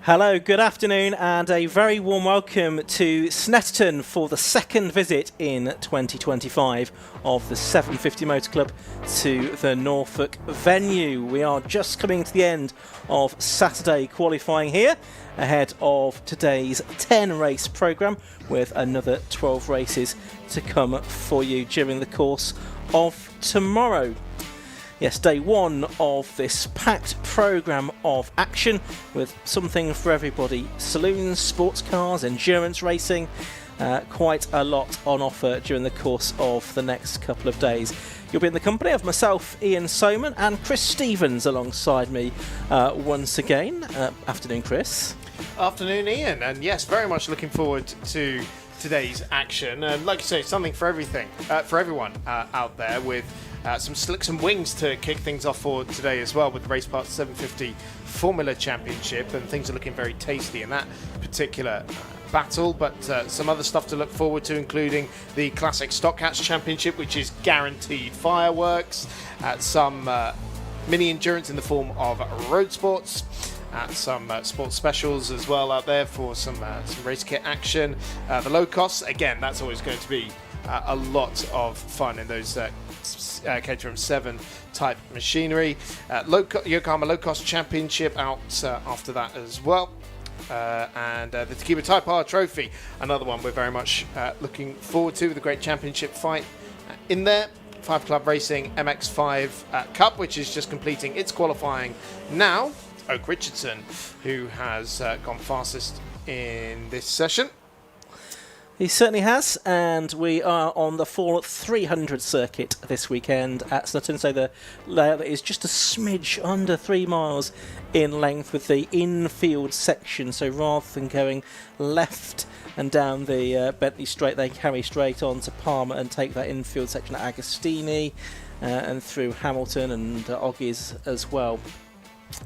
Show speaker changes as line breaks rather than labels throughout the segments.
Hello, good afternoon, and a very warm welcome to Snetterton for the second visit in 2025 of the 750 Motor Club to the Norfolk venue. We are just coming to the end of Saturday qualifying here, ahead of today's 10 race programme, with another 12 races to come for you during the course of tomorrow. Yes, day one of this packed programme of action with something for everybody. Saloons, sports cars, endurance racing, quite a lot on offer during the course of the next couple of days. You'll be in the company of myself, Ian Soman, and Chris Stevens alongside me once again. Afternoon, Chris.
Afternoon, Ian, and yes, very much looking forward to today's action. And like you say, something for everyone out there, with some slicks and wings to kick things off for today as well, with the Race Parts 750 Formula Championship, and things are looking very tasty in that particular battle. But some other stuff to look forward to, including the Classic Stock Hatch Championship, which is guaranteed fireworks, some mini endurance in the form of road sports, some sports specials as well out there for some race kit action. The Lowcost, again, that's always going to be a lot of fun in those Caterham 7 type machinery. Yokohama Lowcost Championship out after that as well. And the Takeba Type R Trophy, another one we're very much looking forward to, with a great championship fight in there. 5 Club Racing MX5 Cup, which is just completing its qualifying now. Oak Richardson, who has gone fastest in this session.
He certainly has, and we are on the full 300 circuit this weekend at Snetterton, so the layout is just a smidge under 3 miles in length, with the infield section. So rather than going left and down the Bentley Straight, they carry straight on to Palmer and take that infield section at Agostini and through Hamilton and Oggies as well,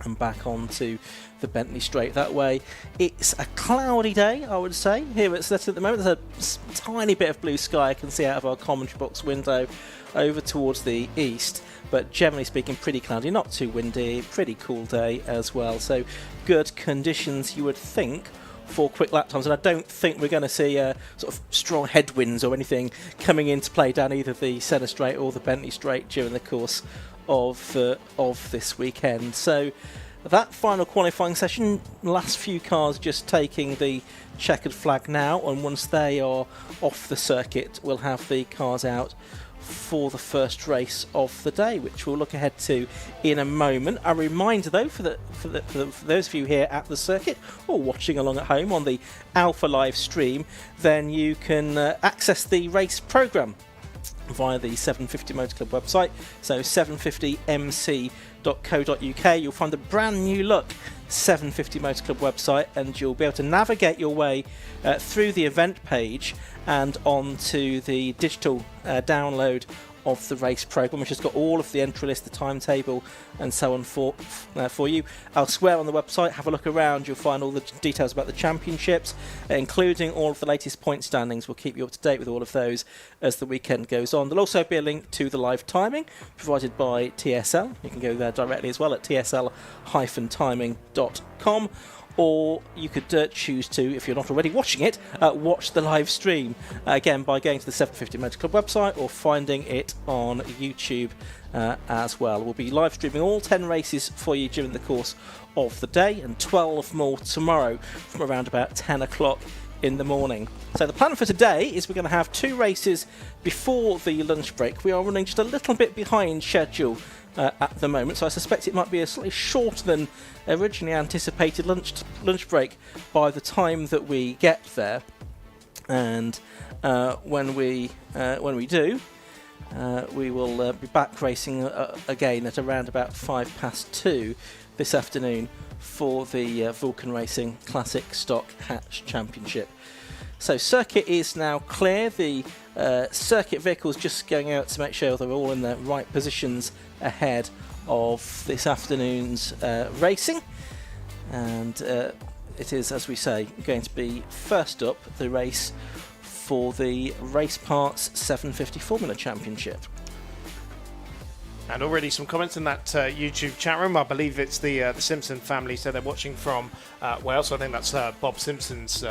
and back onto the Bentley Straight that way. It's a cloudy day, I would say, here at Snetterton at the moment. There's a tiny bit of blue sky I can see out of our commentary box window over towards the east, but generally speaking pretty cloudy, not too windy, pretty cool day as well. So good conditions, you would think, for quick lap times, and I don't think we're going to see sort of strong headwinds or anything coming into play down either the Senna Straight or the Bentley Straight during the course of this weekend. So that final qualifying session, last few cars just taking the checkered flag now, and once they are off the circuit, we'll have the cars out for the first race of the day, which we'll look ahead to in a moment. A reminder though, for those of you here at the circuit or watching along at home on the Alpha live stream, then you can access the race programme via the 750 Motor Club website, so 750mc.co.uk. You'll find a brand new look 750 Motor Club website, and you'll be able to navigate your way through the event page and onto the digital download of the race programme, which has got all of the entry list, the timetable and so on for you. Elsewhere on the website, have a look around, you'll find all the details about the championships, including all of the latest point standings. We'll keep you up to date with all of those as the weekend goes on. There'll also be a link to the live timing provided by TSL. You can go there directly as well at tsl-timing.com. Or you could choose to, if you're not already watching it, watch the live stream, again by going to the 750 Motor Club website or finding it on YouTube as well. We'll be live streaming all 10 races for you during the course of the day, and 12 more tomorrow from around about 10 o'clock in the morning. So the plan for today is we're going to have 2 races before the lunch break. We are running just a little bit behind schedule at the moment, so I suspect it might be a slightly shorter than originally anticipated lunch break by the time that we get there. And when we do, we will be back racing again at around about 2:05 this afternoon for the Vulcan Racing Classic Stock Hatch Championship. So circuit is now clear. The circuit vehicles just going out to make sure they're all in the right positions ahead of this afternoon's racing. And it is, as we say, going to be first up the race for the Race Parts 750 Formula Championship.
And already some comments in that YouTube chat room. I believe it's the Simpson family, so they're watching from Wales. So I think that's Bob Simpson's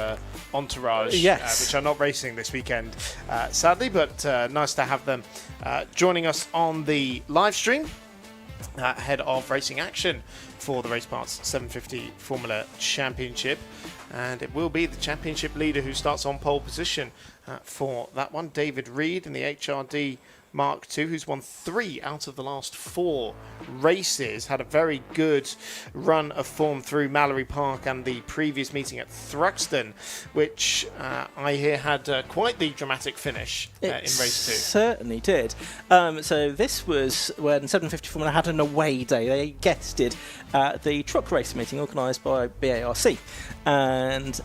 entourage,
yes.
which are not racing this weekend, sadly, but nice to have them joining us on the live stream ahead of racing action for the Race Parts 750 Formula Championship. And it will be the championship leader who starts on pole position for that one, David Reed in the HRD Mark II, who's won 3 out of the last 4 races. Had a very good run of form through Mallory Park and the previous meeting at Thruxton, which I hear had quite the dramatic finish in race 2.
Certainly did. So this was when 750 Formula had an away day. They guested at the truck race meeting organised by BARC. And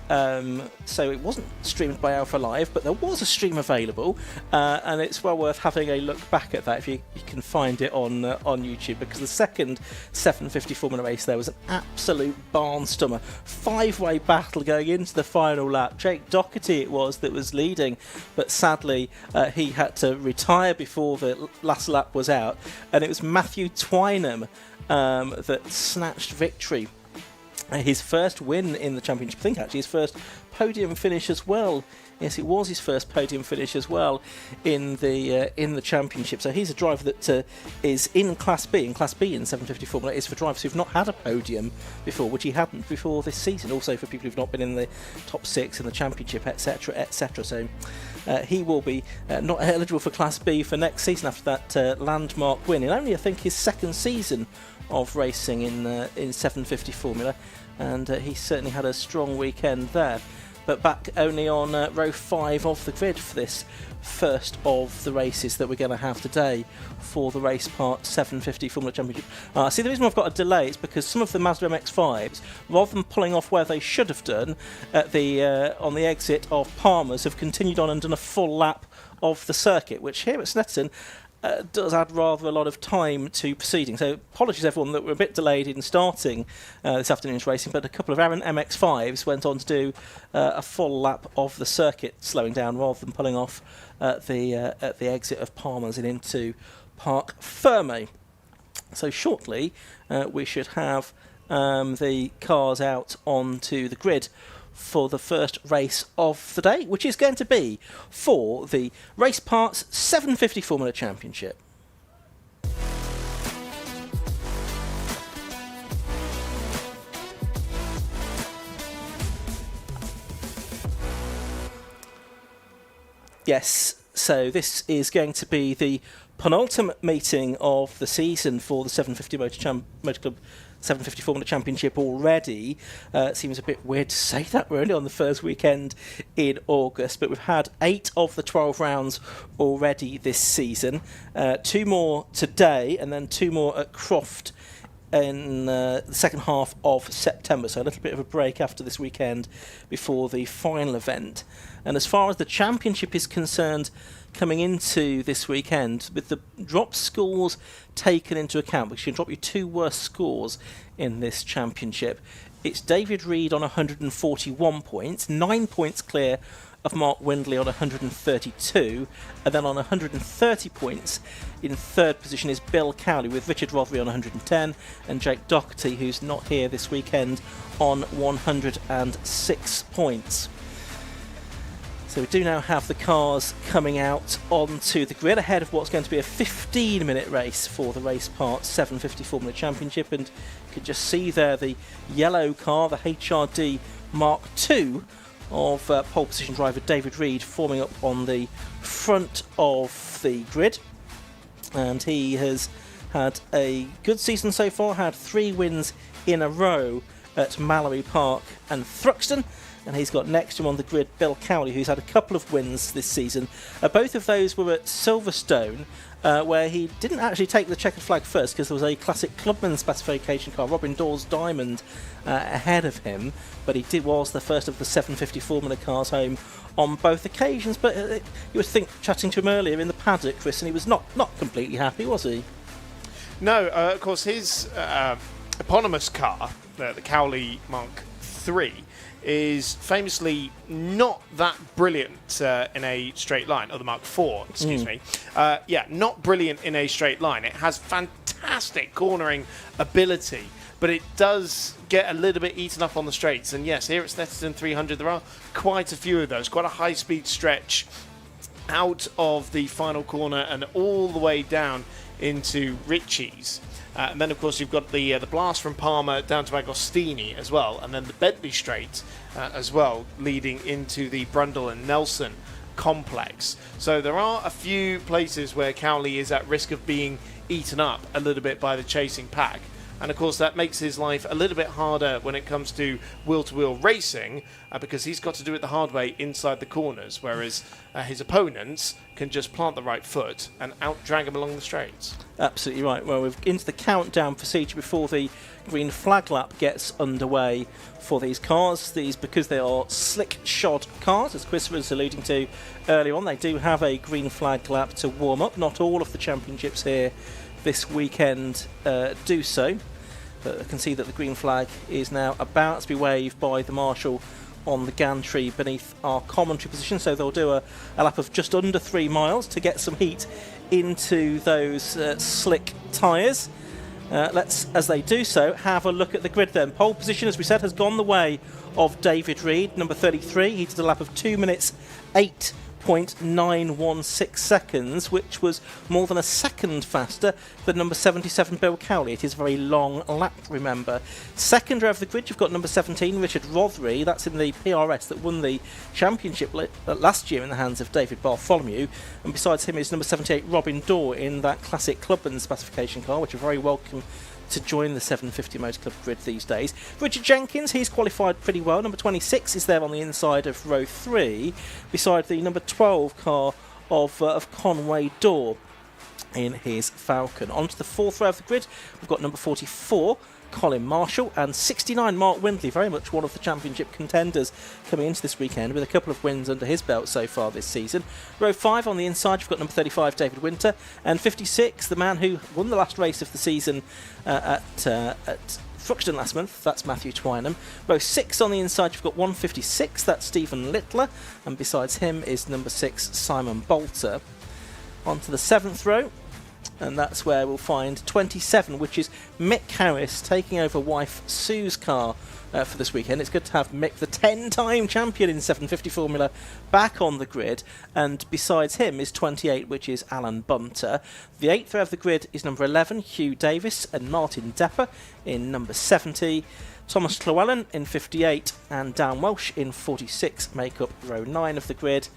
so it wasn't streamed by Alpha Live, but there was a stream available, and it's well worth having a look back at that if you can find it on YouTube, because the second 750 Formula race there was an absolute barnstormer, 5-way battle going into the final lap. Jake Doherty it was that was leading, but sadly he had to retire before the last lap was out, and it was Matthew Twynham that snatched victory. His first win in the championship, I think actually his first podium finish as well. Yes, it was his first podium finish as well in the championship. So he's a driver that is in Class B. And Class B in 750 Formula is for drivers who've not had a podium before, which he hadn't before this season. Also for people who've not been in the top 6 in the championship, etc., etc. So he will be not eligible for Class B for next season after that landmark win. In only, I think, his second season of racing in 750 Formula, and he certainly had a strong weekend there. But back only on row 5 of the grid for this first of the races that we're going to have today for the Race Part 750 Formula Championship. See, the reason I've got a delay is because some of the Mazda MX-5s, rather than pulling off where they should have done at the on the exit of Palmer's, have continued on and done a full lap of the circuit, which here at Snetterton does add rather a lot of time to proceeding. So apologies everyone that we're a bit delayed in starting this afternoon's racing, but a couple of errant MX5s went on to do a full lap of the circuit, slowing down rather than pulling off at the exit of Palmer's and into Parc Fermé. So shortly we should have the cars out onto the grid for the first race of the day, which is going to be for the Race Parts 750 Formula Championship. Yes, so this is going to be the penultimate meeting of the season for the 750 Motor Club 750 Formula Championship already. It seems a bit weird to say that we're only on the first weekend in August, but we've had 8 of the 12 rounds already this season. 2 more today, and then 2 more at Croft in the second half of September, so a little bit of a break after this weekend before the final event. And as far as the championship is concerned, coming into this weekend, with the drop scores taken into account, which can drop you 2 worst scores in this championship, it's David Reed on 141 points, 9 points clear of Mark Windley on 132, and then on 130 points in third position is Bill Cowley, with Richard Rothery on 110 and Jake Doherty, who's not here this weekend, on 106 points. So we do now have the cars coming out onto the grid ahead of what's going to be a 15-minute race for the Race Part 750 Formula Championship, and you can just see there the yellow car, the HRD Mark II of pole position driver David Reed, forming up on the front of the grid. And he has had a good season so far, had 3 wins in a row at Mallory Park and Thruxton. And he's got next to him on the grid Bill Cowley, who's had a couple of wins this season. Both of those were at Silverstone, where he didn't actually take the checkered flag first because there was a classic Clubman specification car, Robin Dawes Diamond, ahead of him. But he was the first of the 750 Formula cars home on both occasions. But you would think, chatting to him earlier in the paddock, Chris, and he was not completely happy, was he?
No, of course, his eponymous car, the Cowley Mark III, is famously not that brilliant in a straight line, or the Mark IV, excuse me. Not brilliant in a straight line. It has fantastic cornering ability, but it does get a little bit eaten up on the straights. And yes, here at Snetterton 300, there are quite a few of those, quite a high-speed stretch out of the final corner and all the way down into Ritchie's. And then, of course, you've got the blast from Palmer down to Agostini as well, and then the Bentley Straight as well, leading into the Brundle and Nelson complex. So there are a few places where Cowley is at risk of being eaten up a little bit by the chasing pack. And, of course, that makes his life a little bit harder when it comes to wheel-to-wheel racing because he's got to do it the hard way inside the corners, whereas his opponents can just plant the right foot and out-drag him along the straights.
Absolutely right. Well, we're into the countdown procedure before the green flag lap gets underway for these cars. These, because they are slick-shod cars, as Chris was alluding to earlier on, they do have a green flag lap to warm up. Not all of the championships here this weekend do so. But I can see that the green flag is now about to be waved by the marshal on the gantry beneath our commentary position, so they'll do a lap of just under 3 miles to get some heat into those slick tyres. Let's, as they do so, have a look at the grid then. Pole position, as we said, has gone the way of David Reed, number 33. He did a lap of 2 minutes 8.916 seconds, which was more than a second faster than number 77 Bill Cowley. It is a very long lap, remember. Second row of the grid, you've got number 17 Richard Rothery. That's in the PRS that won the championship last year in the hands of David Bartholomew, and besides him is number 78 Robin Dorr in that classic Clubman specification car, which are very welcome to join the 750 Motor Club grid these days. Richard Jenkins, he's qualified pretty well. Number 26 is there on the inside of row 3, beside the number 12 car of Conway Dorr in his Falcon. Onto the fourth row of the grid, we've got number 44 Colin Marshall and 69 Mark Windley, very much one of the championship contenders coming into this weekend with a couple of wins under his belt so far this season. Row 5 on the inside, you've got number 35 David Winter and 56, the man who won the last race of the season at Thruxton last month, that's Matthew Twynham. Row 6 on the inside, you've got 156, that's Stephen Littler, and besides him is number 6 Simon Bolter. Onto the 7th row, and that's where we'll find 27, which is Mick Harris taking over wife Sue's car for this weekend. It's good to have Mick, the 10-time champion in 750 Formula, back on the grid, and besides him is 28, which is Alan Bunter. The 8th row of the grid is number 11 Hugh Davis and Martin Depper in number 70. Thomas Llewellyn in 58 and Dan Welsh in 46 make up row 9 of the grid,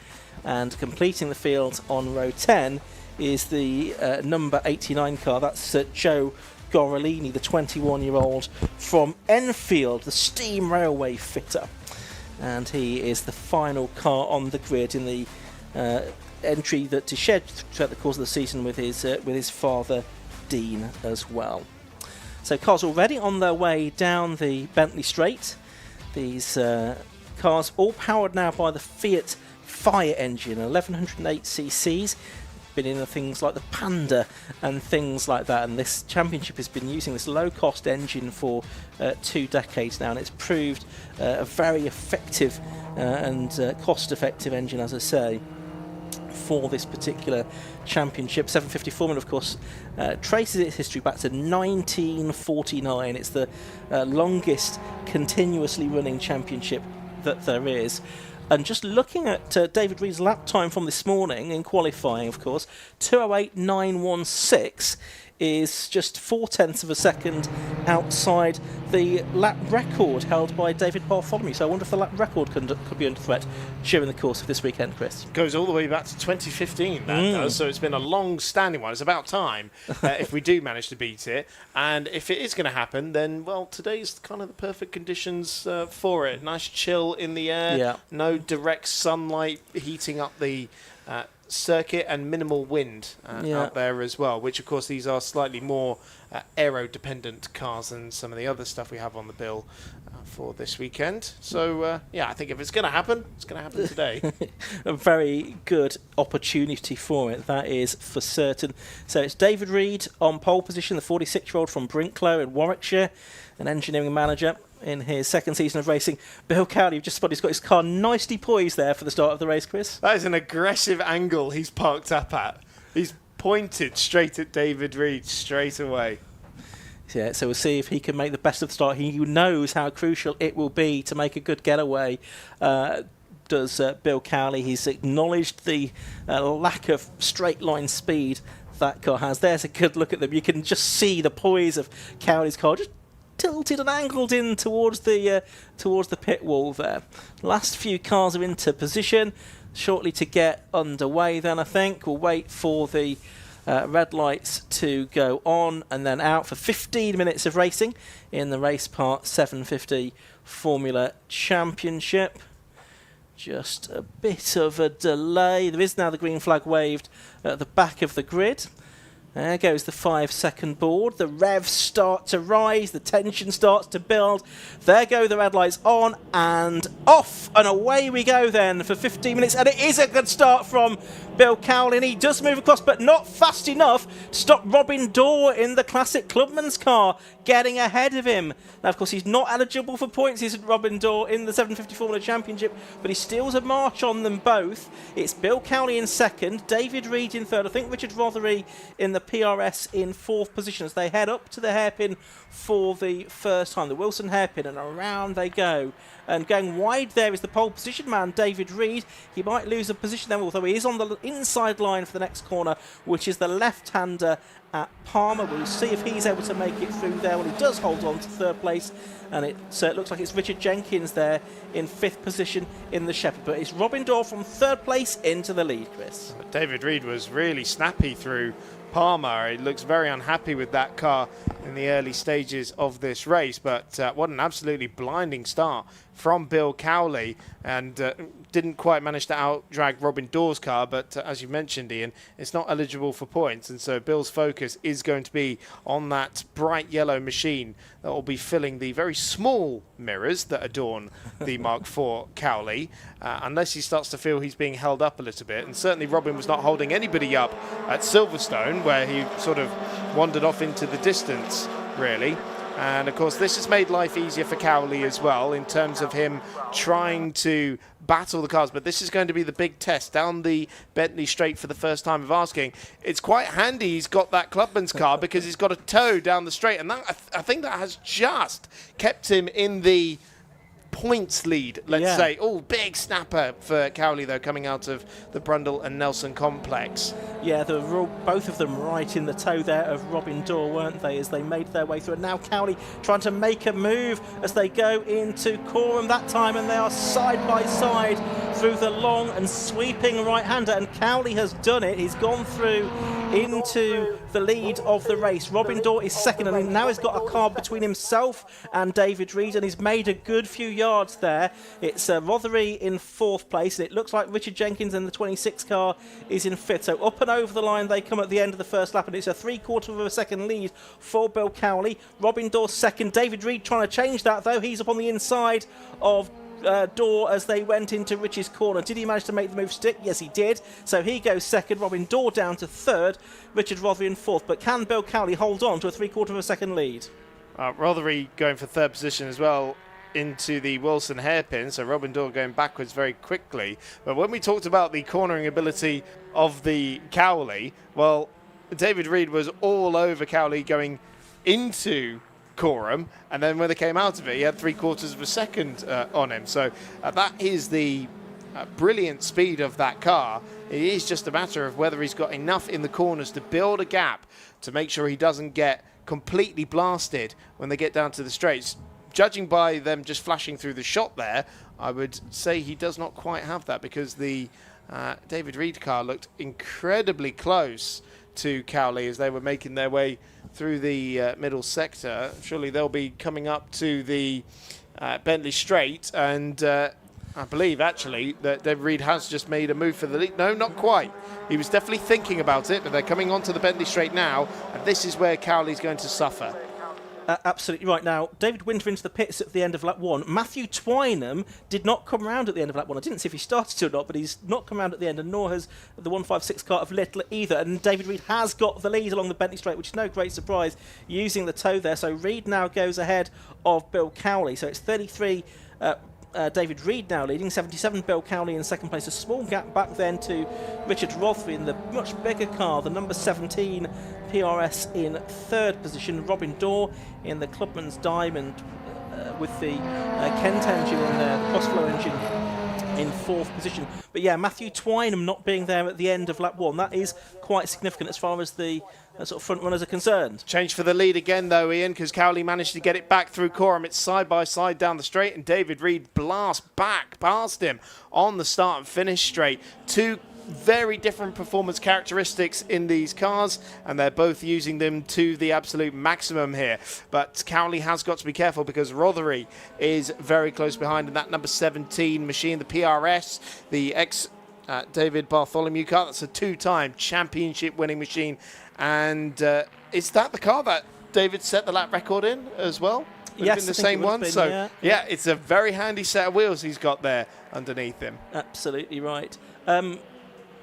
and completing the field on row 10 is the number 89 car. That's Joe Gorolini, the 21-year-old from Enfield, the steam railway fitter. And he is the final car on the grid in the entry that to shed throughout the course of the season with his father, Dean, as well. So cars already on their way down the Bentley Straight. These cars all powered now by the Fiat Fire engine, 1108 cc's. Been in things like the Panda and things like that, and this championship has been using this low-cost engine for 2 decades now, and it's proved a very effective and cost-effective engine, as I say, for this particular championship. 750 Formula, of course, traces its history back to 1949. It's the longest continuously running championship that there is. And just looking at David Reed's lap time from this morning in qualifying, of course, 2:08.916 is just 0.4 of a second outside the lap record held by David Bartholomew. So I wonder if the lap record could be under threat during the course of this weekend, Chris.
Goes all the way back to 2015, that does. So it's been a long-standing one. It's about time if we do manage to beat it. And if it is going to happen, then, well, today's kind of the perfect conditions for it. Nice chill in the air, no direct sunlight heating up the circuit, and minimal wind out there as well, which of course these are slightly more aero-dependent cars than some of the other stuff we have on the bill for this weekend. So I think if it's going to happen, it's going to happen today.
A very good opportunity for it, that is for certain. So it's David Reed on pole position, the 46-year-old from Brinklow in Warwickshire, an engineering manager. in his second season of racing. Bill Cowley, you've just spotted, he's got his car nicely poised there for the start of the race, Chris.
That is an aggressive angle he's parked up at. He's pointed straight at David Reed straight away.
Yeah, so we'll see if he can make the best of the start. He knows how crucial it will be to make a good getaway. Does Bill Cowley. He's acknowledged the lack of straight line speed that car has. There's a good look at them. You can just see the poise of Cowley's car just tilted and angled in towards the pit wall there. Last few cars are into position, shortly to get underway then I think. We'll wait for the red lights to go on and then out for 15 minutes of racing in the Race Part 750 Formula Championship. Just a bit of a delay. There is now the green flag waved at the back of the grid. There goes the 5-second board. The revs start to rise. The tension starts to build. There go the red lights on and off. And away we go then for 15 minutes. And it is a good start from Bill Cowley. And he does move across, but not fast enough to stop Robin Dorr in the Classic Clubman's car, getting ahead of him. Now, of course, he's not eligible for points, isn't Robin Dorr, in the 750 Formula Championship, but he steals a march on them both. It's Bill Cowley in second, David Reed in third. I think Richard Rothery in the PRS in fourth position as they head up to the hairpin for the first time. The Wilson hairpin, and around they go. And going wide there is the pole position man, David Reed. He might lose a position then, although he is on the inside line for the next corner, which is the left-hander at Palmer. We'll see if he's able to make it through there. Well, he does hold on to third place, and it looks like it's Richard Jenkins there in fifth position in the Shepherd. But it's Robin Dorr from third place into the lead, Chris.
David Reed was really snappy through Palmer. He looks very unhappy with that car in the early stages of this race, but what an absolutely blinding start from Bill Cowley, and didn't quite manage to out-drag Robin Dorr's car, but as you mentioned, Ian, it's not eligible for points, and so Bill's focus is going to be on that bright yellow machine that will be filling the very small mirrors that adorn the Mark IV Cowley, unless he starts to feel he's being held up a little bit, and certainly Robin was not holding anybody up at Silverstone, where he sort of wandered off into the distance, really. And of course this has made life easier for Cowley as well in terms of him trying to battle the cars, but this is going to be the big test down the Bentley straight for the first time of asking. It's quite handy he's got that Clubman's car because he's got a toe down the straight, and that, I think that has just kept him in the points lead, let's say. Oh, big snapper for Cowley though, coming out of the Brundle and Nelson complex.
Yeah, they were both of them right in the toe there of Robin Dorr, weren't they, as they made their way through. And now Cowley trying to make a move as they go into Coram that time, and they are side by side through the long and sweeping right-hander, and Cowley has done it. He's gone through into the lead of the race. Robin Dorr is second, and now he's got a car between himself and David Reed, and he's made a good few yards there. It's Rothery in fourth place, and it looks like Richard Jenkins in the 26 car is in fifth. So up and over the line they come at the end of the first lap, and it's a 3/4 of a second lead for Bill Cowley. Robin Dorr second. David Reed trying to change that though. He's up on the inside of Dorr as they went into Rich's corner. Did he manage to make the move stick? Yes, he did. So he goes second. Robin Dorr down to third. Richard Rothery in fourth. But can Bill Cowley hold on to a 3/4 of a second lead?
Rothery going for third position as well into the Wilson hairpin, so Robin Dorr going backwards very quickly. But when we talked about the cornering ability of the Cowley, well, David Reed was all over Cowley going into Coram, and then when they came out of it, he had 3/4 of a second on him. So that is the brilliant speed of that car. It is just a matter of whether he's got enough in the corners to build a gap to make sure he doesn't get completely blasted when they get down to the straights. Judging by them just flashing through the shot there, I would say he does not quite have that, because the David Reed car looked incredibly close to Cowley as they were making their way through the middle sector. Surely they'll be coming up to the Bentley straight, and I believe actually that David Reed has just made a move for the lead. No, not quite. He was definitely thinking about it, but they're coming onto the Bentley straight now, and this is where Cowley's going to suffer.
Absolutely right. Now, David Winter into the pits at the end of lap 1. Matthew Twynham did not come round at the end of lap 1. I didn't see if he started or not, but he's not come round at the end, and nor has the 156 car of Little either. And David Reed has got the lead along the Bentley Straight, which is no great surprise, using the toe there. So Reed now goes ahead of Bill Cowley. So it's 33... David Reed now leading, 77 Bill Cowley in second place. A small gap back then to Richard Rothery in the much bigger car, the number 17 PRS in third position. Robin Dorr in the Clubman's Diamond with the Kent engine in there, the cross-flow engine in fourth position. But yeah, Matthew Twynham not being there at the end of lap 1, that is quite significant as far as the sort of front runners are concerned.
Change for the lead again, though, Ian, because Cowley managed to get it back through Coram. It's side by side down the straight, and David Reed blasts back past him on the start and finish straight. Two very different performance characteristics in these cars, and they're both using them to the absolute maximum here. But Cowley has got to be careful because Rothery is very close behind in that number 17 machine, the PRS, the David Bartholomew car. That's a two-time championship winning machine. And is that the car that David set the lap record in as well?
Yes,
the same one.
Been,
so yeah, it's a very handy set of wheels he's got there underneath him.
Absolutely right.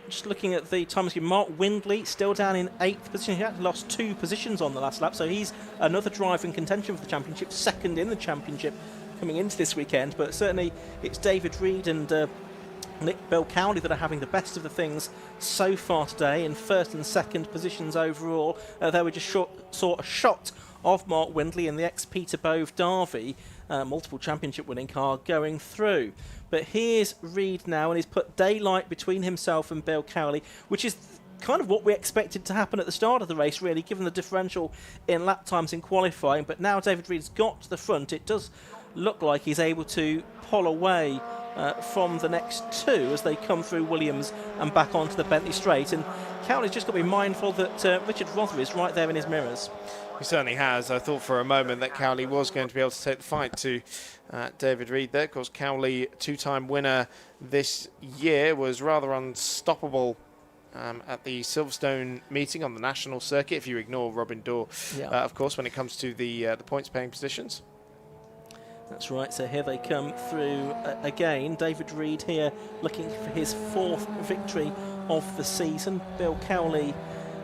Just looking at the times, Mark Windley still down in 8th position. He had lost 2 positions on the last lap, so he's another driver in contention for the championship, second in the championship coming into this weekend. But certainly it's David Reed and Bill Cowley that are having the best of the things so far today in first and second positions overall. There we just saw a shot of Mark Windley in the ex-Peterbove Derby, multiple championship winning car going through. But here's Reed now, and he's put daylight between himself and Bill Cowley, which is kind of what we expected to happen at the start of the race, really, given the differential in lap times in qualifying. But now David Reed's got to the front. It does look like he's able to pull away from the next two as they come through Williams and back onto the Bentley Straight. And Cowley's just got to be mindful that Richard Rothery is right there in his mirrors.
He certainly has. I thought for a moment that Cowley was going to be able to take the fight to David Reed there. Of course, Cowley, two-time winner this year, was rather unstoppable at the Silverstone meeting on the national circuit, if you ignore Robin Dorr, of course, when it comes to the points-paying positions.
That's right, so here they come through again. David Reed here looking for his 4th victory of the season. Bill Cowley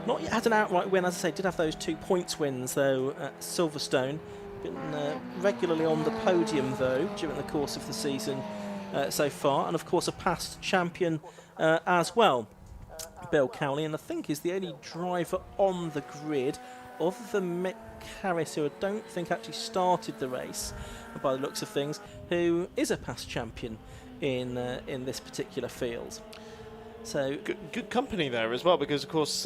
not yet had an outright win, as I say, did have those 2 points wins though at Silverstone. Been regularly on the podium though during the course of the season so far, and of course a past champion as well, Bill Cowley, and I think is the only driver on the grid other than Mick Harris, who I don't think actually started the race by the looks of things, who is a past champion in this particular field. So
good company there as well, because of course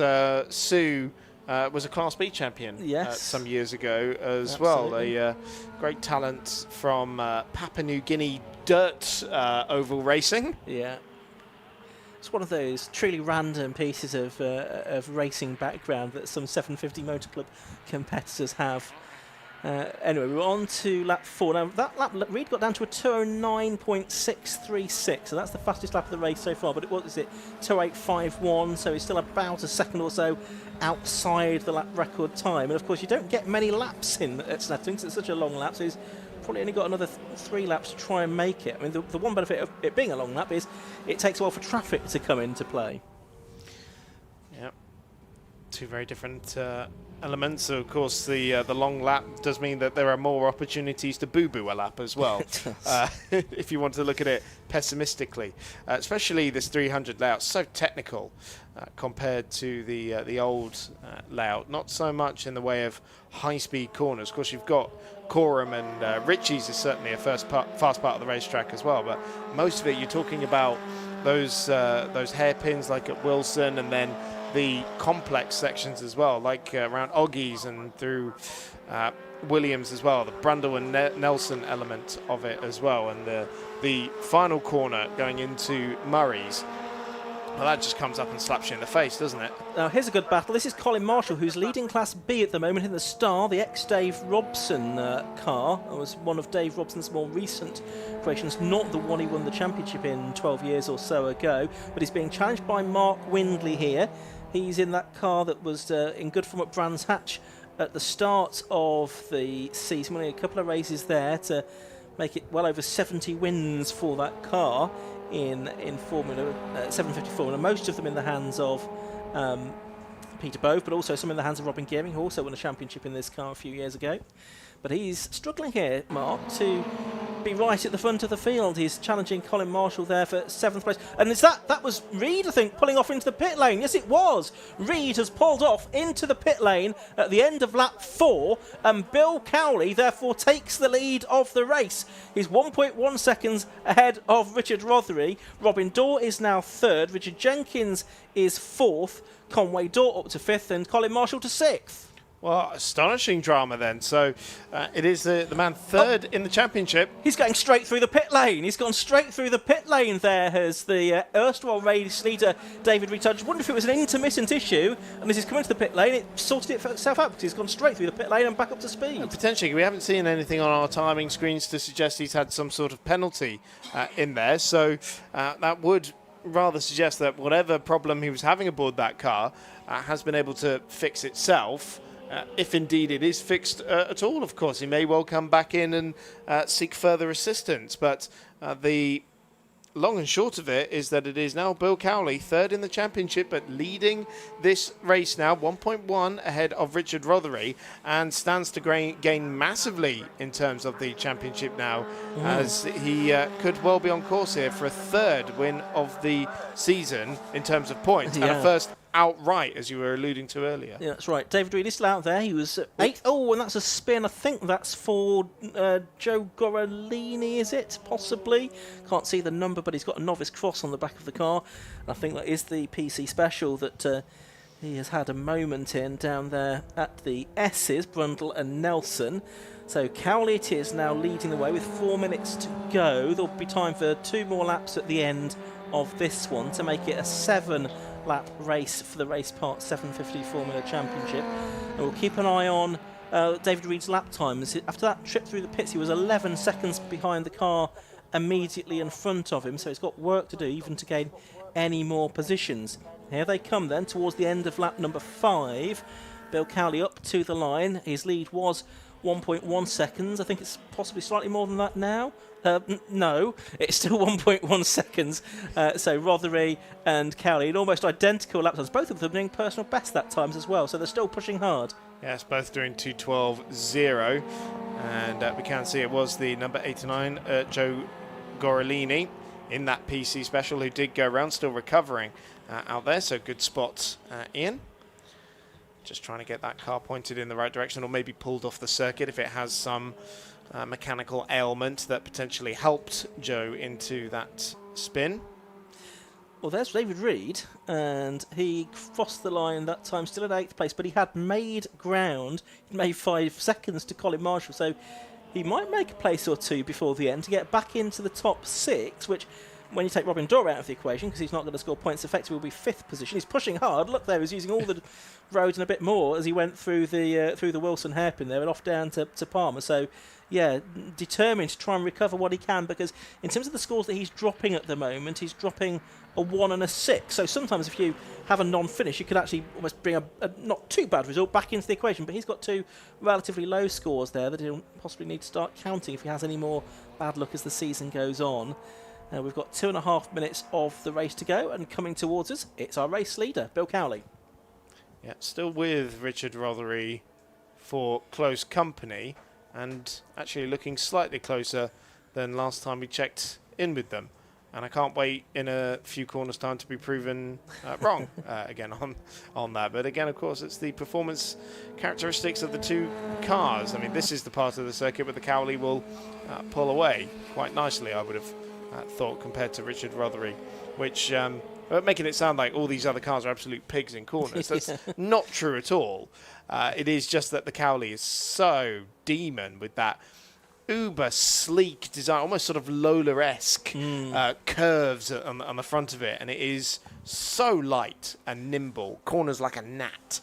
Sue was a Class B champion some years ago as well. A great talent from Papua New Guinea dirt oval racing. Yeah.
It's one of those truly random pieces of racing background that some 750 Motor Club competitors have. Anyway, we're on to lap 4. Now, that lap, Reed got down to a 209.636, so that's the fastest lap of the race so far, but what is it, 208.51, so he's still about a second or so outside the lap record time. And, of course, you don't get many laps in at Snetterton because it's such a long lap, so he's probably only got another 3 laps to try and make it. I mean, the one benefit of it being a long lap is it takes a while for traffic to come into play.
Yep. 2 very different elements. Of course, the long lap does mean that there are more opportunities to boo-boo a lap as well, if you want to look at it pessimistically. Especially this 300 layout, so technical compared to the old layout. Not so much in the way of high-speed corners. Of course, you've got Coram and Ritchie's is certainly a fast part of the racetrack as well, but most of it you're talking about those hairpins like at Wilson, and then the complex sections as well, like around Oggies and through Williams as well, the Brundle and Nelson element of it as well, and the final corner going into Murray's. Well, that just comes up and slaps you in the face, doesn't it?
Now, here's a good battle. This is Colin Marshall, who's leading Class B at the moment in the Star, the ex-Dave Robson car. It was one of Dave Robson's more recent creations, not the one he won the championship in 12 years or so ago, but he's being challenged by Mark Windley here. He's in that car that was in good form at Brands Hatch at the start of the season. Only a couple of races there to make it well over 70 wins for that car in Formula 750 Formula. Most of them in the hands of Peter Bove, but also some in the hands of Robin Gearing, who also won a championship in this car a few years ago. But he's struggling here, Mark, to be right at the front of the field. He's challenging Colin Marshall there for 7th place. And is that was Reid, I think, pulling off into the pit lane. Yes, it was. Reid has pulled off into the pit lane at the end of lap 4, and Bill Cowley therefore takes the lead of the race. He's 1.1 seconds ahead of Richard Rothery. Robin Dorr is now 3rd. Richard Jenkins is 4th. Conway Dorr up to 5th, and Colin Marshall to 6th.
Well, astonishing drama then. So it is the man 3rd in the championship.
He's going straight through the pit lane. He's gone straight through the pit lane there as the erstwhile race leader, David Reid. I just wonder if it was an intermittent issue, and as he's come into the pit lane, it sorted itself out because he's gone straight through the pit lane and back up to speed.
Potentially. We haven't seen anything on our timing screens to suggest he's had some sort of penalty in there. So that would rather suggest that whatever problem he was having aboard that car has been able to fix itself. If indeed it is fixed at all, of course, he may well come back in and seek further assistance. But the long and short of it is that it is now Bill Cowley, 3rd in the championship, but leading this race now, 1.1 ahead of Richard Rothery, and stands to gain massively in terms of the championship now, as he could well be on course here for a 3rd win of the season in terms of points, and a first outright, as you were alluding to earlier.
Yeah, that's right. David Reid is still out there. He was 8th. Oh, and that's a spin. I think that's for Joe Gorolini, is it? Possibly. Can't see the number, but he's got a novice cross on the back of the car. I think that is the PC special that he has had a moment in down there at the S's, Brundle and Nelson. So Cowley it is now leading the way with 4 minutes to go. There'll be time for 2 more laps at the end of this one to make it a 7-lap race for the Race Part 750 Formula Championship. And we'll keep an eye on David Reid's lap times. After that trip through the pits, he was 11 seconds behind the car immediately in front of him, so he's got work to do even to gain any more positions. Here they come then towards the end of lap number 5. Bill Cowley up to the line. His lead was 1.1 seconds. I think it's possibly slightly more than that now. No, it's still 1.1 seconds. So Rothery and Cowley in almost identical lap times, both of them doing personal best that times as well, so they're still pushing hard.
Yes, both doing 2:12.0, and we can see it was the number 89, Joe Gorolini, in that PC special, who did go around, still recovering out there, so good spot, Ian. Just trying to get that car pointed in the right direction, or maybe pulled off the circuit if it has some mechanical ailment that potentially helped Joe into that spin.
Well, there's David Reid, and he crossed the line that time, still at 8th place, but he had made ground. He made 5 seconds to Colin Marshall, so he might make a place or 2 before the end to get back into the top 6, which, when you take Robin Dorr out of the equation, because he's not going to score points, effectively will be 5th position. He's pushing hard. Look there, he's using all the roads and a bit more as he went through the Wilson hairpin there and off down to Palmer. So, yeah, determined to try and recover what he can, because in terms of the scores that he's dropping at the moment, he's dropping a 1 and a 6. So sometimes if you have a non-finish, you could actually almost bring a not too bad result back into the equation. But he's got 2 relatively low scores there that he'll possibly need to start counting if he has any more bad luck as the season goes on. We've got 2.5 minutes of the race to go, and coming towards us, it's our race leader, Bill Cowley.
Yeah, still with Richard Rothery for close company, and actually looking slightly closer than last time we checked in with them. And I can't wait in a few corners' time to be proven wrong again on that. But again, of course, it's the performance characteristics of the 2 cars. I mean, this is the part of the circuit where the Cowley will pull away quite nicely, I would have thought, compared to Richard Rothery, which making it sound like all these other cars are absolute pigs in corners. That's not true at all. It is just that the Cowley is so demon with that uber sleek design, almost sort of Lola-esque curves on the front of it, and it is so light and nimble, corners like a gnat.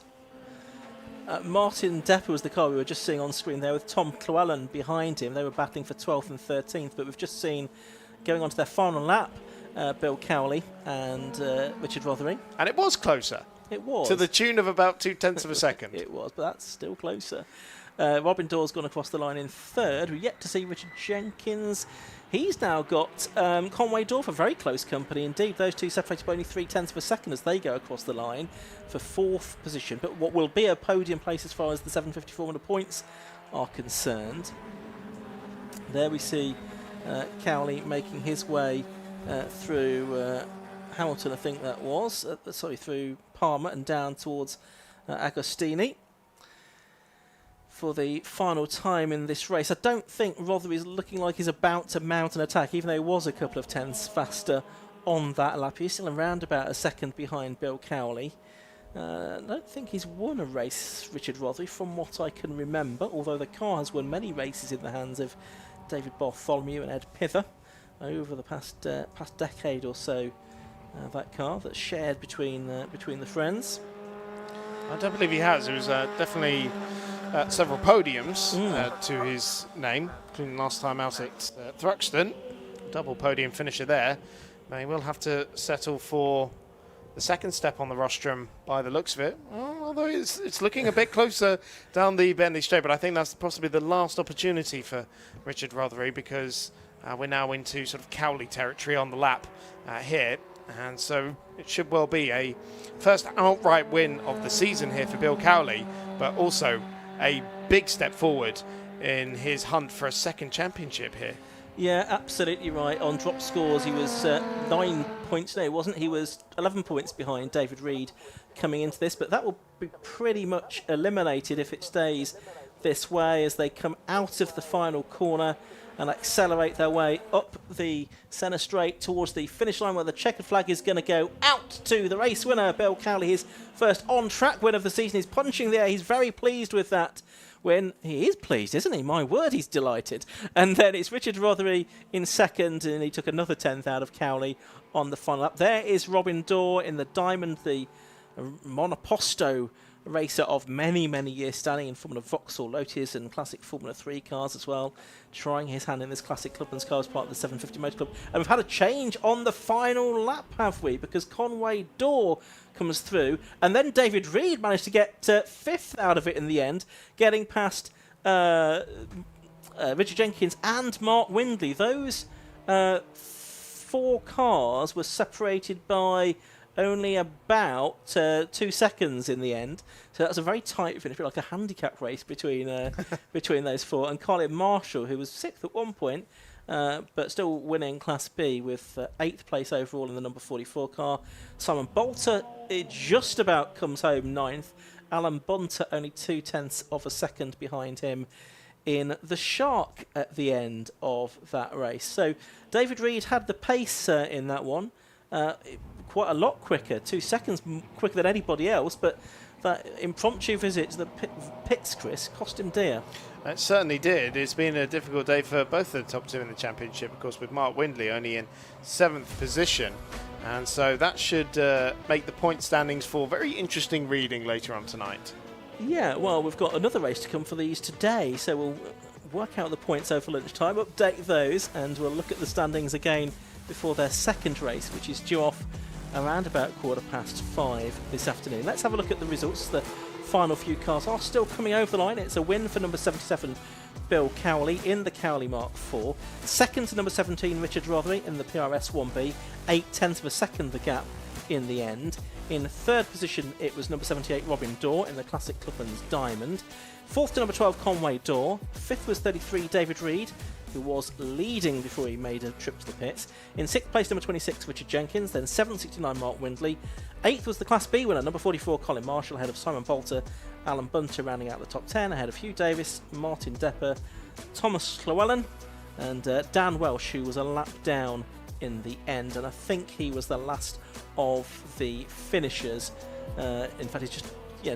Martin Depper was the car we were just seeing on screen there with Tom Llewellyn behind him. They were battling for 12th and 13th, but we've just seen, going on to their final lap, Bill Cowley and Richard Rothery.
And it was closer.
It was.
To the tune of about 0.2 of a second.
It was, but that's still closer. Robin Dorr's gone across the line in third. We're yet to see Richard Jenkins. He's now got Conway Dorr for very close company indeed. Those two separated by only 0.3 of a second as they go across the line for fourth position. But what will be a podium place as far as the 750 points are concerned. There we see Cowley making his way through Hamilton, I think that was. Through Palmer and down towards Agostini for the final time in this race. I don't think Rothery is looking like he's about to mount an attack, even though he was a couple of tenths faster on that lap. He's still around about a second behind Bill Cowley. I don't think he's won a race, Richard Rothery, from what I can remember, although the car has won many races in the hands of David Bartholomew and Ed Pither over the past decade or so. That car that's shared between the friends.
I don't believe he has. There was definitely several podiums to his name, including last time out at Thruxton. Double podium finisher there. But he will have to settle for the second step on the rostrum by the looks of it. Although it's looking a bit closer down the Bentley Straight, but I think that's possibly the last opportunity for Richard Rothery, because we're now into sort of Cowley territory on the lap here. And so it should well be a first outright win of the season here for Bill Cowley, but also a big step forward in his hunt for a second championship here.
Yeah, absolutely right. On drop scores, he was 9 points. No, he wasn't. He was 11 points behind David Reed coming into this, but that will be pretty much eliminated if it stays this way as they come out of the final corner and accelerate their way up the centre straight towards the finish line, where the checkered flag is going to go out to the race winner, Bill Cowley. His first on-track win of the season. He's punching the air. He's very pleased with that win. He is pleased, isn't he? My word, he's delighted. And then it's Richard Rothery in second, and he took another 10th out of Cowley on the final lap. There is Robin Dorr in the Diamond, the monoposto racer of many, many years, standing in Formula Vauxhall, Lotus and classic Formula 3 cars as well, trying his hand in this classic Clubman's car as part of the 750 Motor Club. And we've had a change on the final lap, have we? Because Conway Dorr comes through, and then David Reed managed to get fifth out of it in the end, getting past Richard Jenkins and Mark Windley. Those four cars were separated by only about 2 seconds in the end, so that's a very tight finish, like a handicap race between between those four. And Colin Marshall, who was sixth at one point, but still winning Class B with 8th place overall in the number 44 car. Simon Bolter, it just about comes home 9th. Alan Bunter only 0.2 of a second behind him in the Shark at the end of that race. So David Reed had the pace in that one. Quite a lot quicker, 2 seconds quicker than anybody else, but that impromptu visit to the pits, Chris, cost him dear.
It certainly did. It's been a difficult day for both the top two in the championship, of course, with Mark Windley only in 7th position. And so that should make the point standings for very interesting reading later on tonight.
Yeah, well, we've got another race to come for these today, so we'll work out the points over lunchtime, update those, and we'll look at the standings again before their second race, which is due off around about 5:15 this afternoon. Let's have a look at the results. The final few cars are still coming over the line. It's a win for number 77, Bill Cowley, in the Cowley Mark IV. Second to number 17, Richard Rothery, in the PRS 1B. 0.8 of a second the gap in the end. In third position, it was number 78, Robin Dorr, in the Classic Clubman's Diamond. Fourth to number 12, Conway Dorr. Fifth was 33, David Reed, who was leading before he made a trip to the pits. In sixth place, number 26, Richard Jenkins, then 769, Mark Windley. Eighth was the Class B winner, number 44, Colin Marshall, ahead of Simon Bolter. Alan Bunter rounding out the top 10, ahead of Hugh Davis, Martin Depper, Thomas Llewellyn, and Dan Welsh, who was a lap down in the end, and I think he was the last of the finishers. In fact, he's just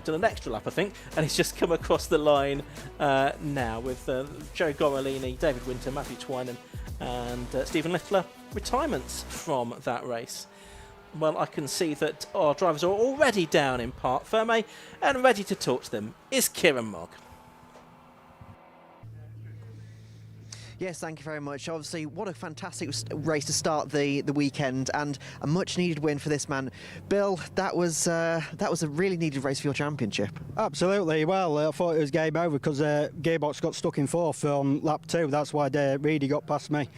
done an extra lap, I think, and he's just come across the line now with Joe Gorolini, David Winter, Matthew Twyman and Stephen Littler retirements from that race. Well, I can see that our drivers are already down in Parc Ferme, and ready to talk to them is Kieran Mogg.
Yes, thank you very much. Obviously, what a fantastic race to start the weekend, and a much-needed win for this man. Bill, that was a really needed race for your championship.
Absolutely. Well, I thought it was game over because Gearbox got stuck in fourth on lap 2. That's why Reedy got past me.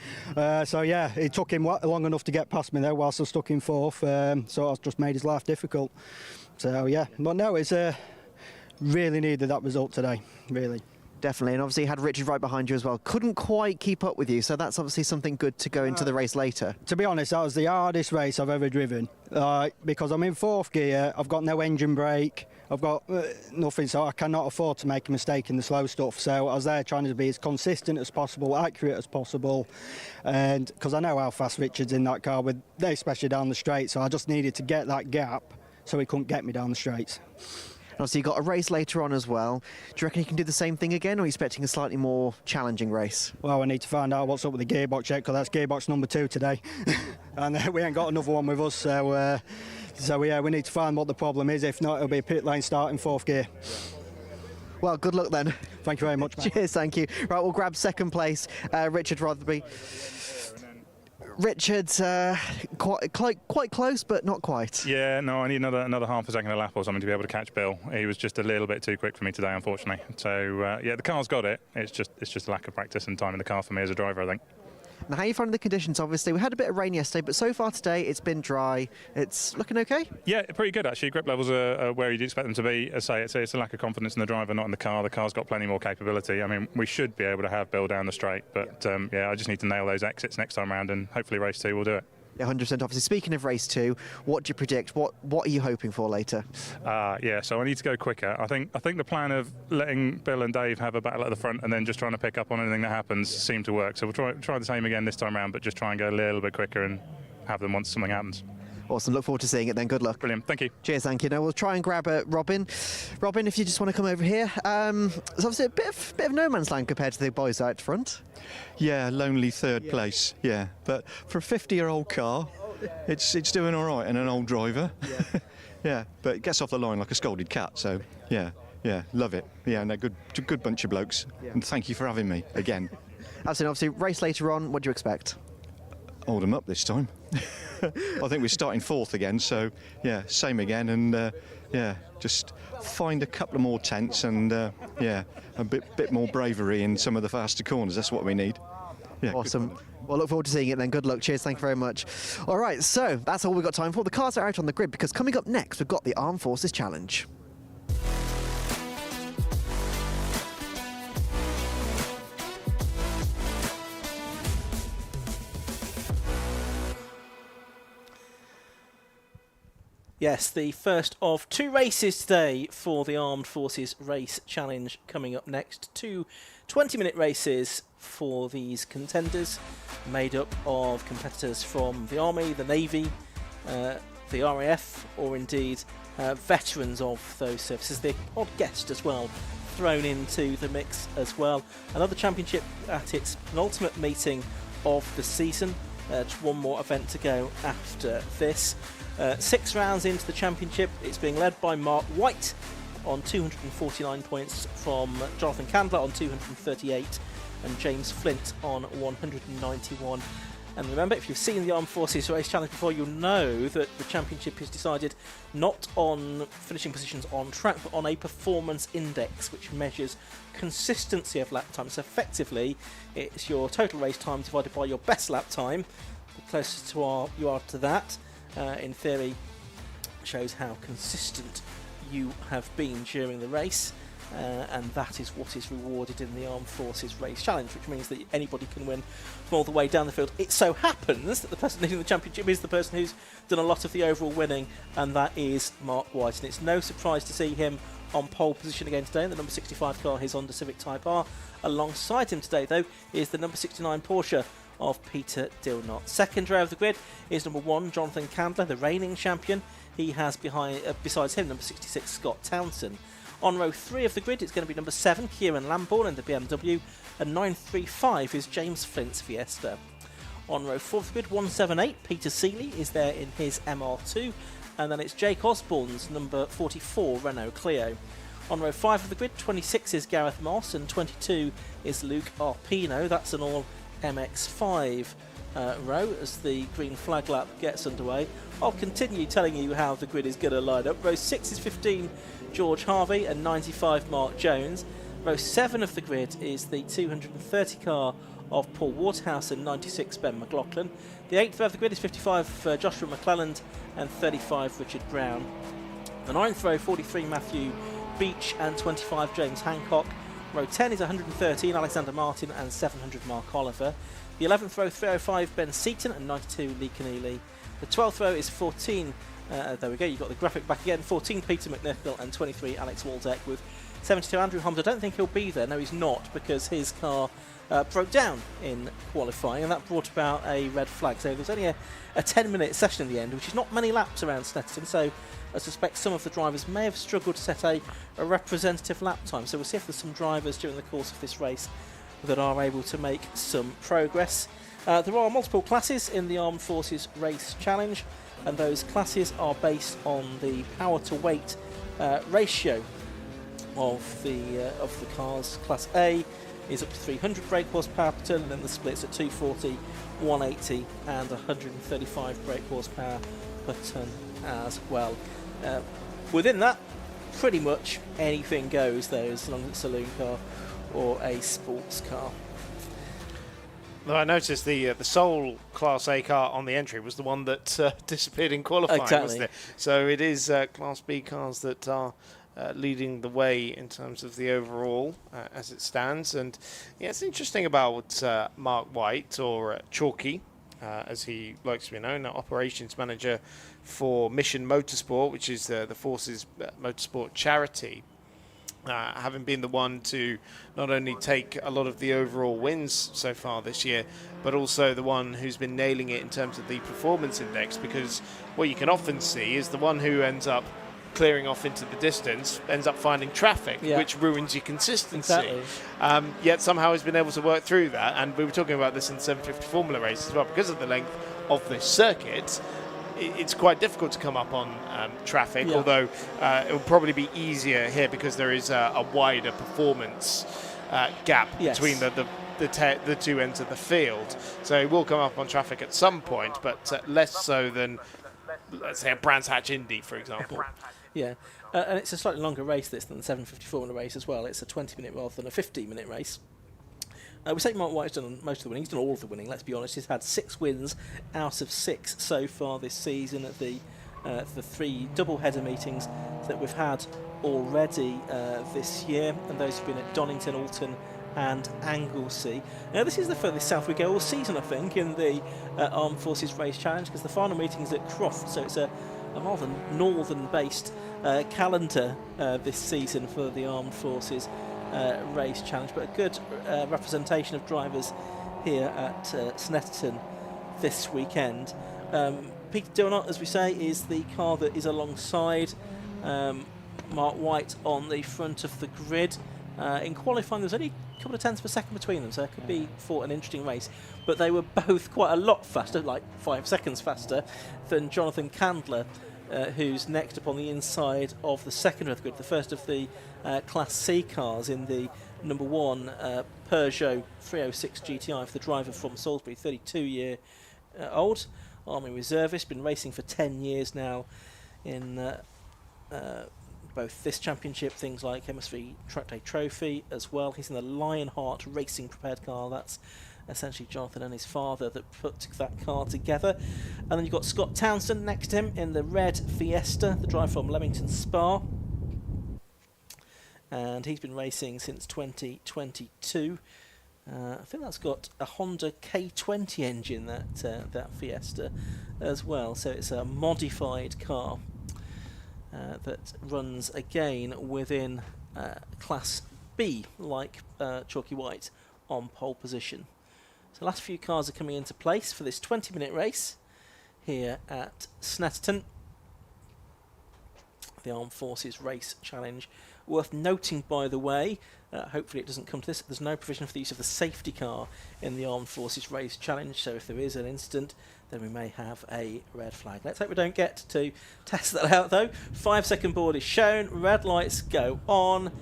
So yeah, it took him long enough to get past me there whilst I was stuck in fourth. So it just made his life difficult. So yeah, but no, it's really needed that result today, really.
Definitely, and obviously you had Richard right behind you as well. Couldn't quite keep up with you, so that's obviously something good to go into the race later.
To be honest, that was the hardest race I've ever driven because I'm in fourth gear, I've got no engine brake, I've got nothing, so I cannot afford to make a mistake in the slow stuff. So I was there trying to be as consistent as possible, accurate as possible, and because I know how fast Richard's in that car, especially down the straight, so I just needed to get that gap so he couldn't get me down the straights.
Obviously, you got a race later on as well. Do you reckon you can do the same thing again, or are you expecting a slightly more challenging race?
Well, I need to find out what's up with the gearbox yet, because that's gearbox number 2 today. And we ain't got another one with us, so yeah, we need to find what the problem is. If not, it'll be a pit lane start in fourth gear.
Well, good luck then.
Thank you very much, mate.
Cheers, thank you. Right, we'll grab second place, Richard Rotherby. Richard's quite close, but not quite.
Yeah, no, I need another half a second a lap or something to be able to catch Bill. He was just a little bit too quick for me today, unfortunately. So yeah, the car's got it. It's just a lack of practice and time in the car for me as a driver, I think.
Now, how are you finding the conditions? Obviously, we had a bit of rain yesterday, but so far today it's been dry. It's looking okay?
Yeah, pretty good actually. Grip levels are where you'd expect them to be. As I say, it's a lack of confidence in the driver, not in the car. The car's got plenty more capability. I mean, we should be able to have Bill down the straight, but yeah, I just need to nail those exits next time round, and hopefully race 2 will do it.
Yeah, 100%. Obviously, speaking of race 2, what do you predict? What are you hoping for later?
Yeah, so I need to go quicker. I think the plan of letting Bill and Dave have a battle at the front and then just trying to pick up on anything that happens seemed to work. So we'll try the same again this time round, but just try and go a little bit quicker and have them once something happens.
Awesome. Look forward to seeing it then. Good luck.
Brilliant. Thank you.
Cheers. Thank you. Now we'll try and grab Robin. Robin, if you just want to come over here. It's obviously a bit of no man's land compared to the boys out front.
Yeah, lonely third place. Yeah, but for a 50-year-old car, it's doing all right, and an old driver. Yeah. Yeah, but it gets off the line like a scolded cat. So yeah, love it. Yeah, and a good bunch of blokes. Yeah. And thank you for having me again.
Absolutely. Obviously, race later on. What do you expect?
Hold them up this time. I think we're starting fourth again, so yeah, same again, and yeah, just find a couple of more tenths and yeah, a bit more bravery in some of the faster corners. That's what we need. Yeah,
awesome. Well, look forward to seeing it then. Good luck. Cheers. Thank you very much. All right, so that's all we've got time for. The cars are out on the grid because coming up next, we've got the Armed Forces Challenge.
Yes, the first of 2 races today for the Armed Forces Race Challenge coming up next. 2 20-minute races for these contenders, made up of competitors from the Army, the Navy, the RAF, or indeed veterans of those services. The odd guest as well thrown into the mix as well. Another championship at its penultimate meeting of the season. Just one more event to go after this. 6 rounds into the championship, it's being led by Mark White on 249 points, from Jonathan Candler on 238, and James Flint on 191. And remember, if you've seen the Armed Forces Race Challenge before, you'll know that the championship is decided not on finishing positions on track, but on a performance index, which measures consistency of lap time. So effectively, it's your total race time divided by your best lap time. The closer you are to that, in theory, shows how consistent you have been during the race, and that is what is rewarded in the Armed Forces Race Challenge, which means that anybody can win from all the way down the field. It so happens that the person leading the championship is the person who's done a lot of the overall winning, and that is Mark White. And it's no surprise to see him on pole position again today in the number 65 car, his Honda Civic Type R. Alongside him today, though, is the number 69 Porsche of Peter Dilnot. Second row of the grid is number 1, Jonathan Candler, the reigning champion. He has besides him, number 66, Scott Townsend. On row 3 of the grid, it's going to be number 7, Kieran Lambourne in the BMW, and 935 is James Flint's Fiesta. On row 4 of the grid, 178, Peter Seeley is there in his MR2, and then it's Jake Osborne's number 44 Renault Clio. On row 5 of the grid, 26 is Gareth Moss and 22 is Luke Arpino. That's an all MX5 row as the green flag lap gets underway. I'll continue telling you how the grid is going to line up. Row 6 is 15 George Harvey and 95 Mark Jones. Row 7 of the grid is the 230 car of Paul Waterhouse and 96 Ben McLaughlin. The 8th row of the grid is 55 Joshua McClelland and 35 Richard Brown. The 9th row, 43 Matthew Beach and 25 James Hancock. Row 10 is 113 Alexander Martin and 700 Mark Oliver. The 11th row, 305 Ben Seaton and 92 Lee Keneally. The 12th row is 14, there we go, you've got the graphic back again, 14 Peter McNichol and 23 Alex Waldeck with 72 Andrew Holmes. I don't think he'll be there, no he's not, because his car broke down in qualifying and that brought about a red flag. So there's only a 10-minute session in the end, which is not many laps around Snetterton, so I suspect some of the drivers may have struggled to set a representative lap time. So we'll see if there's some drivers during the course of this race that are able to make some progress. There are multiple classes in the Armed Forces Race Challenge, and those classes are based on the power to weight ratio of the cars. Class A is up to 300 brake horsepower per tonne, and then the splits at 240, 180 and 135 brake horsepower per tonne as well. Within that, pretty much anything goes though, as long as it's a saloon car or a sports car.
Though I noticed the sole Class A car on the entry was the one that disappeared in qualifying, wasn't it? So it is Class B cars that are leading the way in terms of the overall as it stands. And yeah, it's interesting about Mark White, or Chalky, as he likes to be known, operations manager for Mission Motorsport, which is the Forces Motorsport charity. Having been the one to not only take a lot of the overall wins so far this year, but also the one who's been nailing it in terms of the performance index, because what you can often see is the one who ends up clearing off into the distance ends up finding traffic, which ruins your consistency.
Exactly.
Yet somehow he's been able to work through that, and we were talking about this in the 750 Formula race as well. Because of the length of this circuit, it's quite difficult to come up on traffic, although it will probably be easier here because there is a wider performance gap between the two ends of the field. So it will come up on traffic at some point, but less so than, let's say, a Brands Hatch Indy, for example.
Yeah, and it's a slightly longer race this than the 750 Formula race as well. It's a 20-minute rather than a 15-minute race. We say Mark White's done most of the winning. He's done all of the winning, let's be honest. He's had 6 wins out of 6 so far this season at the 3 double-header meetings that we've had already this year, and those have been at Donington, Alton and Anglesey. Now this is the furthest south we go all season, I think, in the Armed Forces Race Challenge, because the final meeting is at Croft, so it's a rather northern-based calendar this season for the Armed Forces Race Challenge, but a good representation of drivers here at Snetterton this weekend. Peter Dillonot, as we say, is the car that is alongside Mark White on the front of the grid. In qualifying, there's only a couple of tenths of a second between them, so it could be for an interesting race. But they were both quite a lot faster, like 5 seconds faster, than Jonathan Candler, who's next up on the inside of the second row of the grid, the first of the Class C cars in the number 1 Peugeot 306 GTI for the driver from Salisbury, 32-year-old, Army reservist, been racing for 10 years now in both this championship, things like MX5 Track Day Trophy as well. He's in the Lionheart Racing prepared car. That's essentially Jonathan and his father that put that car together. And then you've got Scott Townsend next to him in the red Fiesta, the driver from Leamington Spa. And he's been racing since 2022. I think that's got a Honda K20 engine, that Fiesta as well. So it's a modified car that runs again within Class B, like Chalky White on pole position. So the last few cars are coming into place for this 20-minute race here at Snetterton, the Armed Forces Race Challenge. Worth noting, by the way, hopefully it doesn't come to this, there's no provision for the use of the safety car in the Armed Forces Race Challenge, so if there is an incident, then we may have a red flag. Let's hope we don't get to test that out, though. 5-second board is shown, red lights go on,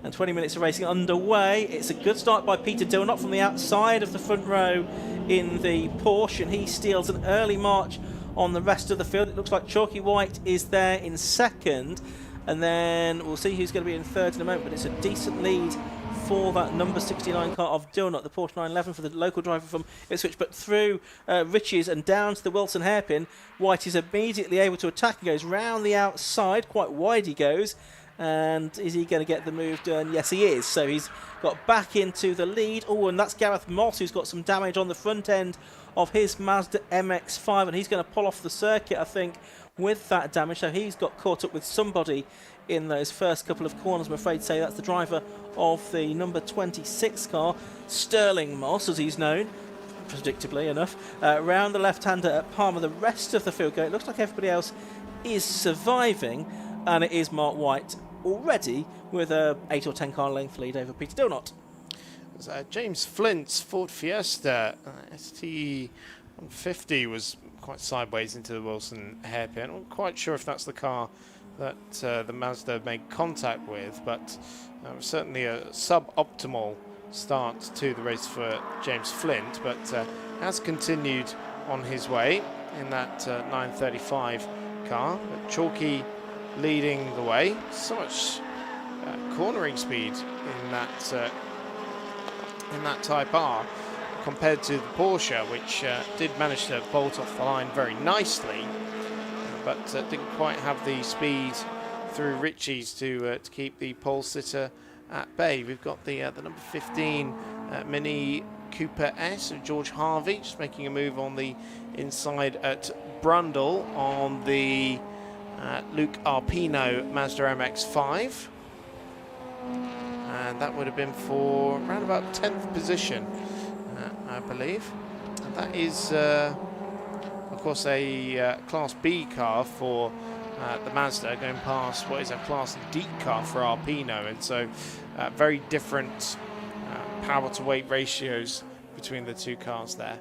and 20 minutes of racing underway. It's a good start by Peter Dilnott from the outside of the front row in the Porsche, and he steals an early march on the rest of the field. It looks like Chalky White is there in second, and then we'll see who's going to be in third in a moment, but it's a decent lead for that number 69 car of Dilnott, the Porsche 911 for the local driver from Ipswich, but through Riches and down to the Wilson hairpin. White is immediately able to attack and goes round the outside, quite wide he goes, and is he going to get the move done? Yes, he is. So he's got back into the lead. Oh, and that's Gareth Moss, who's got some damage on the front end of his Mazda MX5, and he's going to pull off the circuit, I think, with that damage. So he's got caught up with somebody in those first couple of corners. I'm afraid to say that's the driver of the number 26 car, Sterling Moss, as he's known, predictably enough, round the left-hander at Palmer. The rest of the field go. It looks like everybody else is surviving, and it is Mark White already with a 8 or 10 car length lead over Peter Dilnott.
James Flint's Ford Fiesta ST150 was quite sideways into the Wilson hairpin. I'm not quite sure if that's the car that the Mazda made contact with, but certainly a suboptimal start to the race for James Flint, but has continued on his way in that 935 car. But Chalky leading the way. So much cornering speed in that Type R compared to the Porsche, which did manage to bolt off the line very nicely, but didn't quite have the speed through Ritchie's to keep the pole sitter at bay. We've got the number 15 Mini Cooper S of George Harvey just making a move on the inside at Brundle on the Luke Arpino Mazda MX5. And that would have been for around about 10th position, I believe. And that is, of course, a Class B car for the Mazda, going past what is a Class D car for Arpino. And so very different power to weight ratios between the two cars there.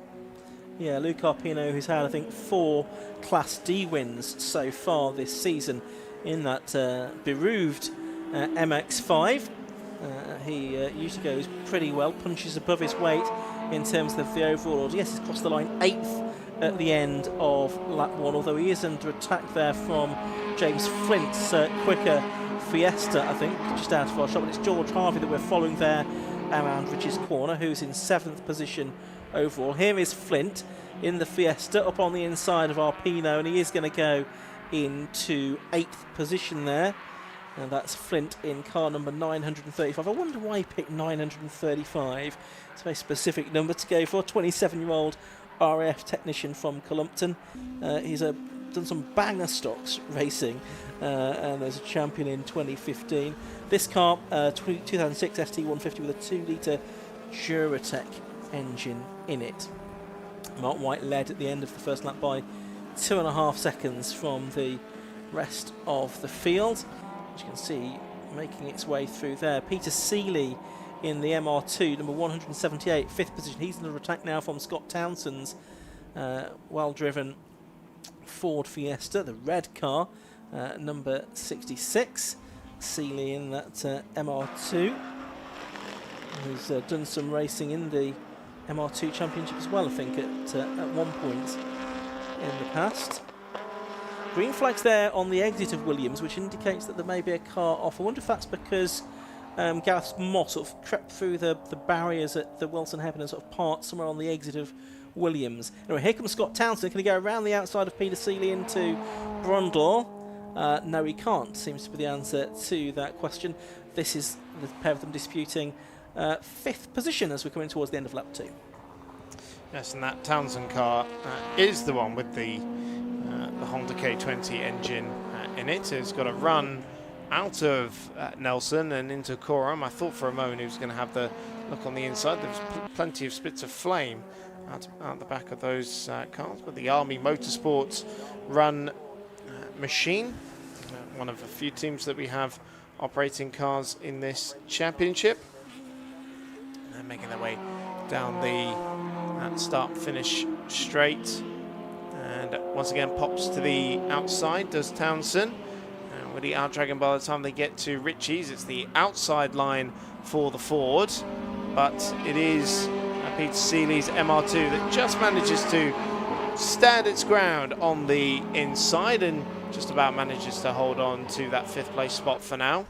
Yeah, Luke Arpino, who's had, I think, 4 Class D wins so far this season in that bereaved MX5. He usually goes pretty well, punches above his weight in terms of the overall order. Yes, he's crossed the line 8th at the end of lap 1, although he is under attack there from James Flint's quicker Fiesta, I think, just out of our shot. But it's George Harvey that we're following there around Rich's corner, who's in 7th position overall. Here is Flint in the Fiesta up on the inside of Arpino, and he is going to go into 8th position there. And that's Flint in car number 935. I wonder why he picked 935. It's a very specific number to go for. 27-year-old RAF technician from Columpton. He's done some banger stocks racing, and there's a champion in 2015. This car, 2006 ST150 with a 2-litre Duratec engine in it. Mark White led at the end of the first lap by 2.5 seconds from the rest of the field. As you can see, making its way through there. Peter Seeley in the MR2, number 178, 5th position. He's under attack now from Scott Townsend's well-driven Ford Fiesta, the red car, number 66. Seeley in that MR2, who's done some racing in the MR2 Championship as well, I think, at one point in the past. Green flags there on the exit of Williams, which indicates that there may be a car off. I wonder if that's because Gareth Moss sort of crept through the barriers at the Wilson hairpin and sort of parked somewhere on the exit of Williams. Anyway, here comes Scott Townsend. Can he go around the outside of Peter Seeley into Brundle? No, he can't, seems to be the answer to that question. This is the pair of them disputing 5th position as we're coming towards the end of lap 2.
Yes, and that Townsend car is the one with the Honda K20 engine in it. It's got a run out of Nelson and into Coram. I thought for a moment he was going to have the look on the inside. There was plenty of spits of flame out the back of those cars. But the Army Motorsports run machine, one of a few teams that we have operating cars in this championship. And making their way down the start-finish straight. And once again pops to the outside, does Townsend. And with the out-dragging by the time they get to Ritchie's, it's the outside line for the Ford. But it is Peter Seeley's MR2 that just manages to stand its ground on the inside and just about manages to hold on to that 5th place spot for now.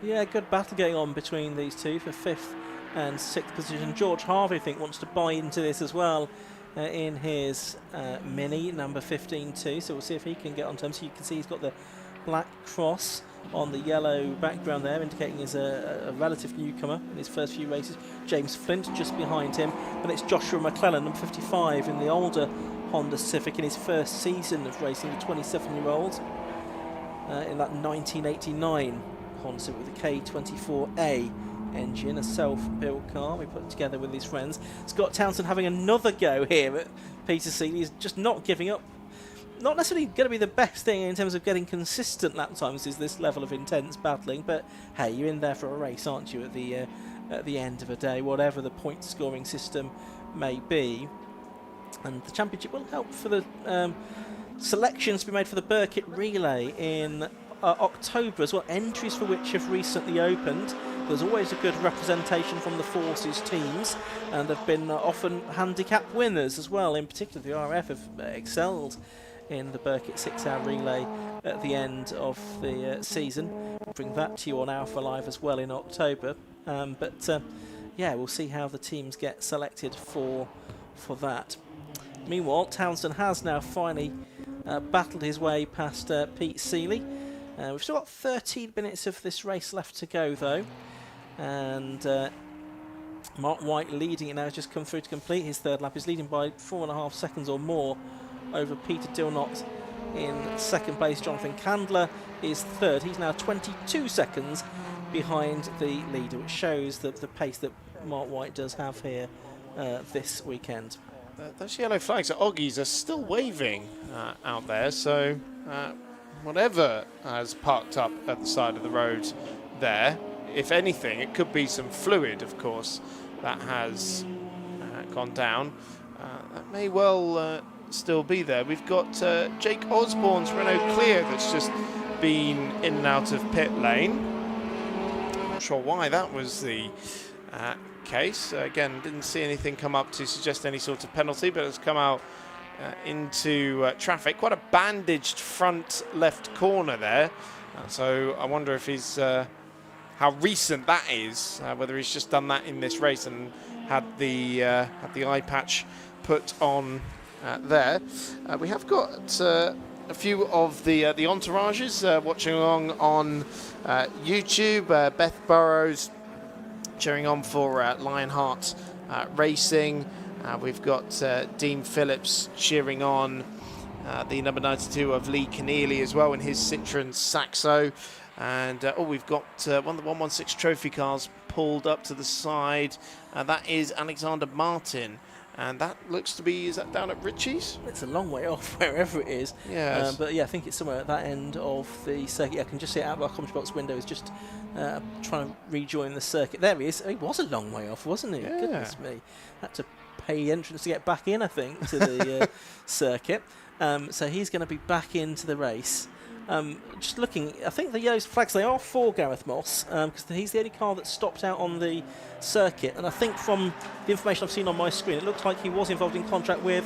Yeah, good battle going on between these two for 5th and 6th position. George Harvey, I think, wants to buy into this as well in his Mini number 15 too. So we'll see if he can get on terms. So you can see he's got the black cross on the yellow background there, indicating he's a relative newcomer in his first few races. James Flint just behind him, and it's Joshua McClellan, number 55, in the older Honda Civic in his first season of racing, the 27-year-old, in that 1989 Honda Civic with a K24A engine, a self-built car we put together with his friends. Scott Townsend having another go here at Peter Seeley. He's just not giving up. Not necessarily going to be the best thing in terms of getting consistent lap times is this level of intense battling, but hey, you're in there for a race, aren't you, at the end of a day, whatever the point scoring system may be. And the championship will help for the selections to be made for the Burkitt Relay in October as well, entries for which have recently opened. There's always a good representation from the Forces teams, and they've been often handicap winners as well. In particular, the RF have excelled in the Burkitt 6-hour relay at the end of the season. We'll bring that to you on Alpha Live as well in October. Yeah, we'll see how the teams get selected for that. Meanwhile, Townsend has now finally battled his way past Pete Seeley. We've still got 13 minutes of this race left to go, though. And Mark White leading it now, has just come through to complete his 3rd lap. He's leading by 4.5 seconds or more over Peter Dillnott in 2nd place. Jonathan Candler is 3rd. He's now 22 seconds behind the leader, which shows the pace that Mark White does have here this weekend.
Those yellow flags at Oggies are still waving out there, so whatever has parked up at the side of the road there, if anything, it could be some fluid, of course, that has gone down. That may well still be there. We've got Jake Osborne's Renault Clio that's just been in and out of pit lane. Not sure why that was the case. Again, didn't see anything come up to suggest any sort of penalty, but it's come out into traffic. Quite a bandaged front left corner there. So I wonder if he's how recent that is, whether he's just done that in this race and had the eye patch put on there. We have got a few of the entourages watching along on YouTube. Beth Burrows cheering on for Lionheart Racing. We've got Dean Phillips cheering on the number 92 of Lee Keneally as well in his Citroen Saxo. And we've got one of the 116 trophy cars pulled up to the side. That is Alexander Martin. And that looks to be, is that down at Ritchie's?
It's a long way off, wherever it is.
Yes.
But yeah, I think it's somewhere at that end of the circuit. I can just see it out of our commentary box window. It's just trying to rejoin the circuit. There he is. It was a long way off, wasn't it?
Yeah.
Goodness me. Had to pay entrance to get back in, I think, to the circuit. So he's going to be back into the race. Just looking, I think the yellow flags, they are for Gareth Moss, because he's the only car that stopped out on the circuit. And I think from the information I've seen on my screen, it looks like he was involved in contract with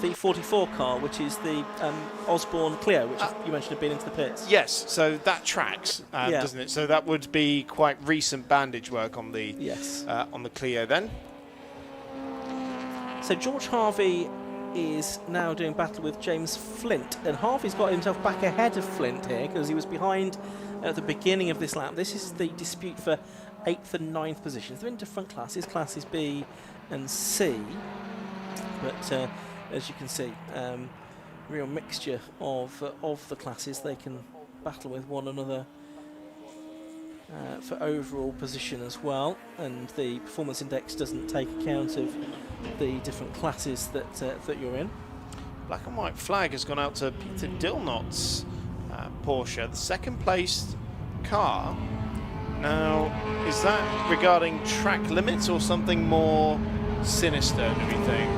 the 44 car, which is the Osborne Clio, which you mentioned had been into the pits.
Yes, so that tracks, doesn't it? So that would be quite recent bandage work on the on the Clio then.
So George Harvey is now doing battle with James Flint, and Harvey's got himself back ahead of Flint here because he was behind at the beginning of this lap. This is the dispute for 8th and 9th positions. They're in different classes B and C, but as you can see, real mixture of the classes. They can battle with one another for overall position as well, and the performance index doesn't take account of the different classes that you're in.
Black and white flag has gone out to Peter Dillnott's Porsche, the second placed car. Now, is that regarding track limits or something more sinister, do we think?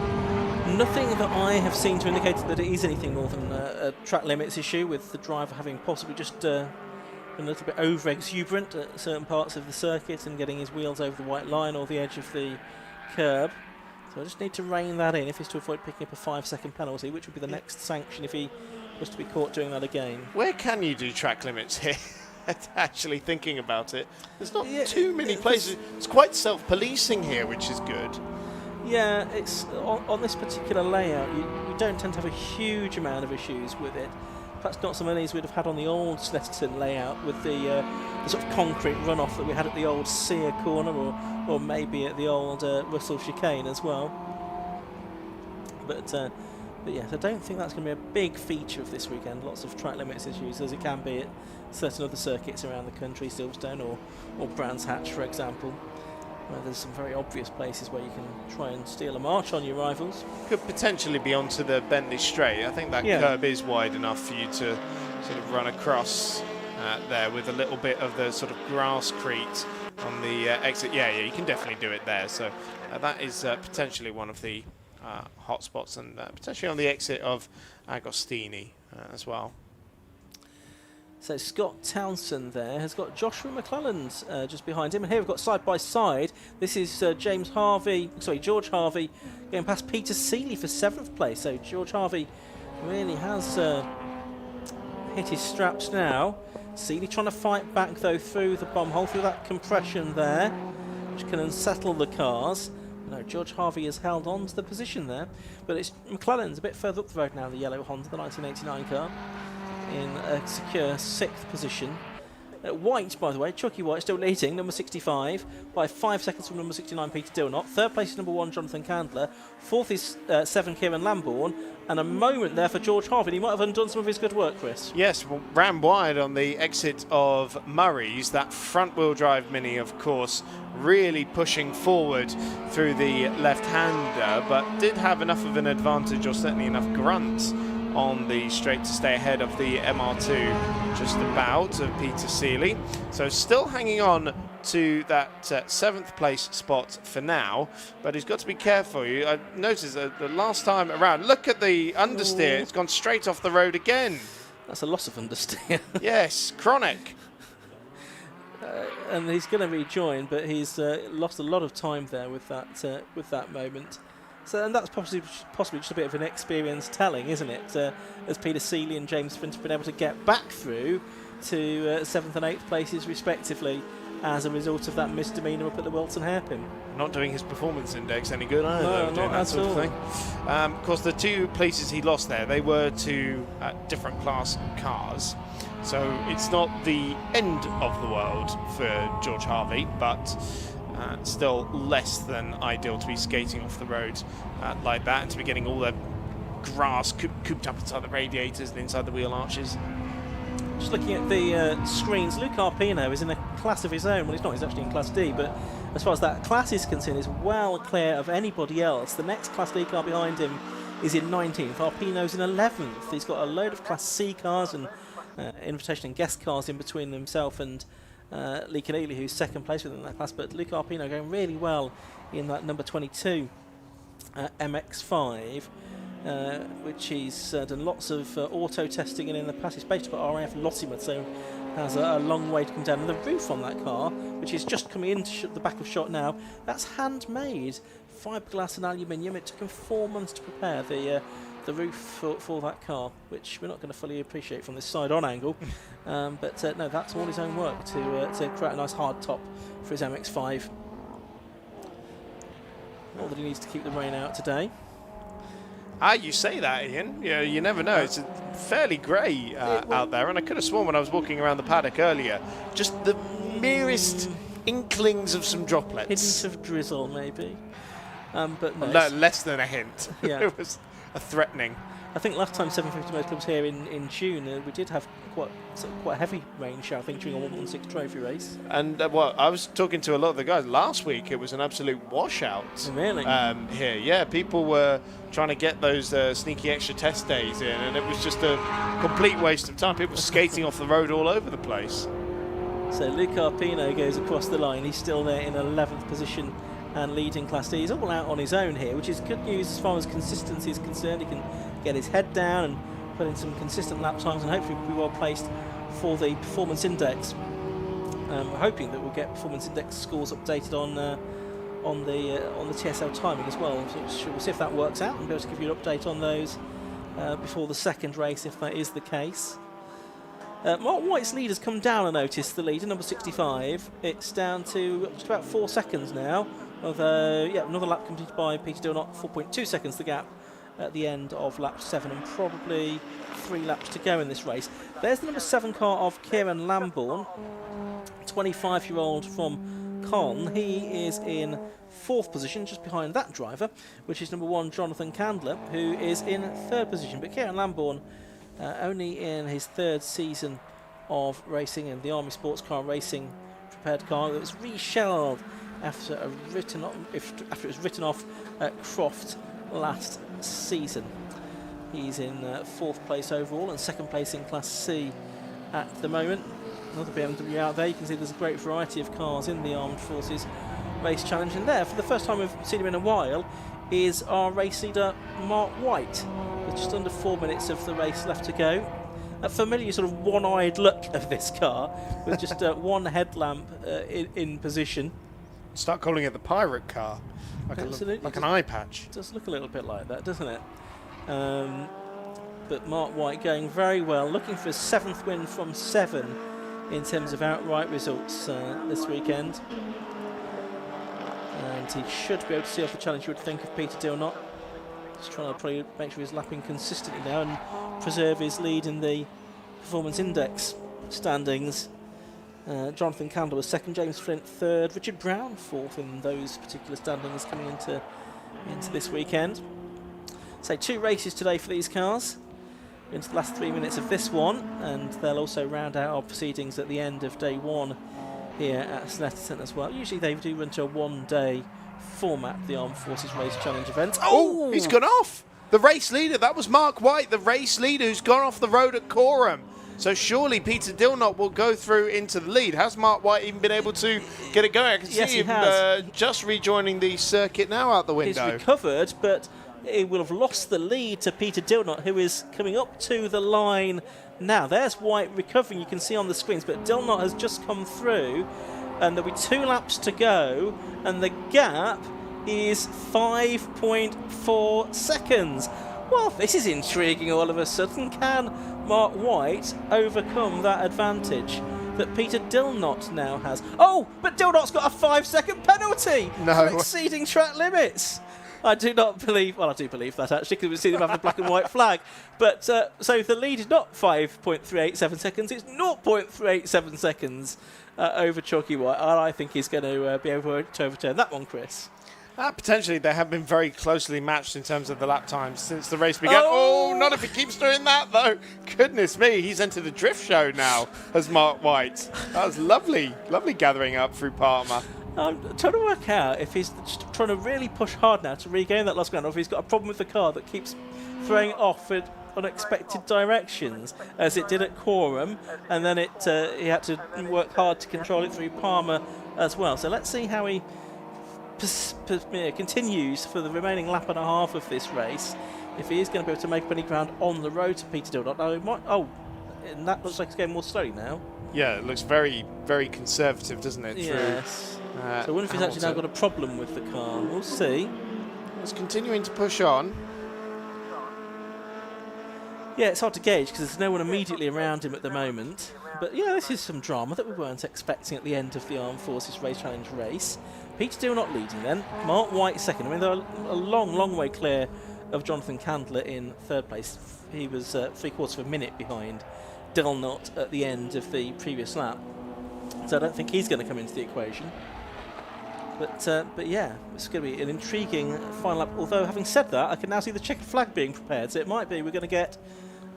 Nothing that I have seen to indicate that it is anything more than a track limits issue, with the driver having possibly just been a little bit over-exuberant at certain parts of the circuit and getting his wheels over the white line or the edge of the curb. So I just need to rein that in if he's to avoid picking up a 5-second penalty, which would be the next sanction if he was to be caught doing that again.
Where can you do track limits here? Actually thinking about it, there's not too many places. It's quite self-policing here, which is good.
Yeah, it's on this particular layout, you don't tend to have a huge amount of issues with it. Perhaps not so many as we'd have had on the old Snetterton layout with the sort of concrete runoff that we had at the old Sear corner, or maybe at the old Russell chicane as well. But yes, I don't think that's going to be a big feature of this weekend. Lots of track limits issues, as it can be at certain other circuits around the country, Silverstone or Brands Hatch, for example. There's some very obvious places where you can try and steal a march on your rivals.
Could potentially be onto the Bentley Straight. I think that curb is wide enough for you to sort of run across there with a little bit of the sort of grasscrete on the exit. Yeah, you can definitely do it there. So that is potentially one of the hot spots, and potentially on the exit of Agostini as well.
So Scott Townsend there has got Joshua McClelland just behind him, and here we've got side by side. This is George Harvey going past Peter Seeley for 7th place. So George Harvey really has hit his straps now. Seeley trying to fight back though through the bomb hole, through that compression there, which can unsettle the cars. No, George Harvey has held on to the position there, but it's McClelland's a bit further up the road now, the yellow Honda, the 1989 car, in a secure 6th position. White, by the way, Chucky White still leading, number 65, by 5 seconds from number 69, Peter Dilnott. 3rd place is number 1, Jonathan Candler. 4th is 7, Kieran Lambourne. And a moment there for George Harvey. He might have undone some of his good work, Chris.
Yes, well, ran wide on the exit of Murray's. That front-wheel drive Mini, of course, really pushing forward through the left-hander, but did have enough of an advantage, or certainly enough grunt, on the straight to stay ahead of the MR2 just about of Peter Seeley. So still hanging on to that 7th place spot for now, but he's got to be careful. I noticed the last time around, look at the understeer, it's gone straight off the road again.
That's a loss of understeer.
Yes, chronic.
And he's going to rejoin, but he's lost a lot of time there with that moment. So, and that's possibly just a bit of an experience telling, isn't it? As Peter Seeley and James Flint have been able to get back through to 7th and 8th places respectively as a result of that misdemeanour up at the Wilton Hairpin.
Not doing his performance index any good either,
no,
doing
not
that
at
sort
all.
of thing. Of course, the 2 places he lost there, they were to different class cars. So it's not the end of the world for George Harvey, but still less than ideal to be skating off the road like that, and to be getting all the grass cooped up inside the radiators and inside the wheel arches.
Just looking at the screens, Luke Arpino is in a class of his own. Well, he's actually in Class D, but as far as that class is concerned, is well clear of anybody else. The next Class D car behind him is in 19th. Arpino's in 11th. He's got a load of Class C cars and invitation and guest cars in between himself and Lee Keneally, who's 2nd place within that class. But Luke Arpino going really well in that number 22 MX5. Which he's done lots of auto testing in the past. He's based upon RAF Lossiemouth, so has a long way to come down. And the roof on that car, which is just coming into the back of shot now, that's handmade, fiberglass and aluminium. It took him 4 months to prepare the roof for that car, which we're not going to fully appreciate from this side-on angle. But no, that's all his own work to create a nice hard top for his MX5. Not that he needs to keep the rain out today.
You say that, Ian. Yeah, you never know. It's fairly grey out there, and I could have sworn when I was walking around the paddock earlier, just the merest inklings of some droplets.
Hints of drizzle, maybe. But no,
less than a hint.
Yeah.
It was a threatening.
I think last time 750 Motor Club was here in June, we did have quite a heavy rain shower, I think, during a 116 trophy race.
And well, I was talking to a lot of the guys last week. It was an absolute washout.
Really?
Here, yeah, people were trying to get those sneaky extra test days in, and it was just a complete waste of time. People skating off the road all over the place.
So Luke Arpino goes across the line. He's still there in 11th position and leading Class D. He's all out on his own here, which is good news as far as consistency is concerned. He can get his head down and put in some consistent lap times and hopefully be well placed for the performance index. We're hoping that we'll get performance index scores updated on the TSL timing as well. So we'll see if that works out and be able to give you an update on those before the second race, if that is the case. Mark White's lead has come down, I noticed, the leader, number 65. It's down to just about 4 seconds now. Although, yeah, another lap completed by Peter Dillnott, 4.2 seconds the gap at the end of lap 7, and probably 3 laps to go in this race. There's the number 7 car of Kieran Lambourne, 25-year-old from Con. He is in 4th position, just behind that driver, which is number 1 Jonathan Candler, who is in 3rd position. But Kieran Lambourne, only in his 3rd season of racing in the Army Sports Car Racing prepared car that was reshelled after it was written off at Croft last season. He's in 4th place overall and 2nd place in Class C at the moment. Another BMW out there. You can see there's a great variety of cars in the Armed Forces Race Challenge, and there, for the first time we've seen him in a while, is our race leader Mark White, with just under 4 minutes of the race left to go. A familiar sort of one-eyed look of this car, with just one headlamp in position.
Start calling it the pirate car, like an eye patch.
It does look a little bit like that, doesn't it? But Mark White going very well, looking for his 7th win from 7 in terms of outright results this weekend. And he should be able to see off the challenge, you would think, of Peter Dillnott. Just trying to probably make sure he's lapping consistently now and preserve his lead in the performance index standings. Jonathan Candle was 2nd, James Flint 3rd, Richard Brown 4th in those particular standings coming into this weekend. So 2 races today for these cars, into the last 3 minutes of this one, and they'll also round out our proceedings at the end of day 1 here at Snetterton as well. Usually they do run to a 1-day format, the Armed Forces Race Challenge event.
Oh, he's gone off! The race leader, that was Mark White, the race leader who's gone off the road at Coram. So surely Peter Dillnott will go through into the lead. Has Mark White even been able to get it going? I can see him just rejoining the circuit now out the window.
He's recovered, but he will have lost the lead to Peter Dillnott, who is coming up to the line now. There's White recovering, you can see on the screens, but Dillnott has just come through, and there'll be 2 laps to go, and the gap is 5.4 seconds. Well, this is intriguing all of a sudden. Can Mark White overcome that advantage that Peter Dillnott now has? Oh, but Dillnott's got a 5-second penalty for exceeding track limits. I do not believe, well, I do believe that actually, because we've seen him have the black and white flag. But so the lead is not 5.387 seconds, it's 0.387 seconds over Chalky White. And I think he's going to be able to overturn that one, Chris.
Potentially, they have been very closely matched in terms of the lap times since the race began. Oh, not if he keeps doing that, though. Goodness me, he's entered the drift show now as Mark White. That was lovely, lovely gathering up through Parma.
I'm trying to work out if he's trying to really push hard now to regain that lost ground, or if he's got a problem with the car that keeps throwing off in unexpected directions, as it did at Coram, and then he had to work hard to control it through Parma as well. So let's see how he continues for the remaining lap and a half of this race, if he is going to be able to make up any ground on the road to Peter Dillnott. Now, and that looks like it's going more slowly now.
Yeah, it looks very, very conservative, doesn't it?
Yes. So I wonder if he's actually now got a problem with the car. We'll see.
It's continuing to push on.
Yeah, it's hard to gauge because there's no one immediately around him at the moment. But yeah, this is some drama that we weren't expecting at the end of the Armed Forces Race Challenge race. Peter Dillnott leading then, Mark White 2nd. I mean, they're a long, long way clear of Jonathan Candler in 3rd place. He was 3/4 of a minute behind Dillnott at the end of the previous lap. So I don't think he's going to come into the equation. But yeah, it's going to be an intriguing final lap. Although, having said that, I can now see the checkered flag being prepared. So it might be we're going to get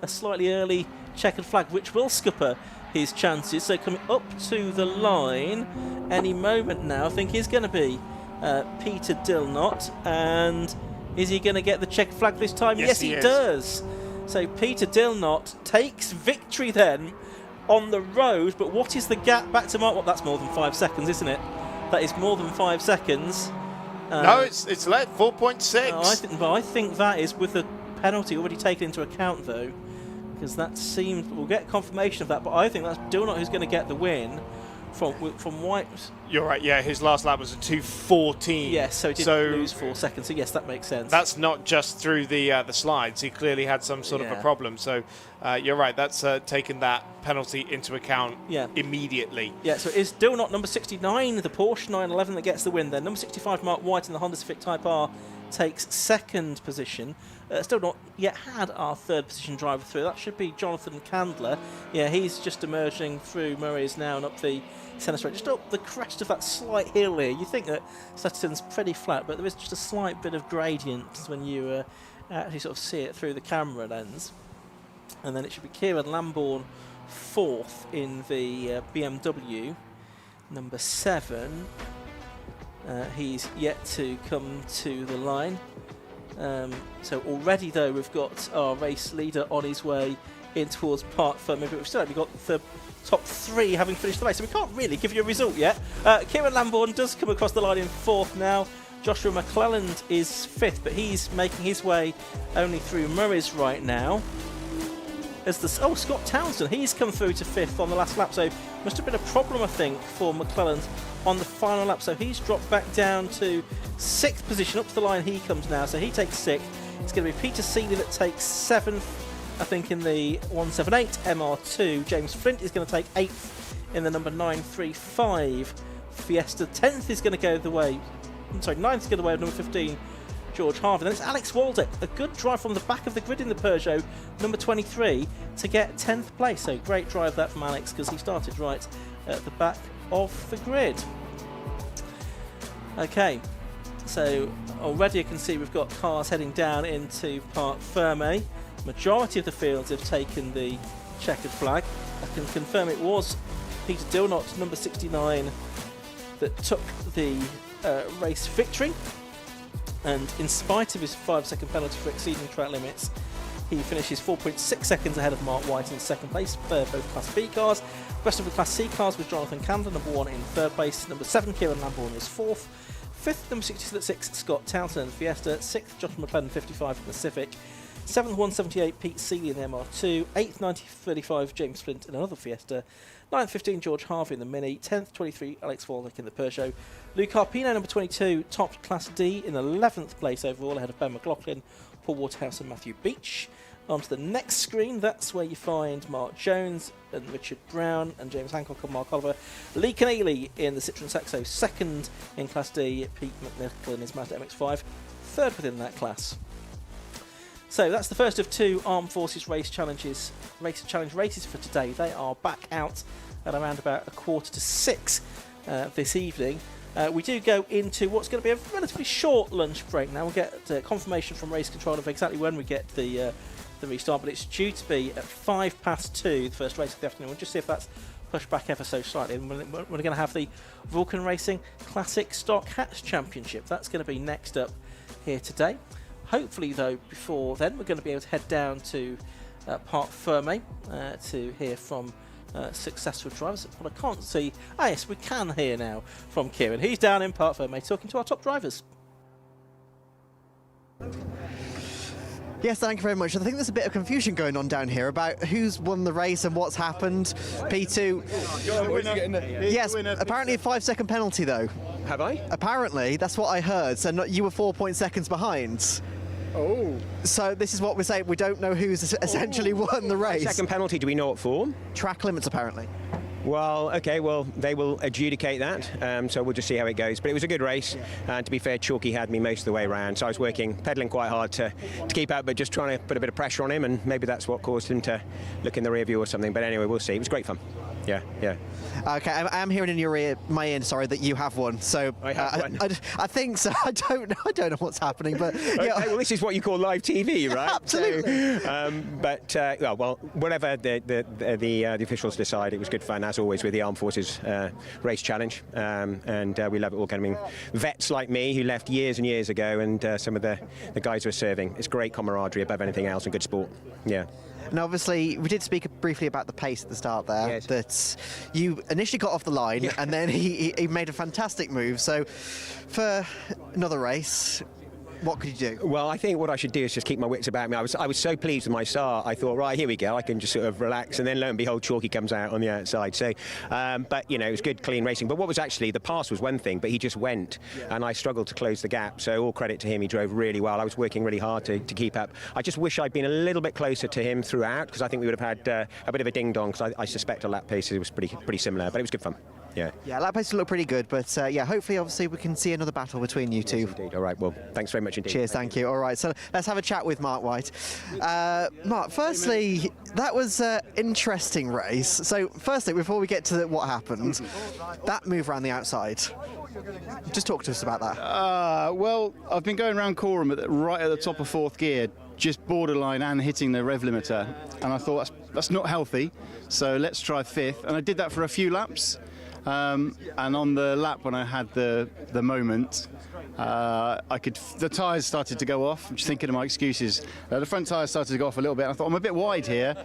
a slightly early checkered flag, which will scupper his chances. So coming up to the line any moment now, I think is going to be Peter Dillnott. And is he going to get the checkered flag this time? Yes, he does. So Peter Dillnott takes victory then on the road, but what is the gap back to Mark? Well, that's more than 5 seconds, isn't it? That is more than 5 seconds.
No, it's let 4.6.
I think that is with the penalty already taken into account, though, because that seems we'll get confirmation of that. But I think that's Dilnot who's going to get the win from White.
You're right. Yeah, his last lap was a 2:14.
Yes, so he did lose 4 seconds. So yes, that makes sense.
That's not just through the slides. He clearly had some sort of a problem. So you're right. That's taken that penalty into account immediately.
Yeah, so it is Dilnot number 69, the Porsche 911 that gets the win there. Number 65, Mark White in the Honda Civic Type R takes second position. Still not yet had our third position driver through. That should be Jonathan Candler. Yeah, he's just emerging through Murray's now and up the centre straight, just up the crest of that slight hill here. You think that Snetterton's pretty flat, but there is just a slight bit of gradient when you actually sort of see it through the camera lens. And then it should be Kieran Lambourne fourth in the BMW, number 7. He's yet to come to the line. So already, though, we've got our race leader on his way in towards Park Fermé, but we've still only got the top 3 having finished the race, so we can't really give you a result yet. Kieran Lambourne does come across the line in 4th now. Joshua McClelland is 5th, but he's making his way only through Murray's right now. As Scott Townsend, he's come through to 5th on the last lap, so must have been a problem, I think, for McClelland on the final lap, so he's dropped back down to 6th position. Up to the line he comes now, so he takes 6th. It's going to be Peter Seeley that takes 7th, I think, in the 178 MR2. James Flint is going to take 8th in the number 935 Fiesta. 10th is going to go the way, 9th is going to go the way of number 15 George Harvey. Then it's Alex Waldeck, a good drive from the back of the grid in the Peugeot, number 23, to get 10th place. So great drive that from Alex, because he started right at the back of the grid. Okay, so already you can see we've got cars heading down into Parc Fermé. Majority of the fields have taken the checkered flag. I can confirm it was Peter Dilnot, number 69, that took the race victory. And in spite of his 5-second penalty for exceeding track limits, he finishes 4.6 seconds ahead of Mark White in 2nd place for both Class B cars. The rest of the Class C cars was Jonathan Candler, number 1 in 3rd place. Number 7, Kieran Lambourne was 4th. 5th, number 66, Scott Townsend in the Fiesta. 6th, Joshua McClelland, 55 in the Civic. 7th, 178, Pete Seeley in the MR2. 8th, 9035, James Flint in another Fiesta. 9th, 15, George Harvey in the Mini. 10th, 23, Alex Waldeck in the Peugeot. Luke Arpino, number 22, topped Class D in 11th place overall, ahead of Ben McLaughlin, Paul Waterhouse and Matthew Beach. On to the next screen, that's where you find Mark Jones and Richard Brown and James Hancock and Mark Oliver. Lee Keneally in the Citroen Saxo, 2nd in Class D. Pete McNichol in his Mazda MX-5, 3rd within that class. So that's the first of 2 Armed Forces Race Challenge races for today. They are back out at around about 5:45 this evening. We do go into what's going to be a relatively short lunch break now. We'll get confirmation from race control of exactly when we get the restart, but it's due to be at 2:05, the first race of the afternoon. We'll just see if that's pushed back ever so slightly. And we're going to have the Vulcan Racing Classic Stock Hatch Championship. That's going to be next up here today. Hopefully, though, before then, we're going to be able to head down to Parc Fermé to hear from successful drivers. What I can't see... Ah, yes, we can hear now from Kieran. He's down in Parc Fermé talking to our top drivers.
Yes, thank you very much. I think there's a bit of confusion going on down here about who's won the race and what's happened. P2. Yes, apparently a 5-second penalty, though.
Have I?
Apparently, that's what I heard. So you were 4 seconds behind.
Oh.
So this is what we're saying. We don't know who's essentially won the race.
Second penalty, do we know what for?
Track limits, apparently.
Well, okay, well, they will adjudicate that, so we'll just see how it goes. But it was a good race, and to be fair, Chalky had me most of the way around, so I was pedalling quite hard to keep out, but just trying to put a bit of pressure on him, and maybe that's what caused him to look in the rear view or something. But anyway, we'll see. It was great fun. Yeah.
Okay, I'm hearing in my ear, sorry, that you have one. So
I have one.
I think so. I don't know what's happening, but
okay,
yeah.
well, this is what you call live TV, right?
Absolutely.
So, well, whatever the officials decide, it was good fun as always with the Armed Forces Race Challenge, and we love it all. I mean, vets like me who left years and years ago, and some of the guys who are serving. It's great camaraderie above anything else and good sport. Yeah.
And obviously, we did speak briefly about the pace at the start there,
Yes.
that you initially got off the line and then he made a fantastic move. So for another race, what could you do?
Well, I think what I should do is just keep my wits about me. I was so pleased with my start. I thought, right, here we go. I can just sort of relax, and then lo and behold, Chalky comes out on the outside. So, but you know, it was good, clean racing. But what was actually the pass was one thing, but he just went, and I struggled to close the gap. So all credit to him. He drove really well. I was working really hard to keep up. I just wish I'd been a little bit closer to him throughout, because I think we would have had a bit of a ding dong. Because I suspect a lap pace was pretty similar, but it was good fun. Yeah.
Yeah, lap pace looked pretty good, but yeah, hopefully, obviously, we can see another battle between you two.
Indeed. All right. Well, thanks very much indeed.
Cheers, thank you. All right, so let's have a chat with Mark White. Mark, firstly, that was an interesting race. So, firstly, before we get to what happened, that move around the outside. Just talk to us about that.
Well, I've been going around Coram right at the top of fourth gear, just borderline and hitting the rev limiter, and I thought that's not healthy, so let's try fifth. And I did that for a few laps. And on the lap when I had the moment, the tyres started to go off. I'm just thinking of my excuses. The front tyres started to go off a little bit. I thought I'm a bit wide here,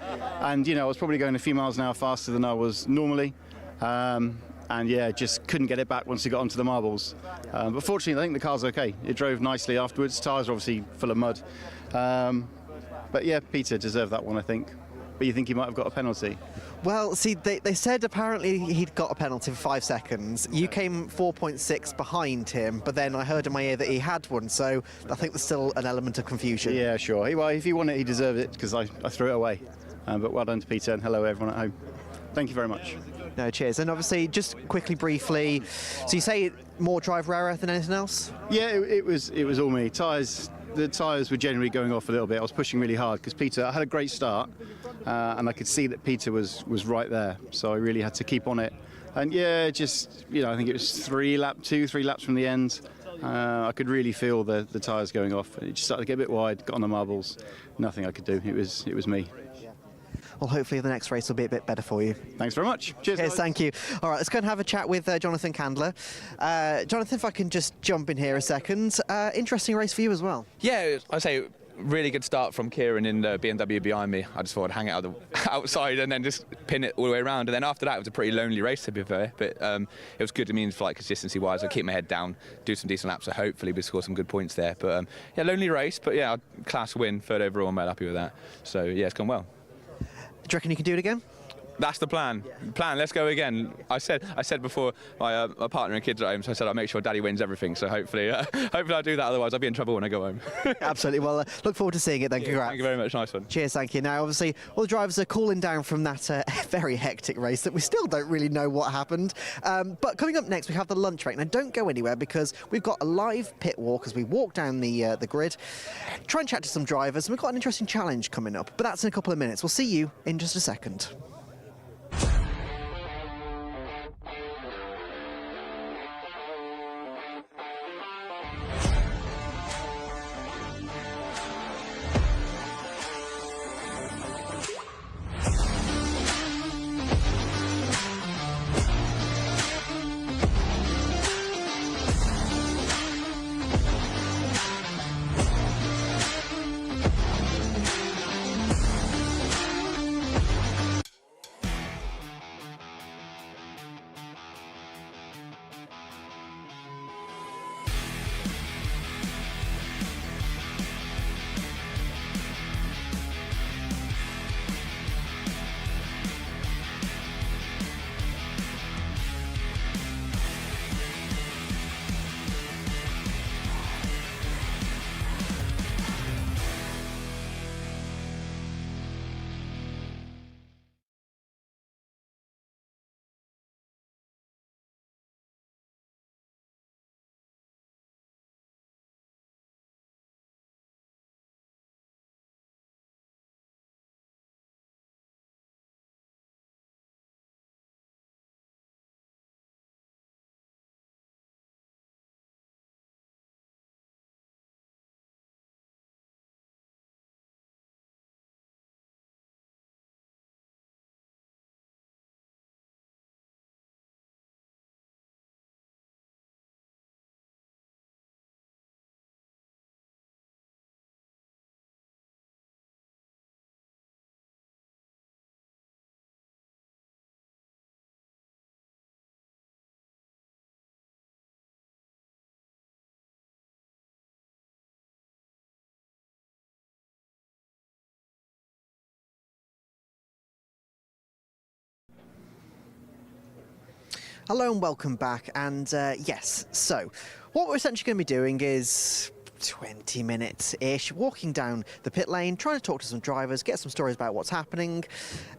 and you know I was probably going a few miles an hour faster than I was normally. And yeah, just couldn't get it back once we got onto the marbles. But fortunately, I think the car's okay. It drove nicely afterwards. Tyres are obviously full of mud. But yeah, Peter deserved that one, I think. But you think he might have got a penalty?
Well, see, they said apparently he'd got a penalty for 5 seconds. You came 4.6 behind him, but then I heard in my ear that he had one, so I think there's still an element of confusion.
Yeah, sure. Well, if he won it, he deserved it, because I threw it away. But well done to Peter, and hello everyone at home. Thank you very much.
No, cheers. And obviously, just quickly, briefly, so you say more driver error than anything else?
Yeah, it was all me. The tyres were generally going off a little bit. I was pushing really hard because Peter, I had a great start, and I could see that Peter was right there. So I really had to keep on it. And yeah, just, you know, I think it was 3 laps from the end. I could really feel the tyres going off. It just started to get a bit wide, got on the marbles. Nothing I could do. It was me.
Well, hopefully the next race will be a bit better for you.
Thanks very much. Cheers.
Yes, thank you. All right, let's go and have a chat with Jonathan Candler. Jonathan, if I can just jump in here a second. Interesting race for you as well.
Yeah, I'd say really good start from Kieran in the BMW behind me. I just thought I'd hang it outside and then just pin it all the way around. And then after that, it was a pretty lonely race, to be fair. But it was good. It means, like, consistency-wise, I keep my head down, do some decent laps, so hopefully we score some good points there. But yeah, lonely race. But yeah, class win, third overall. I'm well happy with that. So yeah, it's gone well.
Do you reckon you can do it again?
That's the plan. Let's go again. I said before, my partner and kids are at home, so I said I'll make sure Daddy wins everything. So hopefully I'll do that. Otherwise, I'll be in trouble when I go home.
Absolutely. Well, look forward to seeing it then. Congrats.
Thank you very much. Nice one.
Cheers. Thank you. Now, obviously, all the drivers are cooling down from that very hectic race that we still don't really know what happened. But coming up next, we have the lunch break. Now, don't go anywhere, because we've got a live pit walk as we walk down the grid, try and chat to some drivers, and we've got an interesting challenge coming up. But that's in a couple of minutes. We'll see you in just a second. Hello and welcome back. And yes, so what we're essentially going to be doing is 20 minutes-ish, walking down the pit lane, trying to talk to some drivers, get some stories about what's happening,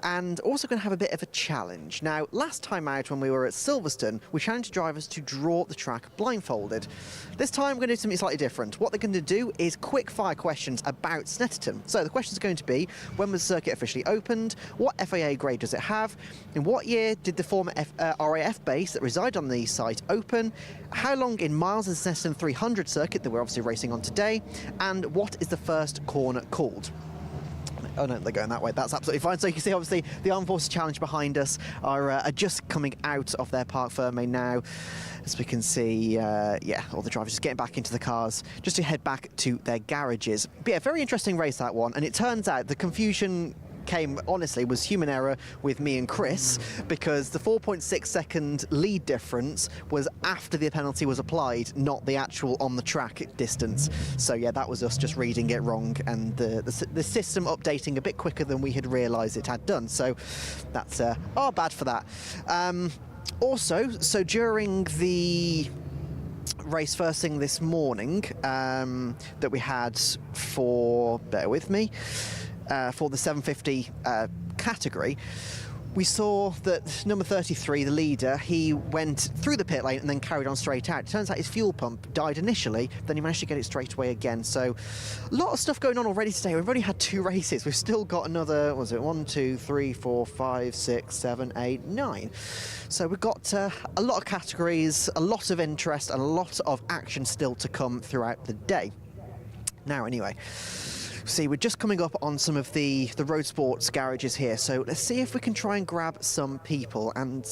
and also going to have a bit of a challenge. Now, last time out when we were at Silverstone, we challenged drivers to draw the track blindfolded. This time we're going to do something slightly different. What they're going to do is quick-fire questions about Snetterton. So the questions are going to be, when was the circuit officially opened? What FIA grade does it have? In what year did the former RAF base that reside on the site open? How long in miles is the Snetterton 300 circuit that we're obviously racing on today? And what is the first corner called? Oh no, they're going that way. That's absolutely fine. So you can see, obviously, the Armed Forces Challenge behind us are just coming out of their parc fermé now. As we can see, yeah, all the drivers just getting back into the cars just to head back to their garages. But yeah, very interesting race, that one. And it turns out the confusion honestly was human error with me and Chris, because the 4.6 second lead difference was after the penalty was applied, not the actual on the track distance. So yeah, that was us just reading it wrong, and the system updating a bit quicker than we had realised it had done. So that's our bad for that. Also, so during the race first thing this morning that we had for, bear with me, for the 750 category, we saw that number 33, the leader, he went through the pit lane and then carried on straight out. It turns out his fuel pump died initially, then he managed to get it straight away again. So a lot of stuff going on already today. We've only had 2 races. We've still got another, what was it, 1, 2, 3, 4, 5, 6, 7, 8, 9. So we've got a lot of categories, a lot of interest, and a lot of action still to come throughout the day. Now, anyway, see, we're just coming up on some of the road sports garages here, so let's see if we can try and grab some people. And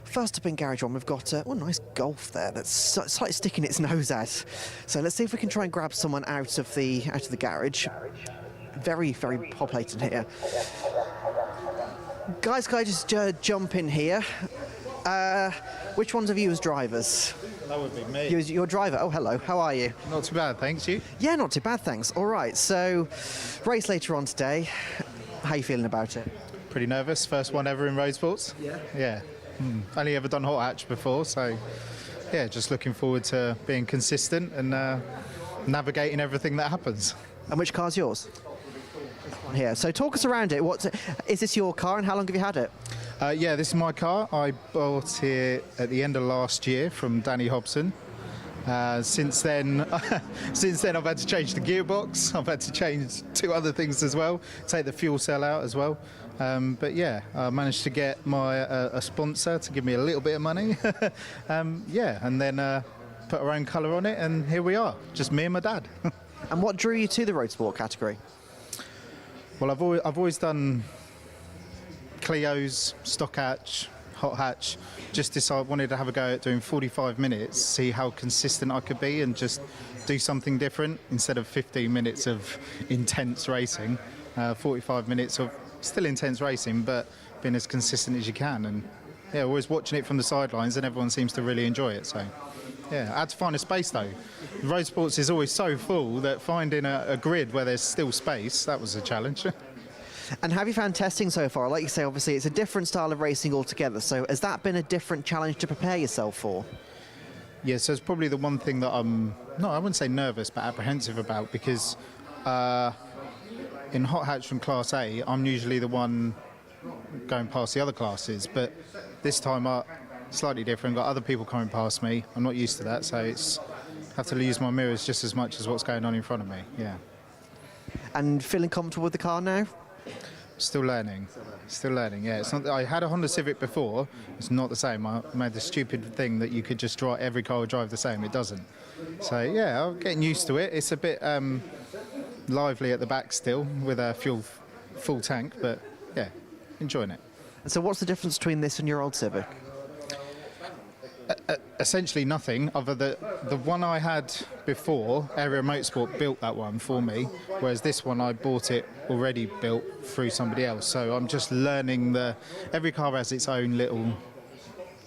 first up in garage 1, we've got a nice Golf there that's slightly sticking its nose out. So let's see if we can try and grab someone out of the garage. Very, very populated here. Guys, can I just jump in here? Which ones of you as drivers?
That would be me.
You're a driver. Oh, hello. How are you?
Not too bad, thanks. You?
Yeah, not too bad, thanks. All right, so race later on today. How are you feeling about it?
Pretty nervous. First one ever in road sports.
Yeah.
Yeah. Only ever done hot hatch before, so yeah, just looking forward to being consistent and navigating everything that happens.
And which car's yours? This one here. So talk us around it. Is this your car, and how long have you had it?
Yeah, this is my car. I bought it at the end of last year from Danny Hobson. Since then, I've had to change the gearbox. I've had to change 2 other things as well. Take the fuel cell out as well. But yeah, I managed to get my a sponsor to give me a little bit of money. Yeah, and then put our own colour on it, and here we are, just me and my dad.
And what drew you to the road sport category?
Well, I've always done Clios, stock hatch, hot hatch. Just wanted to have a go at doing 45 minutes, see how consistent I could be, and just do something different instead of 15 minutes of intense racing. 45 minutes of still intense racing, but being as consistent as you can. And yeah, always watching it from the sidelines, and everyone seems to really enjoy it. So yeah, I had to find a space though. Road sports is always so full that finding a grid where there's still space, that was a challenge.
And have you found testing so far? Like you say, obviously it's a different style of racing altogether, so has that been a different challenge to prepare yourself for?
Yeah, so it's probably the one thing that I wouldn't say nervous, but apprehensive about, because in hot hatch from Class A, I'm usually the one going past the other classes, but this time slightly different, got other people coming past me. I'm not used to that, so have to use my mirrors just as much as what's going on in front of me, yeah.
And feeling comfortable with the car now?
Still learning, yeah. It's not. I had a Honda Civic before. It's not the same. I made the stupid thing that you could just drive, every car would drive the same. It doesn't. So yeah, I'm getting used to it. It's a bit lively at the back still with a full tank, but yeah, enjoying it.
And so what's the difference between this and your old Civic?
Essentially nothing, other than the one I had before, Area Motorsport built that one for me, whereas this one I bought it already built through somebody else. So I'm just learning every car has its own little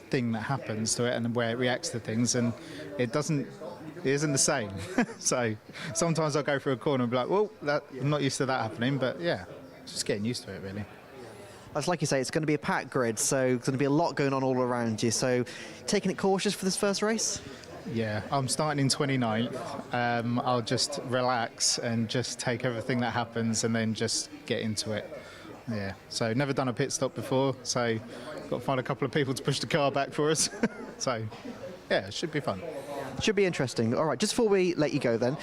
thing that happens to it and where it reacts to things, and it isn't the same. So sometimes I'll go through a corner and be like, well, I'm not used to that happening, but yeah, just getting used to it really.
As like you say, it's going to be a packed grid, so there's going to be a lot going on all around you. So, taking it cautious for this first race?
Yeah, I'm starting in 29th. I'll just relax and just take everything that happens and then just get into it. Yeah, so never done a pit stop before, so got to find a couple of people to push the car back for us. So, yeah, it should be fun.
Should be interesting. All right, just before we let you go then,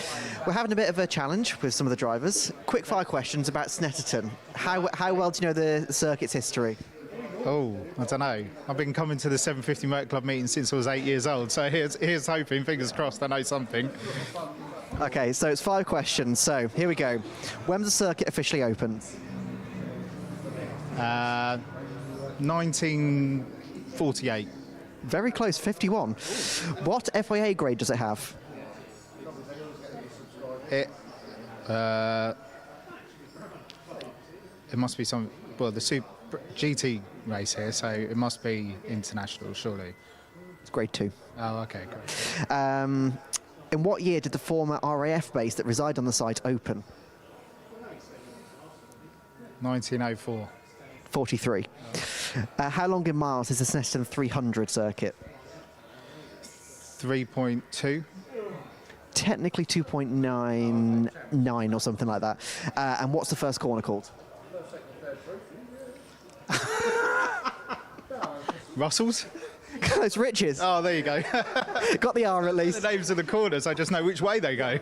we're having a bit of a challenge with some of the drivers. Quick fire questions about Snetterton. How well do you know the circuit's history?
Oh, I don't know. I've been coming to the 750 Motor Club meeting since I was 8 years old, so here's hoping, fingers crossed, I know something.
Okay, so it's 5 questions. So here we go. When was the circuit officially opened?
1948.
Very close, 51. What FIA grade does it have?
It must be some, well, the Super GT race here, so it must be international, surely.
It's grade 2.
Oh, okay, great.
In what year did the former RAF base that reside on the site open?
1904.
43. How long in miles is the Snetterton 300 circuit?
3.2.
Technically 2.99 or something like that. And what's the first corner called?
Russell's?
It's Rich's.
Oh, there you go.
Got the R at least.
The names of the corners, I just know which way they go.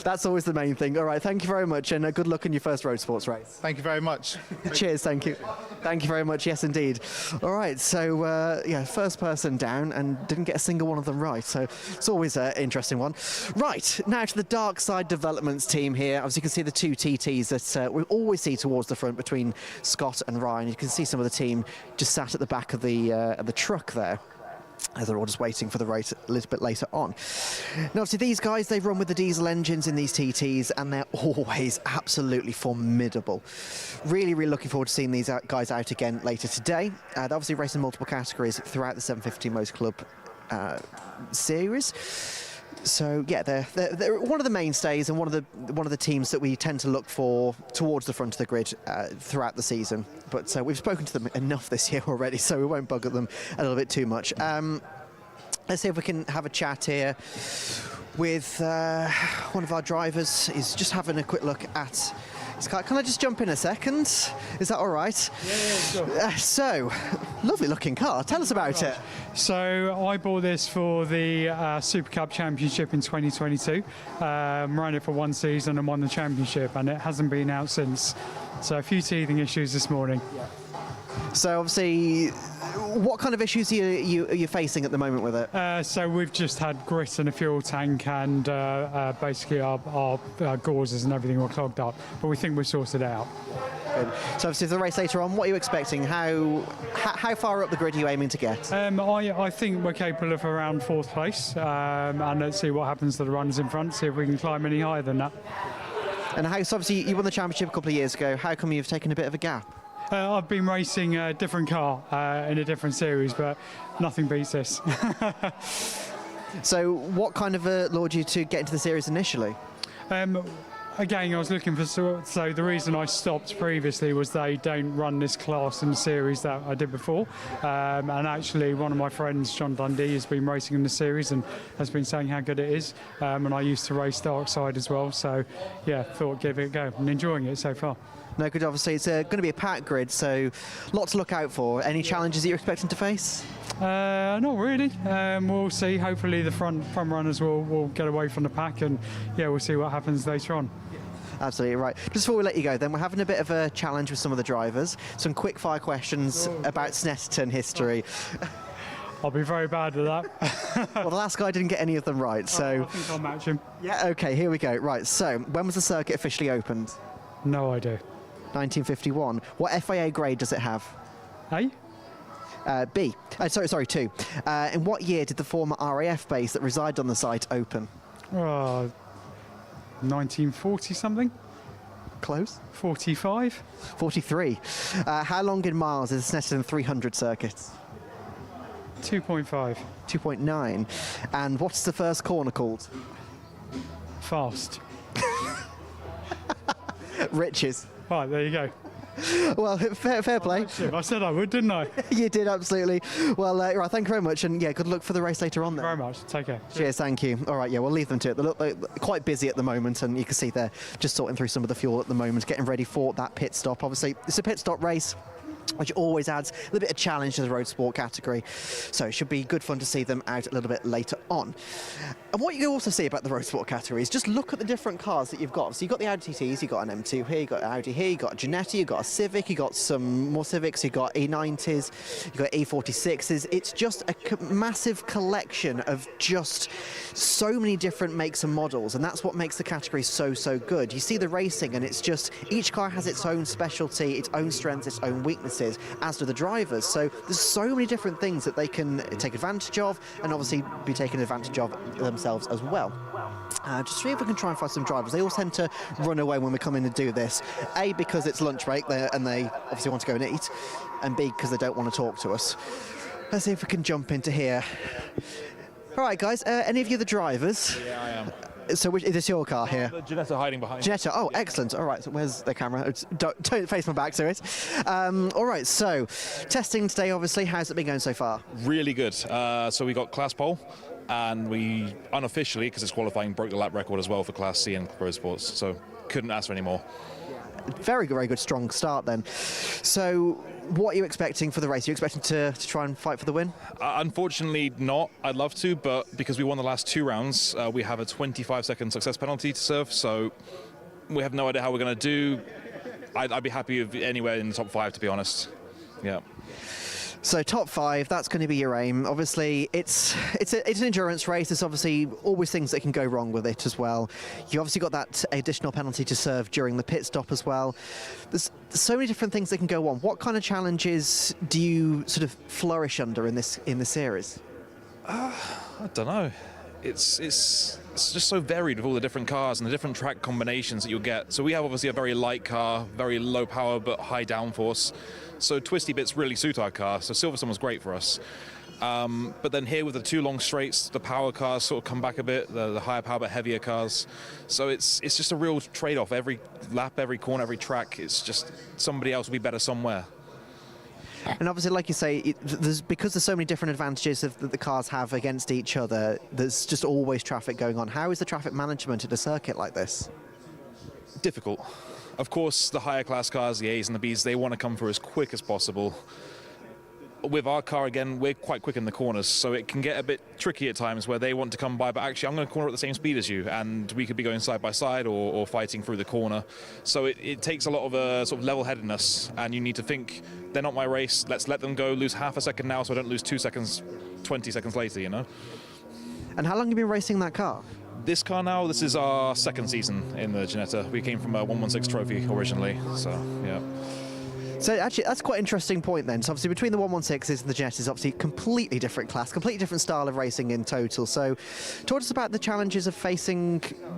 That's always the main thing. All right, thank you very much, and good luck in your first road sports race.
Thank you very much.
Cheers, thank you. Thank you very much, yes indeed. All right, so yeah, first person down and didn't get a single one of them right, so it's always an interesting one. Right, now to the Dark Side Developments team here. As you can see, the 2 TTs that we always see towards the front between Scott and Ryan. You can see some of the team just sat at the back of the truck there, as they're all just waiting for the race a little bit later on. Now, obviously, these guys, they've run with the diesel engines in these TTs, and they're always absolutely formidable. Really, really looking forward to seeing these guys out again later today. They're obviously racing multiple categories throughout the 750 Motor Club series. So yeah, they're one of the mainstays and one of the teams that we tend to look for towards the front of the grid throughout the season. But we've spoken to them enough this year already, so we won't bug at them a little bit too much. Let's see if we can have a chat here with one of our drivers. He's just having a quick look at his car. Can I just jump in a second? Is that all right?
Yeah, sure.
So, lovely looking car. Tell us about it.
So I bought this for the Super Cup Championship in 2022. Ran it for 1 season and won the championship, and it hasn't been out since. So a few teething issues this morning.
Yeah. So obviously, what kind of issues are you facing at the moment with it?
So we've just had grit in the fuel tank, and basically our gauzes and everything were clogged up. But we think we've sorted it out.
Good. So obviously, for the race later on, what are you expecting? How far up the grid are you aiming to get?
I think we're capable of around 4th place, and let's see what happens to the runners in front. See if we can climb any higher than that.
And so obviously, you won the championship a couple of years ago. How come you've taken a bit of a gap?
I've been racing a different car in a different series, but nothing beats this.
So what kind of lured you to get into the series initially?
Again, I was looking for, so the reason I stopped previously was they don't run this class in the series that I did before. And actually, one of my friends, John Dundee, has been racing in the series and has been saying how good it is. And I used to race Dark Side as well, so yeah, thought give it a go and enjoying it so far.
No, good. Obviously, it's going to be a packed grid, so lots to look out for. Any challenges that you're expecting to face?
Not really. We'll see. Hopefully, the front runners will get away from the pack, and yeah, we'll see what happens later on.
Absolutely right. Just before we let you go, then, we're having a bit of a challenge with some of the drivers. Some quick fire questions about Snetterton history.
I'll be very bad at that.
Well, the last guy didn't get any of them right, so...
I think I'll match him.
Yeah, OK, here we go. Right, so, when was the circuit officially opened?
No idea.
1951. What FIA grade does it have?
A?
B. Sorry, 2. In what year did the former RAF base that resided on the site open?
1940 something.
Close.
45.
43. How long in miles is the Snetterton 300 circuit?
2.5.
2.9. And what's the first corner called?
Fast.
Rich's.
Right, there you go.
Well, fair play.
I said I would, didn't I?
You did, absolutely. Well, right, thank you very much, and yeah, good luck for the race later on then.
Very much. Take care.
Cheers, thank you. All right, yeah, we'll leave them to it. They look quite busy at the moment, and you can see they're just sorting through some of the fuel at the moment, getting ready for that pit stop. Obviously, it's a pit stop race, which always adds a little bit of challenge to the road sport category. So it should be good fun to see them out a little bit later on. And what you can also see about the road sport category is just look at the different cars that you've got. So you've got the Audi TTs, you've got an M2 here, you've got an Audi here, you've got a Ginetta, you've got a Civic, you've got some more Civics, you've got E90s, you've got E46s. It's just a massive collection of just so many different makes and models, and that's what makes the category so good. You see the racing, and it's just each car has its own specialty, its own strengths, its own weaknesses, as do the drivers. So there's so many different things that they can take advantage of, and obviously be taken advantage of themselves as well. Just see if we can try and find some drivers. They all tend to run away when we come in and do this. A, because it's lunch break and they obviously want to go and eat, and B, because they don't want to talk to us. Let's see if we can jump into here. All right, guys, any of you the drivers?
Yeah, I am.
So is this your car here?
Ginetta hiding behind.
Ginetta, oh, excellent. All right, so where's the camera? Don't face my back to it. All right, so testing today, obviously. How's it been going so far?
Really good. So we got class pole, and we unofficially, because it's qualifying, broke the lap record as well for Class C and Pro Sports. So couldn't ask for any more.
Very good, strong start then. So what are you expecting for the race? Are you expecting to try and fight for the win?
Unfortunately not. I'd love to, but because we won the last 2 rounds, we have a 25-second success penalty to serve, so we have no idea how we're going to do. I'd be happy with anywhere in the top 5, to be honest. Yeah.
So top 5, that's going to be your aim. Obviously, it's an endurance race. There's obviously always things that can go wrong with it as well. You obviously got that additional penalty to serve during the pit stop as well. There's so many different things that can go on. What kind of challenges do you sort of flourish under in this series?
I don't know. It's just so varied with all the different cars and the different track combinations that you'll get. So we have obviously a very light car, very low power but high downforce. So twisty bits really suit our car. So Silverstone was great for us. But then here with the 2 long straights, the power cars sort of come back a bit, the higher power but heavier cars. So it's just a real trade-off. Every lap, every corner, every track, it's just somebody else will be better somewhere.
And obviously, like you say, because there's so many different advantages that the cars have against each other, there's just always traffic going on. How is the traffic management at a circuit like this?
Difficult. Of course, the higher class cars, the A's and the B's, they want to come through as quick as possible. With our car, again, we're quite quick in the corners, so it can get a bit tricky at times where they want to come by, but actually I'm going to corner at the same speed as you, and we could be going side by side or fighting through the corner. So it takes a lot of sort of level-headedness, and you need to think, they're not my race, let's let them go, lose half a second now so I don't lose 2 seconds, 20 seconds later, you know?
And how long have you been racing that car?
This car now, this is our 2nd season in the Ginetta. We came from a 116 trophy originally, so yeah.
So actually, that's quite an interesting point then. So obviously between the 116s and the Ginettas, obviously completely different class, completely different style of racing in total. So talk to us about the challenges of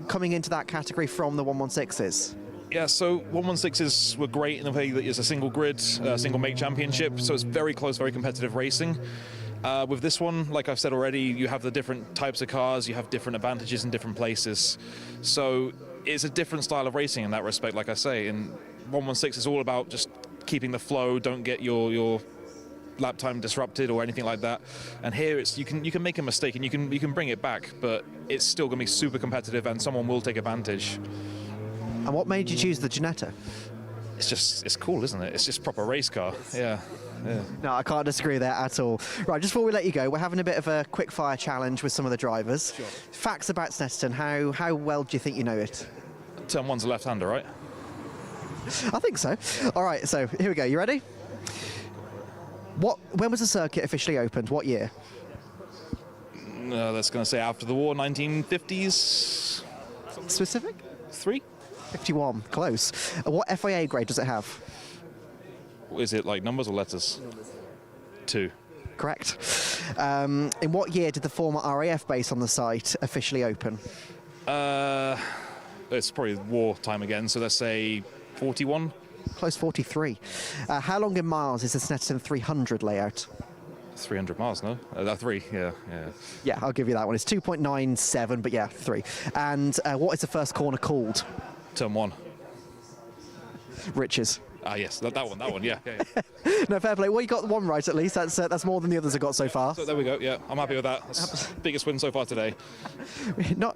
coming into that category from the 116s.
Yeah, so 116s were great in the way that it's a single grid, single make championship, so it's very close, very competitive racing. With this one, like I've said already, you have the different types of cars, you have different advantages in different places. So it's a different style of racing in that respect, like I say. In 116, it's all about just keeping the flow, don't get your lap time disrupted or anything like that. And here, you can make a mistake and you can bring it back, but it's still going to be super competitive and someone will take advantage.
And what made you choose the Ginetta?
It's cool, isn't it? It's just proper race car. Yeah.
No, I can't disagree there at all. Right, just before we let you go, we're having a bit of a quick fire challenge with some of the drivers.
Sure.
Facts about Snetterton, how well do you think you know it?
Turn 1's a left-hander, right?
I think so. All right, so here we go. You ready? When was the circuit officially opened? What year?
That's going to say after the war, 1950s.
Specific?
3?
51, close. What FIA grade does it have?
Is it like numbers or letters?
Numbers.
2.
Correct. In what year did the former RAF base on the site officially open?
It's probably war time again, so let's say 41.
Close, 43. How long in miles is the Snetterton 300 layout?
300 miles, no? 3, yeah.
Yeah, I'll give you that one. It's 2.97, but yeah, 3. And what is the first corner called?
Turn 1.
Riches.
Yes, that one, yeah.
No, fair play. Well, you got one right at least. That's more than the others have got so far.
So there we go, yeah, I'm happy with that. That's the biggest win so far today.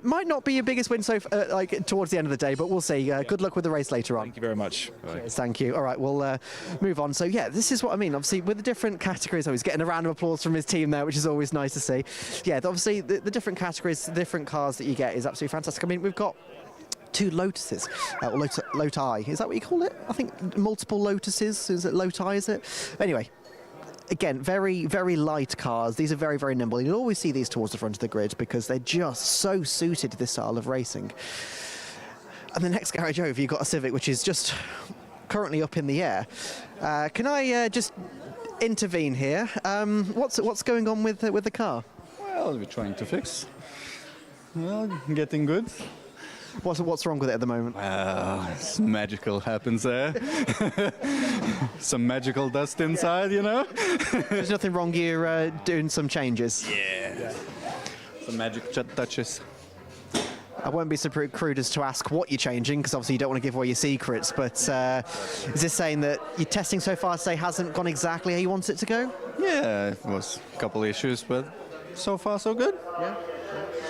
Might not be your biggest win like towards the end of the day, but we'll see. Good luck with the race later on.
Thank you very much.
Cheers, thank you. All right, we'll move on. So, yeah, this is what I mean. Obviously, with the different categories, he's getting a round of applause from his team there, which is always nice to see. Yeah, obviously, the different categories, the different cars that you get is absolutely fantastic. I mean, we've got 2 Lotuses, or Loti. Is that what you call it? I think multiple Lotuses. Is it Loti, is it? Anyway, again, very, very light cars. These are very, very nimble. You'll always see these towards the front of the grid because they're just so suited to this style of racing. And the next garage over, you've got a Civic, which is just currently up in the air. Can I just intervene here? What's going on with the car?
Well, we're trying to fix. Well, getting good.
What's wrong with it at the moment?
Some magical happens there. Some magical dust inside, you know.
There's nothing wrong. You're doing some changes.
Yeah. Some magic touches.
I won't be so crude as to ask what you're changing, because obviously you don't want to give away your secrets, but is this saying that your testing so far, say, hasn't gone exactly how you want it to go?
Yeah, it was a couple issues, but so far so good.
Yeah.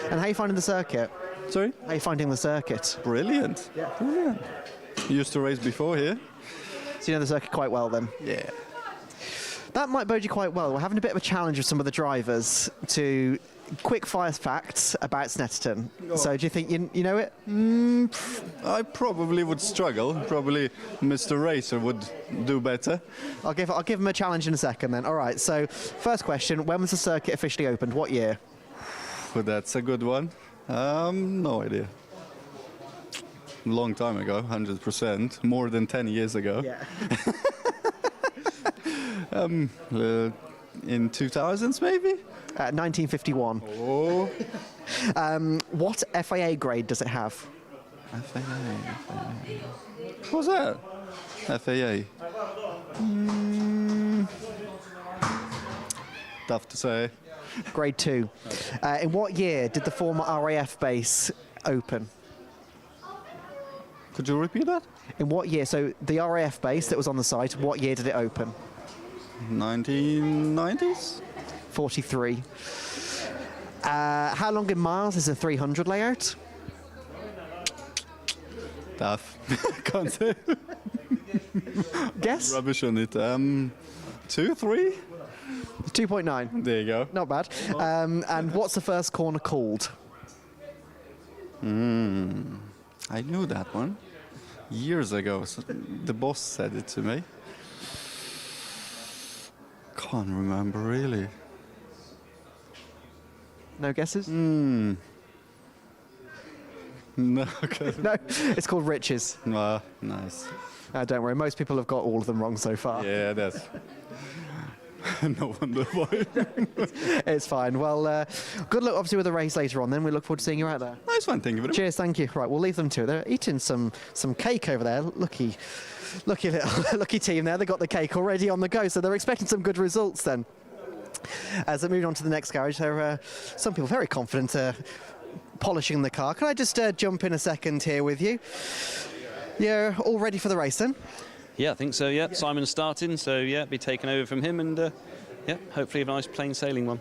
And how are you finding the circuit?
Sorry?
How are you finding the circuit?
Brilliant.
Yeah.
Brilliant. Used to race before here.
So you know the circuit quite well then?
Yeah.
That might bode you quite well. We're having a bit of a challenge with some of the drivers to quick fire facts about Snetterton.
Oh.
So do you think you know it?
I probably would struggle. Probably Mr. Racer would do better.
I'll give him a challenge in a second then. All right, so first question, when was the circuit officially opened? What year?
Well, that's a good one. No idea. Long time ago, 100%. More than 10 years ago.
Yeah.
In 2000s, maybe?
1951.
Oh.
What FIA grade does it have?
FAA. What's that? FAA. Tough to say.
Grade 2. In what year did the former RAF base open?
Could you repeat that?
In what year? So the RAF base that was on the site, what year did it open?
1990s?
43. How long in miles is a 300 layout?
Tough. Can't say.
Guess?
Rubbish on it. 2, 3?
2.9.
There you go.
Not bad. And what's the first corner called?
I knew that one. Years ago. So the boss said it to me. Can't remember really.
No guesses?
No. Okay.
No, it's called Riches.
Nice.
Don't worry, most people have got all of them wrong so far.
Yeah, that's... No wonder why.
It's fine. Well, good luck obviously with the race later on then. We look forward to seeing you out there.
Nice one, thank you very much.
Cheers, thank you. Right, we'll leave them to it. They're eating some cake over there. Lucky little lucky team there. They got the cake already on the go, so they're expecting some good results then. As they're moving on to the next garage, there are some people very confident polishing the car. Can I just jump in a second here with you? You're all ready for the race then?
Yeah, I think so, yeah. Simon's starting, so yeah, be taken over from him and yeah, hopefully a nice plain sailing one.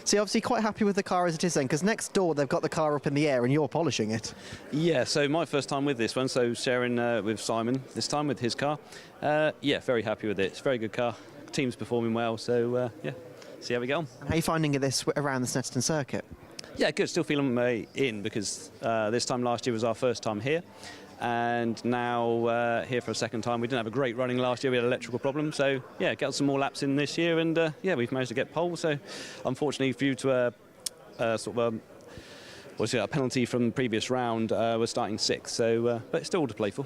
So you're obviously quite happy with the car as it is then, because next door they've got the car up in the air and you're polishing it.
Yeah, so my first time with this one, so sharing with Simon this time with his car. Yeah, very happy with it. It's a very good car. Team's performing well, so yeah, see how we get on.
And how are you finding this around the Snetterton circuit?
Yeah, good. Still feeling my way in because this time last year was our first time here. And now here for a second time. We didn't have a great running last year. We had an electrical problem. So, yeah, got some more laps in this year. And, yeah, we've managed to get pole. So, unfortunately, due to a penalty from the previous round, we're starting 6th. So, but it's still to play for.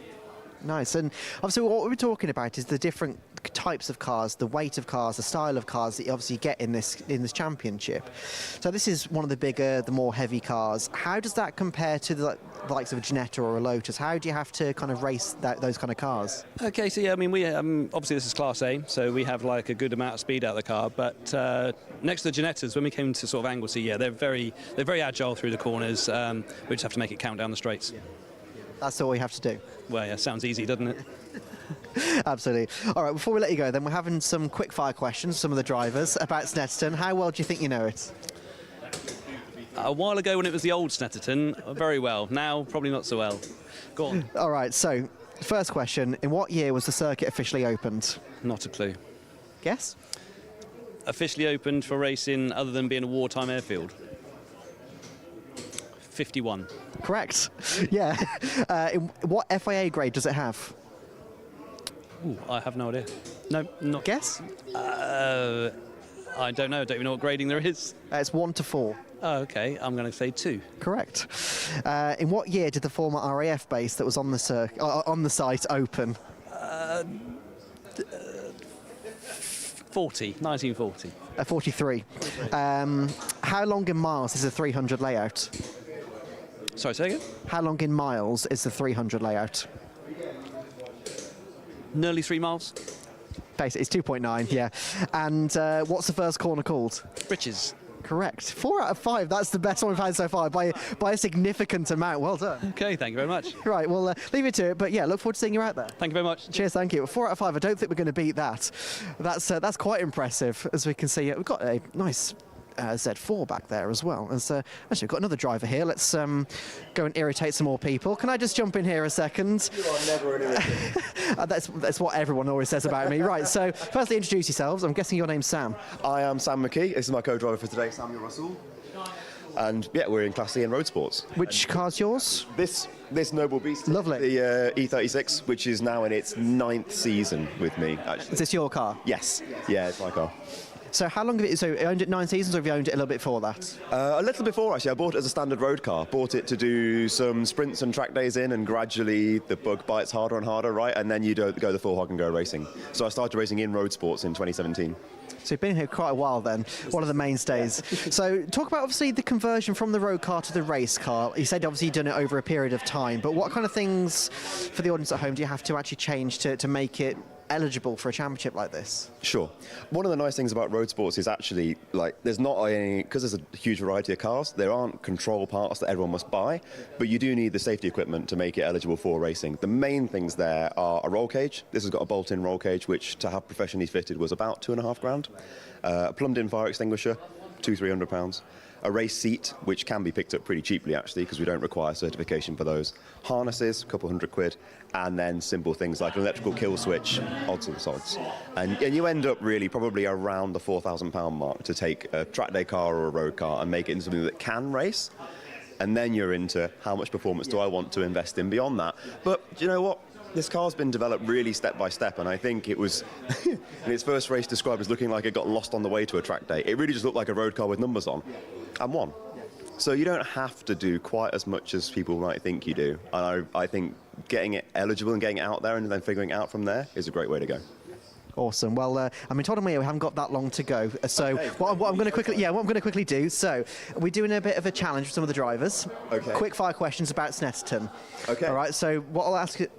Nice. And obviously what we're talking about is the different types of cars, the weight of cars, the style of cars that you obviously get in this championship. So this is one of the bigger, the more heavy cars. How does that compare to the likes of a Ginetta or a Lotus? How do you have to kind of race those kind of cars?
Okay, so yeah, I mean, we obviously this is Class A, so we have like a good amount of speed out of the car. But next to the Ginettas, when we came to sort of Anglesey, yeah, they're very agile through the corners. We just have to make it count down the straights.
That's all we have to do.
Well, yeah, sounds easy, doesn't it?
Absolutely. All right, before we let you go, then we're having some quick fire questions, some of the drivers, about Snetterton. How well do you think you know it?
A while ago when it was the old Snetterton, very well. Now, probably not so well. Go on.
All right, so first question. In what year was the circuit officially opened?
Not a clue.
Guess?
Officially opened for racing other than being a wartime airfield. 51.
Correct. Yeah. In what FIA grade does it have?
Ooh, I have no idea. No, not.
Guess?
I don't know. I don't even know what grading there is.
It's 1 to 4.
Oh, okay. I'm going to say 2.
Correct. In what year did the former RAF base that was on the site open?
1940.
43. How long in miles is the 300 layout?
Sorry, say again?
How long in miles is the 300 layout?
Nearly 3 miles.
Basically, it's 2.9, yeah. And what's the first corner called?
Britches.
Correct. 4 out of 5. That's the best one we've had so far by a significant amount. Well done.
Okay, thank you very much.
Right, well, leave it to it. But yeah, look forward to seeing you out there.
Thank you very much.
Cheers, thank you. 4 out of 5. I don't think we're going to beat that. That's quite impressive, as we can see. We've got a nice Z4 back there as well. Actually, we've got another driver here. Let's go and irritate some more people. Can I just jump in here a second?
You are never an irritant.
That's what everyone always says about me. Right, so firstly, introduce yourselves. I'm guessing your name's Sam.
I am Sam McKee. This is my co-driver for today, Samuel Russell. And yeah, we're in Class C in road sports.
Which car's yours?
This noble beast.
Lovely.
The E36, which is now in its 9th season with me, actually.
Is this your car?
Yes. Yeah, it's my car.
So how long have you owned it 9 seasons, or have you owned it a little bit before that?
A little before, actually. I bought it as a standard road car. Bought it to do some sprints and track days in, and gradually the bug bites harder and harder, right? And then you go the full hog and go racing. So I started racing in road sports in 2017.
So you've been here quite a while then, one of the mainstays. So talk about obviously the conversion from the road car to the race car. You said obviously you've done it over a period of time, but what kind of things for the audience at home do you have to actually change to make it eligible for a championship like this?
Sure. One of the nice things about road sports is actually, like, there's not any, because there's a huge variety of cars, there aren't control parts that everyone must buy, but you do need the safety equipment to make it eligible for racing. The main things there are a roll cage. This has got a bolt-in roll cage, which to have professionally fitted was about £2,500. A plumbed-in fire extinguisher, £200-300. A race seat, which can be picked up pretty cheaply actually, because we don't require certification for those. Harnesses, a couple £100, and then simple things like an electrical kill switch, odds and sods. And you end up really probably around the £4,000 mark to take a track day car or a road car and make it into something that can race. And then you're into how much performance do I want to invest in beyond that. But do you know what? This car's been developed really step by step, and I think it was, in its first race, described as looking like it got lost on the way to a track day. It really just looked like a road car with numbers on, and won. So you don't have to do quite as much as people might think you do. And I think getting it eligible and getting it out there and then figuring it out from there is a great way to go.
Awesome. Well, I mean, told me we haven't got that long to go. So okay. what I'm going to quickly do. So we're doing a bit of a challenge with some of the drivers.
Okay.
Quick fire questions about Snetterton.
Okay.
All right. So what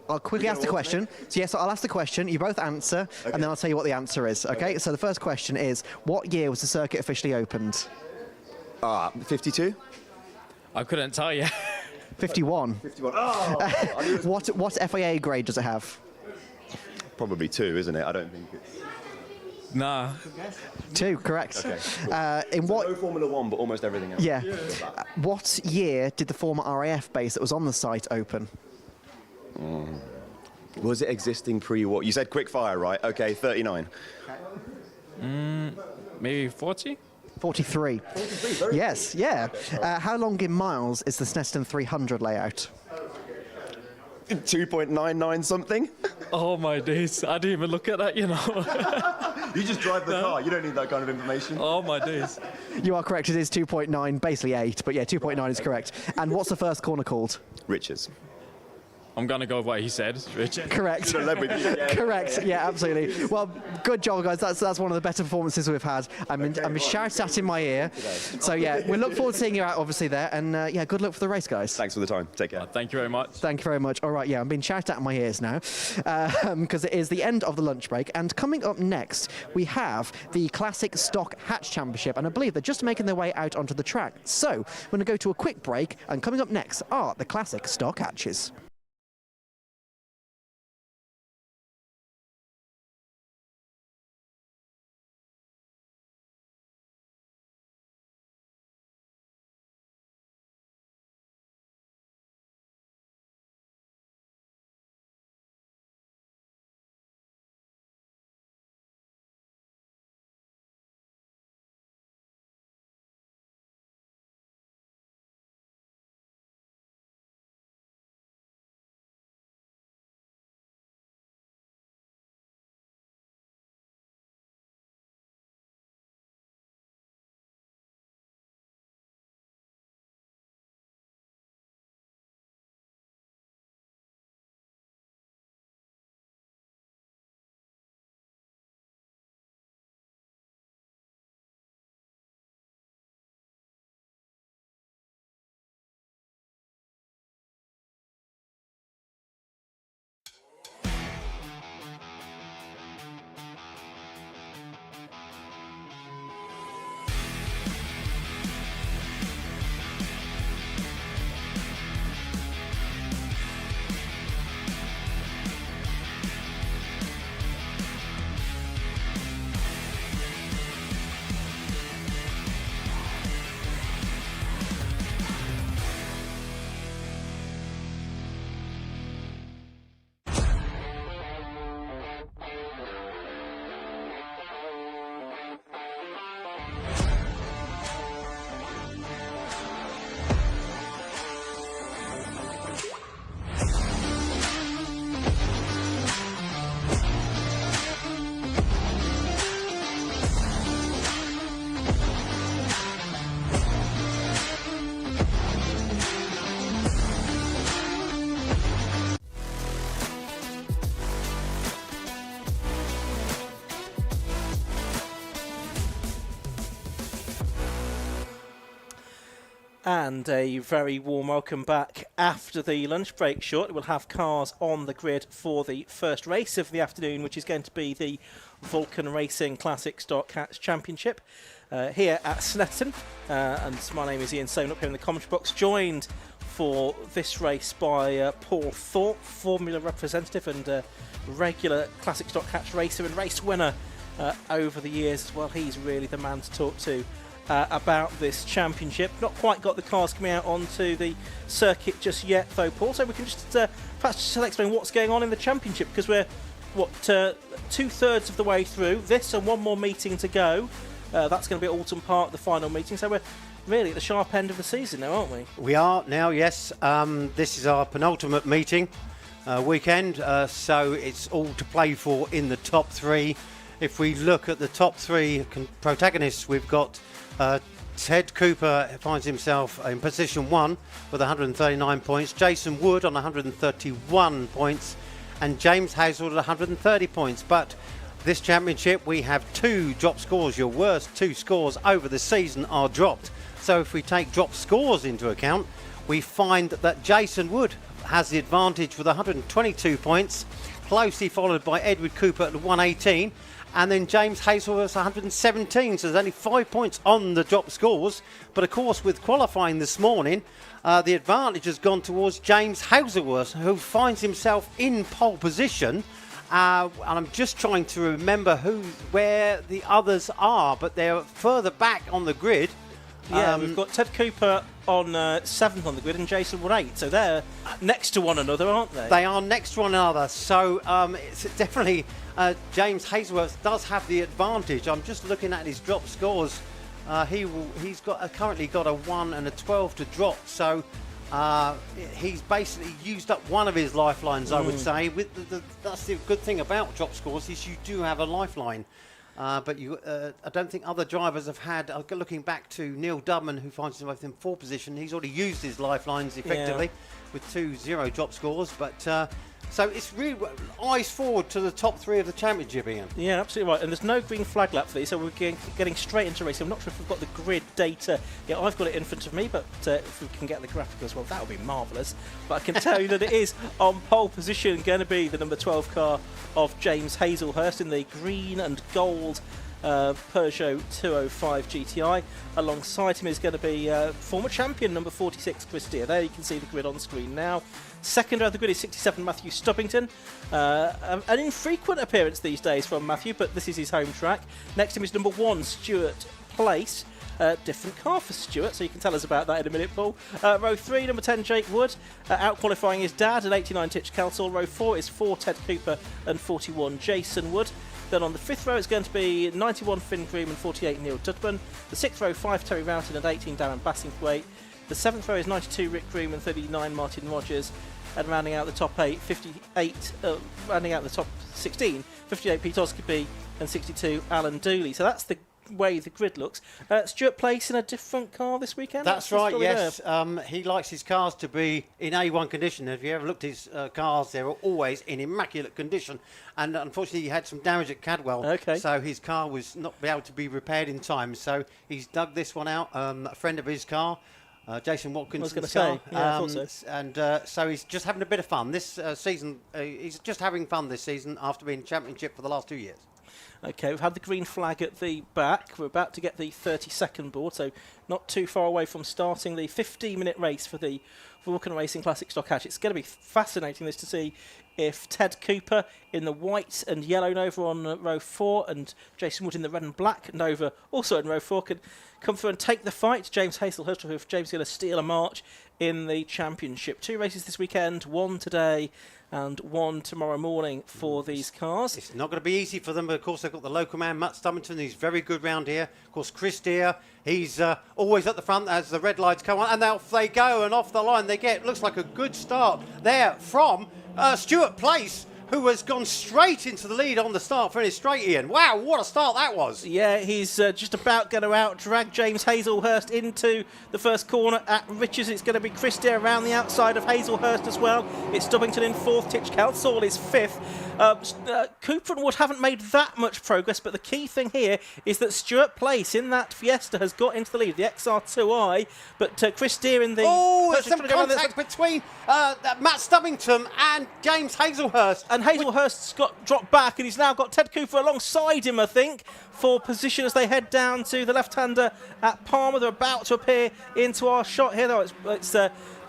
I'll quickly ask the question. So yes, I'll ask the question. You both answer, okay, and then I'll tell you what the answer is. Okay. So the first question is, what year was the circuit officially opened?
52.
I couldn't tell you.
51.
51. Oh.
What FIA grade does it have?
Probably 2, isn't it? I don't think it's...
Nah.
2, correct.
Okay.
In what?
No Formula 1, but almost everything else.
Yeah. What year did the former RAF base that was on the site open?
Was it existing pre-war? You said quick fire, right? Okay, 39.
Maybe 40?
43.
43,
yes, yeah. How long in miles is the Snetterton 300 layout?
2.99 something.
Oh my days, I didn't even look at that, you know.
You just drive the car, you don't need that kind of information.
Oh my days.
You are correct, it is 2.9, basically 8, but yeah, 2.9 is correct. And what's the first corner called?
Riches.
I'm going to go with what he said, Richard.
Correct. Correct, yeah, absolutely. Well, good job, guys. That's one of the better performances we've had. I'm shouted at in my ear. So, yeah, we look forward to seeing you out, obviously, there. And, yeah, good luck for the race, guys.
Thanks for the time. Take care.
Thank you very much.
Thank you very much. All right, yeah, I'm being shouted at in my ears now because it is the end of the lunch break. And coming up next, we have the Classic Stock Hatch Championship. And I believe they're just making their way out onto the track. So, we're going to go to a quick break. And coming up next are the Classic Stock Hatches.
And a very warm welcome back after the lunch break short. We'll have cars on the grid for the first race of the afternoon, which is going to be the Vulcan Racing Classic Stock Catch Championship here at Snetterton. And my name is Ian Soane, up here in the commentary box, joined for this race by Paul Thorpe, Formula representative and regular Classic Stock Catch racer and race winner over the years as well. He's really the man to talk to about this championship. Not quite got the cars coming out onto the circuit just yet though, Paul, so we can just perhaps just explain what's going on in the championship, because we're two-thirds of the way through this and one more meeting to go. That's going to be at Alton Park, the final meeting, so we're really at the sharp end of the season now, aren't we?
We are now, yes. This is our penultimate meeting weekend, so it's all to play for in the top three. If we look at the top three protagonists, we've got Ted Cooper finds himself in position 1 with 139 points, Jason Wood on 131 points, and James Hazel at 130 points. But this championship, we have 2 drop scores. Your worst 2 scores over the season are dropped. So if we take drop scores into account, we find that Jason Wood has the advantage with 122 points, closely followed by Edward Cooper at 118. And then James Hazelworth's 117, so there's only 5 points on the drop scores. But of course, with qualifying this morning, the advantage has gone towards James Hazelworth, who finds himself in pole position. And I'm just trying to remember where the others are, but they're further back on the grid.
Yeah, we've got Ted Cooper on 7th on the grid and Jason Wood 8, so they're next to one another, aren't they?
They are next to one another, so it's definitely James Hazelworth does have the advantage. I'm just looking at his drop scores. He's currently got a 1 and a 12 to drop, so he's basically used up one of his lifelines, I would say. That's the good thing about drop scores, is you do have a lifeline. But I don't think other drivers have had, looking back to Neil Dubman, who finds himself in 4th position, he's already used his lifelines effectively with 2 0 drop scores. But so it's really eyes forward to the top 3 of the championship, Ian.
Yeah, absolutely right. And there's no green flag lap for these, so we're getting straight into racing. I'm not sure if we've got the grid data. Yeah, I've got it in front of me, but if we can get the graphic as well, that would be marvellous. But I can tell you that it is on pole position going to be the number 12 car of James Hazelhurst in the green and gold Peugeot 205 GTI. Alongside him is going to be former champion number 46 Chris Deere. There you can see the grid on screen now. Second of the grid is 67 Matthew Stubbington. An infrequent appearance these days from Matthew, but this is his home track. Next to him is number 1 Stuart Place. Different car for Stuart, so you can tell us about that in a minute, Paul. Row 3, number 10 Jake Wood, out-qualifying his dad, an 89 Titch Kelsall. Row 4 is 4 Ted Cooper and 41 Jason Wood. Then on the 5th row it's going to be 91 Finn Groom and 48 Neil Dudman. The 6th row 5 Terry Roughton and 18 Darren Bassingthwaite. The 7th row is 92 Rick Groom and 39 Martin Rogers. And rounding out the top 8, rounding out the top 16, 58 Pete Osgood and 62 Alan Dooley. So that's the way the grid looks. Stuart Place in a different car this weekend?
That's right, yes. He likes his cars to be in A1 condition. If you ever looked at his cars, they're always in immaculate condition. And unfortunately, he had some damage at Cadwell. So his car was not able to be repaired in time. So he's dug this one out. A friend of his car, Jason Watkins.
I was going to say, yeah, I thought so.
And so he's just having a bit of fun this season. He's just having fun this season after being championship for the last 2 years.
Okay, we've had the green flag at the back. We're about to get the 30-second board, so not too far away from starting the 15-minute race for the Vulcan Racing Classic Stock Catch. It's going to be fascinating this to see if Ted Cooper in the white and yellow Nova on row 4 and Jason Wood in the red and black Nova also in row 4 can come through and take the fight. James Hazelhurst, or if James is going to steal a march in the championship. 2 races this weekend, 1 today and 1 tomorrow morning for these cars.
It's not going to be easy for them, but of course they've got the local man, Matt Stubbington, who's very good round here. Of course, Chris Deere, he's always at the front as the red lights come on, and off they go, and off the line they get. Looks like a good start there from Stuart Place, who has gone straight into the lead on the start finish straight, Ian. Wow, what a start that was.
Yeah, he's just about going to out-drag James Hazelhurst into the first corner at Richards. It's going to be Chris Deere around the outside of Hazelhurst as well. It's Stubbington in fourth, Titch Kelsall is fifth. Cooper and Wood haven't made that much progress, but the key thing here is that Stuart Place in that Fiesta has got into the lead, the XR2i, but Chris Deere in the...
Oh, there's some contact between Matt Stubbington and James Hazelhurst.
And Hazelhurst's got dropped back, and he's now got Ted Cooper alongside him, I think, for position as they head down to the left-hander at Palmer. They're about to appear into our shot here, though. It's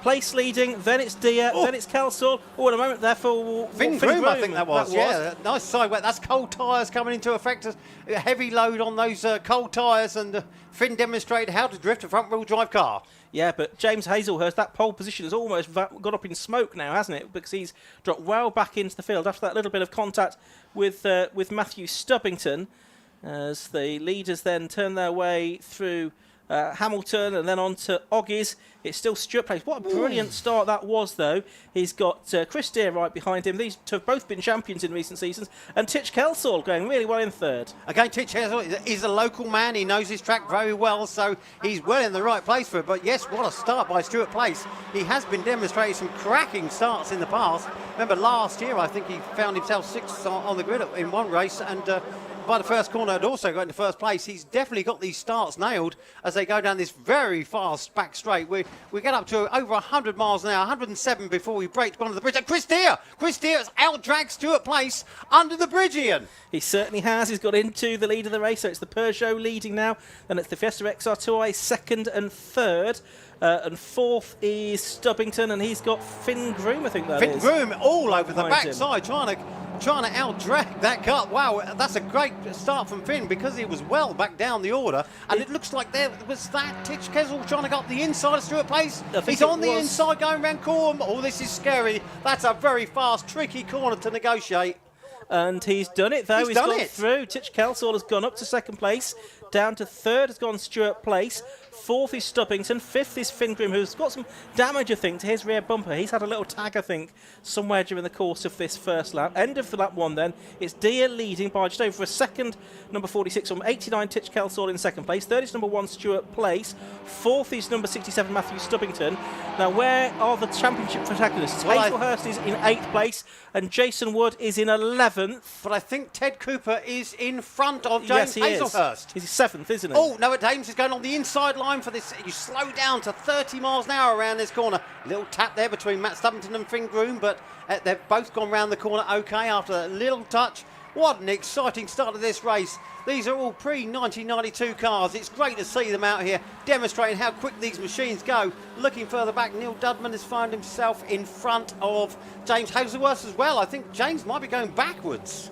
Place leading, then it's Deere, then it's Kelsall. Oh, in a moment there for
Finn Groom, I think that was. Yeah, nice side wet. That's cold tyres coming into effect. A heavy load on those cold tyres, and Finn demonstrated how to drift a front-wheel drive car.
Yeah, but James Hazelhurst, that pole position has almost got up in smoke now, hasn't it? Because he's dropped well back into the field after that little bit of contact with Matthew Stubbington, as the leaders then turn their way through Hamilton and then on to Oggies. It's still Stuart Place. What a brilliant start that was, though. He's got Chris Deere right behind him. These two have both been champions in recent seasons. And Titch Kelsall going really well in third.
Again, Titch Kelsall is a local man. He knows his track very well, so he's well in the right place for it. But yes, what a start by Stuart Place. He has been demonstrating some cracking starts in the past. Remember last year, I think he found himself sixth on the grid in one race, and by the first corner had also got into first place. He's definitely got these starts nailed as they go down this very fast back straight. We get up to over 100 miles an hour, 107 before we break onto the bridge. And Chris Deere has out-dragged Stuart Place under the bridge, Ian.
He certainly has. He's got into the lead of the race, so it's the Peugeot leading now. Then it's the Fiesta XR2i second and third. And fourth is Stubbington, and he's got Finn Groom, I think that is.
Finn Groom all over the backside, trying to out-drag that car. Wow, that's a great start from Finn because he was well back down the order. And it looks like there was that Titch Kelsall trying to go up the inside of Stuart Place. He's on the inside going round Corm. Oh, this is scary. That's a very fast, tricky corner to negotiate.
And he's done it, though. He's
done
gone
it
through. Titch Kelsall has gone up to second place. Down to third has gone Stuart Place. Fourth is Stubbington. Fifth is Finn Groom, who's got some damage, I think, to his rear bumper. He's had a little tag, I think, somewhere during the course of this first lap. End of lap one, then. It's Deere leading by just over a second. Number 46 on 89, Titch Kelsall in second place. Third is number 1, Stuart Place. Fourth is number 67, Matthew Stubbington. Now, where are the championship protagonists? Hazelhurst is in 8th place, and Jason Wood is in 11th.
But I think Ted Cooper is in front of James Hazelhurst.
He's 7th, isn't he?
Oh, no, James is going on the inside line for this. You slow down to 30 miles an hour around this corner. Little tap there between Matt Stubbington and Finn Groom, but they've both gone round the corner okay after that little touch. What an exciting start of this race. These are all pre-1992 cars. It's great to see them out here demonstrating how quick these machines go. Looking further back, Neil Dudman has found himself in front of James Hazelhurst as well. I think James might be going backwards.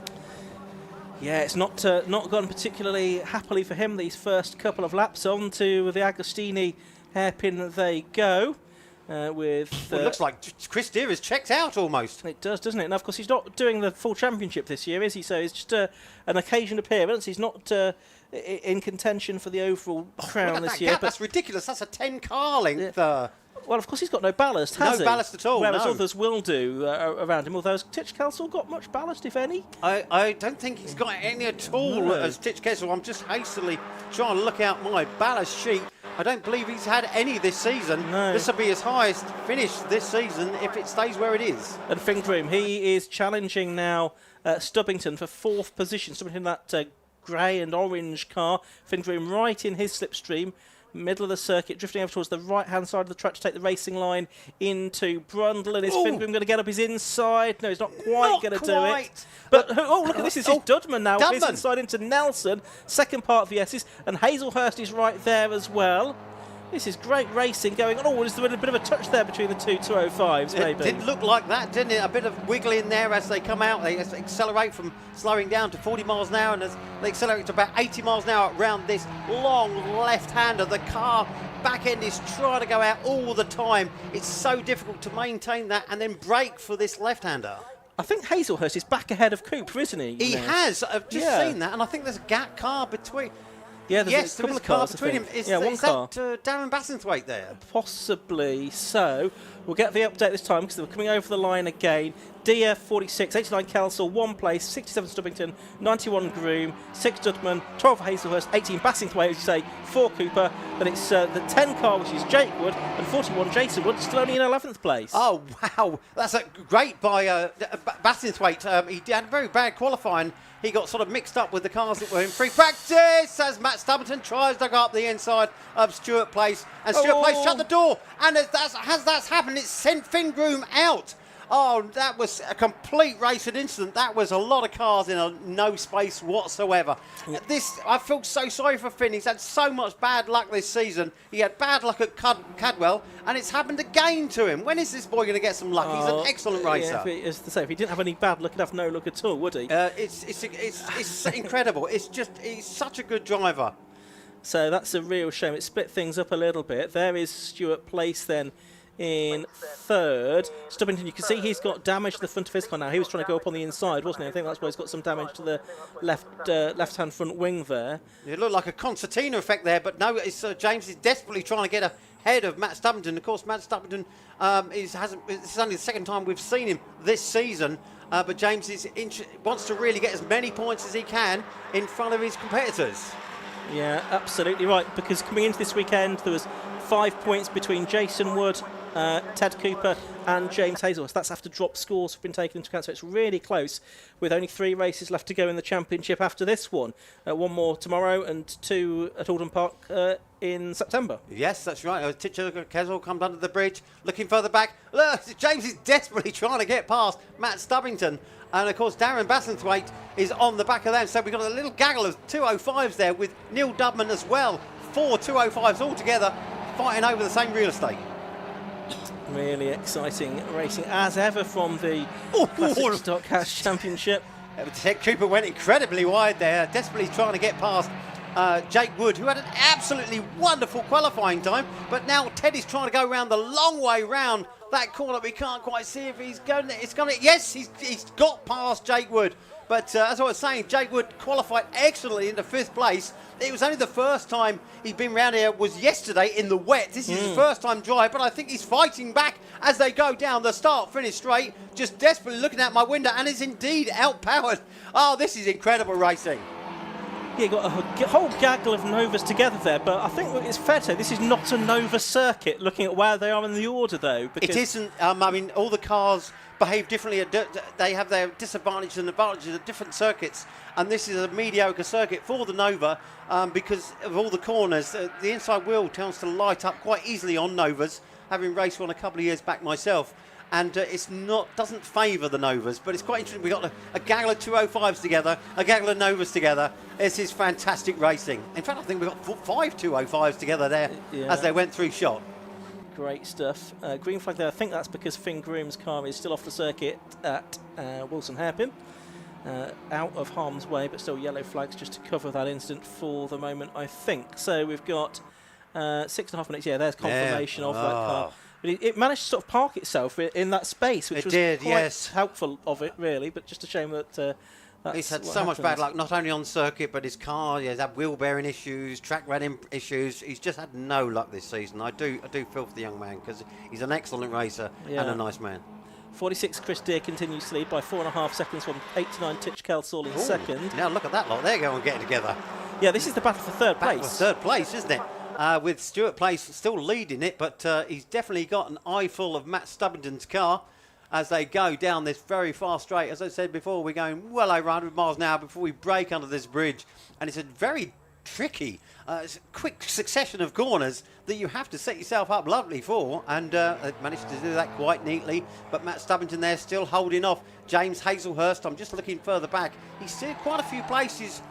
Yeah, it's not gone particularly happily for him these first couple of laps. On to the Agostini hairpin they go. With
it looks like Chris Deere is checked out almost.
It does, doesn't it? And of course, he's not doing the full championship this year, is he? So it's just an occasion appearance. He's not in contention for the overall crown this year.
Gap. That's ridiculous. That's a 10-car length.
Well, of course, he's got no ballast, has he?
No ballast at all,
whereas
no.
others will do around him. Although, has Titch Kelsall got much ballast, if any?
I don't think he's got any at all as Titch Kelsall. I'm just hastily trying to look out my ballast sheet. I don't believe he's had any this season.
No.
This will be his highest finish this season if it stays where it is.
And Finn Groom, he is challenging now Stubbington for 4th position. Stubbington in that grey and orange car. Finn Groom right in his slipstream. Middle of the circuit, drifting over towards the right-hand side of the track to take the racing line into Brundle. And is Finn Groom going to get up his inside? No, he's not quite going to do it. But, look at this. This is Dudman now. His inside into Nelson. Second part of the S's. And Hazelhurst is right there as well. This is great racing going on. Oh, there's a bit of a touch there between the two 205s, maybe.
It did look like that, didn't it? A bit of wiggle in there as they come out. They accelerate from slowing down to 40 miles an hour, and as they accelerate to about 80 miles an hour around this long left-hander. The car back end is trying to go out all the time. It's so difficult to maintain that and then brake for this left-hander.
I think Hazelhurst is back ahead of Cooper, isn't he?
He has. I've just seen that, and I think there's a gap car between...
Yeah, there's a couple of cars
between him. Is
one car.
That Darren Bassingthwaite there?
Possibly so. We'll get the update this time because we're coming over the line again. Deere 46, 89 Kelsall, 1 place, 67 Stubbington, 91 Groom, 6 Dudman, 12 Hazelhurst, 18 Bassingthwaite, as you say, 4 Cooper. Then it's the 10 car, which is Jake Wood, and 41 Jason Wood, still only in 11th place.
Oh, wow. That's a great by Bassingthwaite. He had a very bad qualifying. He got sort of mixed up with the cars that were in free practice as Matt Stubbington tries to go up the inside of Stuart Place. And Stuart Place shut the door. And as that's happened, it's sent Finn Groom out. Oh, that was a complete racing incident. That was a lot of cars in no space whatsoever. I feel so sorry for Finn. He's had so much bad luck this season. He had bad luck at Cadwell, and it's happened again to him. When is this boy going to get some luck? He's an excellent racer.
Yeah, as to say, if he didn't have any bad luck, he'd have no luck at all, would he?
It's incredible. He's such a good driver.
So that's a real shame. It split things up a little bit. There is Stuart Place then in third. Stubbington, you can see he's got damage to the front of his car now. He was trying to go up on the inside, wasn't he? I think that's why he's got some damage to the left-hand front wing there.
It looked like a concertina effect there, but no, James is desperately trying to get ahead of Matt Stubbington. Of course, Matt Stubbington this is only the second time we've seen him this season, but James wants to really get as many points as he can in front of his competitors.
Yeah, absolutely right, because coming into this weekend, there was 5 points between Jason Wood, Ted Cooper and James Hazelhurst. That's after drop scores have been taken into account, so it's really close, with only 3 races left to go in the championship after this one. 1 more tomorrow and 2 at Alden Park in September.
Yes, that's right. Titcher Kesel comes under the bridge, looking further back. Look, James is desperately trying to get past Matt Stubbington. And, of course, Darren Bassingthwaite is on the back of them. So we've got a little gaggle of 205s there with Neil Dubman as well. 4 205s all together fighting over the same real estate.
Really exciting racing as ever from the Classic Stock Cash Championship.
Ted Cooper went incredibly wide there, desperately trying to get past Jake Wood, who had an absolutely wonderful qualifying time. But now Ted is trying to go around the long way round that corner. We can't quite see if he's going. Yes, he's got past Jake Wood. But as I was saying, Jake Wood qualified excellently into 5th place. It was only the first time he'd been round here was yesterday in the wet. This is his first time drive, but I think he's fighting back as they go down the start-finish straight, just desperately looking out my window, and is indeed outpowered. Oh, this is incredible racing.
Yeah, you got a whole gaggle of Novas together there, but I think it's fair to say this is not a Nova circuit, looking at where they are in the order, though.
It isn't. I mean, all the cars behave differently. They have their disadvantages and advantages at different circuits, and this is a mediocre circuit for the Nova because of all the corners. The inside wheel tends to light up quite easily on Novas, having raced one a couple of years back myself. And doesn't favour the Novas, but it's quite interesting. We've got a gaggle of 205s together, a gaggle of Novas together. This is fantastic racing. In fact, I think we've got 5 205s together there as they went through shot.
Great stuff. Green flag there. I think that's because Finn Groom's car is still off the circuit at Wilson Hairpin. Out of harm's way, but still yellow flags just to cover that incident for the moment, I think. So we've got 6.5 minutes. Yeah, there's confirmation of that car. But it managed to sort of park itself in that space, which was quite helpful of it, really. But just a shame that
he's had so much bad luck, not only on circuit, but his car. He's had wheel bearing issues, track running issues. He's just had no luck this season. I do feel for the young man because he's an excellent racer and a nice man.
46 Chris Deere continues to lead by 4.5 seconds from 89 Titch Kelsall in second.
Now look at that lot. They're going to get together.
Yeah, this is the battle for third place.
Battle for third place, isn't it? With Stuart Place still leading it, but he's definitely got an eyeful of Matt Stubbington's car as they go down this very fast straight. As I said before, we're going well over 100 miles an hour before we break under this bridge, and it's a very tricky, it's a quick succession of corners that you have to set yourself up lovely for, and they've managed to do that quite neatly. But Matt Stubbington there still holding off James Hazelhurst. I'm just looking further back. He's still quite a few places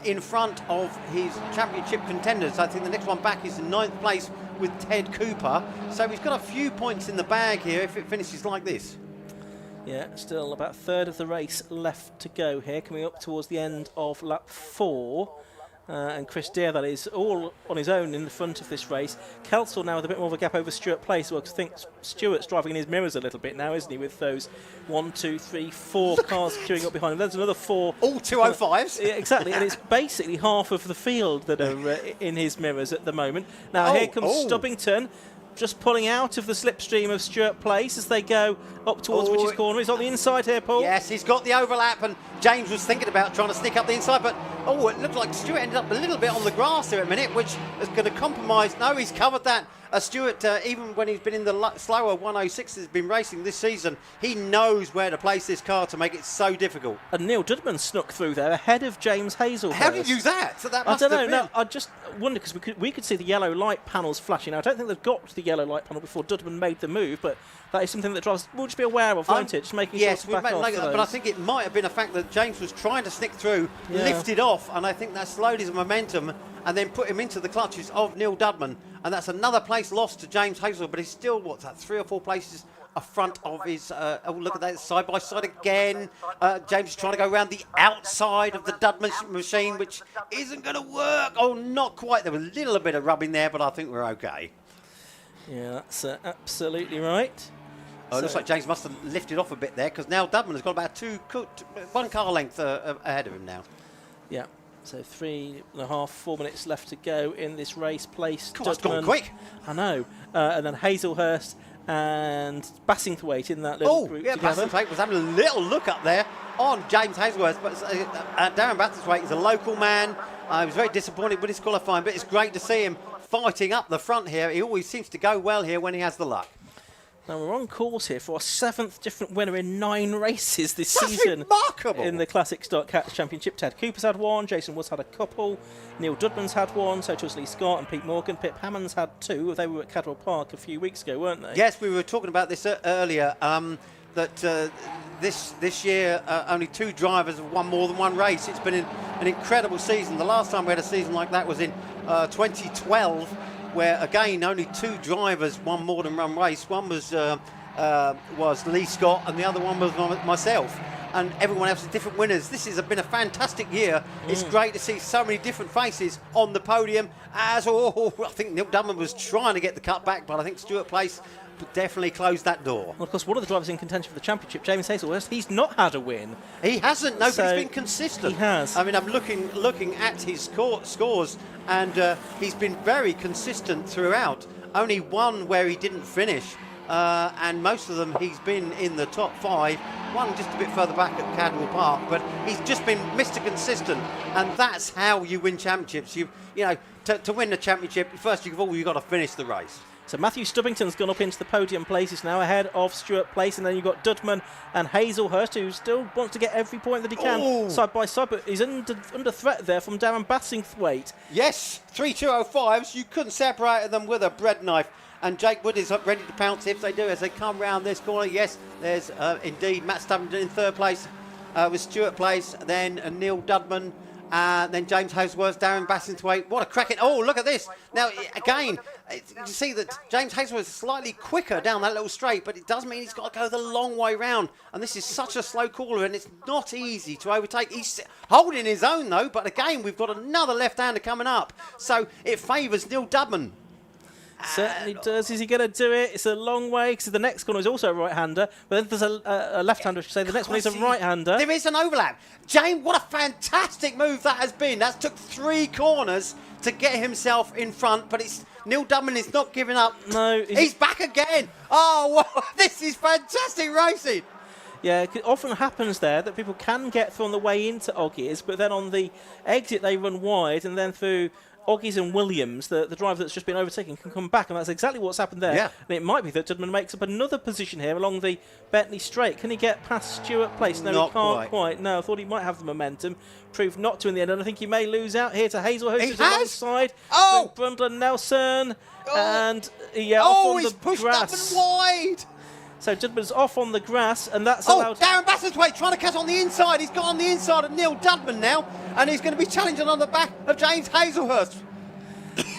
in front of his championship contenders. I think the next one back is in 9th place with Ted Cooper. So he's got a few points in the bag here if it finishes like this.
Yeah, still about a third of the race left to go here, coming up towards the end of lap 4. And Chris Deere, that is, all on his own in the front of this race. Kelsall now with a bit more of a gap over Stuart Place. Well, I think Stuart's driving in his mirrors a little bit now, isn't he, with those 1, 2, 3, 4 cars queuing up behind him. There's another 4.
All 205s.
Yeah, exactly, and it's basically half of the field that are in his mirrors at the moment. Now here comes Stubbington. just pulling out of the slipstream of Stuart Place as they go up towards Rich's Corner. He's on the inside here, Paul.
Yes, he's got the overlap, and James was thinking about trying to sneak up the inside, but it looked like Stuart ended up a little bit on the grass there a minute, which is going to compromise. No, he's covered that. Stuart, even when he's been in the slower 106 has been racing this season, he knows where to place this car to make it so difficult.
And Neil Dudman snuck through there ahead of James Hazelhurst.
How did you do that? So that
I
must
don't know.
have
No,
been.
I just wonder because we could see the yellow light panels flashing. Now, I don't think they've got to the yellow light panel before Dudman made the move, but that is something that drivers will just be aware of, won't it? Just making sure to back off
but I think it might have been a fact that James was trying to sneak through, lifted off, and I think that slowed his momentum and then put him into the clutches of Neil Dudman, and that's another place lost to James Hazel, but he's still, 3 or 4 places front of his, look at that, side by side again. James is trying to go around the outside of the Dudman machine, which isn't going to work. Oh, not quite. There was a little bit of rubbing there, but I think we're okay.
Yeah, that's absolutely right.
It looks like James must have lifted off a bit there, because now Dudman has got about 1 car length ahead of him now.
Yeah. So 3.5, 4 minutes left to go in this race. Place.
It's gone quick.
I know. And then Hazelhurst and Bassingthwaite in that little group together.
Bassingthwaite was having a little look up there on James Hazelhurst, but Darren Bassingthwaite is a local man. I was very disappointed with his qualifying, but it's great to see him fighting up the front here. He always seems to go well here when he has the luck.
Now we're on course here for a 7th different winner in 9 races this season.
Remarkable.
In the Classic Stock Cats Championship. Ted Cooper's had 1, Jason Woods had a couple, Neil Dudman's had 1, so too has Lee Scott and Pete Morgan. Pip Hammond's had 2. They were at Cadwell Park a few weeks ago, weren't they?
Yes, we were talking about this earlier, that this year only 2 drivers have won more than 1 race. It's been an incredible season. The last time we had a season like that was in 2012, where again only 2 drivers won more than 1 race. One was Lee Scott, and the other one was myself. And everyone else is different winners. This has been a fantastic year. It's great to see so many different faces on the podium. I think Neil Dudman was trying to get the cut back, but I think Stuart Place definitely closed that door.
Well, of course, one of the drivers in contention for the championship, James Hazelhurst, he's not had a win.
He hasn't. No, but he's been consistent.
He has.
I mean, I'm looking at his scores, and he's been very consistent throughout. Only 1 where he didn't finish, and most of them he's been in the top 5. 1 just a bit further back at Cadwell Park, but he's just been Mr. Consistent, and that's how you win championships. You know, to win the championship, first of all, you've got to finish the race.
So Matthew Stubbington's gone up into the podium places now, ahead of Stuart Place, and then you've got Dudman and Hazelhurst, who still wants to get every point that he can side by side, but he's under threat there from Darren Bassingthwaite.
Yes, 3.205s. You couldn't separate them with a bread knife. And Jake Wood is ready to pounce if they do as they come round this corner. Yes, there's indeed Matt Stubbington in 3rd place with Stuart Place, then Neil Dudman, then James Hazelhurst, Darren Bassingthwaite. What a cracking... Oh, look at this. Now, again, you see that James Hazelhurst is slightly quicker down that little straight, but it does mean he's got to go the long way round. And this is such a slow corner, and it's not easy to overtake. He's holding his own, though, but again, we've got another left-hander coming up. So it favours Neil Dudman.
Certainly does. Is he going to do it? It's a long way, because the next corner is also a right-hander, but then there's a left-hander, I should say. The next one is a right-hander.
There is an overlap. James, what a fantastic move that has been. That took 3 corners to get himself in front, but it's Neil Dudman is not giving up.
No.
He's back again. Oh, wow, this is fantastic racing.
Yeah, it often happens there that people can get through on the way into Oggies, but then on the exit they run wide, and then through Oggies and Williams, the driver that's just been overtaken, can come back, and that's exactly what's happened there.
Yeah.
And it might be that Dudman makes up another position here along the Bentley Straight. Can he get past Stuart Place? No,
Not
he can't
quite.
No, I thought he might have the momentum. Proved not to in the end, and I think he may lose out here to Hazelhurst,
He
who's
has?
alongside.
Oh!
Brundle Nelson. And
Oh,
off on
he's
the
pushed
grass.
Dudman wide.
So Dudman's off on the grass, and that's allowed...
Darren Bassingthwaite trying to catch on the inside. He's got on the inside of Neil Dudman now, and he's going to be challenging on the back of James Hazelhurst.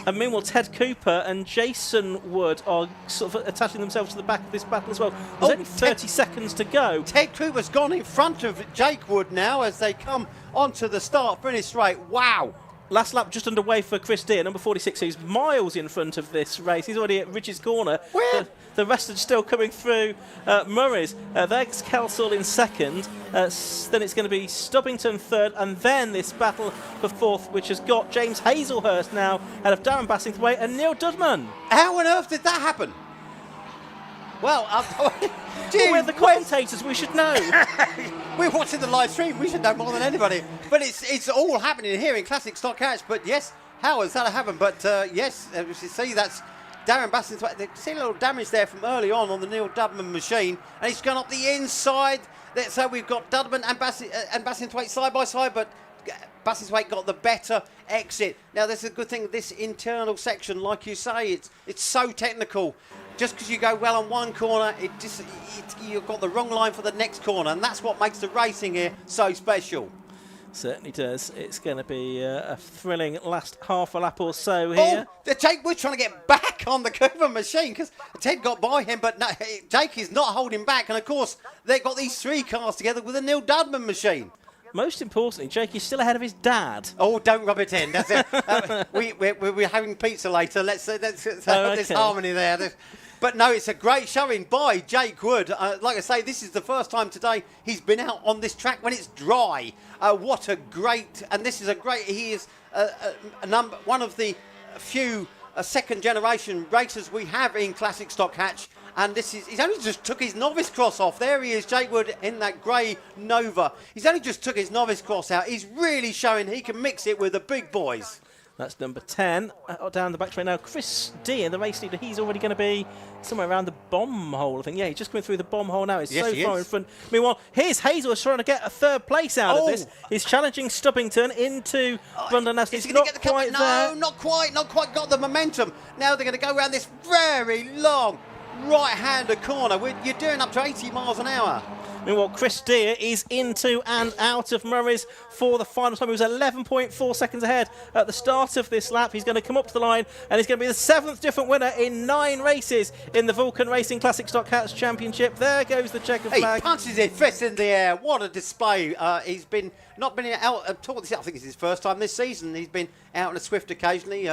And meanwhile, Ted Cooper and Jason Wood are sort of attaching themselves to the back of this battle as well. There's only 30 seconds to go.
Ted Cooper's gone in front of Jake Wood now as they come onto the start-finish straight. Wow.
Last lap just underway for Chris Deere, number 46, who's miles in front of this race. He's already at Ridge's Corner. Where? The rest are still coming through Murray's. There's Kelsall in second. Then it's going to be Stubbington third, and then this battle for fourth, which has got James Hazelhurst now ahead of Darren Bassingthwaite and Neil Dudman.
How on earth did that happen? Well,
we're the commentators, we should know.
We're watching the live stream, we should know more than anybody. But it's all happening here in Classic Stock Catch. But yes, how has that happened? But yes, as you see, that's Darren Bassingthwaite. They see a little damage there from early on the Neil Dudman machine, and he's gone up the inside. So we've got Dudman and Bassingthwaite side by side, but Bassingthwaite got the better exit. Now, there's a good thing, this internal section, like you say, it's so technical. Just because you go well on one corner, you've got the wrong line for the next corner, and that's what makes the racing here so special.
Certainly does. It's going to be a thrilling last half a lap or so here.
Oh, Jake Wood trying to get back on the Cooper machine because Ted got by him, but no, Jake is not holding back. And of course, they've got these three cars together with a Neil Dudman machine.
Most importantly, Jake is still ahead of his dad.
Oh, don't rub it in. That's it. We're having pizza later. Let's there's harmony there. But no, it's a great showing by Jake Wood. Like I say, this is the first time today he's been out on this track when it's dry. What a great, and this is a great, he is one of the few second generation racers we have in Classic Stock Hatch. And he's only just took his novice cross off. There he is, Jake Wood in that grey Nova. He's only just took his novice cross out. He's really showing he can mix it with the big boys.
That's number 10 down the back straight now. Chris Deere, the race leader, he's already going to be somewhere around the bomb hole, I think. Yeah, he's just coming through the bomb hole now. He's so far in front. Meanwhile, here's Hazel trying to get a third place out of this. He's challenging Stubbington into Brundle.
He's going to get the cover. No, not quite got the momentum. Now they're going to go around this very long right-hander corner. You're doing up to 80 miles an hour.
Meanwhile, Chris Deere is into and out of Murray's for the final time. He was 11.4 seconds ahead at the start of this lap. He's going to come up to the line, and he's going to be the 7th different winner in 9 races in the Vulcan Racing Classic Stock Cats Championship. There goes the checkered flag.
He punches his fist in the air. What a display. He's not been out at all. I think it's his first time this season. He's been out in a Swift occasionally.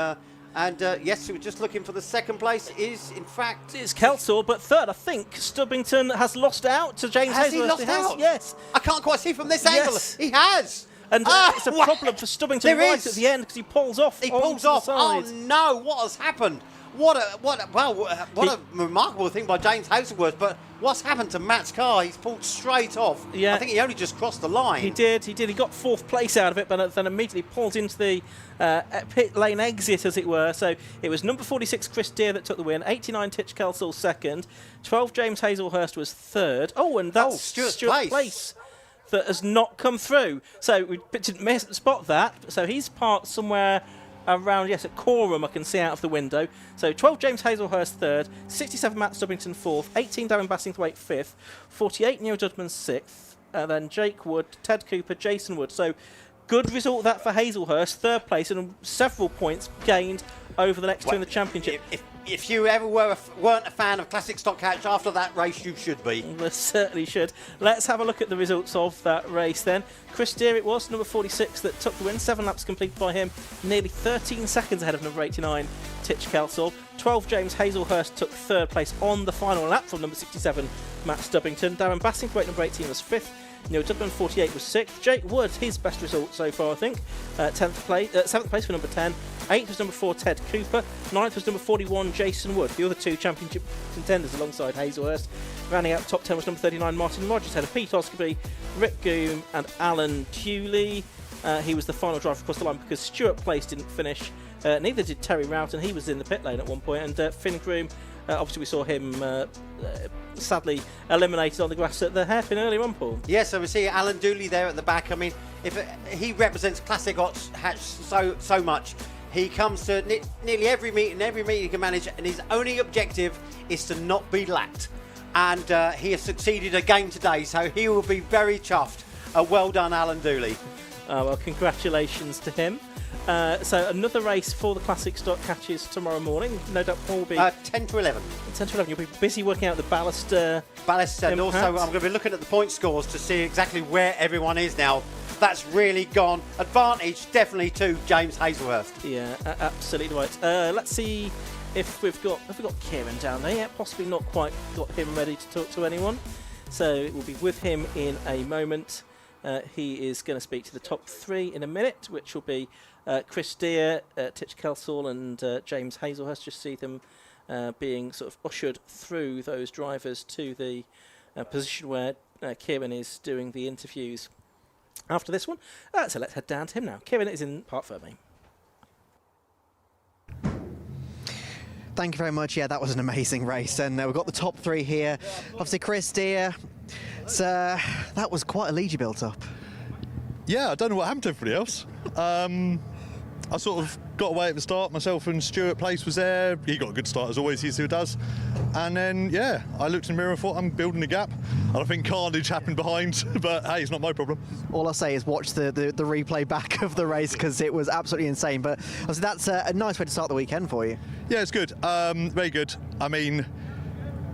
Yes, we were just looking for the second place. Is in fact
it's Kelsall, but third. I think Stubbington has lost out to James
Has
Hazelhurst.
he lost out?
Yes.
I can't quite see from this angle. He has.
And it's a problem for Stubbington right at the end because he pulls off.
He pulls off. Oh no! What has happened? What a remarkable thing by James Hazelhurst. But what's happened to Matt's car? He's pulled straight off.
Yeah.
I think he only just crossed the line.
He did. He got 4th place out of it, but then immediately pulled into the pit lane exit, as it were. So it was number 46 Chris Deere that took the win. 89 Titch Kelsall second. 12 James Hazelhurst was third. Oh, and that's Stuart Place that has not come through. So we didn't spot that. So he's parked somewhere around, yes, at Coram, I can see out of the window. So 12 James Hazelhurst third, 67 Matt Stubbington fourth, 18 Darren Bassingthwaite fifth, 48 Neil Dudman sixth, and then Jake Wood, Ted Cooper, Jason Wood. So good result that for Hazelhurst, third place, and several points gained over the next two in the championship.
If you ever weren't a fan of Classic Stock Hatch after that race, you should be.
We certainly should. Let's have a look at the results of that race then. Chris Deere it was, number 46, that took the win. 7 laps completed by him, nearly 13 seconds ahead of number 89, Titch Kelsall. 12 James Hazelhurst took third place on the final lap from number 67, Matt Stubbington. Darren Bassingthwaite, number 18, was 5th. Neil Dudman, 48, was 6th. Jake Wood, his best result so far, I think. 7th place for number 10. 8th was number 4, Ted Cooper. 9th was number 41, Jason Wood. The other two championship contenders alongside Hazelhurst. Rounding out the top 10 was number 39, Martin Rogers, ahead of Pete Oscarby, Rick Goom and Alan Tuley. He was the final driver across the line because Stuart Place didn't finish. Neither did Terry Roughton. He was in the pit lane at one point. And Finn Groom, obviously we saw him sadly eliminated on the grass at the hairpin earlier on, Paul.
Yes, so we see Alan Dooley there at the back. I mean, he represents Classic Hatch so much. He comes to nearly every meeting he can manage, and his only objective is to not be lapped. And he has succeeded again today, so he will be very chuffed. Well done, Alan Dooley.
Well, congratulations to him. So another race for the Classic Stock Catches tomorrow morning. No doubt Paul will be
10 to 11.
10 to 11. You'll be busy working out the ballast.
And also I'm going to be looking at the point scores to see exactly where everyone is now. that's really gone. Advantage definitely to James Hazelhurst.
Yeah, absolutely right. Let's see if we've got Kieran down there yet. Possibly not quite got him ready to talk to anyone. So we'll be with him in a moment. He is going to speak to the top 3 in a minute, which will be Chris Deere, Titch Kelsall and James Hazelhurst. Just see them being sort of ushered through those drivers to the position where Kieran is doing the interviews after this one. So let's head down to him now. Kieran is in Parc Fermé.
Thank you very much. Yeah, that was an amazing race, and we've got the top 3 here. Obviously, Chris Deere. So that was quite a lead you built up.
Yeah, I don't know what happened to everybody else. I sort of got away at the start. Myself and Stuart Place was there. He got a good start as always. He still does. And then yeah, I looked in the mirror and thought I'm building a gap. And I think carnage happened behind, but hey, it's not my problem.
All I'll say is watch the replay back of the race because it was absolutely insane. But obviously that's a nice way to start the weekend for you.
Yeah, it's good. Very good. I mean,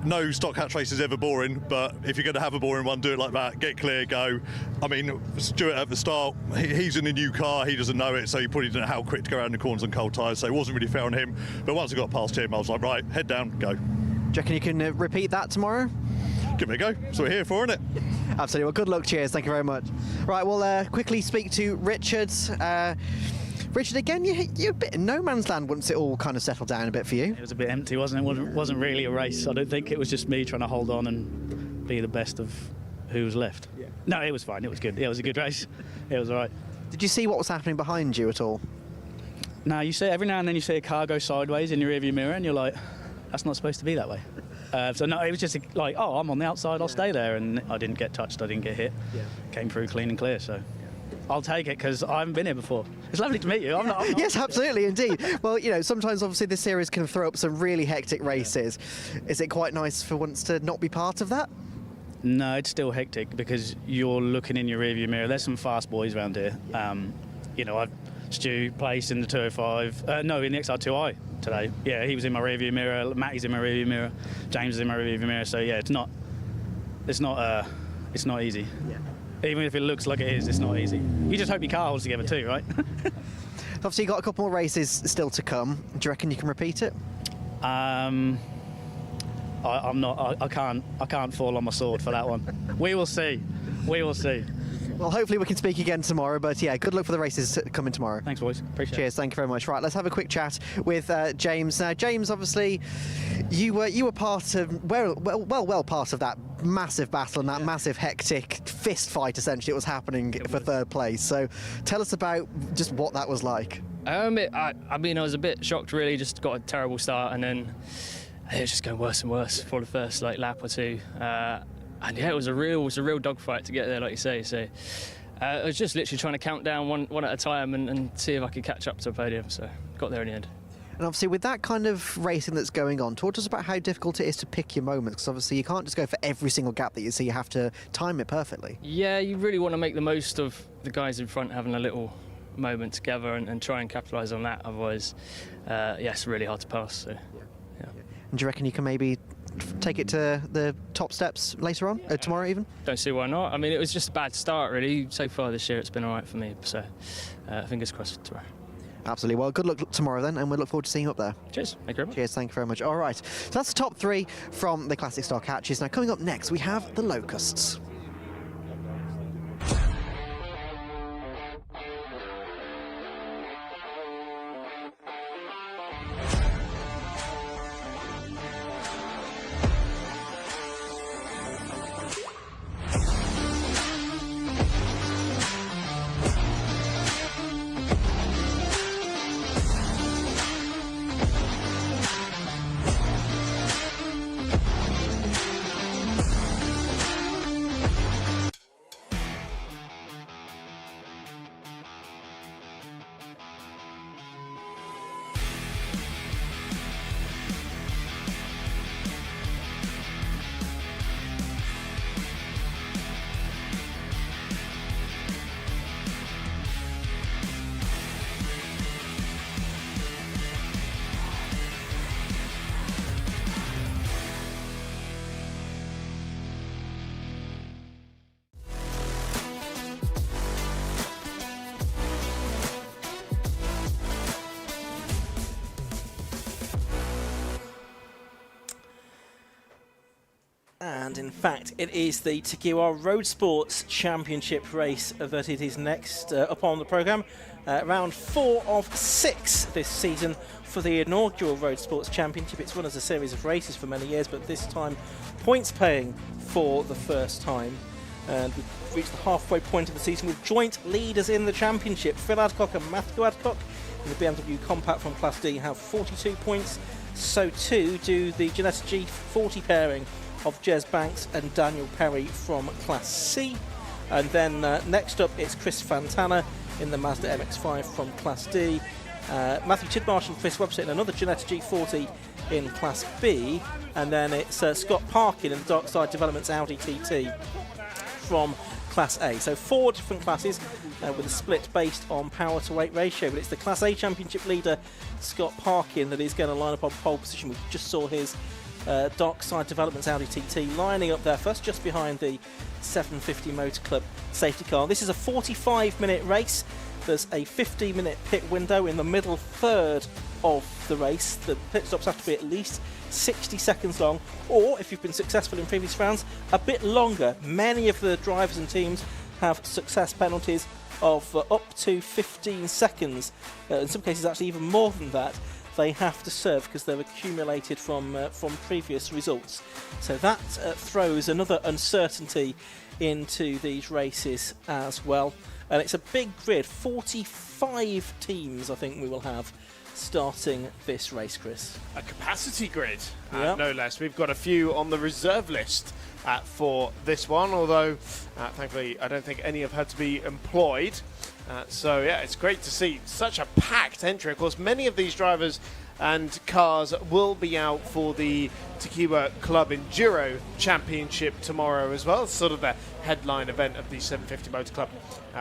no stock hatch race is ever boring, but if you're going to have a boring one, do it like that. Get clear, go. I mean, Stuart at the start, he's in a new car, he doesn't know it, so he probably didn't know how quick to go around the corners on cold tyres, so it wasn't really fair on him. But once I got past him, I was like, right, head down, go.
Do you reckon you can repeat that tomorrow?
Give it a go. That's what we're here for, isn't it?
Absolutely. Well, good luck. Cheers. Thank you very much. Right, we'll quickly speak to Richard. Richard, again, you're a bit in no man's land once it all kind of settled down a bit for you.
It was a bit empty, wasn't it? It wasn't really a race. I don't think it was just me trying to hold on and be the best of who was left. Yeah. No, it was fine. It was good. It was a good race. It was all right.
Did you see what was happening behind you at all?
No, you see every now and then you see a car go sideways in your rearview mirror, and you're like, that's not supposed to be that way. So no, it was just like, oh, I'm on the outside, I'll stay there, and I didn't get touched, I didn't get hit. Yeah. Came through clean and clear, so I'll take it because I haven't been here before. It's lovely to meet you. I'm not.
Yes, absolutely, indeed. Well, you know, sometimes obviously this series can throw up some really hectic races. Is it quite nice for once to not be part of that?
No, it's still hectic because you're looking in your rearview mirror. There's some fast boys around here. You know, Stu placed in the 205. No, in the XR2i today. Yeah, he was in my rearview mirror. Matty's in my rearview mirror. James is in my rearview mirror. So yeah, it's not easy. Yeah. Even if it looks like it is, it's not easy. You just hope your car holds together too, right?
Obviously, you've got a couple more races still to come. Do you reckon you can repeat it?
I'm not. I can't fall on my sword for that one. We will see. We will see.
Well, hopefully we can speak again tomorrow, but yeah, good luck for the races coming tomorrow.
Thanks, boys. Appreciate it.
Cheers, thank you very much. Right, let's have a quick chat with James. Now, James, obviously, you were part of, well part of that massive battle and that massive hectic fist fight, essentially, that was happening for third place. So tell us about just what that was like.
I mean, I was a bit shocked, really, just got a terrible start, and then it was just going worse and worse for the first lap or two. And yeah, it was a real dogfight to get there, like you say. So I was just literally trying to count down one at a time and see if I could catch up to a podium. So got there in the end.
And obviously, with that kind of racing that's going on, talk to us about how difficult it is to pick your moments, because obviously you can't just go for every single gap that you see. You have to time it perfectly.
Yeah, you really want to make the most of the guys in front having a little moment together and try and capitalise on that. Otherwise, it's really hard to pass. So, yeah.
And do you reckon you can maybe take it to the top steps later on, tomorrow even?
Don't see why not. I mean, it was just a bad start, really. So far this year, it's been all right for me. So, fingers crossed for tomorrow.
Absolutely. Well, good luck tomorrow then, and we look forward to seeing you up there.
Cheers. Thank you very much.
Cheers. Thank you very much. All right. So that's the top 3 from the Classic Stock Hatches. Now, coming up next, we have the Locusts.
And in fact, it is the Takiwa Road Sports Championship race that it is next up on the programme. Round 4 of 6 this season for the inaugural Road Sports Championship. It's run as a series of races for many years, but this time points paying for the first time. And we've reached the halfway point of the season with joint leaders in the championship. Phil Adcock and Matthew Adcock in the BMW Compact from Class D have 42 points. So too do the Ginetta G40 pairing of Jez Banks and Daniel Perry from Class C. And then next up it's Chris Fantana in the Mazda MX5 from Class D. Matthew Tidmarsh and Chris Webster in another Ginetta G40 in Class B. And then it's Scott Parkin in the Darkside Developments Audi TT from Class A. So 4 different classes with a split based on power to weight ratio. But it's the Class A Championship leader, Scott Parkin, that is going to line up on pole position. We just saw his Darkside Developments Audi TT lining up there first, just behind the 750 Motor Club safety car. This is a 45-minute race. There's a 50-minute pit window in the middle third of the race. The pit stops have to be at least 60 seconds long, or if you've been successful in previous rounds, a bit longer. Many of the drivers and teams have success penalties of up to 15 seconds. In some cases actually even more than that. They have to serve because they're accumulated from previous results. So that throws another uncertainty into these races as well. And it's a big grid, 45 teams I think we will have starting this race, Chris.
A capacity grid,
Yep.
no less. We've got a few on the reserve list for this one, although thankfully I don't think any have had to be employed. So yeah, it's great to see such a packed entry. Of course, many of these drivers and cars will be out for the Takiwa Club Enduro Championship tomorrow as well. It's sort of the headline event of the 750 Motor Club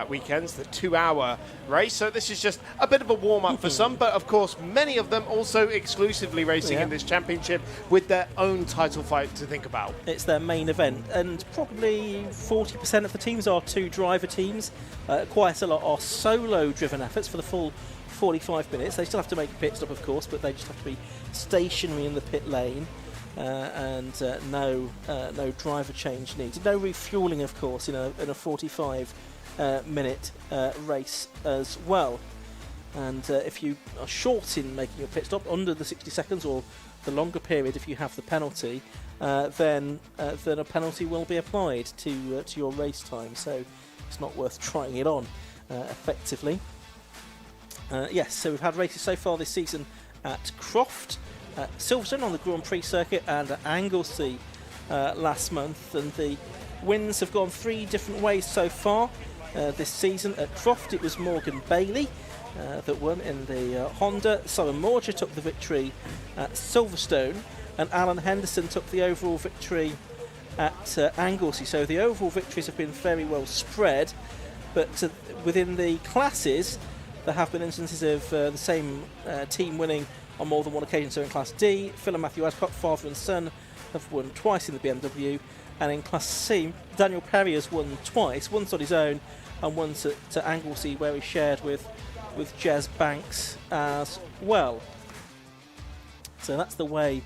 weekends, the 2-hour race. So this is just a bit of a warm-up for some, but of course many of them also exclusively racing in this championship with their own title fight to think about.
It's their main event, and probably 40% of the teams are 2 driver teams. Quite a lot are solo-driven efforts for the full 45 minutes. They still have to make a pit stop, of course, but they just have to be stationary in the pit lane, and no driver change needed. No refuelling, of course, in a 45-minute race as well. And if you are short in making your pit stop, under the 60 seconds or the longer period, if you have the penalty, then a penalty will be applied to your race time. So it's not worth trying it on effectively. Yes, so we've had races so far this season at Croft, Silverstone on the Grand Prix circuit, and at Anglesey last month. And the wins have gone 3 different ways so far this season. At Croft, it was Morgan Bailey that won in the Honda. Simon Morger took the victory at Silverstone, and Alan Henderson took the overall victory at Anglesey. So the overall victories have been very well spread, but within the classes, there have been instances of the same team winning on more than one occasion. So in Class D, Phil and Matthew Adcock, father and son, have won twice in the BMW. And in Class C, Daniel Perry has won twice, once on his own and once at Anglesey, where he shared with Jez Banks as well. So that's the way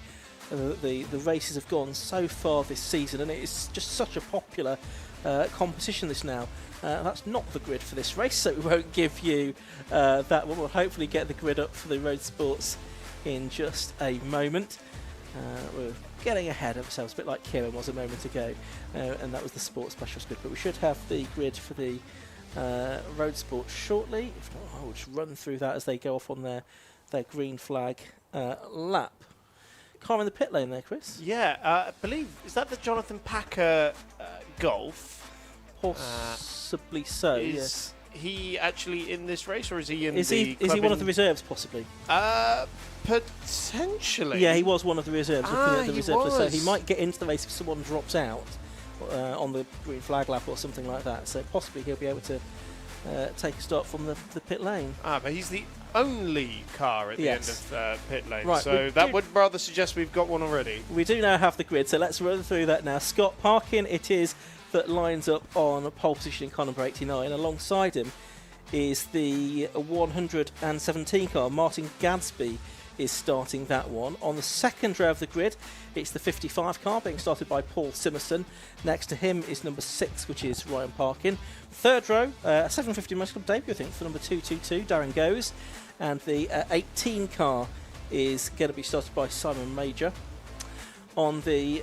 the races have gone so far this season, and it is just such a popular competition this now. That's not the grid for this race, so we won't give you that one. We'll hopefully get the grid up for the Road Sports in just a moment. We're getting ahead of ourselves, a bit like Kieran was a moment ago, and that was the Sports Specials grid. But we should have the grid for the Road Sports shortly. If not, I'll just run through that as they go off on their green flag lap. Car in the pit lane there, Chris?
Yeah, I believe, is that the Jonathan Packer Golf?
Possibly so,
Is he actually in this race, or is he in
Is he one of the reserves, possibly?
Potentially.
Yeah, he was one of the reserves, looking at the
he
reserve list. So he
was.
might get into the race if someone drops out on the green flag lap or something like that. So possibly he'll be able to take a start from the pit lane.
But he's the only car at the end of pit lane.
Right,
so that would rather suggest we've got one already.
We do now have the grid, so let's run through that now. Scott Parkin, it is, that lines up on pole position in car number 89. Alongside him is the 117 car. Martin Gadsby is starting that one. On the second row of the grid, it's the 55 car being started by Paul Simerson. Next to him is number 6, which is Ryan Parkin. Third row, a 750 Motor Club debut, I think, for number 222, Darren Goes. And the 18 car is going to be started by Simon Major. On the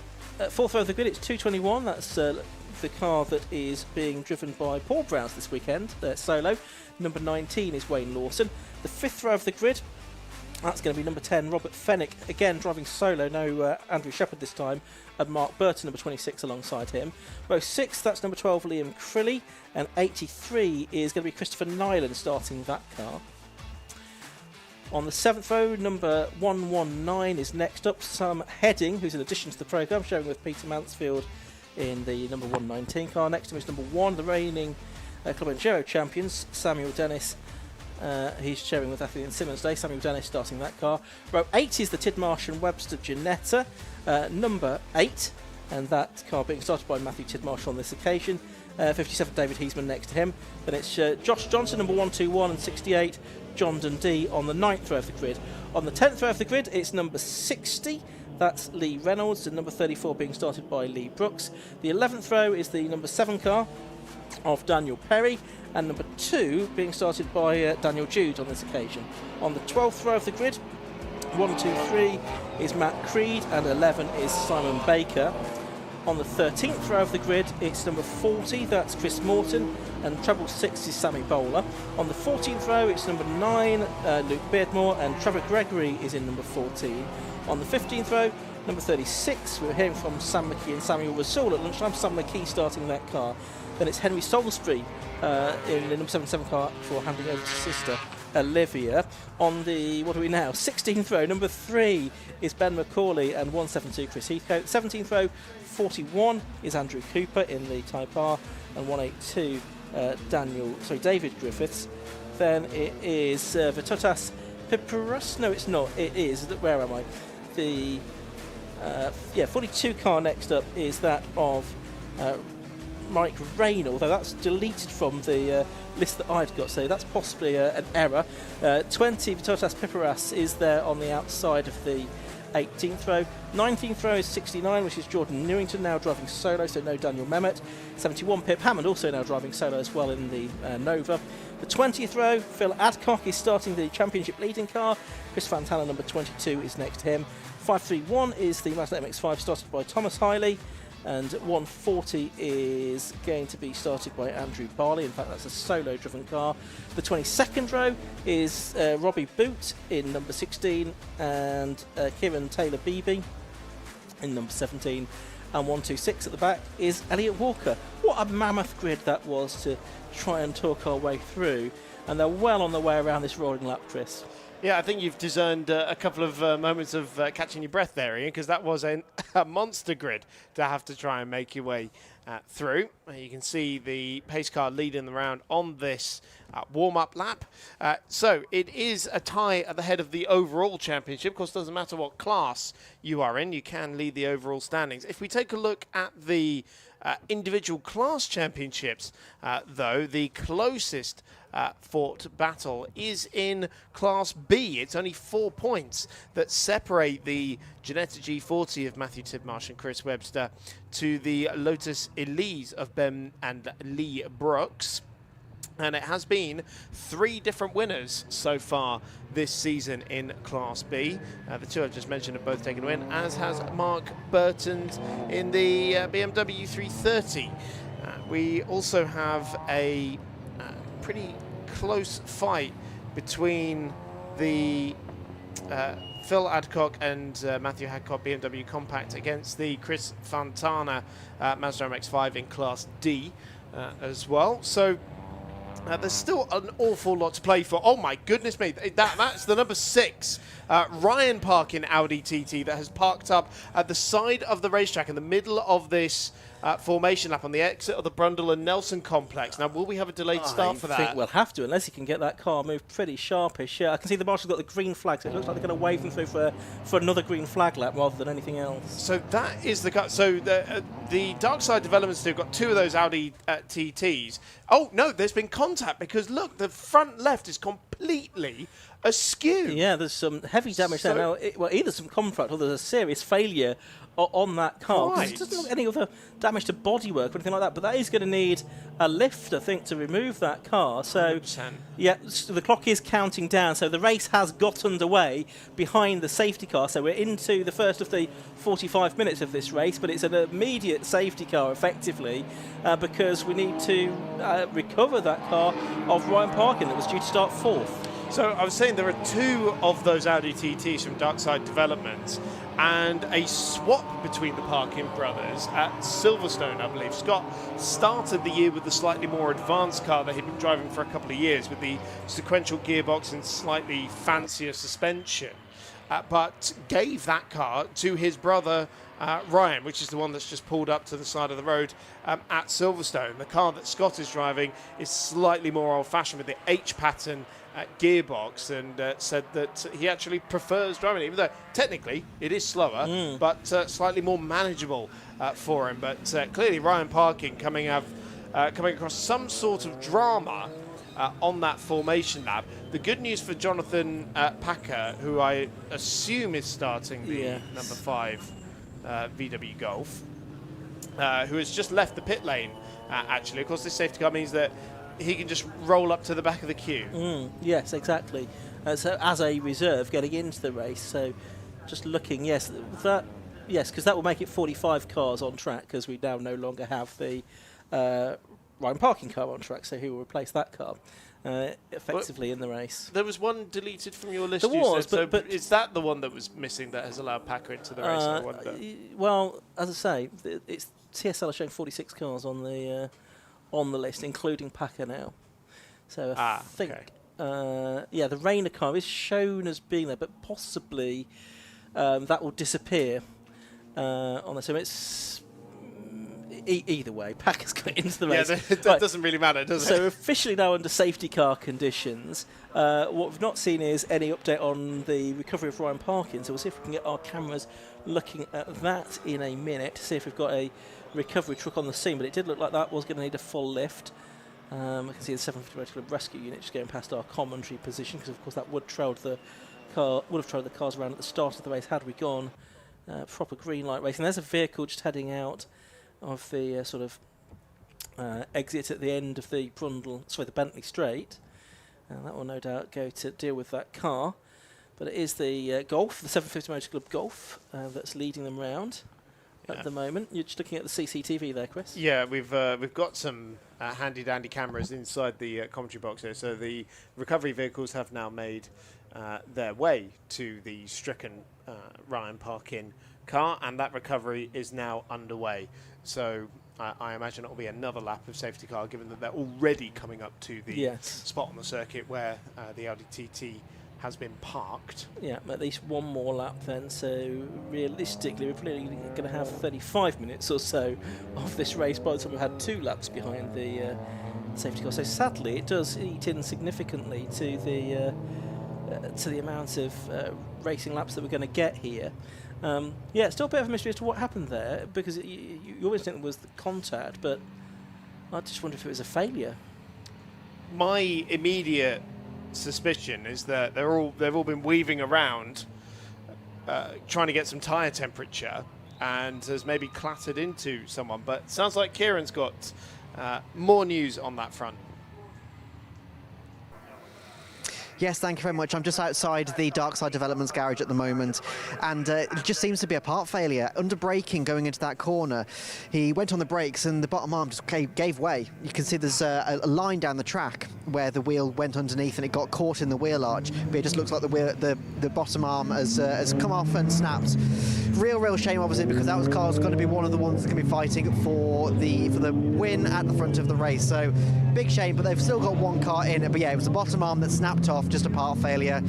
fourth row of the grid, it's 221. That's the car that is being driven by Paul Browns this weekend, solo. Number 19 is Wayne Lawson. The fifth row of the grid, that's going to be number 10, Robert Fennick, again driving solo, no Andrew Shepherd this time, and Mark Burton, number 26, alongside him. Row 6, that's number 12, Liam Crilly, and 83 is going to be Christopher Nyland starting that car. On the 7th row, number 119 is next up, Sam Heading, who's in addition to the programme, showing with Peter Mansfield in the number 119 car. Next to him is number 1, the reigning Club Enduro champions, Samuel Dennis. He's sharing with Athlete and Simmons Day. Samuel Dennis starting that car. Row 8 is the Tidmarsh and Webster Ginetta, number 8, and that car being started by Matthew Tidmarsh on this occasion. 57 David Heisman next to him. Then it's Josh Johnson, number 121, and 68 John Dundee on the 9th row of the grid. On the 10th row of the grid, it's number 60. That's Lee Reynolds, and number 34 being started by Lee Brooks. The 11th row is the number 7 car of Daniel Perry, and number 2 being started by Daniel Jude on this occasion. On the 12th row of the grid, 1, 2, 3 is Matt Creed, and 11 is Simon Baker. On the 13th row of the grid, it's number 40, that's Chris Morton, and treble 6 is Sammy Bowler. On the 14th row, it's number 9, Luke Beardmore, and Trevor Gregory is in number 14. On the 15th row, number 36, we were hearing from Sam McKee and Samuel Rasool at lunchtime. Sam McKee starting that car. Then it's Henry Salisbury in the number 77 car for handing over to sister Olivia. On the, what are we now, 16th row, number 3 is Ben McCauley, and 172 Chris Heathcote. 17th row, 41 is Andrew Cooper in the Type R, and 182 David Griffiths. Then it is Vitotas Piperus. No, it's not. It is. Where am I? The 42 car next up is that of Mike Rain, although that's deleted from the list that I'd got, so that's possibly an error. 20 Vitotas Piperas is there on the outside of the 18th row. 19th row is 69, which is Jordan Newington, now driving solo, so no Daniel Mehmet. 71 Pip Hammond, also now driving solo as well in the Nova. The 20th row, Phil Adcock is starting the championship leading car. Chris Fantana, number 22, is next to him. 531 is the Mazda MX5 started by Thomas Hiley, and 140 is going to be started by Andrew Barley. In fact, that's a solo driven car. The 22nd row is Robbie Boot in number 16, and Kieran Taylor Beebe in number 17, and 126 at the back is Elliot Walker. What a mammoth grid that was to try and talk our way through, and they're well on their way around this rolling lap, Chris.
Yeah, I think you've discerned a couple of moments of catching your breath there, Ian, because that was a monster grid to have to try and make your way through. You can see the pace car leading the round on this warm-up lap. So it is a tie at the head of the overall championship. Of course, it doesn't matter what class you are in, you can lead the overall standings. If we take a look at the individual class championships, though, the closest fought battle is in Class B. It's only 4 points that separate the Ginetta G40 of Matthew Tidmarsh and Chris Webster to the Lotus Elise of Ben and Lee Brooks. And it has been 3 different winners so far this season in Class B. The 2 I've just mentioned have both taken a win, as has Mark Burton in the BMW 330. We also have a pretty close fight between the Phil Adcock and Matthew Hadcock BMW Compact against the Chris Fantana Mazda MX5 in Class D as well. So there's still an awful lot to play for. Oh my goodness me, that's the number 6 Ryan Parkin Audi TT that has parked up at the side of the racetrack in the middle of this formation lap on the exit of the Brundle and Nelson complex. Now, will we have a delayed start for that?
I think we'll have to, unless he can get that car moved pretty sharpish. Yeah, I can see the marshal's got the green flag, so it looks like they're going to wave them through for another green flag lap rather than anything else.
So that is the car. So the Dark Side Developments have got 2 of those Audi TTs. Oh, no, there's been contact because, look, the front left is completely askew.
Yeah, there's some heavy damage there. Now, well, either some conflict or there's a serious failure on that car. 'Cause it doesn't look any other damage to bodywork or anything like that, but that is going to need a lift, I think, to remove that car. So,
100%.
yeah, so the clock is counting down. So the race has got underway behind the safety car. So we're into the first of the 45 minutes of this race, but it's an immediate safety car, effectively, because we need to recover that car of Ryan Parkin that was due to start fourth.
So I was saying there are 2 of those Audi TTs from Darkside Developments and a swap between the Parkin brothers at Silverstone, I believe. Scott started the year with the slightly more advanced car that he'd been driving for a couple of years with the sequential gearbox and slightly fancier suspension, but gave that car to his brother Ryan, which is the one that's just pulled up to the side of the road at Silverstone. The car that Scott is driving is slightly more old-fashioned with the H-pattern gearbox, and said that he actually prefers driving it, even though technically it is slower, but slightly more manageable for him. But clearly Ryan Parkin coming across some sort of drama on that formation lap. The good news for Jonathan Packer, who I assume is starting the number 5 VW Golf, who has just left the pit lane, actually. Of course, this safety car means that he can just roll up to the back of the queue.
Yes, exactly. So as a reserve getting into the race. So just looking, because that will make it 45 cars on track, because we now no longer have the Ryan Parkin car on track. So he will replace that car effectively in the race.
There was one deleted from your list.
There was,
but is that the one that was missing that has allowed Packer into the race? I wonder.
Well, as I say, it's TSL are showing 46 cars on the list, including Packer now. So I think, the Rayner car is shown as being there, but possibly that will disappear on this. So it's either way, Packer's got into the race.
Yeah, that doesn't really matter, does it?
So officially now under safety car conditions. What we've not seen is any update on the recovery of Ryan Parkin. So we'll see if we can get our cameras looking at that in a minute to see if we've got a recovery truck on the scene, but it did look like that was going to need a full lift. I can see the 750 Motor Club rescue unit just going past our commentary position, because of course that would have trailed the cars around at the start of the race had we gone proper green light racing. There's a vehicle just heading out of the exit at the end of the the Bentley Straight. That will no doubt go to deal with that car, but it is the Golf, the 750 Motor Club Golf, that's leading them round at the moment. You're just looking at the CCTV there, Chris.
Yeah, we've got some handy dandy cameras inside the commentary box here. So the recovery vehicles have now made their way to the stricken Ryan Parkin car, and that recovery is now underway. So I imagine it will be another lap of safety car, given that they're already coming up to the spot on the circuit where the Audi TT has been parked.
Yeah, at least one more lap then. So realistically, we're probably going to have 35 minutes or so of this race by the time we've had 2 laps behind the safety car. So sadly, it does eat in significantly to the amount of racing laps that we're going to get here. It's still a bit of a mystery as to what happened there, because your instinct was the contact, but I just wonder if it was a failure.
My immediate suspicion is that they've all been weaving around trying to get some tyre temperature, and has maybe clattered into someone. But it sounds like Kieran's got more news on that front.
Yes, thank you very much. I'm just outside the Darkside Developments garage at the moment, and it just seems to be a part failure. Under braking going into that corner, he went on the brakes and the bottom arm just gave way. You can see there's a line down the track where the wheel went underneath and it got caught in the wheel arch, but it just looks like the bottom arm has come off and snapped. Real shame, obviously, because that car's going to be one of the ones that's going to be fighting for the win at the front of the race. So big shame, but they've still got one car in it. But yeah, it was the bottom arm that snapped off. Just a part failure.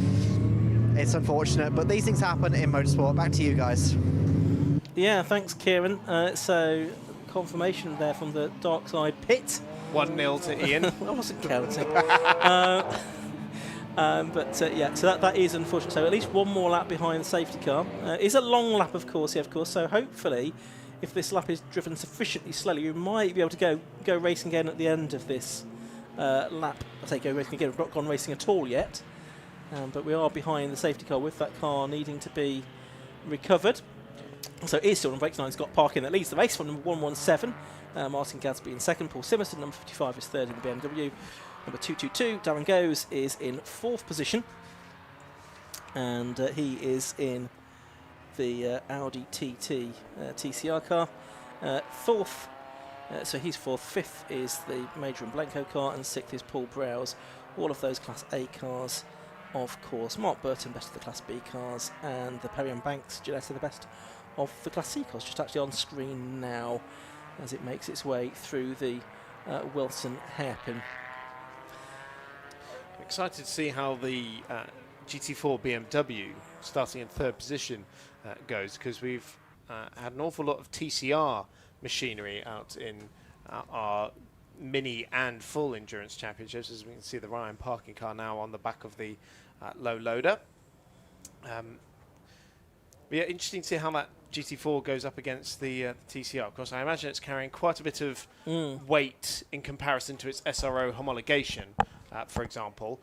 It's unfortunate, but these things happen in motorsport. Back to you guys.
Yeah, thanks, Kieran. So confirmation there from the Darkside pit.
1-0 to Ian.
I wasn't counting. So that is unfortunate. So at least one more lap behind the safety car. It's a long lap, of course. So hopefully, if this lap is driven sufficiently slowly, we might be able to go racing again at the end of this lap. I say go racing again. We've not gone racing at all yet. but we are behind the safety car with that car needing to be recovered. So it is still on brakes. Scott Scott Parkin that leads the race from number 117. Martin Gadsby in second. Paul Simerson, number 55, is third in the BMW. Number 222, Darren Goes, is in fourth position. And he is in the Audi TT TCR car. Fourth, so he's fourth. Fifth is the Major and Blanco car, and sixth is Paul Browse. All of those Class A cars, of course. Mark Burton, best of the Class B cars, and the Perry and Banks Gillette are the best of the Class C cars. Just actually on screen now as it makes its way through the Wilson hairpin.
Excited to see how the GT4 BMW starting in third position goes, because we've had an awful lot of TCR machinery out in our mini and full endurance championships, as we can see the Ryan Parkin car now on the back of the low loader. Yeah, interesting to see how that GT4 goes up against the TCR. Of course, I imagine it's carrying quite a bit of weight in comparison to its SRO homologation, for example,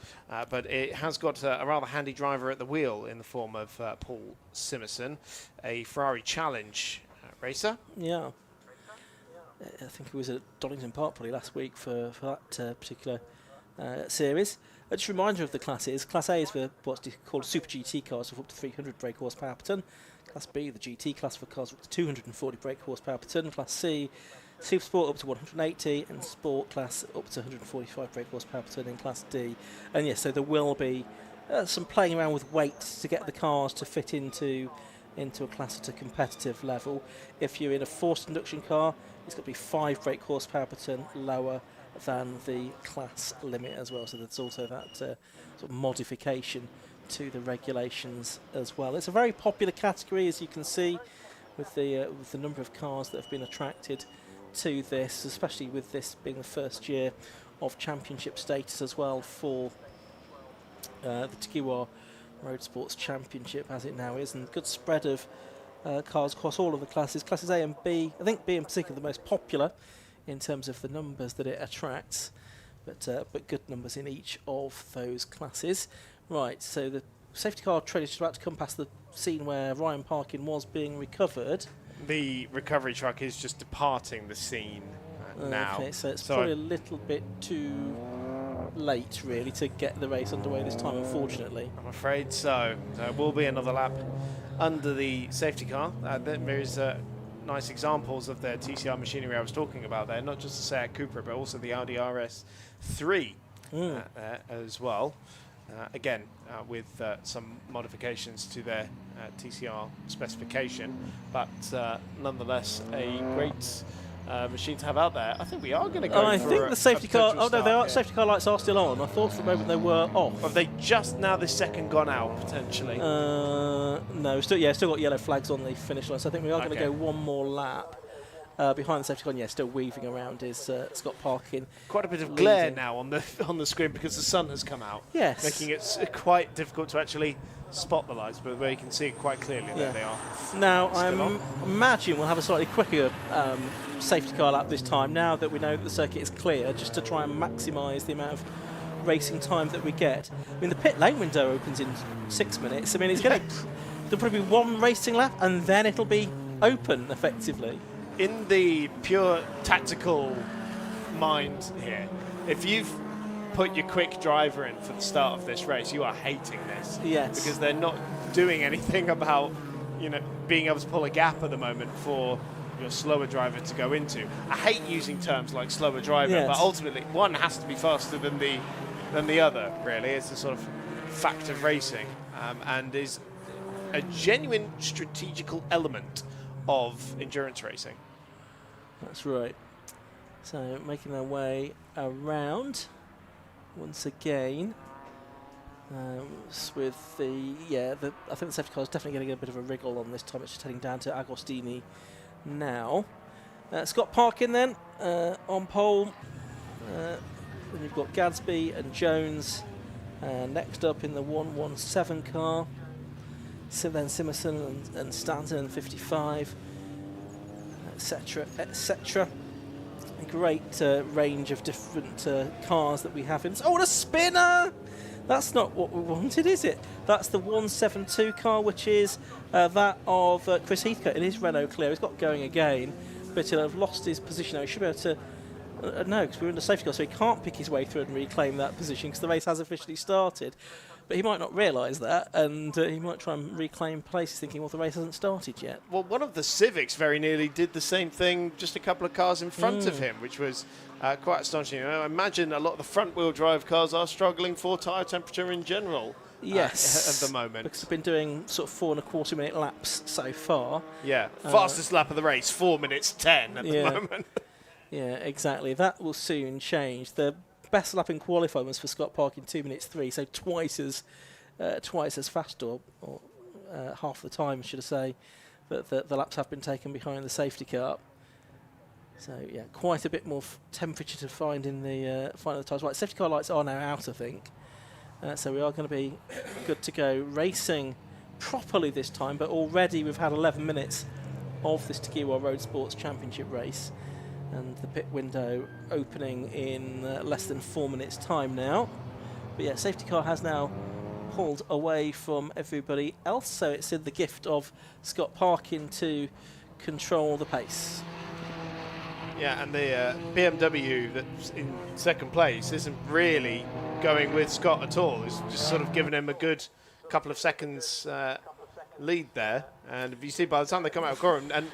but it has got a rather handy driver at the wheel in the form of Paul Simerson, a Ferrari Challenge racer.
Yeah. I think it was at Donington Park probably last week for that particular series. Just a reminder of the classes. Class A is for what's called Super GT cars of up to 300 brake horsepower per tonne. Class B, the GT class for cars up to 240 brake horsepower per tonne. Class C, Super Sport up to 180, and Sport class up to 145 brake horsepower per tonne in Class D. And yes, so there will be some playing around with weight to get the cars to fit into a class at a competitive level. If you're in a forced induction car, it's got to be 5 brake horsepower per tonne lower than the class limit as well. So there's also that sort of modification to the regulations as well. It's a very popular category, as you can see, with the number of cars that have been attracted to this, especially with this being the first year of championship status as well for the Takiwa Road Sports Championship, as it now is, and good spread of cars across all of the classes. Classes A and B, I think B in particular the most popular in terms of the numbers that it attracts, but good numbers in each of those classes. Right, so the safety car trailer is just about to come past the scene where Ryan Parkin was being recovered.
The recovery truck is just departing the scene now.
Okay, so it's probably a little bit too late, really, to get the race underway this time, unfortunately.
I'm afraid so. There will be another lap under the safety car. There's nice examples of the TCR machinery I was talking about there, not just the Seat Cupra, but also the Audi RS3 as well. Again, with some modifications to their TCR specification, but nonetheless a great machine to have out there. I think we are going to go.
I think the safety car. Oh no, safety car lights are still on. I thought for the moment they were off.
Have they just now this second gone out potentially?
No, still got yellow flags on the finish line. So I think we are going to go one more lap. Behind the safety car, still weaving around is Scott Parkin.
Quite a bit of glare now on the screen because the sun has come out.
Yes,
making it quite difficult to actually spot the lights, but where you can see it quite clearly, there they are.
Now I imagine we'll have a slightly quicker safety car lap this time. Now that we know that the circuit is clear, just to try and maximise the amount of racing time that we get. I mean, the pit lane window opens in 6 minutes. I mean, it's going to there'll probably be one racing lap, and then it'll be open effectively.
In the pure tactical mind here, if you've put your quick driver in for the start of this race, you are hating this.
Yes.
Because they're not doing anything about, being able to pull a gap at the moment for your slower driver to go into. I hate using terms like slower driver, but ultimately one has to be faster than the other, really. It's a sort of fact of racing, and is a genuine strategical element of endurance racing.
That's right. So making their way around once again. With I think the safety car is definitely getting a bit of a wriggle on this time. It's just heading down to Agostini now. Scott Parkin then on pole. Then you've got Gadsby and Jones next up in the 117 car. So then Simerson and Stanton in 55. Etc. etc. A great range of different cars that we have in. Oh, what a spinner! That's not what we wanted, is it? That's the 172 car, which is that of Chris Heathcote in his Renault Clio. He's got going again, but he'll have lost his position now. He should be able to... no, because we're in the safety car, so he can't pick his way through and reclaim that position because the race has officially started. But he might not realise that, and he might try and reclaim place thinking, well, the race hasn't started yet.
Well, one of the Civics very nearly did the same thing just a couple of cars in front of him, which was quite astonishing. I imagine a lot of the front-wheel drive cars are struggling for tyre temperature in general.
Yes,
at the moment.
Because they've been doing sort of 4.25 minute laps so far.
Yeah, fastest lap of the race, 4 minutes 10 at the moment.
Yeah, exactly. That will soon change. The best lap in qualifying was for Scott Park in 2 minutes 3, so twice as fast, or half the time, should I say, that the laps have been taken behind the safety car. So yeah, quite a bit more temperature to find in the final tyres. Right, safety car lights are now out, I think. So we are going to be good to go racing properly this time, but already we've had 11 minutes of this Takiwa Road Sports Championship race, and the pit window opening in less than 4 minutes time now. But yeah, safety car has now pulled away from everybody else, so it's in the gift of Scott Parkin to control the pace.
Yeah, and the BMW that's in second place isn't really going with Scott at all. It's just sort of giving him a good couple of seconds lead there. And if you see, by the time they come out of Gorham, and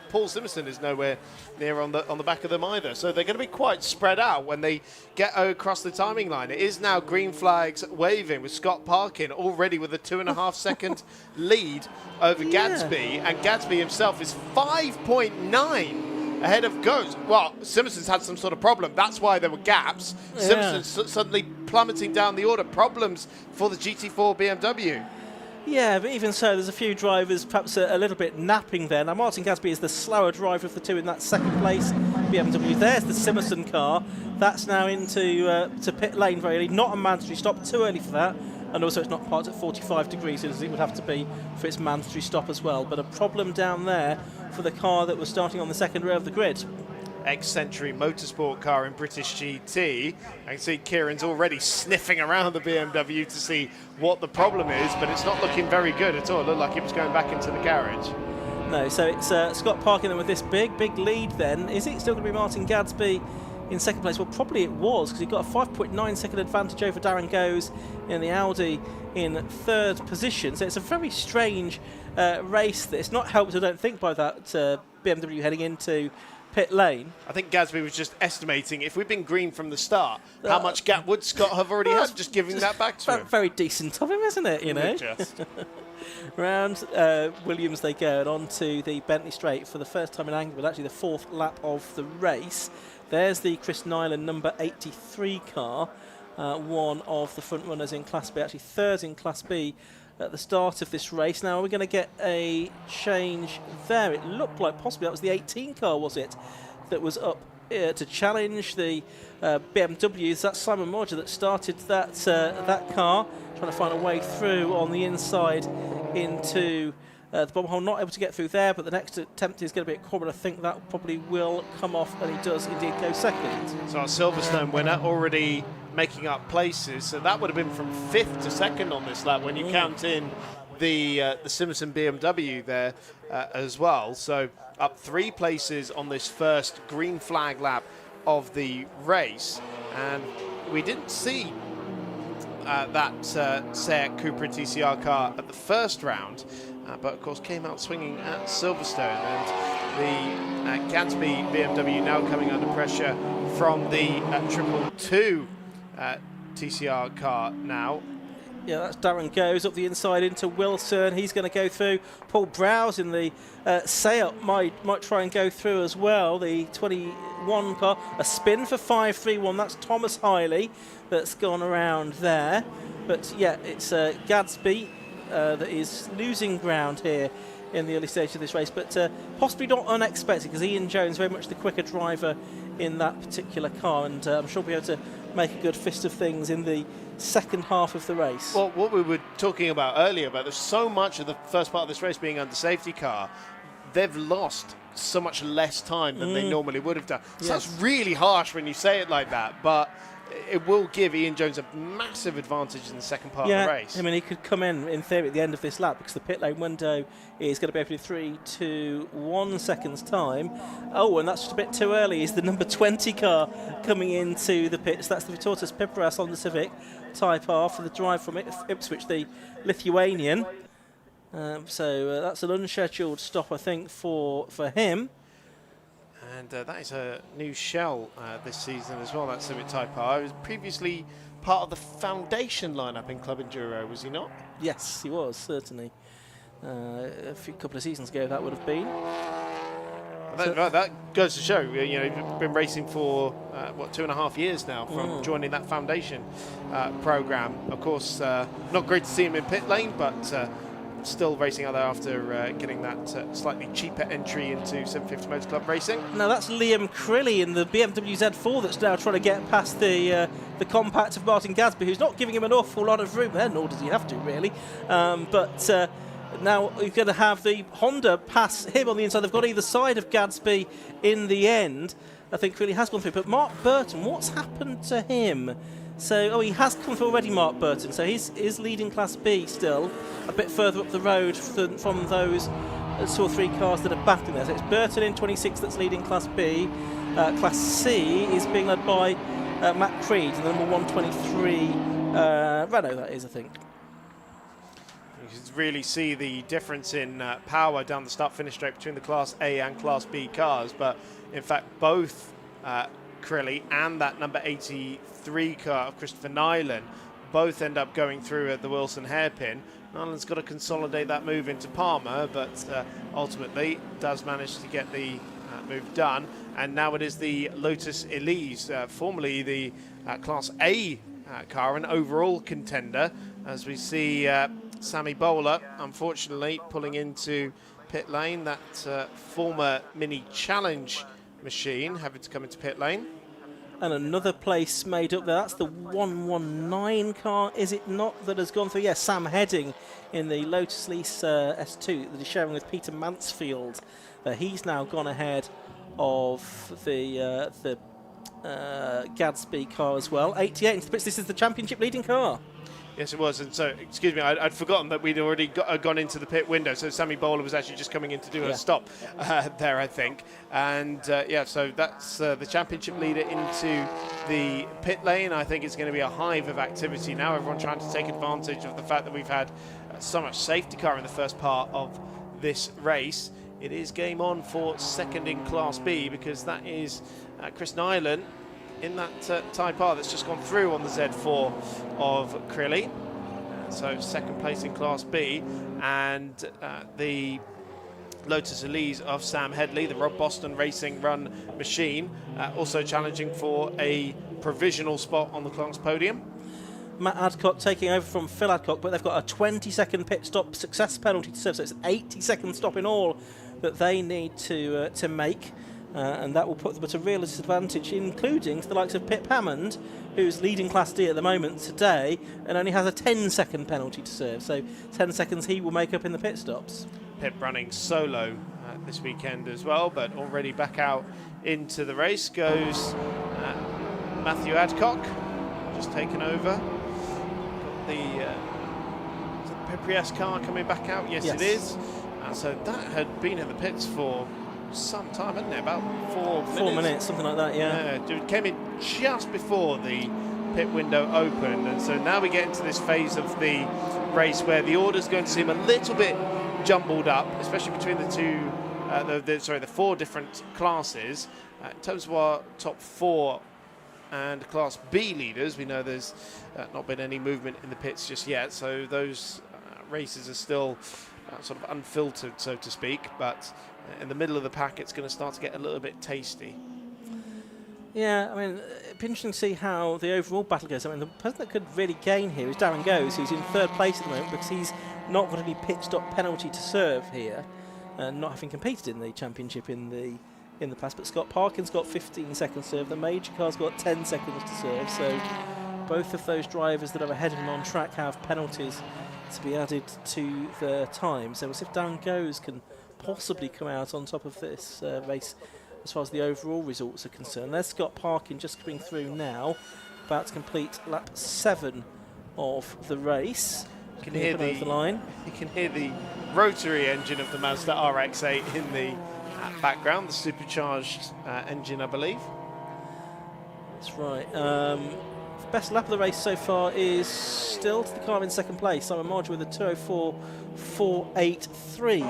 Paul Simonson is nowhere near on the back of them either. So they're going to be quite spread out when they get across the timing line. It is now green flags waving with Scott Parkin already with a 2.5 second lead over Gadsby, and Gadsby himself is 5.9 ahead of Goes. Well, Simonson's had some sort of problem. That's why there were gaps.
Yeah.
Simonson's suddenly plummeting down the order. Problems for the GT4 BMW.
Yeah, but even so, there's a few drivers perhaps a little bit napping there. Now, Martin Gadsby is the slower driver of the two in that second place BMW. There's the Simonson car. That's now into to pit lane very early. Not a mandatory stop, too early for that. And also it's not parked at 45 degrees as it would have to be for its mandatory stop as well. But a problem down there for the car that was starting on the second row of the grid.
Ex-Century Motorsport car in British GT. I can see Kieran's already sniffing around the BMW to see what the problem is, but it's not looking very good at all. It looked like it was going back into the garage.
No, so it's Scott Parkin with this big lead then. Is it still going to be Martin Gadsby in second place? Well, probably it was, because he got a 5.9 second advantage over Darren Goes in the Audi in third position. So it's a very strange race. It's not helped, I don't think, by that BMW heading into pit lane.
I think Gadsby was just estimating if we'd been green from the start, how much gap would Scott have already had, just giving that back to him.
Very decent of him, isn't it? You know.
Just.
Round Williams they go, and on to the Bentley Straight for the first time in Anglia, but actually the fourth lap of the race. There's the Chris Nyland number 83 car, one of the front runners in Class B, actually third in Class B at the start of this race. Now, are we going to get a change there? It looked like possibly that was the 18 car, was it, that was up to challenge the BMWs. That's Simon Morger that started that car, trying to find a way through on the inside into the bomb hole. Not able to get through there, but the next attempt is going to be at Corbin. I think that probably will come off, and he does indeed go second.
So our Silverstone winner already making up places, so that would have been from 5th to 2nd on this lap when you count in the Simonson BMW there as well. So up 3 places on this first green flag lap of the race, and we didn't see that Seat Cupra TCR car at the first round, but of course came out swinging at Silverstone, and the Gadsby BMW now coming under pressure from the 222 TCR car now.
Yeah, that's Darren Goes up the inside into Wilson. He's going to go through. Paul Browse in the Seat might try and go through as well. The 21 car, a spin for 5.31. That's Thomas Hiley that's gone around there. But yeah, it's Gadsby that is losing ground here in the early stage of this race, but possibly not unexpected, because Ian Jones very much the quicker driver in that particular car, and I'm sure we'll be able to make a good fist of things in the second half of the race.
Well, what we were talking about earlier, about there's so much of the first part of this race being under safety car, they've lost so much less time than they normally would have done.
Yes.
Sounds really harsh when you say it like that, but it will give Ian Jones a massive advantage in the second part of the race.
I mean, he could come in theory, at the end of this lap, because the pit lane window is going to be open in 3, 2, 1 seconds time. Oh, and that's just a bit too early. Is the number 20 car coming into the pits? That's the Vitortas Piperas on the Civic Type R for the drive from Ipswich, the Lithuanian. So that's an unscheduled stop, I think, for him.
And that is a new shell this season as well, that Civic Type R. He was previously part of the foundation lineup in Club Enduro, was he not?
Yes, he was, certainly. Couple of seasons ago, that would have been.
That goes to show, you know, you've been racing for, 2.5 years now from joining that foundation program. Of course, not great to see him in pit lane, but still racing out there after getting that slightly cheaper entry into 750 Motor Club racing.
Now that's Liam Crilly in the BMW Z4 that's now trying to get past the compact of Martin Gadsby, who's not giving him an awful lot of room, nor does he have to really. But now you're going to have the Honda pass him on the inside. They've got either side of Gadsby in the end. I think Crilly has gone through. But Mark Burton, what's happened to him? So, he has come through already, Mark Burton. So he's leading Class B still, a bit further up the road from those 2 or 3 cars that are battling there. So it's Burton in 26 that's leading Class B. Class C is being led by Matt Creed, the number 123 Renault, that is, I think.
You can really see the difference in power down the start-finish straight between the Class A and Class B cars. But, in fact, both Crilly and that number 83 car of Christopher Nyland both end up going through at the Wilson hairpin. Nyland's got to consolidate that move into Palmer, but ultimately does manage to get the move done. And now it is the Lotus Elise, formerly the Class A car, an overall contender, as we see Sammy Bowler, unfortunately, pulling into pit lane. That former Mini Challenge machine having to come into pit lane.
And another place made up there. That's the 119 car, is it not, that has gone through? Yes, Sam Heading in the Lotus Elise S2 that is sharing with Peter Mansfield. He's now gone ahead of the Gadsby car as well. 88 into the pits. This is the championship leading car.
Yes, it was. And so, excuse me, I'd forgotten that we'd already gone into the pit window. So Sammy Bowler was actually just coming in to do a stop there, I think. And so that's the championship leader into the pit lane. I think it's going to be a hive of activity now. Everyone trying to take advantage of the fact that we've had so much safety car in the first part of this race. It is game on for second in Class B, because that is Chris Nyland in that Type R that's just gone through on the Z4 of Crilly. So second place in Class B, and the Lotus Elise of Sam Headley, the Rob Boston Racing Run machine, also challenging for a provisional spot on the class podium.
Matt Adcock taking over from Phil Adcock, but they've got a 20-second pit stop success penalty to serve, so it's an 80-second stop in all that they need to make. And that will put them at a real disadvantage, including to the likes of Pip Hammond, who's leading Class D at the moment today, and only has a 10-second penalty to serve. So 10 seconds he will make up in the pit stops.
Pip running solo this weekend as well, but already back out into the race goes Matthew Adcock, just taken over. Got the Piprius car coming back out. Yes, it is. And so that had been in the pits for some time, hadn't it? About 4
minutes, something like that, yeah.
It came in just before the pit window opened, and so now we get into this phase of the race where the order's going to seem a little bit jumbled up, especially between the 4 different classes. In terms of our top 4 and Class B leaders, we know there's not been any movement in the pits just yet, so those races are still sort of unfiltered, so to speak, but in the middle of the pack it's going to start to get a little bit tasty.
Yeah, I mean, it'd be interesting to see how the overall battle goes. I mean, the person that could really gain here is Darren Goes, who's in 3rd place at the moment, because he's not got any pit stop penalty to serve here, not having competed in the championship in the past. But Scott Parkin's got 15 seconds to serve. The major car's got 10 seconds to serve. So both of those drivers that are ahead of him on track have penalties to be added to their time. So we'll see if Darren Goes can possibly come out on top of this race as far as the overall results are concerned. There's Scott Parkin just coming through now. about to complete lap 7 of the race.
You can hear
over the line.
You can hear the rotary engine of the Mazda RX-8 in the background, the supercharged engine, I believe.
That's right. Best lap of the race so far is still to the car in second place. Simon Marger with a 2:04.483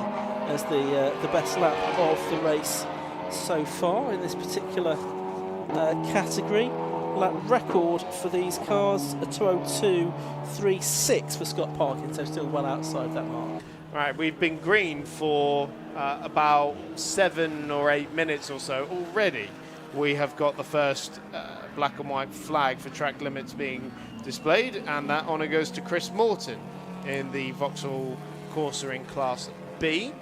as the best lap of the race so far in this particular category. Lap record for these cars, a 2:02.36 for Scott Parkin, so still well outside that mark.
Right, we've been green for about 7 or 8 minutes or so already. We have got the first black and white flag for track limits being displayed, and that honour goes to Chris Morton in the Vauxhall Corsa in Class B.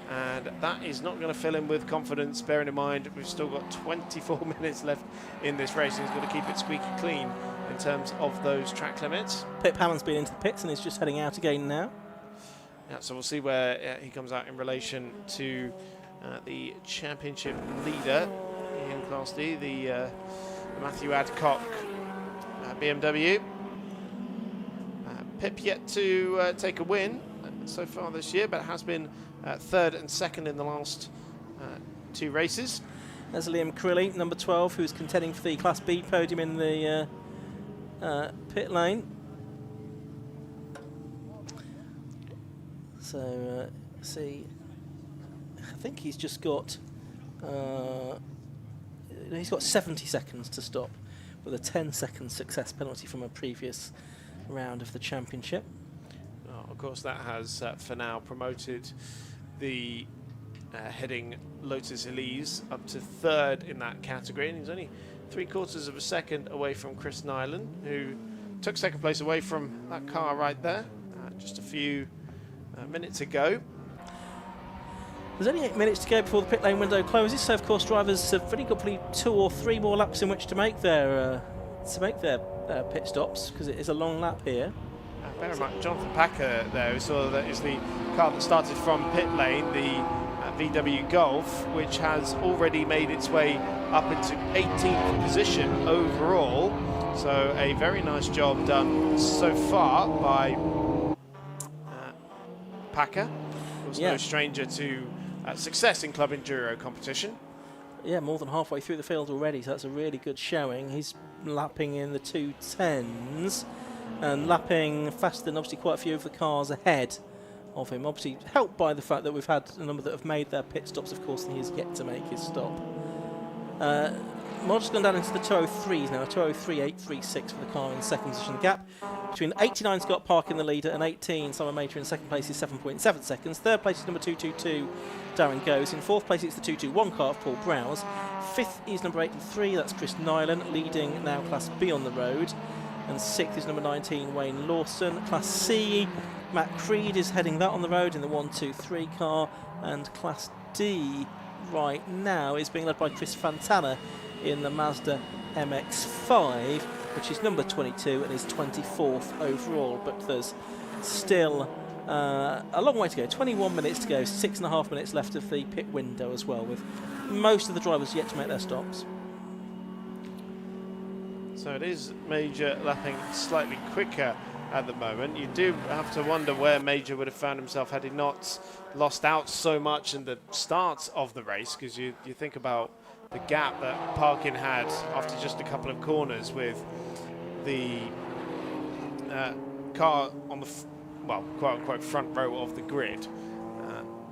And that is not going to fill him with confidence, bearing in mind we've still got 24 minutes left in this race, and he's got to keep it squeaky clean in terms of those track limits.
Pip Hammond's been into the pits and is just heading out again now.
Yeah, so we'll see where he comes out in relation to the championship leader in Class D, the Matthew Adcock BMW. Pip yet to take a win so far this year, but has been third and second in the last 2 races.
There's Liam Crilly, number 12, who's contending for the Class B podium in the pit lane. So, see, I think he's just got he's got 70 seconds to stop with a 10-second success penalty from a previous round of the championship.
Of course, that has for now promoted the heading Lotus Elise up to third in that category, and he's only 3/4 of a second away from Chris Nyland, who took second place away from that car right there just a few minutes ago.
There's only 8 minutes to go before the pit lane window closes, so of course drivers have really got probably 2 or 3 more laps in which to make their pit stops, because it is a long lap here.
Bear in mind, Jonathan Packer there, we saw that is the car that started from pit lane, the VW Golf, which has already made its way up into 18th position overall. So a very nice job done so far by Packer. Of course, no stranger to success in Club Enduro competition.
Yeah, more than halfway through the field already, so that's a really good showing. He's lapping in the 2:10s. And lapping faster than obviously quite a few of the cars ahead of him. Obviously helped by the fact that we've had a number that have made their pit stops, of course, and he's yet to make his stop. Mod's gone down into the 2:03s now, 2:03.836 for the car in second position. The gap between 89 Scott Park in the leader and 18 Simon Major in second place is 7.7 seconds. Third place is number 222 Darren Goes. In fourth place it's the 221 car of Paul Browse. Fifth is number 83, that's Chris Nyland, leading now Class B on the road. And sixth is number 19, Wayne Lawson. Class C, Matt Creed is heading that on the road in the 123 car. And Class D right now is being led by Chris Fantana in the Mazda MX5, which is number 22 and is 24th overall. But there's still a long way to go. 21 minutes to go, 6.5 minutes left of the pit window as well, with most of the drivers yet to make their stops.
So it is Major lapping slightly quicker at the moment. You do have to wonder where Major would have found himself had he not lost out so much in the start of the race, because you think about the gap that Parkin had after just a couple of corners with the car on the, quote-unquote, front row of the grid.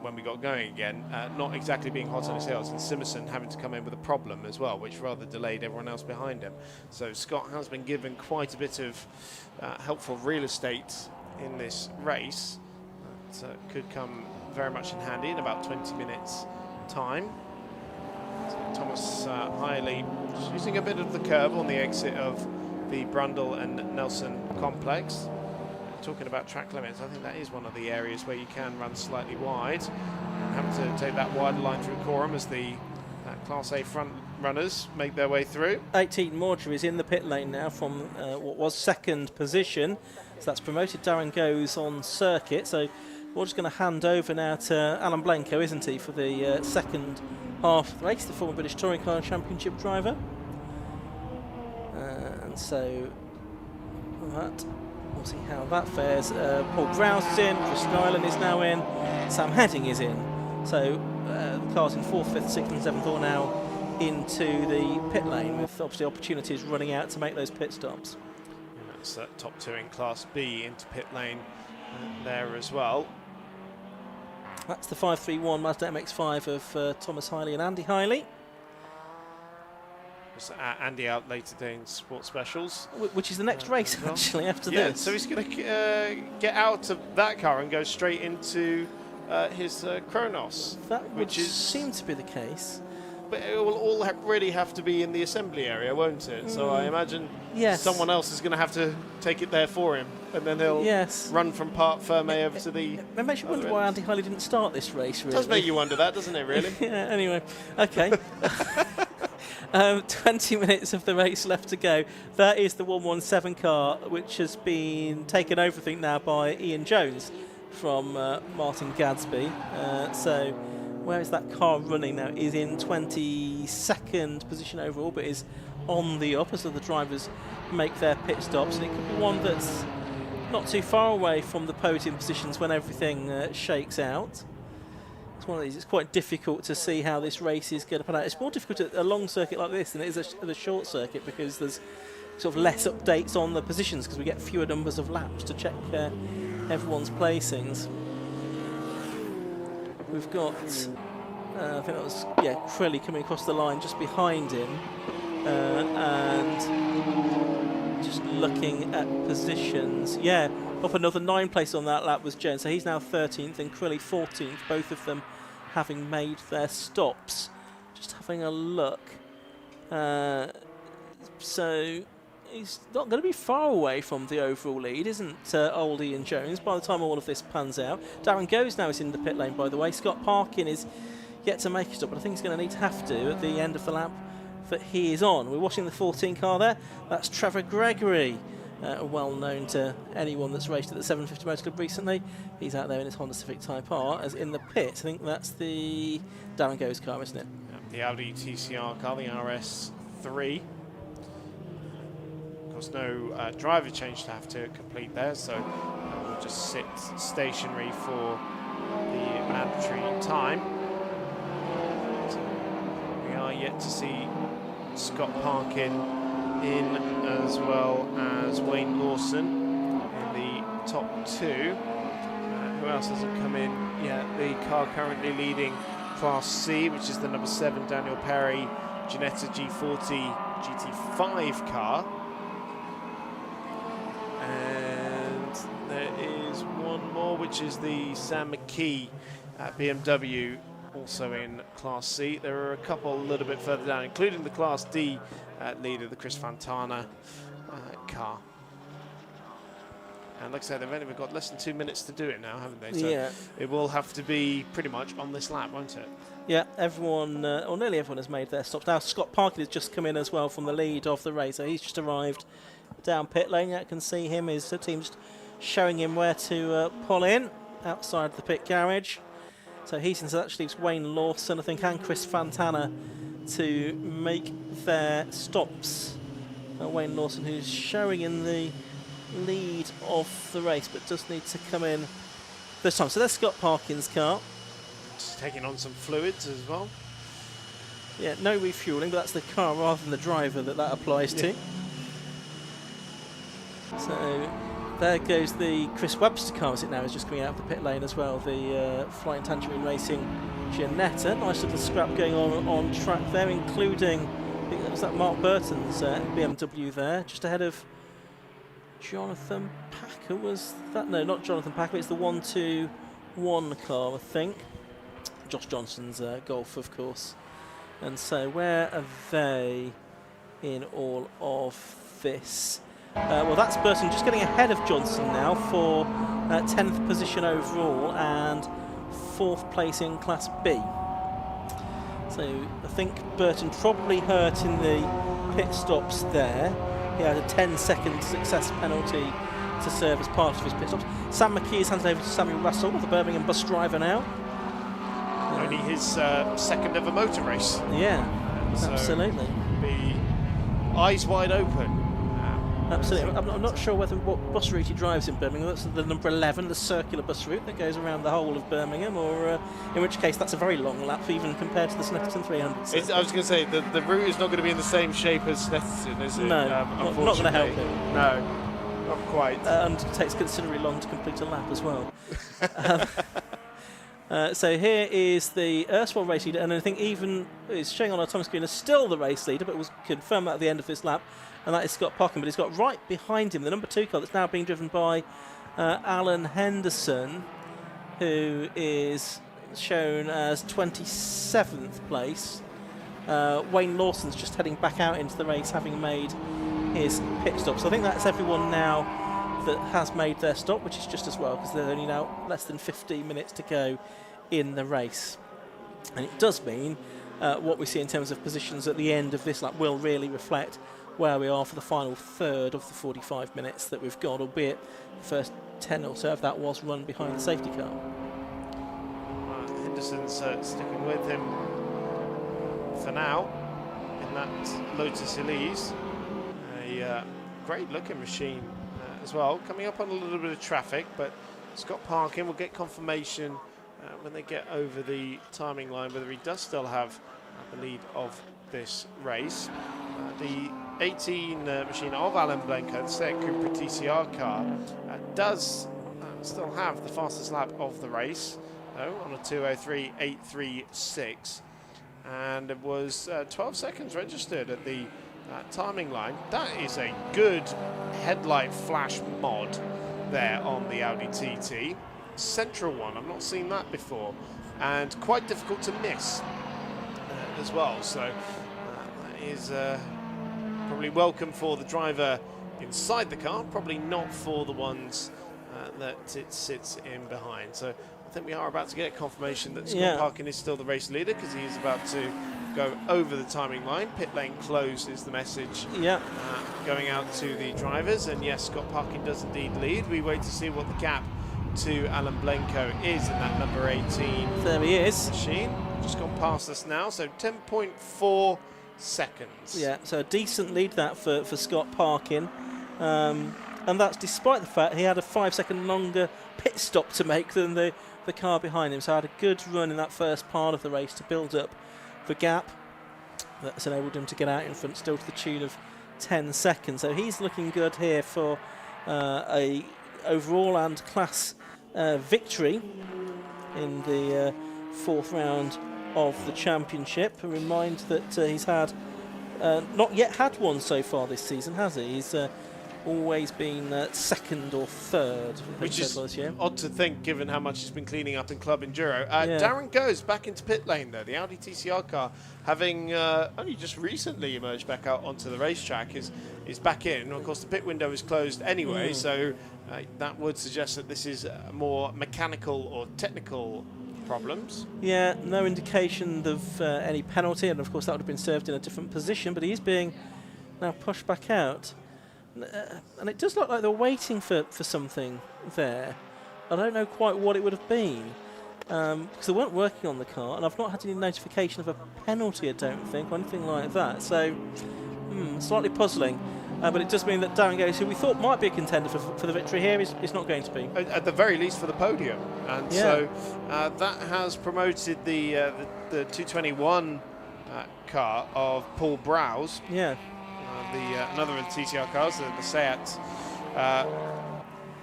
When we got going again, not exactly being hot on his heels, and Simerson having to come in with a problem as well, which rather delayed everyone else behind him. So Scott has been given quite a bit of helpful real estate in this race. So it could come very much in handy in about 20 minutes time. So Thomas Hiley using a bit of the curb on the exit of the Brundle and Nelson complex. Talking about track limits, I think that is one of the areas where you can run slightly wide. Having to take that wider line through Coram as the Class A front runners make their way through.
18 Morger is in the pit lane now from what was second position. So that's promoted Darren Goes on circuit. So we're just going to hand over now to Alan Blanco, isn't he, for the second half of the race, the former British Touring Car Championship driver. And And so that, we'll see how that fares. Paul Grouse is in, Chris Nyland is now in, Sam Heading is in. So the cars in 4th, 5th, 6th and 7th all now into the pit lane, with obviously opportunities running out to make those pit stops.
And that's top 2 in Class B into pit lane there as well.
That's the 531 Mazda MX5 of Thomas Hiley and Andy Hiley.
Andy out later today in Sports Specials.
Which is the next race, actually, after this.
Yeah, so he's going to get out of that car and go straight into his Kronos.
That would seem to be the case.
But it will all really have to be in the assembly area, won't it? So I imagine someone else is going to have to take it there for him, and then he'll run from Parc Ferme over to the...
It makes you wonder why Andy Hiley didn't start this race, really.
It does make you wonder that, doesn't it, really?
Yeah, anyway, okay. 20 minutes of the race left to go. That is the 117 car, which has been taken over, I think, now by Ian Jones from Martin Gadsby. So where is that car running now? Is in 22nd position overall, but is on the up as the drivers make their pit stops. And it could be one that's not too far away from the podium positions when everything shakes out. It's one of these. It's quite difficult to see how this race is going to pan out. It's more difficult at a long circuit like this than it is at a short circuit, because there's sort of less updates on the positions, because we get fewer numbers of laps to check everyone's placings. We've got, I think that was, Crelly coming across the line just behind him, and just looking at positions. Yeah, up another 9 place on that lap was Jones, so he's now 13th and Crelly 14th, both of them having made their stops. Just having a look. So he's not going to be far away from the overall lead, isn't old Ian Jones, by the time all of this pans out. Darren Goes now is in the pit lane, by the way. Scott Parkin is yet to make a stop, but I think he's going to have to at the end of the lap that he is on. We're watching the 14 car there. That's Trevor Gregory, well known to anyone that's raced at the 750 Motor Club recently. He's out there in his Honda Civic Type R, as in the pit. I think that's the Darren Goes car, isn't it?
The Audi TCR car, the RS3. Of course, no driver change to have to complete there, so we'll just sit stationary for the mandatory time. So we are yet to see Scott Parkin in, as well as Wayne Lawson in the top 2. Who else hasn't come in yet? The car currently leading Class C, which is the number 7 Daniel Perry Ginetta G40 GT5 car. And there is one more, which is the Sam McKee at BMW, also in Class C. There are a couple a little bit further down, including the Class D leader, the Chris Fontana car. And like I said, they've only got less than 2 minutes to do it now, haven't they? So it will have to be pretty much on this lap, won't it?
Yeah, everyone, or nearly everyone, has made their stops. Now Scott Parkin has just come in as well from the lead of the race, so he's just arrived down pit lane. You can see him, his team just showing him where to pull in outside the pit garage. So he's in, so that leaves Wayne Lawson, I think, and Chris Fontana to make their stops. Wayne Lawson, who's showing in the lead of the race, but does need to come in this time. So that's Scott Parkin's car.
Just taking on some fluids as well.
Yeah, no refueling, but that's the car rather than the driver that applies to. So there goes the Chris Webster car, as it now is just coming out of the pit lane as well. The Flying Tangerine Racing Ginetta. Nice little scrap going on track there, including, I think that was that Mark Burton's BMW there, just ahead of Jonathan Packer. Was that? No, not Jonathan Packer. It's the 121 car, I think. Josh Johnson's Golf, of course. And so where are they in all of this? Well, that's Burton just getting ahead of Johnson now for 10th position overall and 4th place in Class B. So I think Burton probably hurt in the pit stops there. He had a 10-second success penalty to serve as part of his pit stops. Sam McKee is handed over to Samuel Russell, the Birmingham bus driver now.
Only his second ever motor race.
Yeah, so absolutely.
Be eyes wide open
Absolutely. I'm not sure what bus route he drives in Birmingham. That's the number 11, the circular bus route that goes around the whole of Birmingham, or in which case that's a very long lap even compared to the Snetterton 300.
I was going to say, the route is not going to be in the same shape as Snetterton, is it?
No, not going to help him.
No, not quite.
And it takes considerably long to complete a lap as well. So here is the erstwhile race leader, and I think even is showing on our time screen as still the race leader, but was confirmed at the end of this lap, and that is Scott Parkin. But he's got right behind him the number 2 car that's now being driven by Alan Henderson, who is shown as 27th place. Wayne Lawson's just heading back out into the race, having made his pit stop. So I think that's everyone now that has made their stop, which is just as well, because there's only now less than 15 minutes to go in the race. And it does mean what we see in terms of positions at the end of this lap will really reflect where we are for the final third of the 45 minutes that we've got, albeit the first 10 or so of that was run behind the safety car.
Henderson's sticking with him for now in that Lotus Elise. A great looking machine as well, coming up on a little bit of traffic, but Scott Parkin will get confirmation when they get over the timing line whether he does still have the lead of this race. The 18 machine of Alan Blenker, the Seat Cooper TCR car, does still have the fastest lap of the race, though, on a 2:03.836, and it was 12 seconds registered at the timing line. That is a good headlight flash mod there on the Audi TT. Central one, I've not seen that before, and quite difficult to miss as well. So that is probably welcome for the driver inside the car, probably not for the ones that it sits in behind. So I think we are about to get confirmation that Scott Parkin is still the race leader, because he is about to go over the timing line. Pit lane closed is the message going out to the drivers, and yes, Scott Parkin does indeed lead. We wait to see what the gap to Alan Blenko is in that number 18
there he is
machine. Just gone past us now, so 10.4 seconds.
Yeah, so a decent lead that for Scott Parkin, and that's despite the fact he had a 5-second longer pit stop to make than the car behind him. So had a good run in that first part of the race to build up the gap that's enabled him to get out in front, still to the tune of 10 seconds. So he's looking good here for a overall and class victory in the 4th round of the championship. A reminder that he's had not yet had one so far this season, has he? He's always been 2nd or 3rd,
which is
this year.
Odd to think, given how much he's been cleaning up in Club Enduro. Darren goes back into pit lane, though. The Audi TCR car, having only just recently emerged back out onto the racetrack, is back in. Of course, the pit window is closed anyway, so that would suggest that this is more mechanical or technical problems.
Yeah, no indication of any penalty, and of course that would have been served in a different position, but he's being now pushed back out. And it does look like they're waiting for something there. I don't know quite what it would have been, because they weren't working on the car, and I've not had any notification of a penalty, I don't think, or anything like that. So, slightly puzzling. But it does mean that Darren Gase, who we thought might be a contender for the victory here, is not going to be.
At the very least for the podium. And so that has promoted the 221 car of Paul Browse.
Yeah.
Another of the TCR cars, the Seat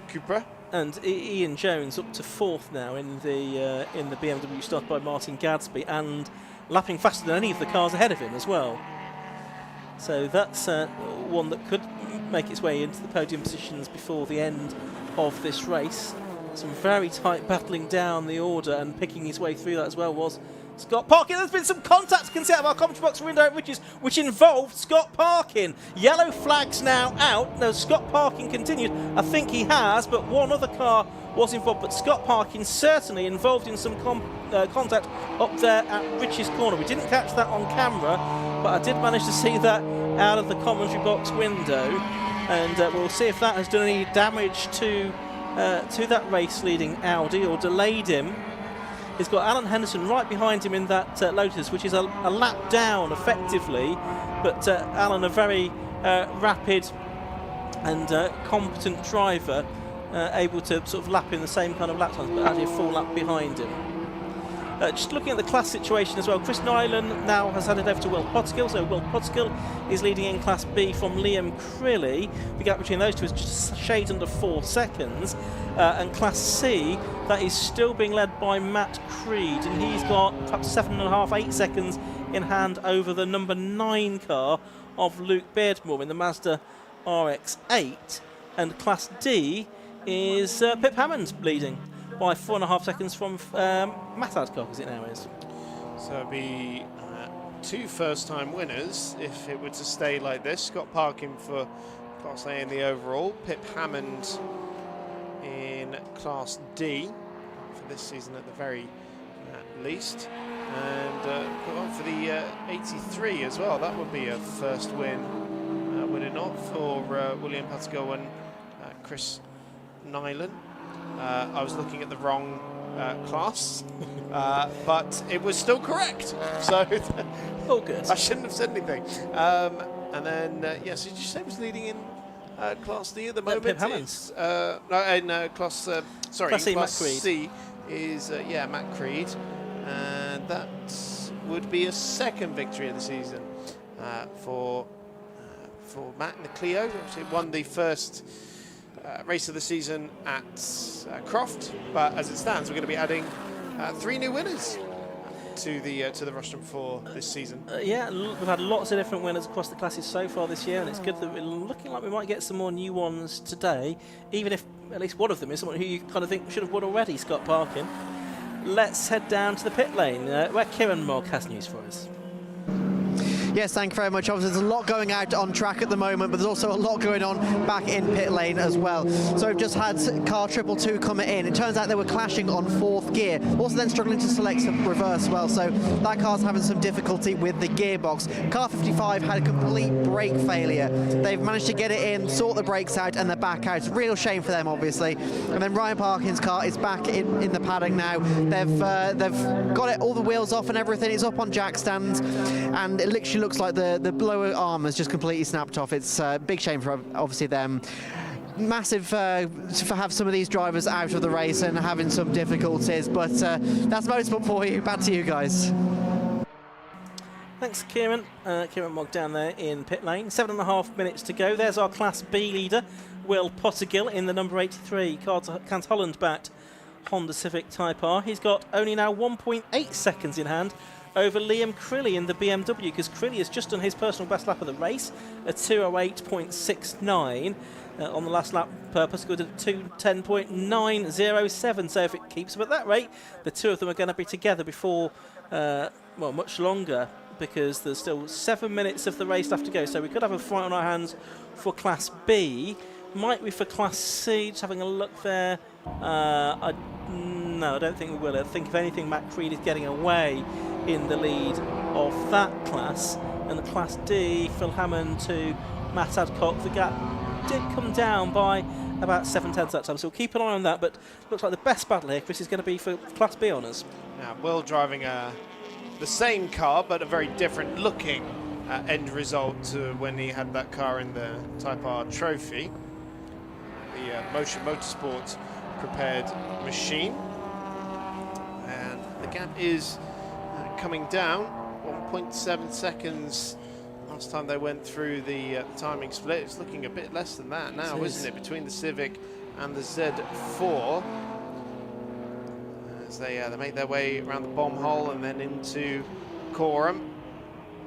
Cupra.
And Ian Jones up to 4th now in the BMW, started by Martin Gadsby, and lapping faster than any of the cars ahead of him as well. So that's one that could make its way into the podium positions before the end of this race. Some very tight battling down the order, and picking his way through that as well was Scott Parkin. There's been some contact, you can see out of our commentary box window at Ridges, which involved Scott Parkin. Yellow flags now out. No, Scott Parkin continued. I think he has, but one other car was involved. But Scott Parkin certainly involved in some contact up there at Rich's corner. We didn't catch that on camera, but I did manage to see that out of the commentary box window. And we'll see if that has done any damage to that race-leading Audi or delayed him. He's got Alan Henderson right behind him in that Lotus, which is a lap down effectively, but Alan a very rapid and competent driver, able to sort of lap in the same kind of lap times, but actually a full lap behind him. Just looking at the class situation as well, Chris Nyland now has headed over to Will Pottergill, so Will Pottergill is leading in Class B from Liam Crilly. The gap between those two is just shades under 4 seconds. And Class C, that is still being led by Matt Creed, and he's got perhaps 7.5, 8 seconds in hand over the number 9 car of Luke Beardmore in the Mazda RX-8. And Class D is Pip Hammond leading by 4.5 seconds from Matt Adcock, as it now is.
So it'll be 2 first-time winners if it were to stay like this. Scott Parkin for Class A in the overall, Pip Hammond in Class D for this season at the very least, and go on for the 83 as well. That would be a first win, would it not, for William Pottergill and Chris Nyland. I was looking at the wrong class, but it was still correct. So
all good.
I shouldn't have said anything. And then, yes, did you say it was leading in Class D at the moment?
Pip Hammond.
In Class, sorry,
Class C,
Class
Matt Creed.
C is, Matt Creed. And that would be a second victory of the season for Matt in the Clio. Obviously won the first race of the season at Croft, but as it stands, we're going to be adding 3 new winners to the rostrum for this season.
Yeah, we've had lots of different winners across the classes so far this year, and it's good that we're looking like we might get some more new ones today, even if at least one of them is someone who you kind of think should have won already, Scott Parkin. Let's head down to the pit lane, where Kieran Mogg has news for us.
Yes, thank you very much. Obviously, there's a lot going out on track at the moment, but there's also a lot going on back in pit lane as well. So we've just had car 222 coming in. It turns out they were clashing on 4th gear, also then struggling to select some reverse well, so that car's having some difficulty with the gearbox. Car 55 had a complete brake failure. They've managed to get it in, sort the brakes out, and they're back out. Real shame for them, obviously. And then Ryan Parkin's car is back in the paddock now. They've got it, all the wheels off and everything. It's up on jack stands, and it literally looks like the lower arm has just completely snapped off. It's a big shame for obviously them. Massive to have some of these drivers out of the race and having some difficulties, but that's motorsport for you. Back to you guys.
Thanks, Kieran. Kieran Mogg down there in pit lane. 7.5 minutes to go. There's our Class B leader, Will Pottergill, in the number 83 Kant Holland backed Honda Civic Type R. He's got only now 1.8 seconds in hand over Liam Crilly in the BMW, because Crilly has just done his personal best lap of the race, a 2:08.69. On the last lap, Pottergill did 2:10.907. So if it keeps up at that rate, the two of them are going to be together before, much longer, because there's still 7 minutes of the race left to go. So we could have a fight on our hands for Class B. Might we for Class C? Just having a look there. No, I don't think we will. I think, if anything, Matt Creed is getting away in the lead of that class. And the Class D, Phil Hammond to Matt Adcock. The gap did come down by about 7/10 that time, so we'll keep an eye on that. But looks like the best battle here, Chris, is going to be for Class B honours.
Now, Will driving the same car, but a very different looking end result to when he had that car in the Type R Trophy, the Motorsport prepared machine. And the gap is coming down, 1.7 seconds. Last time they went through the timing split, it's looking a bit less than that now, isn't it, between the Civic and the Z4, as they make their way around the bomb hole and then into Coram.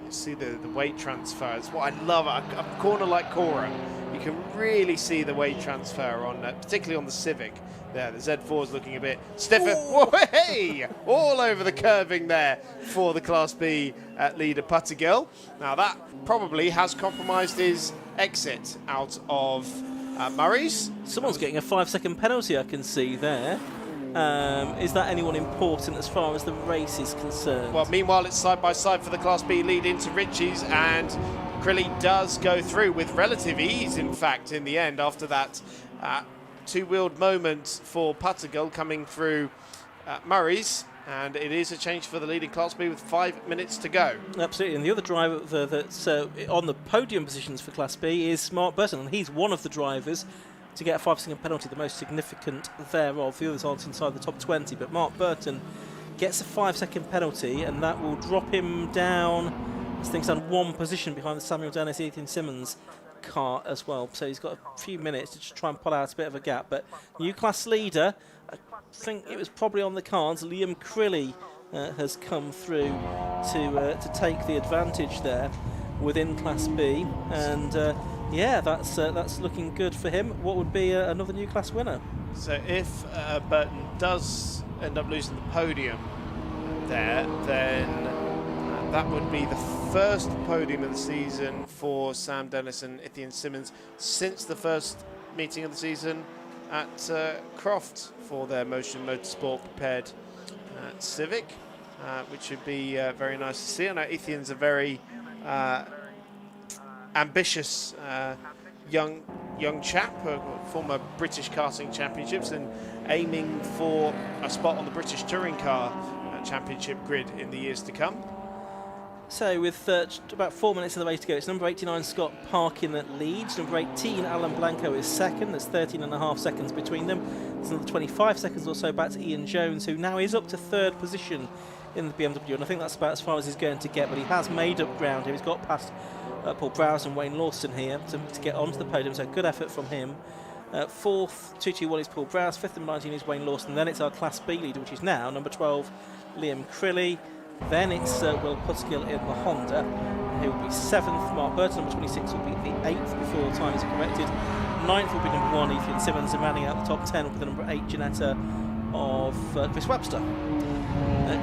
You see the weight transfer. It's what I love. A corner like Coram, you can really see the weight transfer on, particularly on the Civic. There, the Z4 is looking a bit stiffer. Whoa, hey! All over the curving there for the Class B leader Pottergill. Now that probably has compromised his exit out of Murray's.
Someone's getting a 5-second penalty, I can see there. Is that anyone important as far as the race is concerned?
Well, meanwhile, it's side by side for the Class B lead into Ritchie's, and Crilly does go through with relative ease, in fact, in the end, after that two-wheeled moment for Pottergill coming through Murray's. And it is a change for the leading Class B with 5 minutes to go.
Absolutely, and the other driver that's on the podium positions for Class B is Mark Burton, and he's one of the drivers to get a 5-second penalty, the most significant thereof. The others aren't inside the top 20, but Mark Burton gets a 5-second penalty, and that will drop him down, I think, down 1 position behind the Samuel Dennis Ethan Simmons car as well. So he's got a few minutes to just try and pull out a bit of a gap. But new class leader, I think it was probably on the cards. Liam Crilly has come through to take the advantage there within Class B, and yeah, that's looking good for him. What would be another new class winner?
So if Burton does end up losing the podium there, then that would be the first podium of the season for Sam Dennis and Ethan Simmons since the first meeting of the season at Croft for their Motorsport prepared Civic, which would be very nice to see. I know Ethan's a very ambitious young chap, former British Karting Championships, and aiming for a spot on the British Touring Car Championship grid in the years to come.
So with about 4 minutes of the race to go, it's number 89 Scott Parkin that leads. Number 18 Alan Blanco is second. There's 13.5 seconds between them. There's another 25 seconds or so back to Ian Jones, who now is up to 3rd position in the BMW, and I think that's about as far as he's going to get, but he has made up ground here. He's got past Paul Browse and Wayne Lawson here to get onto the podium, so good effort from him. 4th, 221 is Paul Browse, 5th and 19 is Wayne Lawson. Then it's our Class B leader, which is now number 12 Liam Crilly. Then it's Will Putskill in the Honda. He will be 7th. Mark Burton, number 26, will be the 8th before time is corrected. 9th will be number 1 Ethan Simmons, and rounding out the top 10 will be the number 8 Janetta of Chris Webster.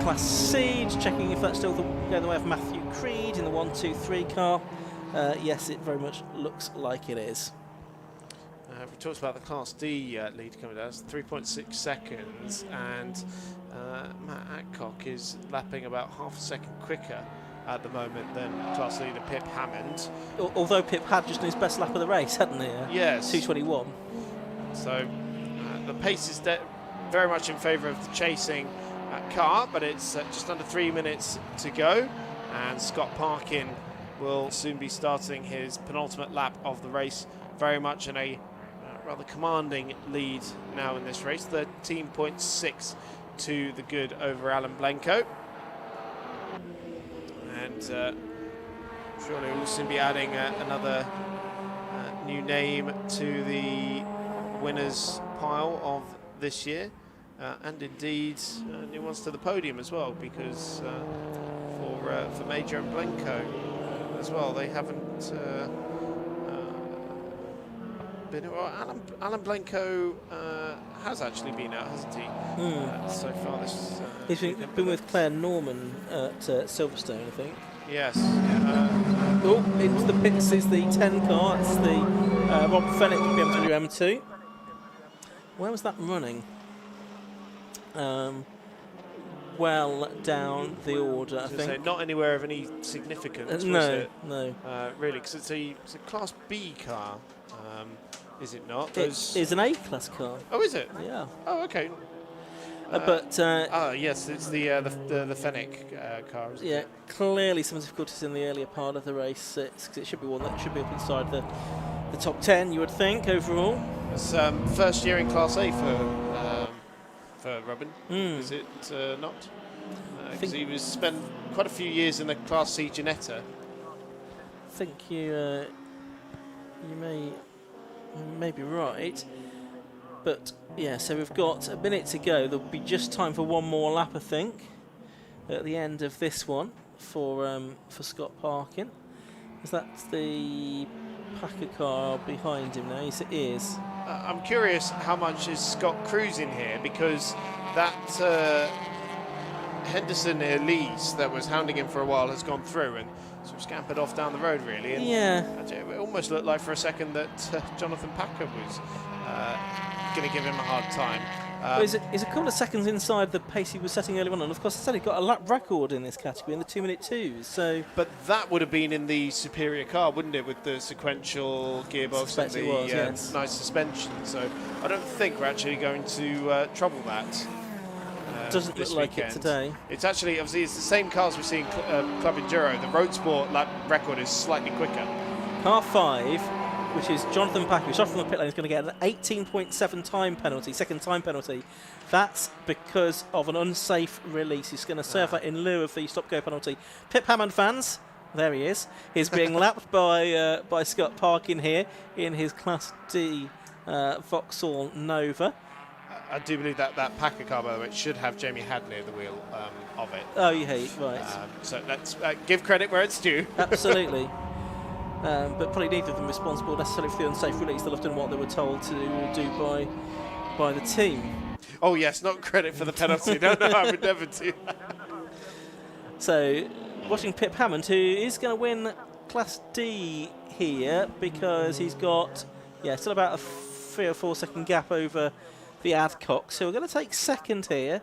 Class C, just checking if that's still going the way of Matthew Creed in the 1-2-3 car. Yes, it very much looks like it is.
We talked about the Class D lead coming down. It's 3.6 seconds, and Matt Adcock is lapping about half a second quicker at the moment than Class leader Pip Hammond.
Although Pip had just his best lap of the race, hadn't he?
Yes.
2:21.
So the pace is very much in favour of the chasing car, but it's just under 3 minutes to go, and Scott Parkin will soon be starting his penultimate lap of the race, very much in a rather commanding lead now in this race, 13.6 to the good over Alan Blanco. And surely we'll soon be adding another new name to the winners pile of this year, and indeed new ones to the podium as well, because for Major and Blanco as well, they haven't been. Well, Alan Blanco has actually been out, hasn't he? So far this.
He's been with Claire Norman at Silverstone, I think.
Yes.
Into the pits is the 10 car. It's the Rob Fenwick BMW M2. Where was that running? Well down the order, I think.
Say, not anywhere of any significance,
no,
was it?
No.
Really, because it's a Class B car, is it not?
It is an A-class car.
Oh, is it?
Yeah.
Oh, okay. Yes, it's the Fenwick car, isn't it?
Clearly some difficulties in the earlier part of the race. It should be one that should be up inside the top 10, you would think, overall.
It's first year in Class A for Robin, is it not? Because he was spent quite a few years in the Class C Janetta.
I think you may be right, but yeah. So we've got a minute to go. There'll be just time for one more lap, I think, at the end of this one for Scott Parkin. Is that the Packer car behind him now? Yes, it is.
I'm curious how much is Scott cruising here, because that Henderson Elise that was hounding him for a while has gone through and sort of scampered off down the road, really. And it almost looked like for a second that Jonathan Packer was going to give him a hard time.
He's a couple of seconds inside the pace he was setting earlier on, and of course, I said he got a lap record in this category in the 2-minute 2s. So,
but that would have been in the superior car, wouldn't it, with the sequential gearbox and the nice suspension? So, I don't think we're actually going to trouble that
doesn't
this
look like
weekend.
it today.
It's actually, obviously, it's the same cars we see in Club Enduro. The Road Sport lap record is slightly quicker.
Car 5, which is Jonathan Packer, who's off from the pit lane, is going to get an 18.7 time penalty, second time penalty. That's because of an unsafe release. He's going to serve that in lieu of the stop-go penalty. Pip Hammond fans, there he is. He's being lapped by Scott Parkin here in his Class D Vauxhall Nova.
I do believe that Packer car, by the way, should have Jamie Hadley at the wheel of it.
Oh, you hate, right.
So let's give credit where it's due.
Absolutely. But probably neither of them responsible necessarily for the unsafe release. They'll have done what they were told to do by the team.
Oh yes, not credit for the penalty. No, I would never do that.
So, watching Pip Hammond, who is going to win Class D here because he's got, still about a 3 or 4 second gap over the Adcock. So we're going to take second here.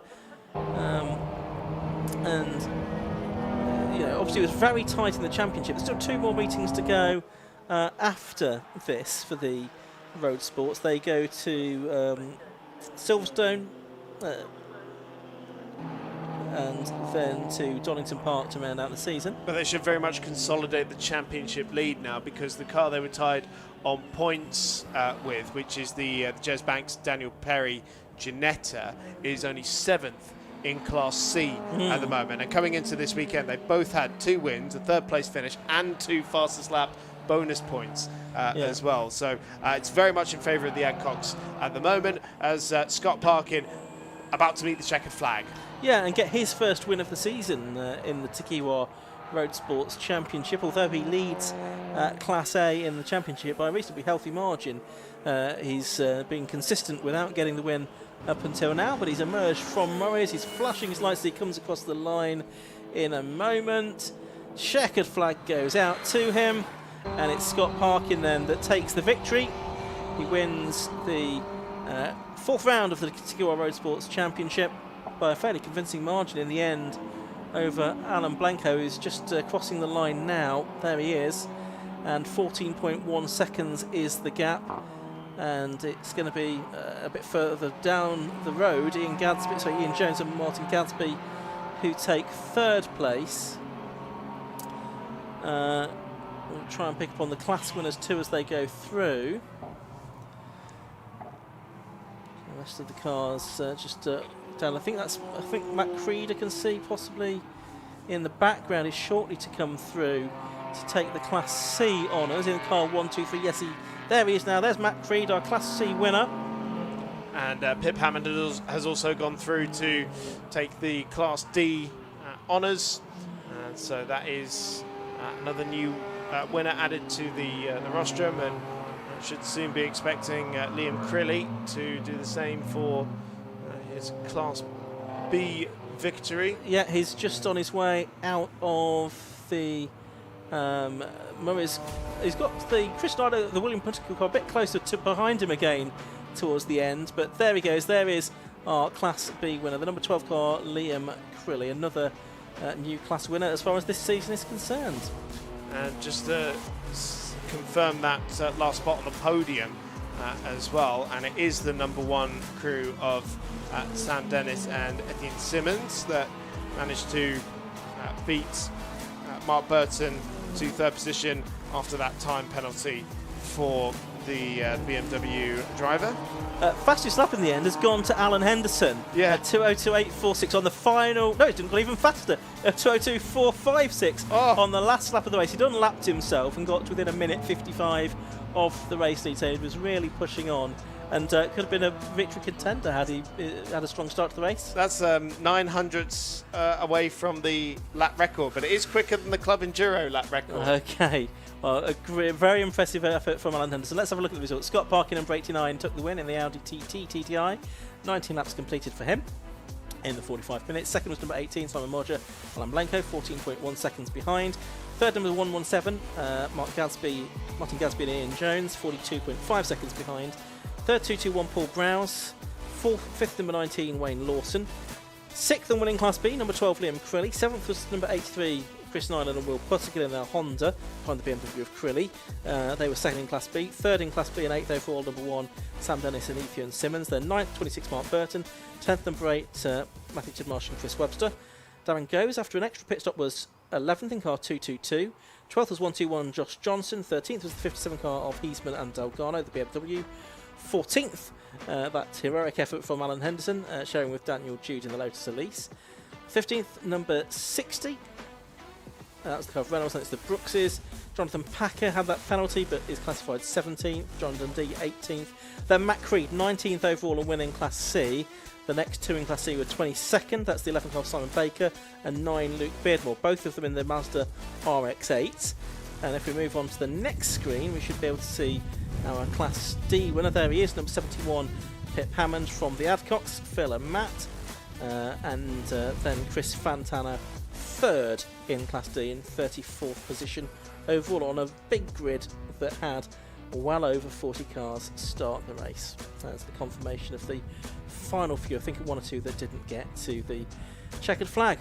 Obviously it was very tight in the championship. There's still 2 more meetings to go after this for the road sports. They go to Silverstone and then to Donington Park to round out the season.
But they should very much consolidate the championship lead now, because the car they were tied on points with, which is the Jez Banks Daniel Perry Ginetta, is only 7th in Class C at the moment. And coming into this weekend, they both had 2 wins, a 3rd place finish, and 2 fastest lap bonus points as well. So it's very much in favour of the Adcocks at the moment, as Scott Parkin about to meet the checkered flag.
Yeah, and get his first win of the season in the Takiwa Road Sports Championship. Although he leads Class A in the championship by a reasonably healthy margin, he's been consistent without getting the win up until now, but he's emerged from Murray's. He's flashing his lights as he comes across the line in a moment. Checkered flag goes out to him, and it's Scott Parkin then that takes the victory. He wins the 4th round of the Takiwa Road Sports Championship by a fairly convincing margin in the end over Alan Blanco, who's just crossing the line now. There he is, and 14.1 seconds is the gap, and it's going to be a bit further down the road. Ian Jones and Martin Gadsby, who take 3rd place. We'll try and pick up on the class winners too as they go through. The rest of the cars just down. I think Matt Creed I can see possibly in the background is shortly to come through to take the Class C honours in car 1, 2, 3. Yes, there he is now. There's Matt Creed, our Class C winner.
And Pip Hammond has also gone through to take the Class D honours. And so that is another new winner added to the rostrum, and should soon be expecting Liam Crilly to do the same for his Class B victory.
Yeah, he's just on his way out of the Murray's. He's got the Chris Snyder, the William Puntical car a bit closer to behind him again towards the end, but there he goes. There is our Class B winner, the number 12 car, Liam Crilly, another new class winner as far as this season is concerned.
And just to confirm that last spot on the podium as well, and it is the number 1 crew of Sam Dennis and Etienne Simmons that managed to beat Mark Burton to 3rd position after that time penalty for the BMW driver.
Fastest lap in the end has gone to Alan Henderson.
Yeah.
2:02.846 on the final. No, he didn't go even faster. 2:02.456 on the last lap of the race. He'd unlapped himself and got to within a minute 55 of the race lead. So he was really pushing on, and could have been a victory contender had he had a strong start to the race.
That's 900ths away from the lap record, but it is quicker than the Club Enduro lap record.
Okay. Well, a very impressive effort from Alan Henderson. Let's have a look at the results. Scott Parkin, number 89, took the win in the Audi TT TTI. 19 laps completed for him in the 45 minutes. Second was number 18, Simon Modger. Alan Blanco, 14.1 seconds behind. Third, number 117, Martin Gadsby and Ian Jones, 42.5 seconds behind. Third, 221, Paul Browse. Fifth, number 19, Wayne Lawson. Sixth and winning Class B, number 12, Liam Crilly. Seventh was number 83, Chris Nyland and Will Puttigan in their Honda behind the BMW of Crilly. They were second in Class B, third in Class B and 8th overall, number 1 Sam Dennis and Ethan Simmons. Then 9th, 26 Mark Burton, 10th number 8 Matthew Tidmarsh and Chris Webster. Darren Goes, after an extra pit stop, was 11th in car 222. 12th was 121 Josh Johnson. 13th was the 57 car of Heisman and Delgado, the BMW. 14th, that heroic effort from Alan Henderson, sharing with Daniel Jude in the Lotus Elise. 15th, number 60. That's the car of Reynolds, and it's the Brookses. Jonathan Packer had that penalty, but is classified 17th. John Dundee, 18th. Then Matt Creed, 19th overall and winning Class C. The next two in Class C were 22nd. That's the 11th car of Simon Baker and 9 Luke Beardmore, both of them in the Mazda RX-8. And if we move on to the next screen, we should be able to see our Class D winner. There he is, number 71, Pip Hammond from the Adcocks, Phil and Matt. And then Chris Fantana, third in Class D in 34th position overall on a big grid that had well over 40 cars start the race. That's the confirmation of the final few. I think one or two that didn't get to the checkered flag.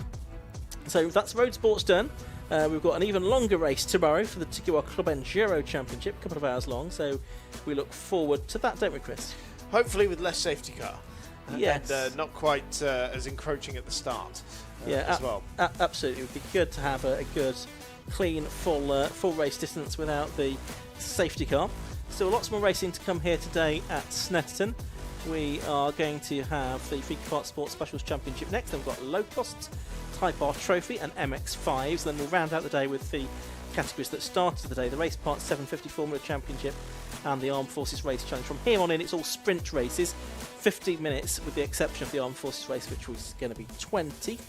So that's road sports done. We've got an even longer race tomorrow for the Tiguan Club Enduro Championship, a couple of hours long, so we look forward to that, don't we, Chris?
Hopefully with less safety car.
Yes.
And not quite as encroaching at the start
as
well.
Absolutely. It would be good to have a good, clean, full race distance without the safety car. Still lots more racing to come here today at Snetterton. We are going to have the Freaky Part Sports Specials Championship next. Then we've got Lowcost, Type R Trophy and MX5s. Then we'll round out the day with the categories that started the day, the Race Part 750 Formula Championship and the Armed Forces Race Challenge. From here on in, it's all sprint races, 15 minutes with the exception of the Armed Forces race, which was going to be 20,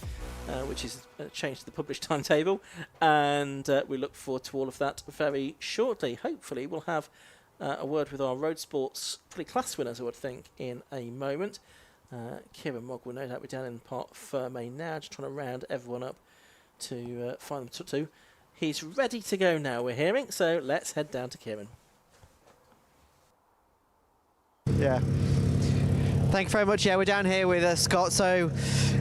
which is a change to the published timetable. And we look forward to all of that very shortly. Hopefully we'll have a word with our road sports class winners, I would think, in a moment. Kieran Mogg will no doubt be down in Parc Ferme now, just trying to round everyone up to find them to talk to. He's ready to go now, we're hearing, so let's head down to Kieran.
Yeah. Thank you very much. Yeah, we're down here with Scott. So,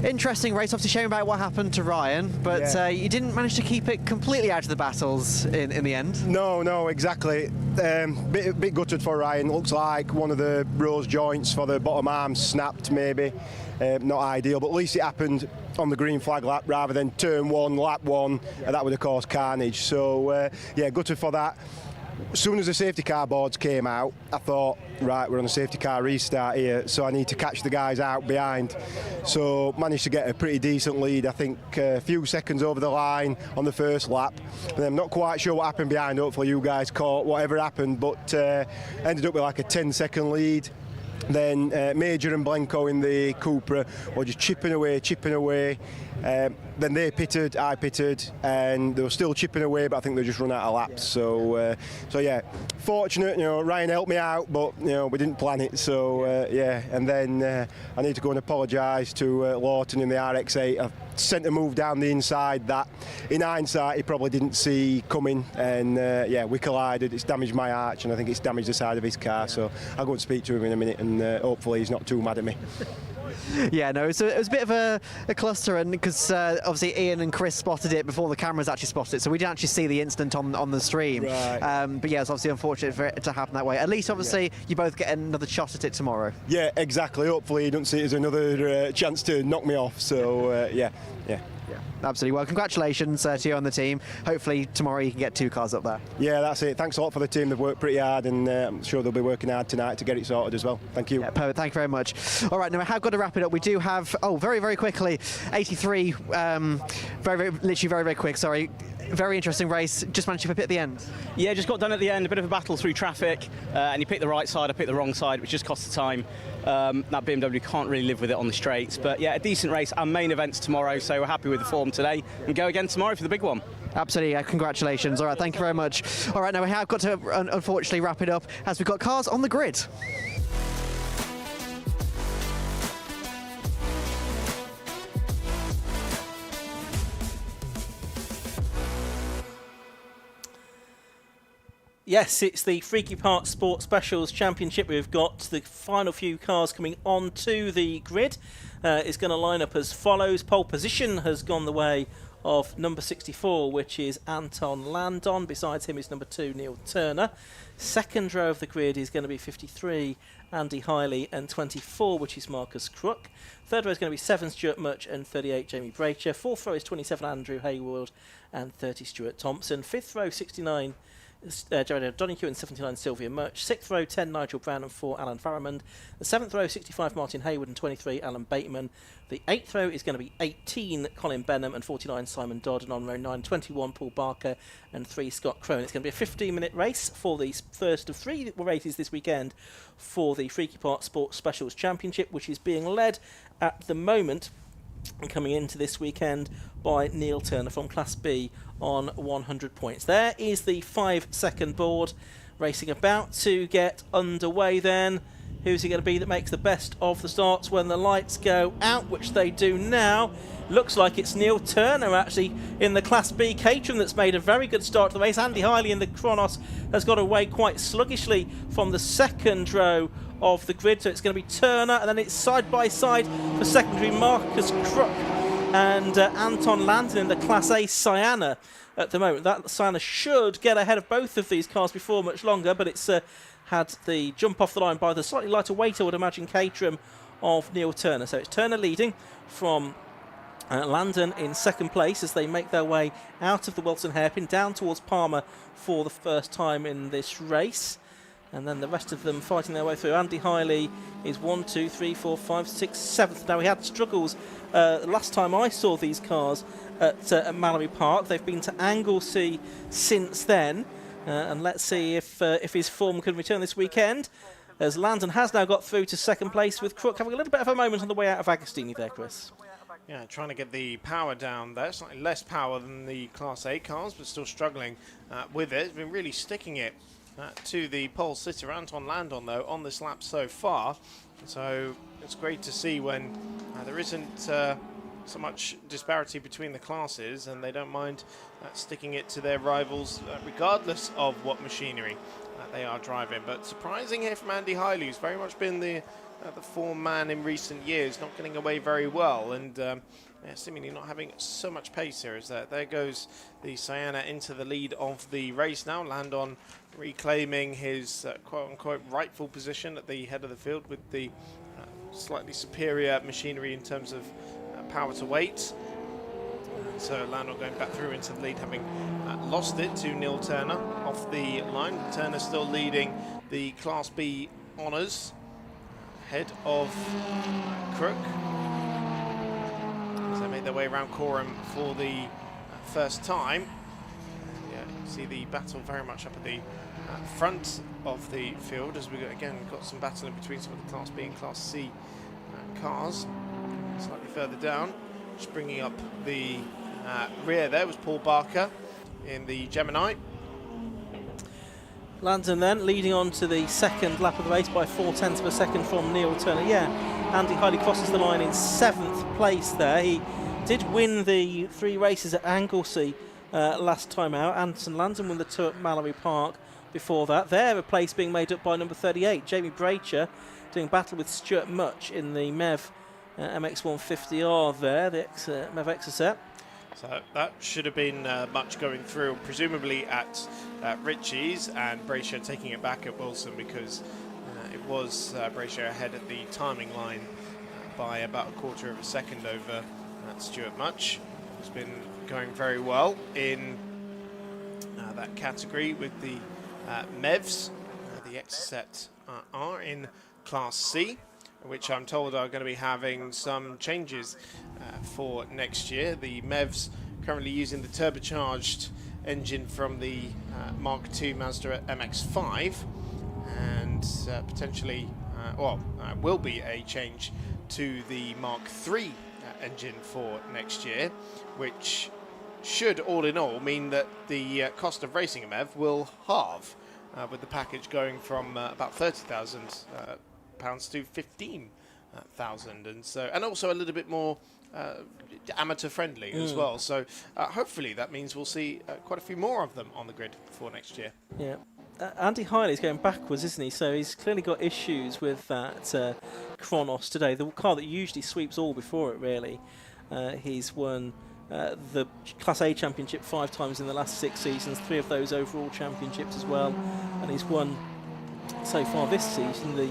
interesting race. Obviously, showing about what happened to Ryan, but you didn't manage to keep it completely out of the battles in the end.
No, exactly. Bit gutted for Ryan. Looks like one of the rose joints for the bottom arm snapped, maybe. Not ideal, but at least it happened on the green flag lap rather than turn 1, lap 1, and that would have caused carnage. So, yeah, gutted for that. As soon as the safety car boards came out, I thought, right, we're on a safety car restart here, so I need to catch the guys out behind. So managed to get a pretty decent lead, I think a few seconds over the line on the first lap. And I'm not quite sure what happened behind, hopefully you guys caught whatever happened, but ended up with like a 10-second lead. Then Major and Blenko in the Cupra were just chipping away. Then they pitted, I pitted, and they were still chipping away, but I think they just run out of laps. So yeah, fortunate, Ryan helped me out, but we didn't plan it. So yeah, and then I need to go and apologise to Lawton in the RX-8. I sent a move down the inside that, in hindsight, he probably didn't see coming, and yeah, we collided. It's damaged my arch, and I think it's damaged the side of his car. So I'll go and speak to him in a minute, and hopefully he's not too mad at me.
Yeah, no, it was a bit of a cluster, and because obviously Ian and Chris spotted it before the cameras actually spotted it, so we didn't actually see the incident on the stream.
Right.
But yeah, it's obviously unfortunate for it to happen that way. At least, obviously, you both get another shot at it tomorrow.
Yeah, exactly. Hopefully he doesn't see it as another chance to knock me off. So yeah.
Absolutely. Well, congratulations to you and the team. Hopefully tomorrow you can get 2 cars up there.
Yeah, that's it. Thanks a lot for the team. They've worked pretty hard, and I'm sure they'll be working hard tonight to get it sorted as well. Thank you.
Yeah, perfect. Thank you very much. All right, now we have got to wrap it up. We do have, very, very quickly, 83, very quick, sorry. Very interesting race. Just managed to pit at the end.
Yeah, just got done at the end. A bit of a battle through traffic, and you picked the right side, I picked the wrong side, which just cost the time. That BMW can't really live with it on the straights. But yeah, a decent race. Our main event's tomorrow, so we're happy with the form today. And go again tomorrow for the big one.
Absolutely, congratulations. All right, thank you very much. All right, now we have got to unfortunately wrap it up as we've got cars on the grid.
Yes, it's the Freaky Part Sports Specials Championship. We've got the final few cars coming onto the grid. It's going to line up as follows. Pole position has gone the way of number 64, which is Anton Landon. Besides him is number 2, Neil Turner. Second row of the grid is going to be 53, Andy Hiley, and 24, which is Marcus Crook. Third row is going to be 7, Stuart Much, and 38, Jamie Bracher. Fourth row is 27, Andrew Hayward, and 30, Stuart Thompson. Fifth row, 69, Jared O'Donoghue, and 79, Sylvia Much. Sixth row, 10, Nigel Brown, and 4, Alan Farramond. The seventh row, 65, Martin Hayward, and 23, Alan Bateman. The eighth row is going to be 18, Colin Benham, and 49, Simon Dodd. And on row 9, 21, Paul Barker, and 3, Scott Crone. It's going to be a 15-minute race for the first of 3 races this weekend for the Freaky Park Sports Specials Championship, which is being led at the moment and coming into this weekend by Neil Turner from Class B on 100 points. There is the 5-second board racing about to get underway then. Who's it going to be that makes the best of the starts when the lights go out, which they do now? Looks like it's Neil Turner actually in the Class B Caterham that's made a very good start to the race. Andy Hiley in the Kronos has got away quite sluggishly from the second row of the grid, so it's going to be Turner, and then it's side by side for secondary Marcus Crook and Anton Landon in the Class A Sienna at the moment. That Sienna should get ahead of both of these cars before much longer, but it's had the jump off the line by the slightly lighter weight, I would imagine, Caterham of Neil Turner. So it's Turner leading from Landon in second place as they make their way out of the Wilson hairpin down towards Palmer for the first time in this race. And then the rest of them fighting their way through. Andy Hiley is 1, 2, 3, 4, 5, 6, 7th. Now, we had struggles last time I saw these cars at Mallory Park. They've been to Anglesey since then. And let's see if his form can return this weekend, as Landon has now got through to second place, with Crook having a little bit of a moment on the way out of Agostini there, Chris.
Yeah, trying to get the power down there. Slightly less power than the Class A cars, but still struggling with it. It's been really sticking it to the pole sitter, Anton Landon, though, on this lap so far. So it's great to see when there isn't so much disparity between the classes, and they don't mind sticking it to their rivals, regardless of what machinery they are driving. But surprising here from Andy Hiley, who's very much been the form man in recent years, not getting away very well, and seemingly not having so much pace here. As there goes the Sienna into the lead of the race now. Landon reclaiming his quote-unquote rightful position at the head of the field with the slightly superior machinery in terms of power to weight. So Landon going back through into the lead, having lost it to Neil Turner off the line. Turner still leading the Class B honours, ahead of Crook, as they make their way around Coram for the first time. Yeah, you see the battle very much up at the front of the field, as we again got some battling between some of the Class B and Class C cars. Slightly further down, just bringing up the rear there was Paul Barker in the Gemini.
Landon then leading on to the second lap of the race by 0.4 of a second from Neil Turner. Yeah, Andy Hiley crosses the line in 7th place there. He did win the 3 races at Anglesey last time out. Anton Landon won the 2 at Mallory Park before that. There, a place being made up by number 38, Jamie Bracher, doing battle with Stuart Much in the MEV MX150R there, the MEV Exocet.
So that should have been Much going through, presumably at Ritchie's, and Bracher taking it back at Wilson, because it was Bracher ahead at the timing line by about 1/4 of a second over Stuart Much, who's been going very well in that category with the MEVs. The Exocet are in Class C, which I'm told are going to be having some changes for next year. The MEVs currently using the turbocharged engine from the Mark II Mazda MX5, and potentially, will be a change to the Mark III engine for next year, which should, all in all, mean that the cost of racing a MEV will halve, with the package going from about £30,000 to 15,000, and also a little bit more amateur friendly as well. So hopefully that means we'll see quite a few more of them on the grid for next year.
Yeah. Andy Hiley's going backwards, isn't he? So he's clearly got issues with that Kronos today, the car that usually sweeps all before it, really. He's won the Class A championship 5 times in the last 6 seasons, 3 of those overall championships as well, and he's won so far this season the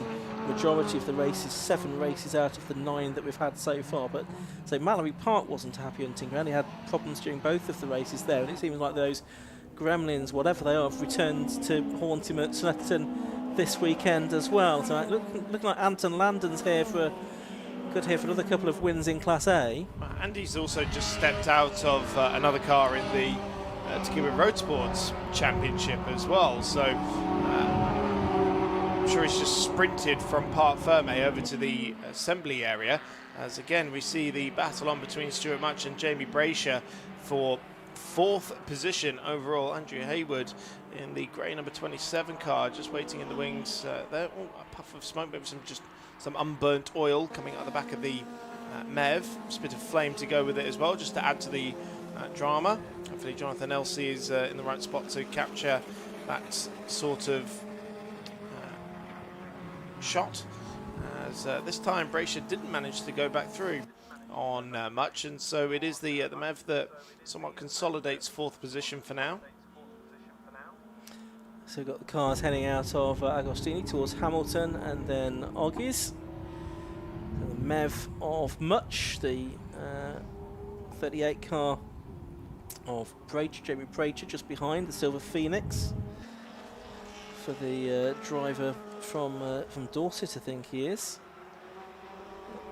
majority of the races, 7 races out of the 9 that we've had so far. But so Mallory Park wasn't a happy hunting ground. He had problems during both of the races there, and it seems like those gremlins, whatever they are, have returned to haunt him at Snetterton this weekend as well. So looking like Anton Landon's here for another couple of wins in Class A.
Andy's also just stepped out of another car in the Tequila Road Sports Championship as well. So I'm sure he's just sprinted from Parc Ferme over to the assembly area. As again, we see the battle on between Stuart Much and Jamie Brasher for 4th position overall. Andrew Hayward in the grey number 27 car, just waiting in the wings there. Oh, a puff of smoke, maybe some unburnt oil coming out the back of the MEV. Just a bit of flame to go with it as well, just to add to the drama. Hopefully Jonathan Elsey is in the right spot to capture that sort of shot. As this time Brasher didn't manage to go back through on Much, and so it is the MEV that somewhat consolidates 4th position for now.
So we've got the cars heading out of Agostini towards Hamilton and then Oggies. And the MEV of Much, the 38 car of Jamie Braicher just behind, the Silver Phoenix. For the driver from Dorset, I think he is.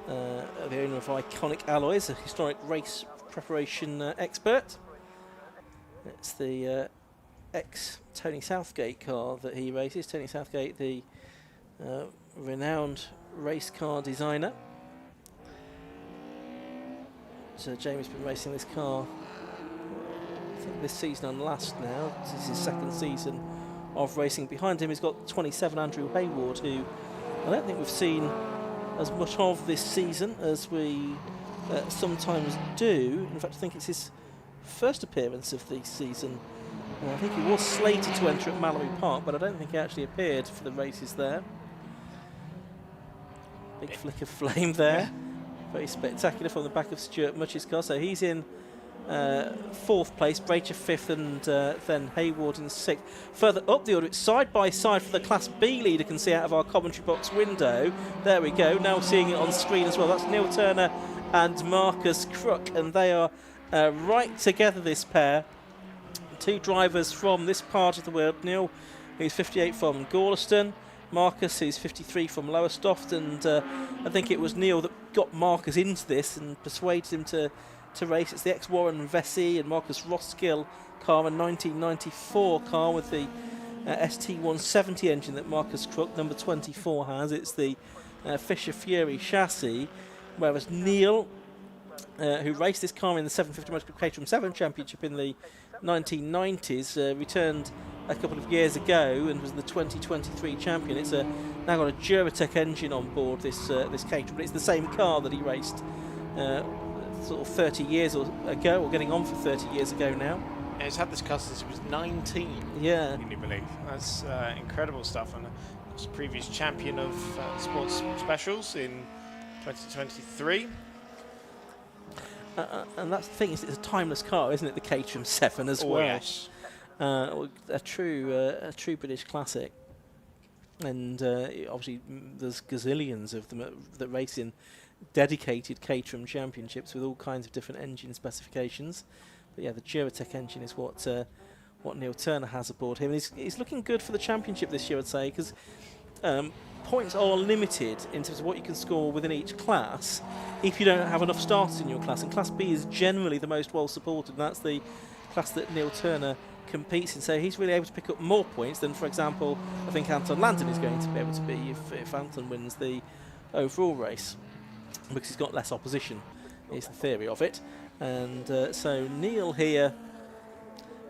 The owner of Iconic Alloys, a historic race preparation expert. It's the ex-Tony Southgate car that he races. Tony Southgate, the renowned race car designer. So Jamie's been racing this car, I think this season and last now. This is his 2nd season of racing. Behind him he's got 27 Andrew Hayward, who I don't think we've seen as much of this season as we sometimes do. In fact, I think it's his first appearance of the season. I think he was slated to enter at Mallory Park, but I don't think he actually appeared for the races there. Big flick of flame there. Yeah. Very spectacular from the back of Stuart Much's car. So he's in 4th place, Braicher 5th, and then Hayward in 6th. Further up the order, it's side by side for the Class B leader, can see out of our commentary box window. There we go, now seeing it on screen as well. That's Neil Turner and Marcus Crook, and they are right together, this pair. 2 drivers from this part of the world. Neil, who's 58 from Gorleston. Marcus, who's 53 from Lowestoft, and I think it was Neil that got Marcus into this and persuaded him to race. It's the ex-Warren Vesey and Marcus Roskill car, a 1994 car with the ST170 engine that Marcus Crook, number 24, has. It's the Fisher Fury chassis, whereas Neil, who raced this car in the 750 Motor Club Caterham 7 Championship in the 1990s, returned a couple of years ago and was the 2023 champion. It's now got a Duratec engine on board this Caterham, but it's the same car that he raced sort of 30 years ago, or getting on for 30 years ago now.
Yeah, he's had this car since he was 19.
Yeah.
Can you believe? That's incredible stuff. And was previous champion of sports specials in 2023.
And that's the thing, is it's a timeless car, isn't it? The Caterham 7 as well.
Yes.
A true British classic. And obviously there's gazillions of them that race in dedicated Caterham championships with all kinds of different engine specifications. But yeah, the Duratec engine is what Neil Turner has aboard him. He's looking good for the championship this year, I'd say, because points are limited in terms of what you can score within each class if you don't have enough starters in your class. And Class B is generally the most well supported, and that's the class that Neil Turner competes in. So he's really able to pick up more points than, for example, I think Anton Landon is going to be able to be if Anton wins the overall race, because he's got less opposition, is the theory of it. And so Neil here,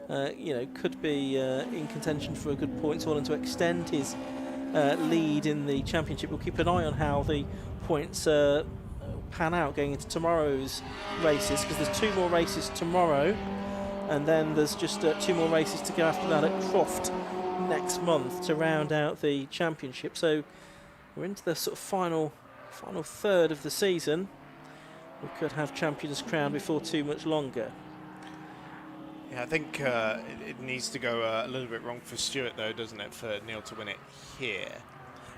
could be in contention for a good points haul and to extend his lead in the championship. We'll keep an eye on how the points pan out going into tomorrow's races, because there's 2 more races tomorrow, and then there's just 2 more races to go after that at Croft next month to round out the championship. So we're into the sort of final third of the season, we could have champions crowned before too much longer.
Yeah, I think it needs to go a little bit wrong for Stuart, though, doesn't it, for Neil to win it here?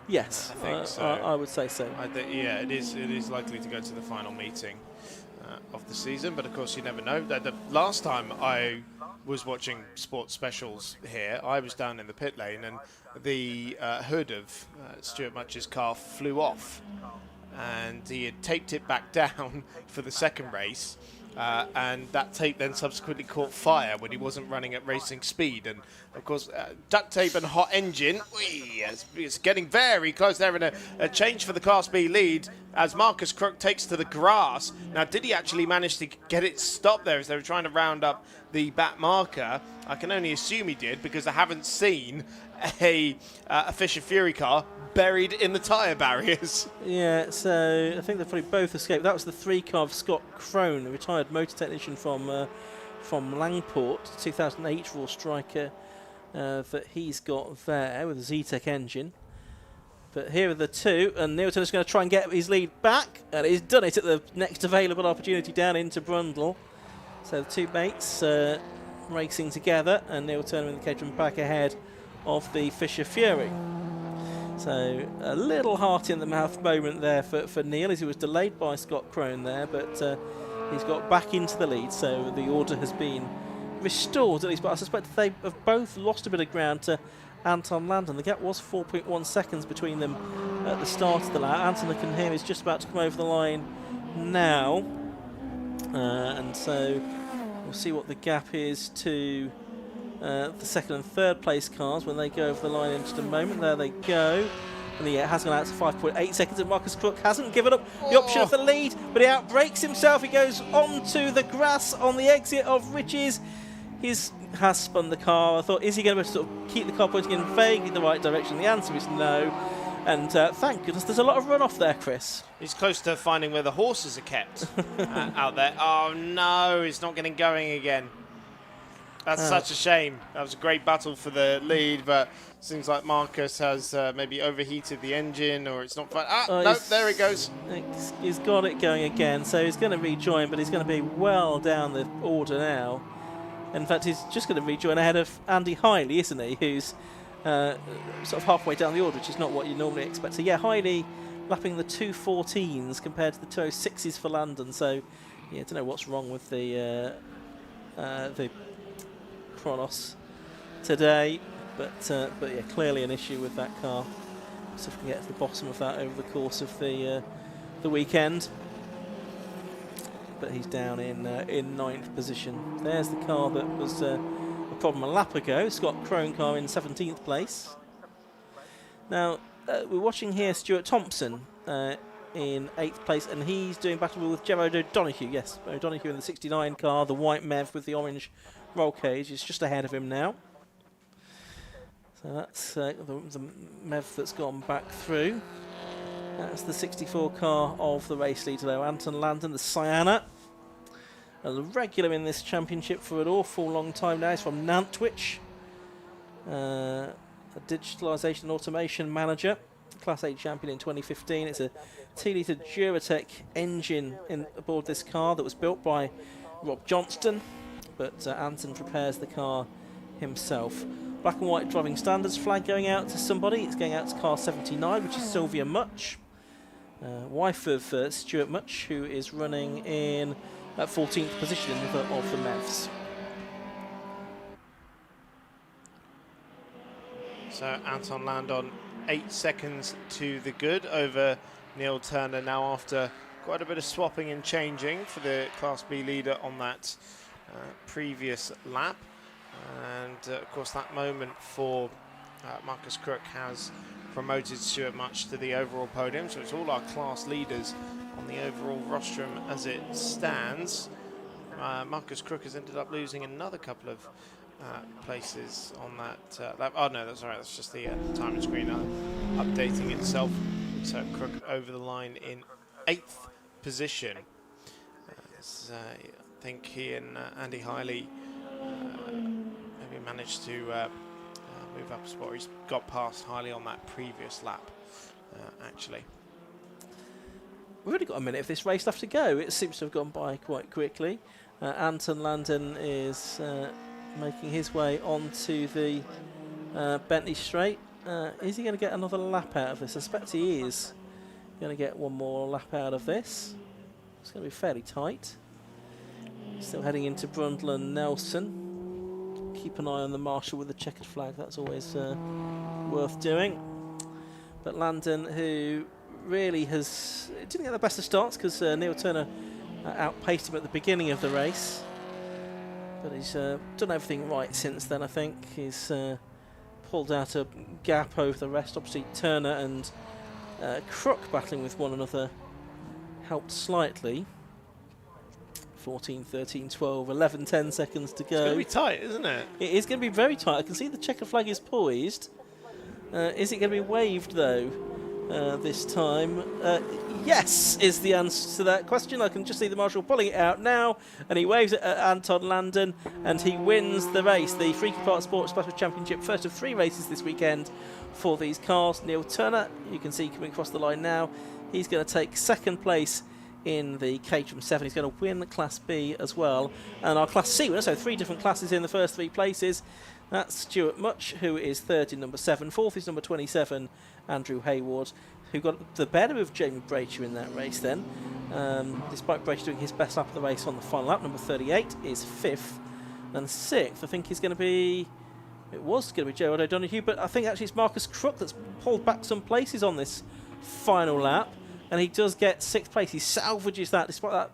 Yes,
I think so.
I would say so.
Yeah, it is likely to go to the final meeting of the season, but of course you never know. The last time I was watching sports specials here, I was down in the pit lane, and the hood of Stuart Mutch's car flew off, and he had taped it back down for the second race. And that tape then subsequently caught fire when he wasn't running at racing speed. And, of course, duct tape and hot engine, it's getting very close there, and a change for the Class B lead as Marcus Crook takes to the grass. Now, did he actually manage to get it stopped there as they were trying to round up the back marker? I can only assume he did, because I haven't seen a Fisher Fury car buried in the tyre barriers.
Yeah, so I think they've probably both escaped. That was the 3-car of Scott Crone, a retired motor technician from Langport, 2008 Raw Striker that he's got there with a Z-Tech engine. But here are the two, and Neil Turner's going to try and get his lead back, and he's done it at the next available opportunity down into Brundle. So the two mates racing together, and Neil Turner and the Caterham back ahead of the Fisher Fury. So a little heart in the mouth moment there for Neil, as he was delayed by Scott Crone there, but he's got back into the lead, so the order has been restored at least. But I suspect they have both lost a bit of ground to Anton Landon. The gap was 4.1 seconds between them at the start of the lap. Anton, I can hear, is just about to come over the line now, and so we'll see what the gap is to the second and third place cars when they go over the line in just a moment. There they go. And it has gone out to 5.8 seconds, and Marcus Crook hasn't given up the option of the lead, but he outbrakes himself. He goes onto the grass on the exit of Riches. He has spun the car. I thought, is he going to sort of keep the car pointing in vaguely the right direction? The answer is no. And thank goodness there's a lot of runoff there, Chris.
He's close to finding where the horses are kept out there. Oh no, he's not getting going again. That's such a shame. That was a great battle for the lead, but seems like Marcus has maybe overheated the engine, or it's not fun. No, there it goes.
He's got it going again, so he's going to rejoin, but he's going to be well down the order now. In fact, he's just going to rejoin ahead of Andy Hiley, isn't he, who's sort of halfway down the order, which is not what you normally expect. So, yeah, Hiley lapping the 2:14s compared to the 2:06s for London. So, yeah, I don't know what's wrong with the Kronos today, but yeah, clearly an issue with that car. So if we can get to the bottom of that over the course of the weekend. But he's down in 9th position. There's the car that was a problem a lap ago. Scott Crone car in 17th place. Now we're watching here Stuart Thompson in 8th place, and he's doing battle with Gerard O'Donoghue. Yes, O'Donoghue in the 69 car, the white Mev with the orange roll cage, is just ahead of him now. So that's the Mev that's gone back through. That's the 64 car of the race leader, though. Anton Landon, the Sienna, a regular in this championship for an awful long time now. He's from Nantwich, a digitalisation and automation manager, Class A champion in 2015. It's a 2-litre Duratec engine aboard this car that was built by Rob Johnston, but Anton prepares the car himself. Black and white driving standards flag going out to somebody. It's going out to car 79, which is Sylvia Much, wife of Stuart Much, who is running in 14th position of the Mevs.
So Anton Landon 8 seconds to the good over Neil Turner now, after quite a bit of swapping and changing for the Class B leader on that previous lap. And of course that moment for Marcus Crook has promoted Stuart Much to the overall podium, so it's all our class leaders on the overall rostrum as it stands. Marcus Crook has ended up losing another couple of places on that lap. Oh no, that's all right, that's just the timing screen updating itself. So Crook over the line in 8th position. I think he and Andy Hiley maybe managed to move up a spot. He's got past Hiley on that previous lap, actually.
we've only got a minute of this race left to go. It seems to have gone by quite quickly. Anton Landon is making his way onto the Bentley Straight. Is he going to get another lap out of this? I suspect he is going to get one more lap out of this. It's going to be fairly tight. Still heading into Brundle and Nelson. Keep an eye on the marshal with the checkered flag. That's always worth doing. But Landon, who really didn't get the best of starts because Neil Turner outpaced him at the beginning of the race. But he's done everything right since then, I think. He's pulled out a gap over the rest. Obviously, Turner and Crook battling with one another helped slightly. 14, 13, 12, 11, 10 seconds to go.
It's going to be tight, isn't it?
It is going to be very tight. I can see the checkered flag is poised. Is it going to be waved, though, this time? Yes, is the answer to that question. I can just see the marshal pulling it out now, and he waves it at Anton Landon, and he wins the race. The Freaky Park Sports Special Championship, first of 3 races this weekend for these cars. Neil Turner, you can see coming across the line now. He's going to take second place in the Caterham 7. He's going to win Class B as well. And our Class C winner, so 3 different classes in the first 3 places. That's Stuart Much, who is third in number 7. Fourth is number 27, Andrew Hayward, who got the better of Jamie Bracher in that race then. Despite Bracher doing his best lap of the race on the final lap. Number 38 is 5th. And 6th, I think, is going to be... It was going to be Gerard O'Donoghue, but I think actually it's Marcus Crook that's pulled back some places on this final lap. And he does get 6th place. He salvages that despite that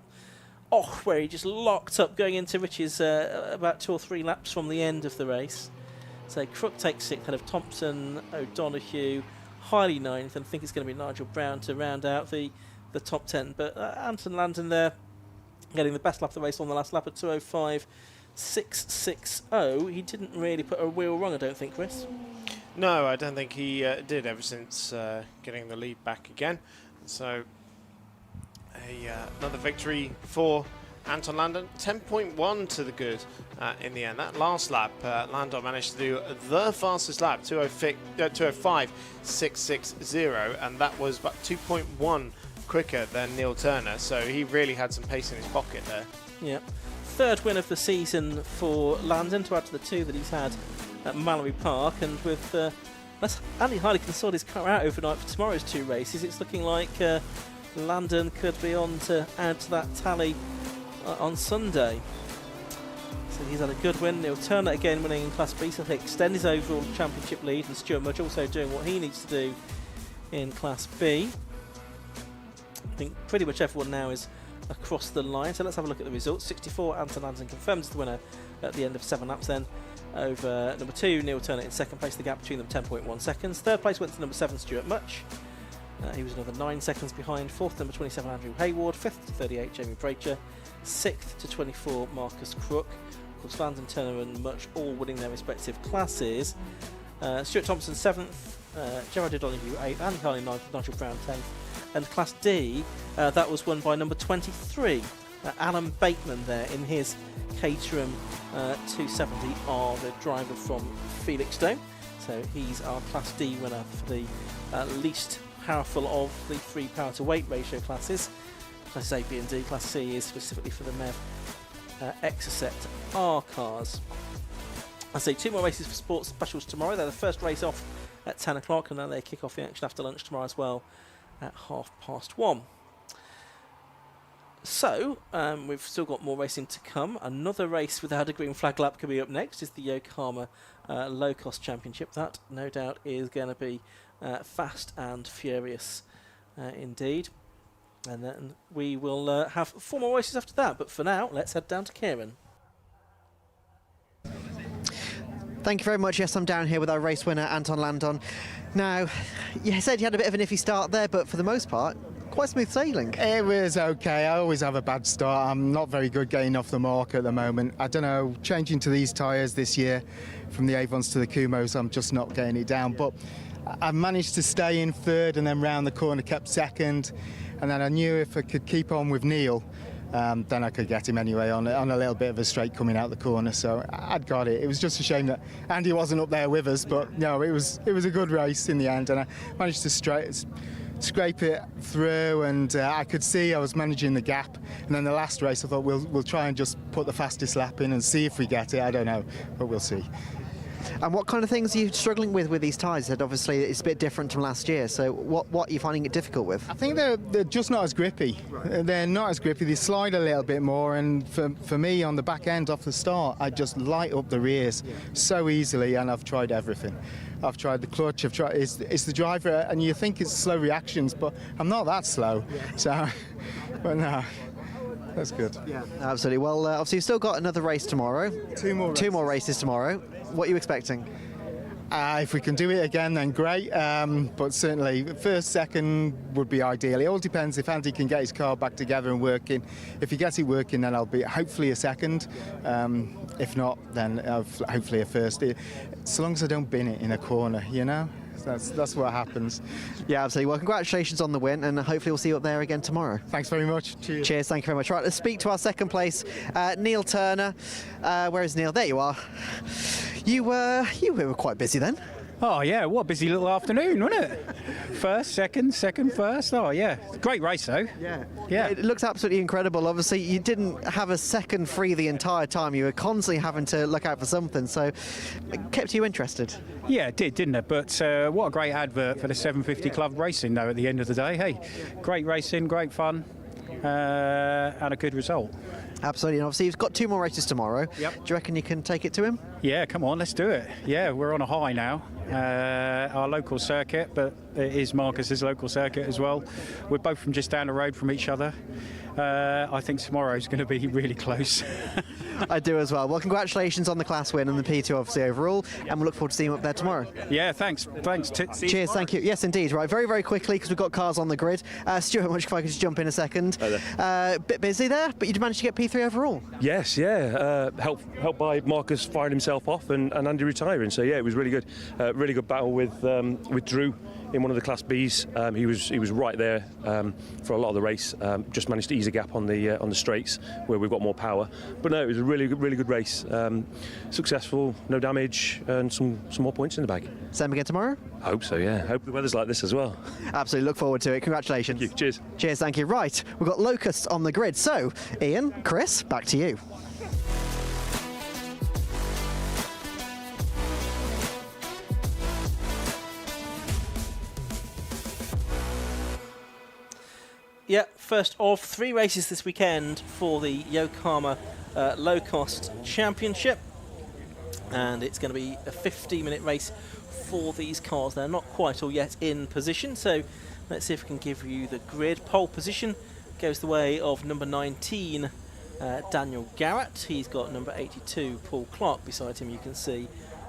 where he just locked up going into Rich's about 2 or 3 laps from the end of the race. So Crook takes 6th, ahead of Thompson, O'Donoghue, Hiley 9th, and I think it's going to be Nigel Brown to round out the top 10. But Anton Landon there getting the best lap of the race on the last lap at 2:05.660. He didn't really put a wheel wrong, I don't think, Chris.
No, I don't think he did ever since getting the lead back again. So another victory for Anton Landon. 10.1 to the good in the end. That last lap, Landon managed to do the fastest lap, 2:05.660, and that was about 2.1 quicker than Neil Turner. So he really had some pace in his pocket there.
Yeah. 3rd win of the season for Landon, to add to the 2 that he's had at Mallory Park. And with unless Andy Harley can sort his car out overnight for tomorrow's 2 races, it's looking like Landon could be on to add to that tally on Sunday. So he's had a good win. Neil Turner again winning in Class B, so he'll extend his overall championship lead, and Stuart Mudge also doing what he needs to do in Class B. I think pretty much everyone now is across the line, so let's have a look at the results. 64, Anton Landon confirmed as the winner at the end of 7 laps then. Over number 2, Neil Turner in 2nd place, the gap between them 10.1 seconds. 3rd place went to number 7, Stuart Much. He was another 9 seconds behind. 4th, number 27, Andrew Hayward. 5th to 38, Jamie Bracher. 6th to 24, Marcus Crook. Of course, Landon, Turner and Much all winning their respective classes. Stuart Thompson 7th, Gerard O'Donoghue 8th, Andy Harley 9th, Nigel Brown 10th. And Class D, that was won by number 23, Alan Bateman there in his Caterham 270R, the driver from Felixstowe. So he's our Class D winner for the least powerful of the 3 power to weight ratio classes. Classes A, B and D. Class C is specifically for the MEV Exocet R cars. I say 2 more races for sports specials tomorrow. They're the first race off at 10 o'clock, and then they kick off the action after lunch tomorrow as well at 1:30. So, we've still got more racing to come. Another race without a green flag lap coming up next is the Yokohama Low-Cost Championship. That, no doubt, is going to be fast and furious indeed. And then we will have 4 more races after that. But for now, let's head down to Kieran.
Thank you very much. Yes, I'm down here with our race winner, Anton Landon. Now, you said you had a bit of an iffy start there, but for the most part, quite smooth sailing.
It was okay. I always have a bad start. I'm not very good getting off the mark at the moment. I don't know, changing to these tyres this year, from the Avons to the Kumos, I'm just not getting it down. But I managed to stay in 3rd and then round the corner kept 2nd. And then I knew if I could keep on with Neil, then I could get him anyway on a little bit of a straight coming out the corner. So I'd got it. It was just a shame that Andy wasn't up there with us, but no, it was a good race in the end, and I managed to scrape it through, and I could see I was managing the gap. And then the last race, I thought we'll try and just put the fastest lap in and see if we get it. I don't know, but we'll see.
And what kind of things are you struggling with these tyres? That obviously it's a bit different from last year. So what are you finding it difficult with?
I think they're just not as grippy. Right. They're not as grippy. They slide a little bit more. And for me, on the back end off the start, I just light up the rears so easily. And I've tried everything. I've tried the clutch. I've tried. It's the driver, and you think it's slow reactions, but I'm not that slow. Yeah. So, but no. That's good.
Yeah, absolutely. Well, obviously you've still got another race tomorrow.
Two more races
tomorrow. What are you expecting?
If we can do it again, then great. But certainly, first, second would be ideal. It all depends if Andy can get his car back together and working. If he gets it working, then I'll be hopefully a second. If not, then hopefully a first. As long as I don't bin it in a corner, you know. That's what happens.
Yeah, absolutely. Well, congratulations on the win, and hopefully we'll see you up there again tomorrow.
Thanks very much.
Cheers. Thank you very much. Right, let's speak to our second place, Neil Turner. Where is Neil? There you are. You were quite busy then.
Oh yeah, what a busy little afternoon, wasn't it? First, second, first. Oh yeah, great race though.
Yeah. It looks absolutely incredible. Obviously, you didn't have a second free the entire time. You were constantly having to look out for something, so it kept you interested.
Yeah, it did, didn't it? But what a great advert for the 750 Club racing though. At the end of the day, hey, great racing, great fun, and a good result.
Absolutely, and obviously he's got two more races tomorrow. Yep. Do you reckon you can take it to him?
Yeah, come on, let's do it. Yeah, we're on a high now. Our local circuit, but it is Marcus's local circuit as well. We're both from just down the road from each other. I think tomorrow's going to be really close.
I do as well. Well, congratulations on the class win and the P2 obviously overall, and we'll look forward to seeing you up there tomorrow.
Yeah, thanks.
Cheers, thank you. Yes, indeed. Right, very, very quickly, because we've got cars on the grid. Stuart, if I could just jump in a second. Bit busy there, but you managed to get P3 overall.
Yes, yeah. Helped by Marcus firing himself off and Andy retiring. So yeah, it was really good. Really good battle with Drew in one of the Class Bs. He was right there for a lot of the race. Just managed to ease a gap on the straights where we've got more power. But no, it was a really good race. Successful, no damage, and some more points in the bag.
Same again tomorrow?
I hope so, yeah. Hope the weather's like this as well.
Absolutely, look forward to it. Congratulations.
Thank you. Cheers.
Cheers, thank you. Right, we've got Lowcost on the grid. So, Ian, Chris, back to you.
Yeah, first of three races this weekend for the Yokohama Low-Cost Championship. And it's going to be a 50-minute race for these cars. They're not quite all yet in position, so let's see if we can give you the grid. Pole position goes the way of number 19, Daniel Garrett. He's got number 82, Paul Clark, beside him, you can see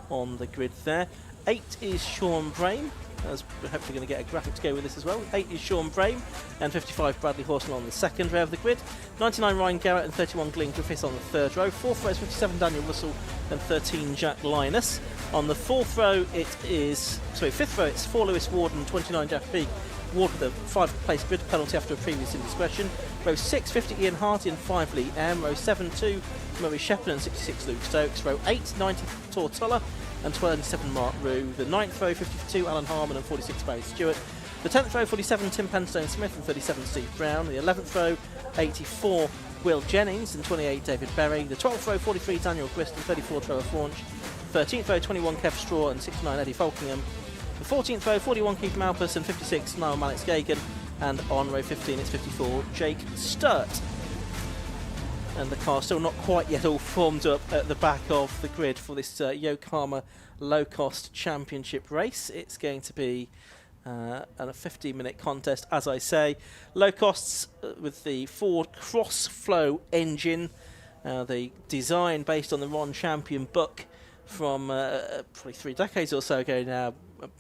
on the grid there. 8 is Sean Brame. We're hopefully going to get a graphic to go with this as well. 8 is Sean Brame, and 55 Bradley Horseman on the second row of the grid. 99 Ryan Garrett and 31 Glyn Griffiths on the third row. Fourth row is 57 Daniel Russell and 13 Jack Linus. On the fifth row it's 4 Lewis Ward and 29 Jeff Peake. Ward with a 5th-place grid penalty after a previous indiscretion. Row 6, 50 Ian Hardy and 5 Lee M. Row 7, 2 Murray Shepard and 66 Luke Stokes. Row 8, 90 Tortola and 27 Mark Rue. The 9th row, 52 Alan Harmon and 46 Barry Stewart. The 10th row, 47 Tim Penstone Smith and 37 Steve Brown. The 11th row, 84 Will Jennings and 28 David Berry. The 12th row, 43 Daniel Grist and 34 Trevor Faunch. 13th row, 21 Kev Straw and 69 Eddie Falkingham. The 14th row, 41 Keith Malpas and 56 Niall Mannix Gagan. And on row 15 it's 54 Jake Sturt. And the car still not quite yet all formed up at the back of the grid for this Yokohama Low-Cost Championship race. It's going to be a 15-minute contest, as I say. Low-Costs with the Ford Crossflow engine, the design based on the Ron Champion book from probably 3 decades or so ago now,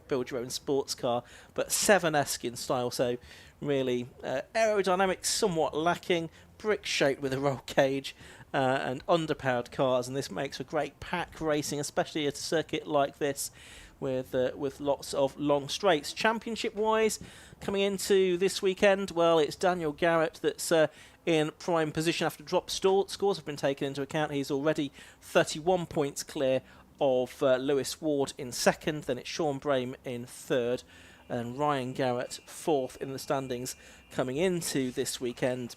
build your own sports car, but 7esque in style, so really aerodynamics somewhat lacking, brick shaped with a roll cage and underpowered cars, and this makes for great pack racing, especially at a circuit like this with lots of long straights. Championship wise, coming into this weekend, well, it's Daniel Garrett that's in prime position after drop scores have been taken into account. He's already 31 points clear of Lewis Ward in second, then it's Sean Brame in third. and Ryan Garrett 4th in the standings coming into this weekend.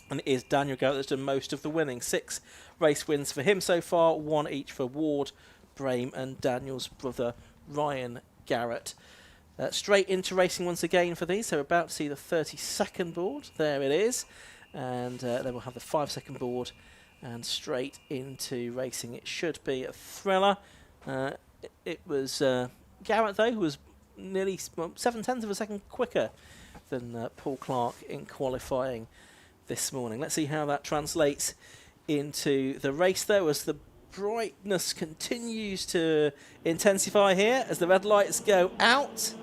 And it is Daniel Garrett that's done most of the winning. 6 race wins for him so far, 1 each for Ward, Brame and Daniel's brother Ryan Garrett. Straight into racing once again for these. So we're about to see the 30-second board. There it is. And then we'll have the 5-second board and straight into racing. It should be a thriller. It was Garrett, though, who was nearly 0.7 of a second quicker than Paul Clark in qualifying this morning. Let's see how that translates into the race, though, as the brightness continues to intensify here as the red lights go out.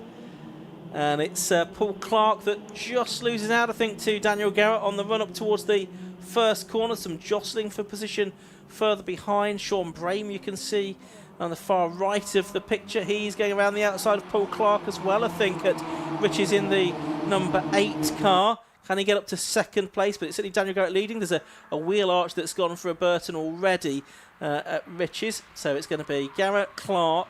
And it's Paul Clark that just loses out, I think, to Daniel Garrett on the run up towards the first corner. Some jostling for position further behind. Sean Brame, you can see on the far right of the picture. He's going around the outside of Paul Clark as well, I think, which is in the number 8 car. Can he get up to second place? But it's certainly Daniel Garrett leading. There's a wheel arch that's gone for a Burton already at Rich's. So it's going to be Garrett, Clark,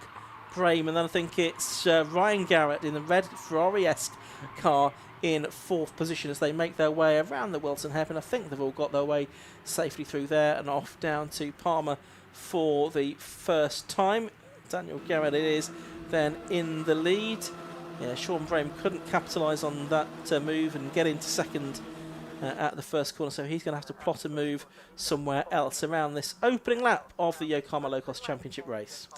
Brame, and then I think it's Ryan Garrett in the red Ferrari-esque car in 4th position as they make their way around the Wilson hairpin. I think they've all got their way safely through there and off down to Palmer for the first time. Daniel Garrett it is then in the lead. Yeah, Sean Brame couldn't capitalise on that move and get into second at the first corner, so he's going to have to plot a move somewhere else around this opening lap of the Yokohama Lowcost Championship race.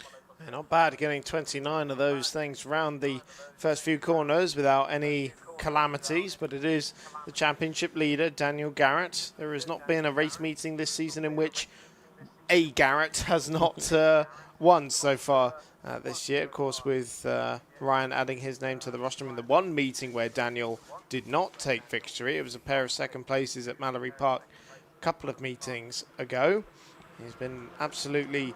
Yeah, not bad getting 29 of those things round the first few corners without any calamities, but it is the championship leader, Daniel Garrett. There has not been a race meeting this season in which a Garrett has not won so far this year. Of course, with Ryan adding his name to the roster in the one meeting where Daniel did not take victory. It was a pair of second places at Mallory Park a couple of meetings ago. He's been absolutely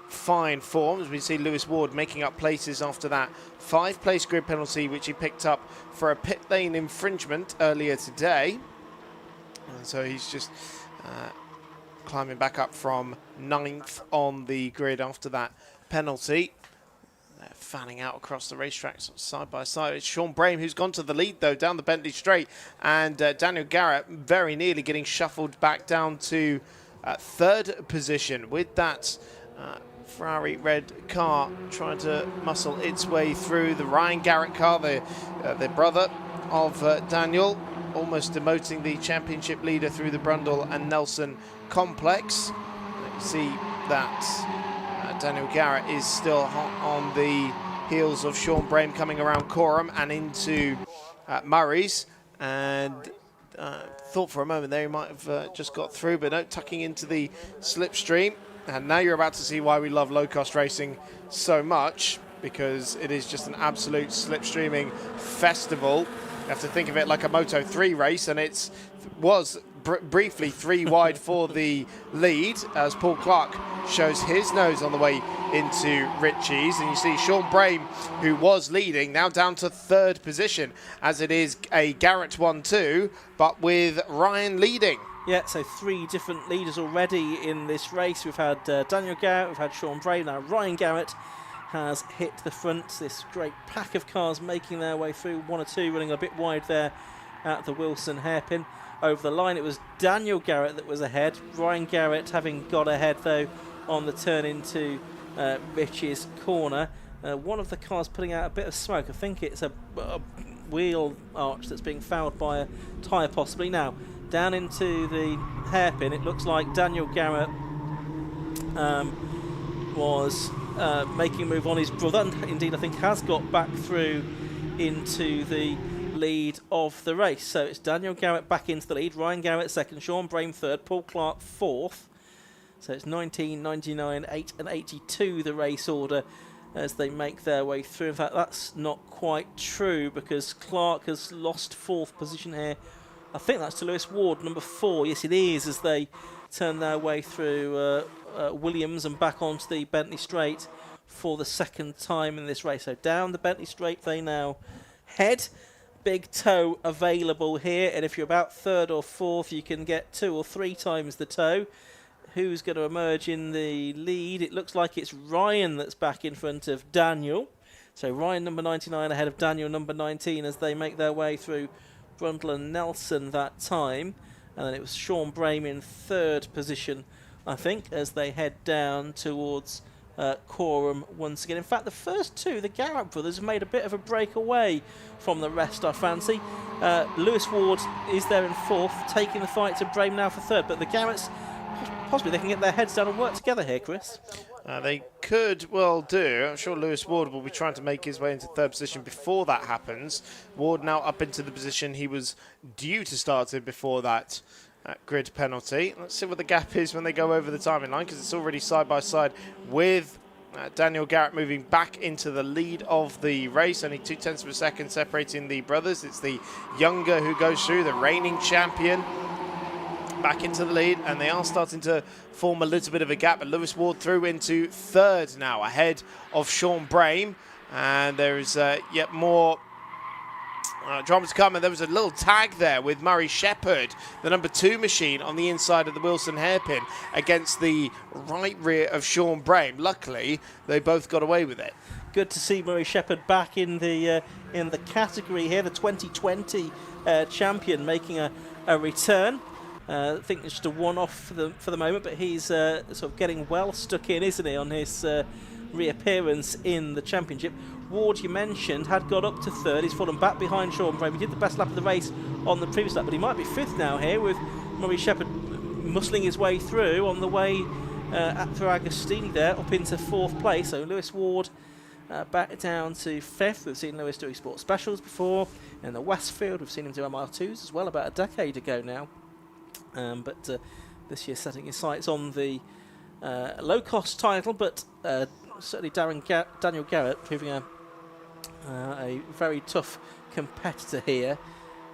fine form as we see Lewis Ward making up places after that 5-place grid penalty which he picked up for a pit lane infringement earlier today, and so he's just climbing back up from 9th on the grid after that penalty. They're fanning out across the racetrack side by side. It's Sean Brame who's gone to the lead though down the Bentley Straight, and Daniel Garrett very nearly getting shuffled back down to 3rd position with that Ferrari red car trying to muscle its way through the Ryan Garrett car, the brother of Daniel, almost demoting the championship leader through the Brundle and Nelson complex. You see that Daniel Garrett is still on the heels of Sean Brame coming around Coram and into Murray's, and thought for a moment there he might have just got through, but no, tucking into the slipstream. And now you're about to see why we love low-cost racing so much, because it is just an absolute slipstreaming festival. You have to think of it like a Moto3 race, and it was briefly 3 wide for the lead as Paul Clark shows his nose on the way into Ritchie's. And you see Sean Brame, who was leading, now down to 3rd position, as it is a Garrett 1-2, but with Ryan leading.
Yeah, so 3 different leaders already in this race. We've had Daniel Garrett, we've had Sean Brame, now Ryan Garrett has hit the front. This great pack of cars making their way through, 1 or 2 running a bit wide there at the Wilson hairpin. Over the line, it was Daniel Garrett that was ahead. Ryan Garrett having got ahead, though, on the turn into Rich's corner. One of the cars putting out a bit of smoke. I think it's a wheel arch that's being fouled by a tyre, possibly. Now, down into the hairpin, it looks like Daniel Garrett was making a move on his brother, and indeed I think has got back through into the lead of the race. So it's Daniel Garrett back into the lead, Ryan Garrett 2nd, Sean Brame 3rd, Paul Clark 4th. So it's 19, 99, 8 and 82 the race order as they make their way through. In fact, that's not quite true because Clark has lost 4th position here. I think that's to Lewis Ward, number 4. Yes, it is, as they turn their way through Williams and back onto the Bentley Straight for the 2nd time in this race. So down the Bentley Straight they now head. Big tow available here, and if you're about 3rd or 4th, you can get 2 or 3 times the tow. Who's going to emerge in the lead? It looks like it's Ryan that's back in front of Daniel. So Ryan, number 99, ahead of Daniel, number 19, as they make their way through Brundle and Nelson that time. And then it was Sean Brame in third position, I think, as they head down towards Coram once again. In fact, the first two, the Garrett brothers, have made a bit of a break away from the rest, I fancy. Lewis Ward is there in fourth, taking the fight to Brame now for third. But the Garretts, possibly they can get their heads down and work together here, Chris.
They could well do. I'm sure Lewis Ward will be trying to make his way into third position before that happens. Ward now up into the position he was due to start in before that grid penalty. Let's see what the gap is when they go over the timing line, because it's already side by side with Daniel Garrett moving back into the lead of the race. Only 0.2 of a second separating the brothers. It's the younger who goes through, the reigning champion, back into the lead, and they are starting to form a little bit of a gap. But Lewis Ward through into third now, ahead of Sean Brame, and there is yet more drama to come. And there was a little tag there with Murray Shepherd, the number 2 machine, on the inside of the Wilson hairpin against the right rear of Sean Brame. Luckily, they both got away with it.
Good to see Murray Shepherd back in the category here, the 2020 champion, making a return. I think it's just a one-off for the moment, but he's sort of getting well stuck in, isn't he, on his reappearance in the championship. Ward, you mentioned, had got up to third. He's fallen back behind Sean Brame. He did the best lap of the race on the previous lap, but he might be fifth now here, with Murray Shepherd muscling his way through on the way through Agostini there, up into fourth place. So Lewis Ward back down to fifth. We've seen Lewis doing sports specials before. In the Westfield, we've seen him do MR2s as well, about a decade ago now. But this year setting his sights on the low-cost title, but certainly Daniel Garrett proving a very tough competitor here,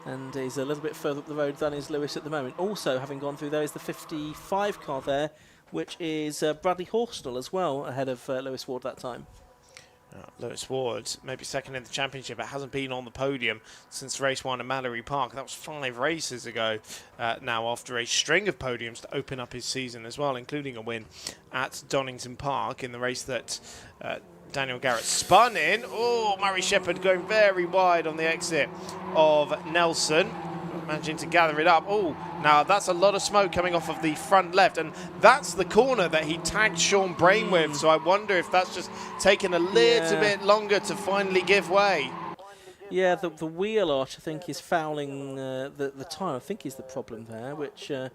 and he's a little bit further up the road than is Lewis at the moment. Also, having gone through there is the 55 car there, which is Bradley Horsnell as well, ahead of Lewis Ward that time.
Lewis Ward, maybe second in the championship, but hasn't been on the podium since race 1 at Mallory Park. That was 5 races ago now, after a string of podiums to open up his season as well, including a win at Donington Park in the race that Daniel Garrett spun in. Oh, Murray Shepherd going very wide on the exit of Nelson, managing to gather it up. Oh, now that's a lot of smoke coming off of the front left, and that's the corner that he tagged Sean Brame with, so I wonder if that's just taken a little bit longer to finally give way.
Yeah, the wheel arch, I think, is fouling the tyre, I think, is the problem there, which... so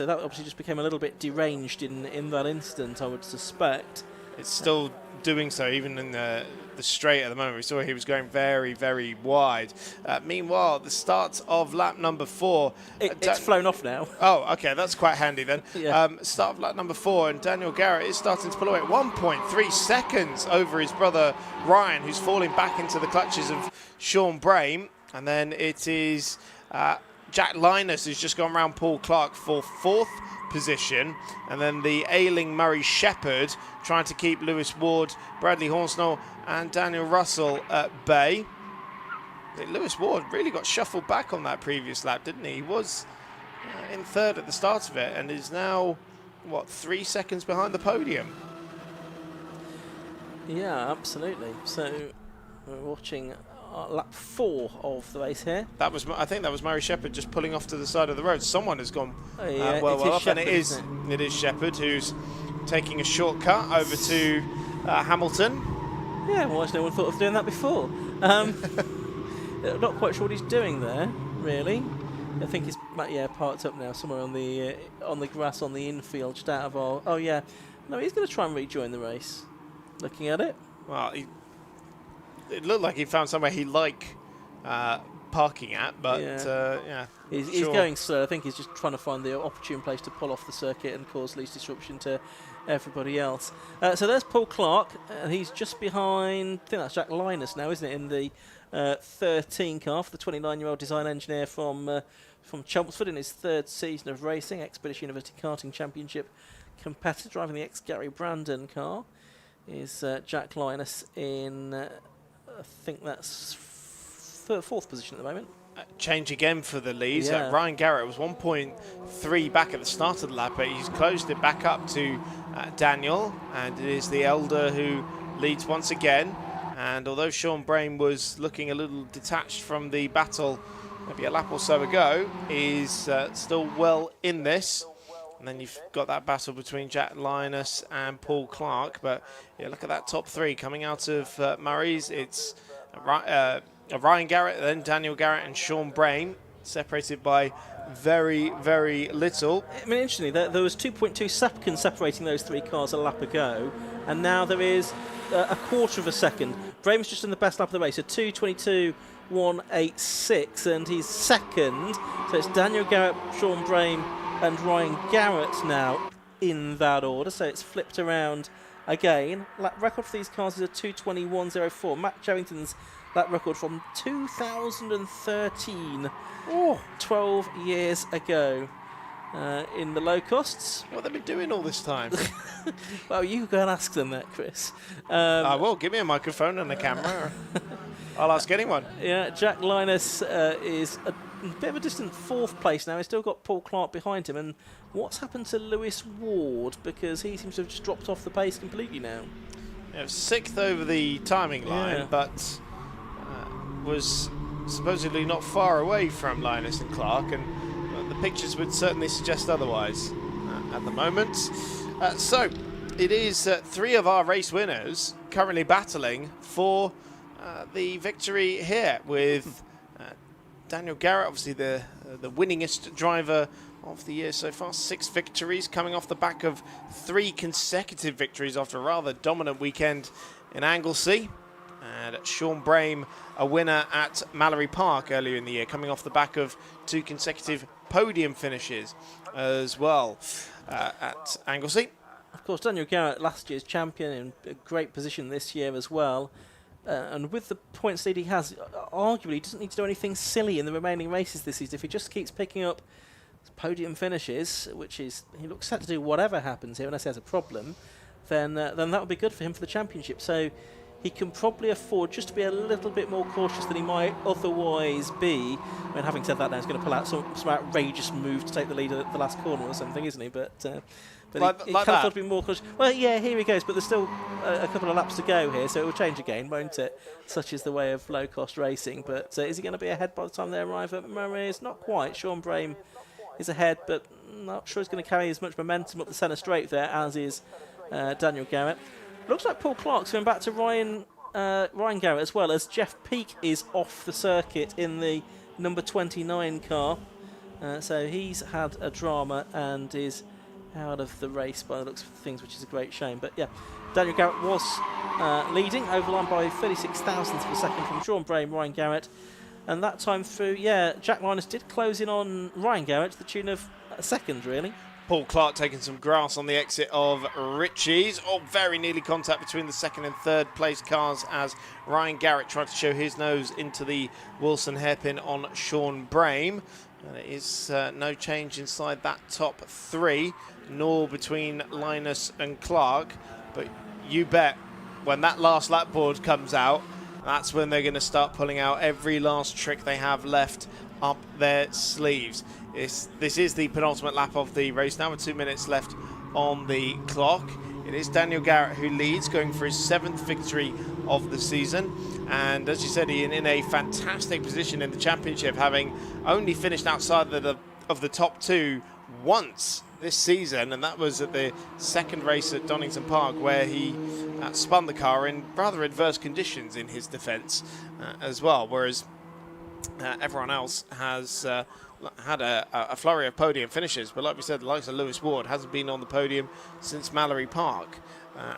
that obviously just became a little bit deranged in that instant, I would suspect.
It's still doing so, even in the straight at the moment. We saw he was going very, very wide. Meanwhile, the start of lap number 4.
It's flown off now.
Oh, okay, that's quite handy then.
Yeah.
Start of lap number 4, and Daniel Garrett is starting to pull away at 1.3 seconds over his brother Ryan, who's falling back into the clutches of Sean Brame. And then it is Jack Linus, who's just gone round Paul Clark for 4th position, and then the ailing Murray Shepherd trying to keep Lewis Ward, Bradley Horsnell and Daniel Russell at bay. Lewis Ward really got shuffled back on that previous lap, didn't he? He was in third at the start of it and is now, what, 3 seconds behind the podium?
Yeah, absolutely. So we're watching lap 4 of the race here.
That was, I think that was Murray Shepherd just pulling off to the side of the road. Someone has gone
well
off,
Shepherd,
and it is Shepherd who's taking a shortcut over to Hamilton.
Yeah, why has no one thought of doing that before? Not quite sure what he's doing there, really. I think he's parked up now somewhere on the grass on the infield, just out of our. Oh yeah, no, he's going to try and rejoin the race. Looking at it.
Well, it looked like he found somewhere he liked parking at, but
he's going slow. I think he's just trying to find the opportune place to pull off the circuit and cause least disruption to everybody else. So there's Paul Clark, and he's just behind, I think that's Jack Linus now, isn't it, in the 13 car for the 29-year-old design engineer from Chelmsford in his 3rd season of racing, Expedition University Karting Championship competitor, driving the ex-Gary Brandon car, is Jack Linus in, I think that's 4th position at the moment.
Change again for the lead.
Yeah.
Ryan Garrett was 1.3 back at the start of the lap, but he's closed it back up to Daniel, and it is the elder who leads once again. And although Sean Brain was looking a little detached from the battle maybe a lap or so ago, he's still well in this. And then you've got that battle between Jack Linus and Paul Clark. But yeah, look at that top three coming out of Murray's. It's Ryan Garrett, then Daniel Garrett and Sean Brain, separated by very, very little.
I mean, interestingly, there was 2.2 seconds separating those three cars a lap ago, and now there is a quarter of a second. Brain's just in the best lap of the race, a 2:22.186, and he's second. So it's Daniel Garrett, Sean Brain, and Ryan Garrett now in that order. So it's flipped around again. Lap record for these cars is a 2:21.04. Matt Jerrington's lap record from 2013. 12 years ago in the low costs.
What have they been doing all this time?
Well, you go and ask them that, Chris.
I will. Give me a microphone and a camera. I'll ask anyone.
Yeah, Jack Linus is a bit of a distant fourth place now. He's still got Paul Clark behind him. And what's happened to Lewis Ward? Because he seems to have just dropped off the pace completely now.
Yeah, sixth over the timing line, but was supposedly not far away from Linus and Clark, and the pictures would certainly suggest otherwise at the moment. So it is three of our race winners currently battling for the victory here, with Daniel Garrett, obviously the winningest driver of the year so far. 6 victories coming off the back of 3 consecutive victories after a rather dominant weekend in Anglesey. And Sean Brain, a winner at Mallory Park earlier in the year, coming off the back of 2 consecutive podium finishes as well at Anglesey.
Of course, Daniel Garrett, last year's champion, in a great position this year as well. And with the points lead he has, arguably he doesn't need to do anything silly in the remaining races this season. If he just keeps picking up podium finishes, which is, he looks set to do whatever happens here unless he has a problem, then that would be good for him for the championship. So he can probably afford just to be a little bit more cautious than he might otherwise be. I mean, having said that, now he's going to pull out some outrageous move to take the lead at the last corner or something, isn't he? But he can afford to be more cautious. Well, yeah, here he goes, but there's still a couple of laps to go here, so it will change again, won't it? Such is the way of low-cost racing. But is he going to be ahead by the time they arrive at Murray's? Not quite. Sean Brain is ahead, but not sure he's going to carry as much momentum up the centre straight there as is Daniel Garrett. Looks like Paul Clark's going back to Ryan Garrett as well, as Jeff Peake is off the circuit in the number 29 car. So he's had a drama and is out of the race by the looks of things, which is a great shame. But yeah, Daniel Garrett was leading, over the line by 36 thousandths of a second from Sean Brain, Ryan Garrett. And that time through, Jack Linus did close in on Ryan Garrett to the tune of a second, really.
Paul Clark taking some grass on the exit of Ritchie's. Very nearly contact between the second and third place cars as Ryan Garrett tried to show his nose into the Wilson hairpin on Sean Brain. And it is no change inside that top 3, nor between Linus and Clark. But you bet when that last lap board comes out, that's when they're going to start pulling out every last trick they have left up their sleeves. This is the penultimate lap of the race now, with 2 minutes left on the clock. It is Daniel Garrett who leads, going for his 7th victory of the season. And as you said, Ian, in a fantastic position in the championship, having only finished outside of the top 2 once this season, and that was at the second race at Donington Park, where he spun the car in rather adverse conditions in his defence as well, whereas everyone else has had a flurry of podium finishes. But like we said, the likes of Lewis Ward hasn't been on the podium since Mallory Park.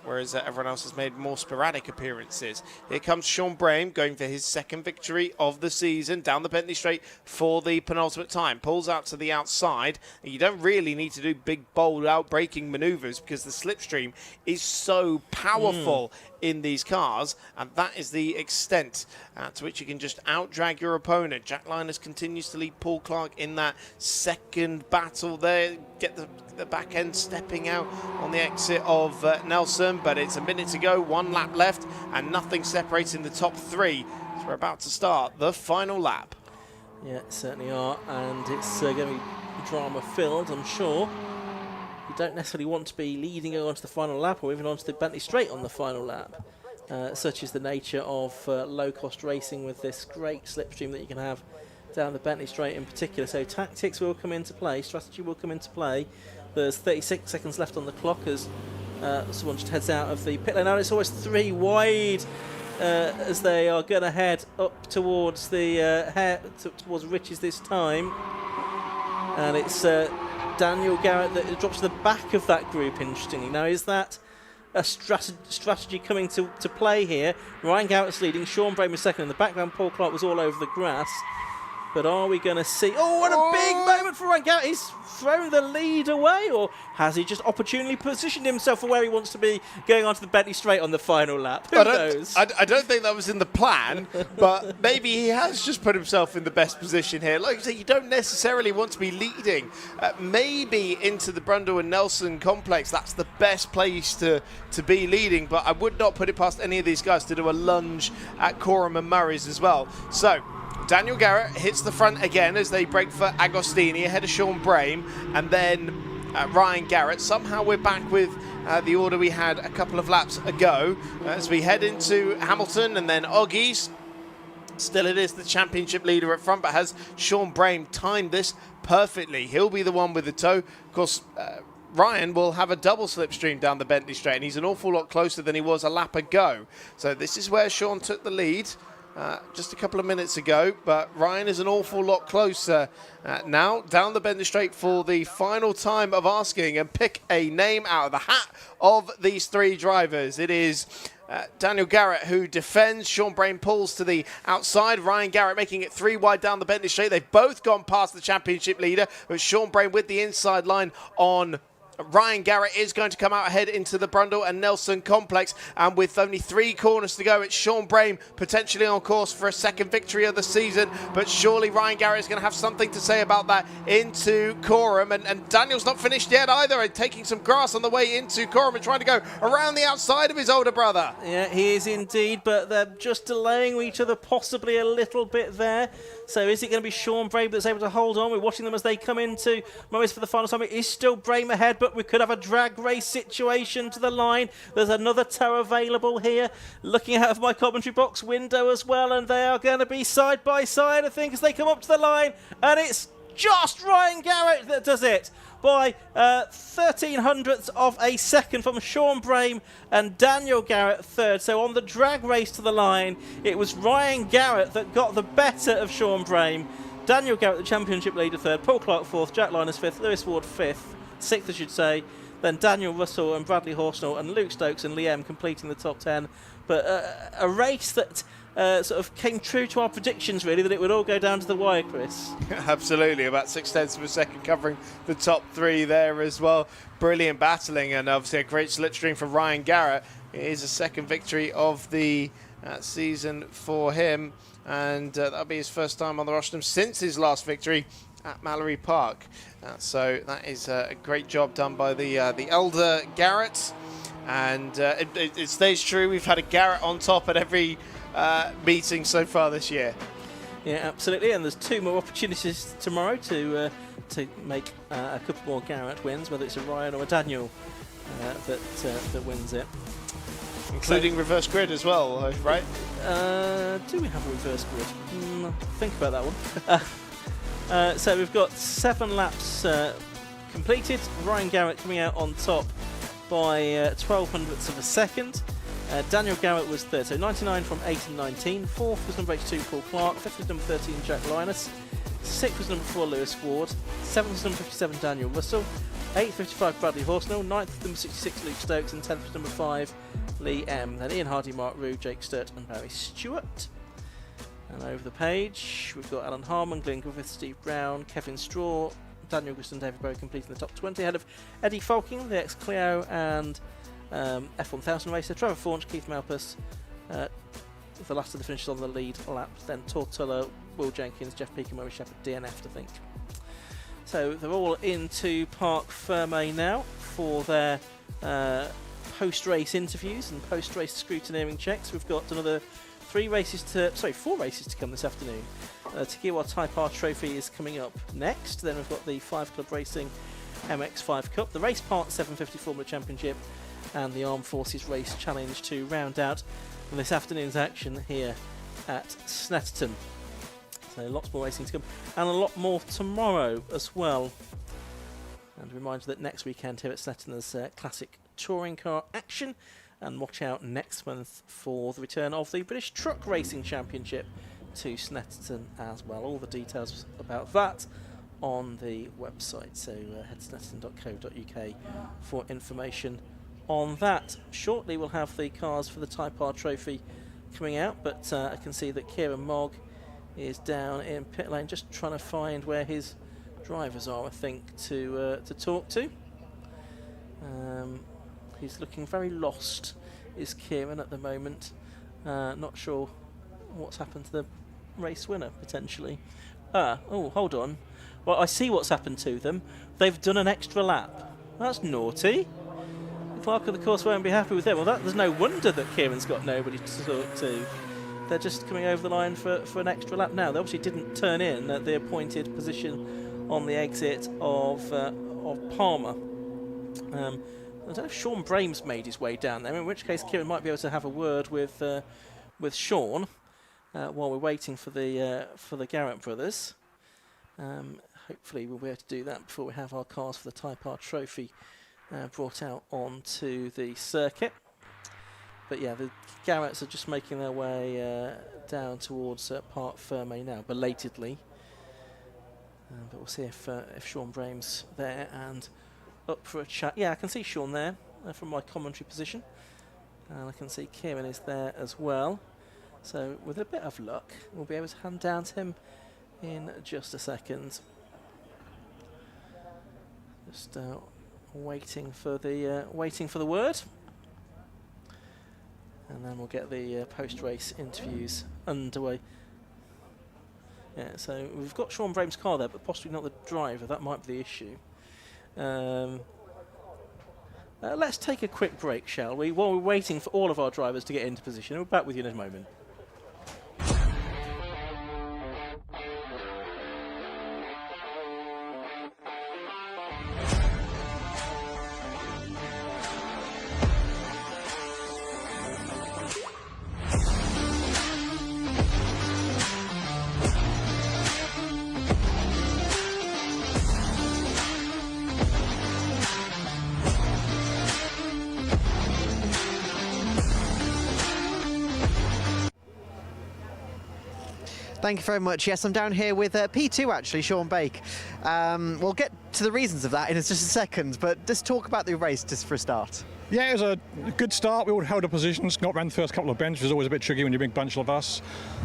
Whereas everyone else has made more sporadic appearances. Here comes Sean Brain going for his 2nd victory of the season down the Bentley Straight for the penultimate time. Pulls out to the outside. And you don't really need to do big, bold, out-braking manoeuvres because the slipstream is so powerful in these cars, and that is the extent to which you can just out-drag your opponent. Jack Linus continues to lead Paul Clark in that second battle there. Get the back end stepping out on the exit of Nelson, but it's a minute to go, 1 lap left, and nothing separating the top 3. So we're about to start the final lap.
Yeah, certainly are, and it's going to be drama-filled, I'm sure. You don't necessarily want to be leading onto the final lap or even onto the Bentley Straight on the final lap. such is the nature of low-cost racing with this great slipstream that you can have down the Bentley Straight in particular. So tactics will come into play, strategy will come into play. There's 36 seconds left on the clock as someone just heads out of the pit lane. Now it's always 3 wide as they are going to head up towards the towards Rich's this time. And it's Daniel Garrett that drops to the back of that group, interestingly. Now, is that a strategy coming to play here? Ryan Garrett's leading, Sean Brame is second in the background. Paul Clark was all over the grass. But are we going to see... Oh, what a big moment for Ryan Garrett. He's thrown the lead away, or has he just opportunely positioned himself for where he wants to be going onto the Bentley Straight on the final lap? Who knows?
I don't think that was in the plan, but maybe he has just put himself in the best position here. Like I say, you don't necessarily want to be leading. Maybe into the Brundle and Nelson complex, that's the best place to be leading, but I would not put it past any of these guys to do a lunge at Coram and Murray's as well. So... Daniel Garrett hits the front again as they break for Agostini ahead of Sean Brame, and then Ryan Garrett. Somehow we're back with the order we had a couple of laps ago as we head into Hamilton and then Oggies. Still it is the championship leader at front, but has Sean Brame timed this perfectly? He'll be the one with the toe. Of course, Ryan will have a double slipstream down the Bentley Straight, and he's an awful lot closer than he was a lap ago. So this is where Sean took the lead. Just a couple of minutes ago, but Ryan is an awful lot closer now down the Bentley Straight for the final time of asking and pick a name out of the hat of these 3 drivers. It is Daniel Garrett who defends. Sean Brame pulls to the outside. Ryan Garrett making it 3 wide down the Bentley Straight. They've both gone past the championship leader, but Sean Brame with the inside line on Ryan Garrett is going to come out ahead into the Brundle and Nelson complex, and with only 3 corners to go, it's Sean Brame potentially on course for a second victory of the season, but surely Ryan Garrett is going to have something to say about that into Coram, and Daniel's not finished yet either, and taking some grass on the way into Coram and trying to go around the outside of his older brother.
Yeah, he is indeed, but they're just delaying each other possibly a little bit there. So is it going to be Sean Brame that's able to hold on? We're watching them as they come into Murray's for the final time. It is still Brame ahead, but we could have a drag race situation to the line. There's another tow available here. Looking out of my commentary box window as well, and they are going to be side by side, I think, as they come up to the line. And it's just Ryan Garrett that does it by 1300ths of a second from Sean Brame and Daniel Garrett third. So on the drag race to the line, it was Ryan Garrett that got the better of Sean Brame. Daniel Garrett, the championship leader, third. Paul Clark, fourth. Jack Linus, fifth. Lewis Ward, fifth. Sixth, I should say. Then Daniel Russell and Bradley Horsnell and Luke Stokes and Liam completing the top 10. But a race that sort of came true to our predictions, really, that it would all go down to the wire, Chris.
Absolutely, about 0.6 of a second covering the top 3 there as well. Brilliant battling, and obviously a great slipstream for Ryan Garrett. It is a second victory of the season for him, and that'll be his first time on the rostrum since his last victory at Mallory Park. So that is a great job done by the elder Garrett, and it stays true. We've had a Garrett on top at every meeting so far this year.
Yeah, absolutely, and there's 2 more opportunities tomorrow to make a couple more Garrett wins, whether it's a Ryan or a Daniel that wins it.
Including reverse grid as well, right?
Do we have a reverse grid? Think about that one. So we've got 7 laps completed. Ryan Garrett coming out on top by 0.12 of a second. Daniel Garrett was third, so 99 from 8 and 19. Fourth was number 82, Paul Clark. Fifth was number 13, Jack Linus. Sixth was number 4, Lewis Ward. Seventh was number 57, Daniel Russell. 8th, 55, Bradley Horsnell. 9th, number 66, Luke Stokes. And 10th was number 5, Lee M. Then Ian Hardy, Mark Rue, Jake Sturt and Barry Stewart. And over the page, we've got Alan Harmon, Glenn Griffith, Steve Brown, Kevin Straw, Daniel Augustin, David Bowie completing the top 20 ahead of Eddie Falking, the ex-Clio and F1000 racer, Trevor Faunch, Keith Malpas, the last of the finishers on the lead lap, then Tortilla, Will Jenkins, Jeff Peake and Murray Shepherd, DNF, I think. So they're all into Parc Fermé now for their post-race interviews and post-race scrutineering checks. We've got another 4 races to come this afternoon. Takiwa Type R Trophy is coming up next. Then we've got the 5 Club Racing MX5 Cup, the Race Part 750 Formula Championship, and the Armed Forces Race Challenge to round out in this afternoon's action here at Snetterton. So lots more racing to come, and a lot more tomorrow as well. And a reminder that next weekend here at Snetterton there's classic touring car action, and watch out next month for the return of the British Truck Racing Championship to Snetterton as well. All the details about that on the website, so head to snetterton.co.uk for information on that. Shortly we'll have the cars for the Type R Trophy coming out, but I can see that Kieran Mogg is down in pit lane just trying to find where his drivers are, I think, to talk to. He's looking very lost, is Kieran, at the moment. Not sure what's happened to the race winner, potentially. Oh, hold on. Well, I see what's happened to them. They've done an extra lap. That's naughty. The clerk of the course won't be happy with them. Well, there's no wonder that Kieran's got nobody to talk to. They're just coming over the line for an extra lap now. They obviously didn't turn in at the appointed position on the exit of Palmer. I don't know if Sean Brames made his way down there, in which case Kieran might be able to have a word with Sean while we're waiting for the Garrett brothers. Hopefully we'll be able to do that before we have our cars for the Type R Trophy brought out onto the circuit. But yeah, the Garretts are just making their way down towards Parc Fermé now, belatedly. But we'll see if Sean Brame's there and up for a chat. Yeah, I can see Sean there from my commentary position. And I can see Kieran is there as well. So with a bit of luck, we'll be able to hand down to him in just a second. Just waiting for the word. And then we'll get the post-race interviews underway. Yeah, so we've got Sean Brame's car there, but possibly not the driver. That might be the issue. Let's take a quick break, shall we? While we're waiting for all of our drivers to get into position. We'll be back with you in a moment.
Thank you very much. Yes, I'm down here with P2 actually, Sean Bake. We'll get to the reasons of that in just a second, but just talk about the race just for a start.
Yeah, it was a good start. We all held our positions, got around the first couple of bends, which is always a bit tricky when you're a big bunch of us.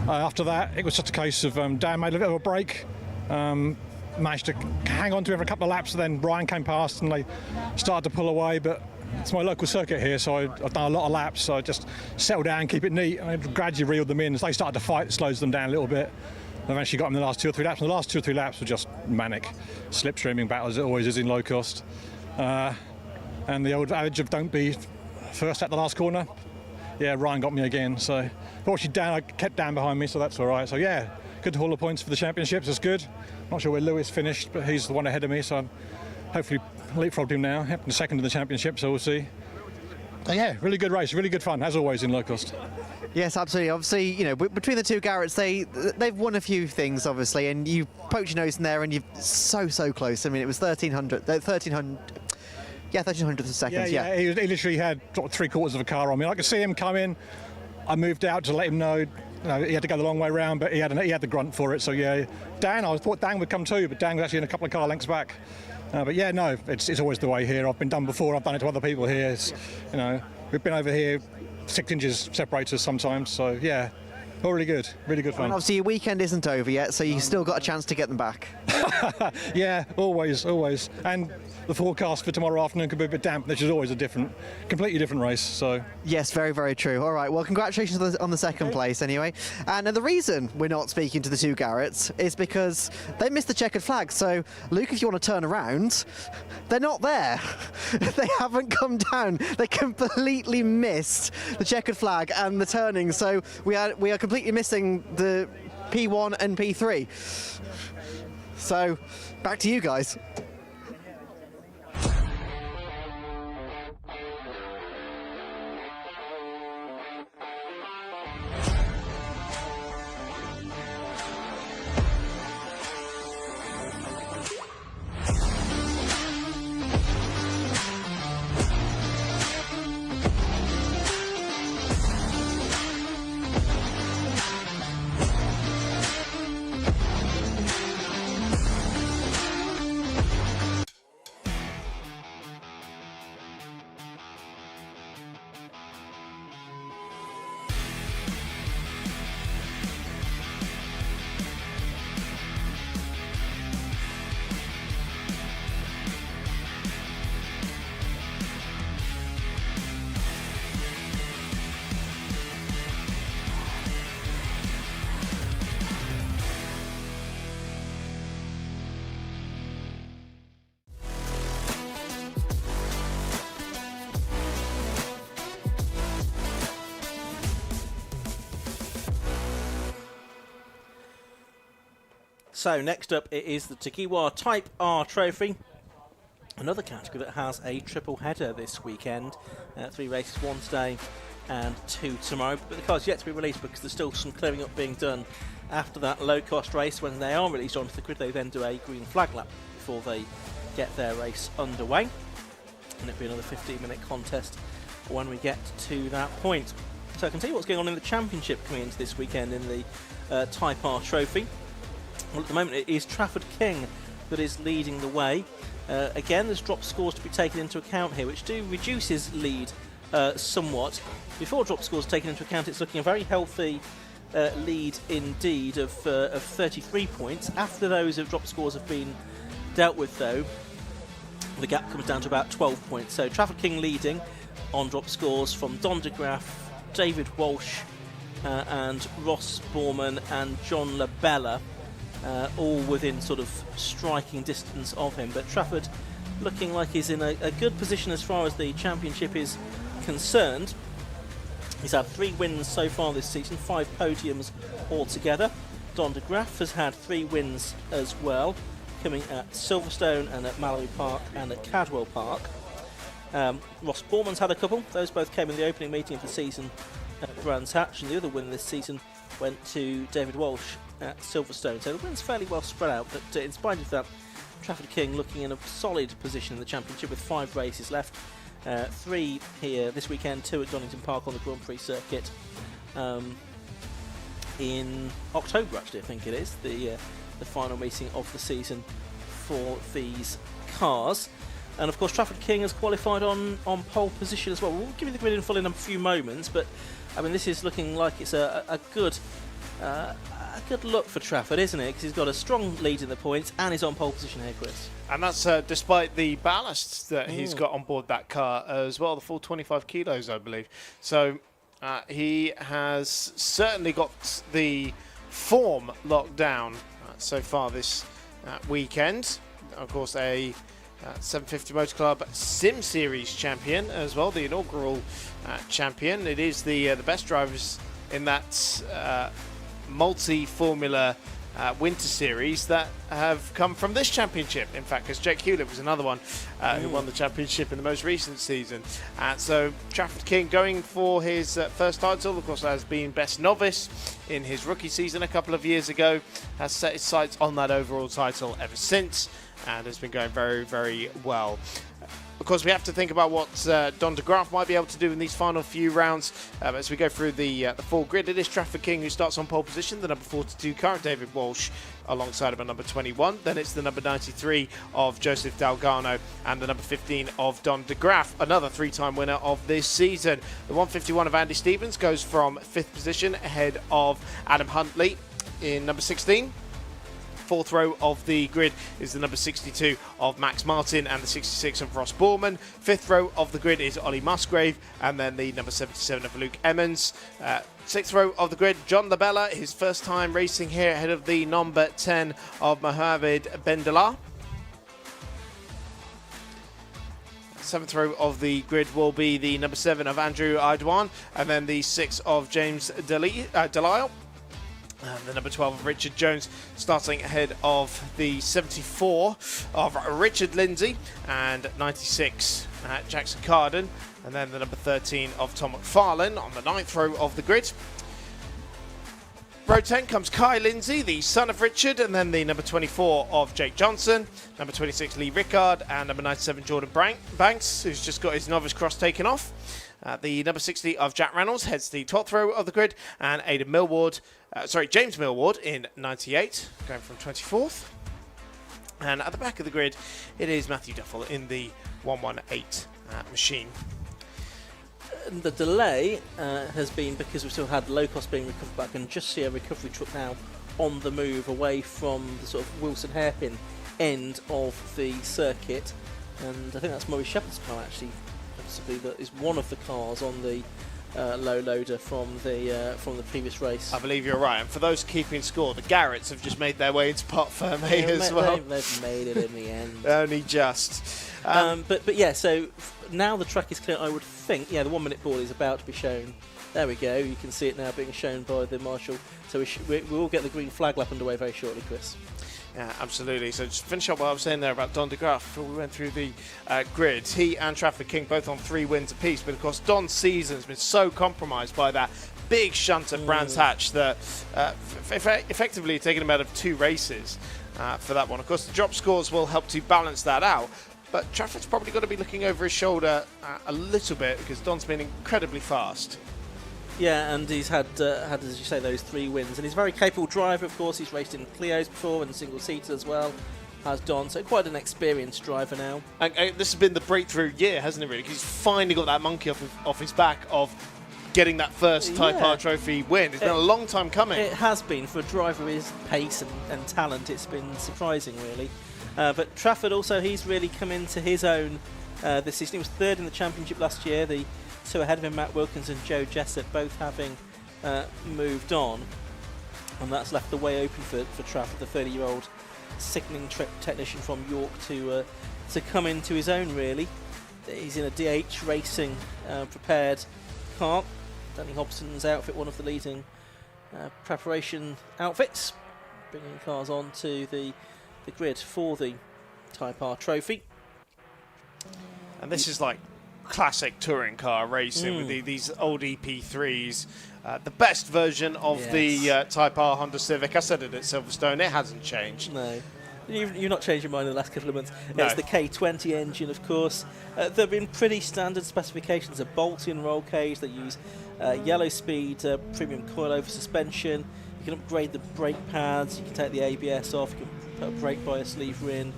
After that, it was just a case of Dan made a bit of a break, managed to hang on to it for a couple of laps, and then Ryan came past and they started to pull away, but it's my local circuit here, so I've done a lot of laps, so I just settled down, keep it neat, and I gradually reeled them in. As they started to fight, it slows them down a little bit. I've actually got them in the last 2 or 3 laps, and the last 2 or 3 laps were just manic. Slipstreaming battle, as it always is in Lowcost. And the old adage of don't be first at the last corner. Yeah, Ryan got me again, so fortunately I kept Dan behind me, so that's all right. So yeah, good haul of points for the championships, that's good. Not sure where Lewis finished, but he's the one ahead of me, so I'm hopefully leapfrogged him now. Happened second in the championship, so we'll see. Yeah, really good race, really good fun, as always in Lowcost.
Yes, absolutely. Obviously, you know, between the two Garretts, they've won a few things, obviously, and you poke your nose in there, and you're so close. I mean, it was 1300. Yeah, 1300th of seconds.
Yeah. He literally had sort of 3/4 of a car on me. I could see him come in. I moved out to let him know. He had to go the long way round, but he had the grunt for it. So yeah, Dan, I thought Dan would come too, but Dan was actually in a couple of car lengths back. But yeah, no, it's always the way here. I've been done before. I've done it to other people here. You know, we've been over here. 6 inches separates us sometimes. So yeah, all really good fun.
And obviously your weekend isn't over yet, so you've still got a chance to get them back.
Yeah, always. And the forecast for tomorrow afternoon could be a bit damp, which is always a completely different race. So
yes, very true. All right, well, congratulations on the second place anyway. And the reason we're not speaking to the two Garretts is because they missed the checkered flag. So Luke, if you want to turn around, they're not there. They haven't come down. They completely missed the checkered flag and the turning. So we are completely missing the P1 and P3. So back to you guys.
So next up, it is the Takiwa Type R Trophy. Another category that has a triple header this weekend. 3 races, 1 today and 2 tomorrow. But the car's yet to be released because there's still some clearing up being done after that low-cost race. When they are released onto the grid, they then do a green flag lap before they get their race underway. And it'll be another 15-minute contest when we get to that point. So I can tell you what's going on in the championship coming into this weekend in the Type R Trophy. Well, at the moment it is Trafford King that is leading the way. Again, there's drop scores to be taken into account here, which do reduce his lead somewhat. Before drop scores are taken into account, it's looking a very healthy lead indeed of 33 points. After those drop scores have been dealt with, though, the gap comes down to about 12 points. So Trafford King leading on drop scores from Don de Graaf, David Walsh and Ross Borman and John Labella, all within sort of striking distance of him. But Trafford looking like he's in a good position as far as the championship is concerned. He's had 3 wins so far this season, 5 podiums altogether. Don de Graaf has had 3 wins as well, coming at Silverstone and at Mallory Park and at Cadwell Park. Ross Borman's had a couple. Those both came in the opening meeting of the season at Brands Hatch, and the other win this season went to David Walsh at Silverstone. So the win's fairly well spread out, but in spite of that, Trafford King looking in a solid position in the championship with 5 races left. 3 here this weekend, 2 at Donington Park on the Grand Prix circuit in October, actually, I think it is, the final meeting of the season for these cars. And of course Trafford King has qualified on pole position as well. We'll give you the grid in full in a few moments, but I mean, this is looking like it's a good look for Trafford, isn't it? Because he's got a strong lead in the points and he's on pole position here, Chris.
And that's despite the ballast that he's got on board that car as well, the full 25 kilos, I believe. So he has certainly got the form locked down so far this weekend. Of course, a 750 Motor Club Sim Series champion as well, the inaugural champion. It is the best drivers in that multi-formula winter series that have come from this championship, in fact, because Jake Hewlett was another one who won the championship in the most recent season. So Trafford King going for his first title, of course, has been best novice in his rookie season a couple of years ago, has set his sights on that overall title ever since, and has been going very, very well. Of course, we have to think about what Don de Graaf might be able to do in these final few rounds. As we go through the full grid, it is Trafford King who starts on pole position, the number 42 car, David Walsh, alongside of a number 21. Then it's the number 93 of Joseph Dalgano and the number 15 of Don de Graaf, another 3-time winner of this season. The 151 of Andy Stevens goes from 5th position ahead of Adam Huntley in number 16. 4th row of the grid is the number 62 of Max Martin and the 66 of Ross Borman. 5th row of the grid is Ollie Musgrave and then the number 77 of Luke Emmons. 6th row of the grid, John Labella, his first time racing here ahead of the number 10 of Mohamed Bendelar. 7th row of the grid will be the number 7 of Andrew Idwan and then the 6 of James Delisle. And the number 12 of Richard Jones, starting ahead of the 74 of Richard Lindsay and 96 Jackson Carden. And then the number 13 of Tom McFarlane on the 9th row of the grid. Row 10 comes Kai Lindsay, the son of Richard, and then the number 24 of Jake Johnson, number 26 Lee Rickard, and number 97 Jordan Banks, who's just got his novice cross taken off. The number 60 of Jack Reynolds heads the 12th row of the grid, and James Millward in 98, going from 24th. And at the back of the grid, it is Matthew Duffel in the 118 machine.
The delay has been because we've still had Lowcost being recovered back, and just see a recovery truck now on the move away from the sort of Wilson hairpin end of the circuit. And I think that's Murray Shepherd's car, actually. That is one of the cars on the low loader from the previous race.
I believe you're right. And for those keeping score, the Garretts have just made their way into Pot Ferme as well.
They've made it in the end.
Only just.
But yeah, so now the track is clear, I would think. Yeah, the 1 minute board is about to be shown. There we go. You can see it now being shown by the marshal. So we will get the green flag lap underway very shortly, Chris.
Yeah, absolutely. So just finish up what I was saying there about Don de Graaf before we went through the grid. He and Trafford King both on 3 wins apiece, but of course Don's season's been so compromised by that big shunt at Brands Hatch that effectively taken him out of 2 races for that one. Of course, the drop scores will help to balance that out, but Trafford's probably got to be looking over his shoulder a little bit because Don's been incredibly fast.
Yeah, and he's had, as you say, those 3 wins. And he's a very capable driver, of course. He's raced in Clios before and single-seater as well, has Don. So quite an experienced driver now.
And this has been the breakthrough year, hasn't it, really? Because he's finally got that monkey off his back of getting that first Type R Trophy win. It's been a long time coming.
It has been. For a driver with his pace and talent, it's been surprising, really. But Trafford also, he's really come into his own this season. He was 3rd in the championship last year. The 2 ahead of him, Matt Wilkins and Joe Jessup, both having moved on, and that's left the way open for Trafford, the 30-year-old signalling technician from York, to come into his own. Really, he's in a DH Racing prepared car. Danny Hobson's outfit, one of the leading preparation outfits, bringing cars onto the grid for the Type R Trophy.
And this is like classic touring car racing with these old EP3s. The best version of the Type R Honda Civic. I said it at Silverstone, it hasn't changed.
No. You've not changed your mind in the last couple of months.
No.
It's the K20 engine, of course. There have been pretty standard specifications. A bolt-in roll cage. They use yellow speed premium coilover suspension. You can upgrade the brake pads. You can take the ABS off. You can put a brake bias lever in.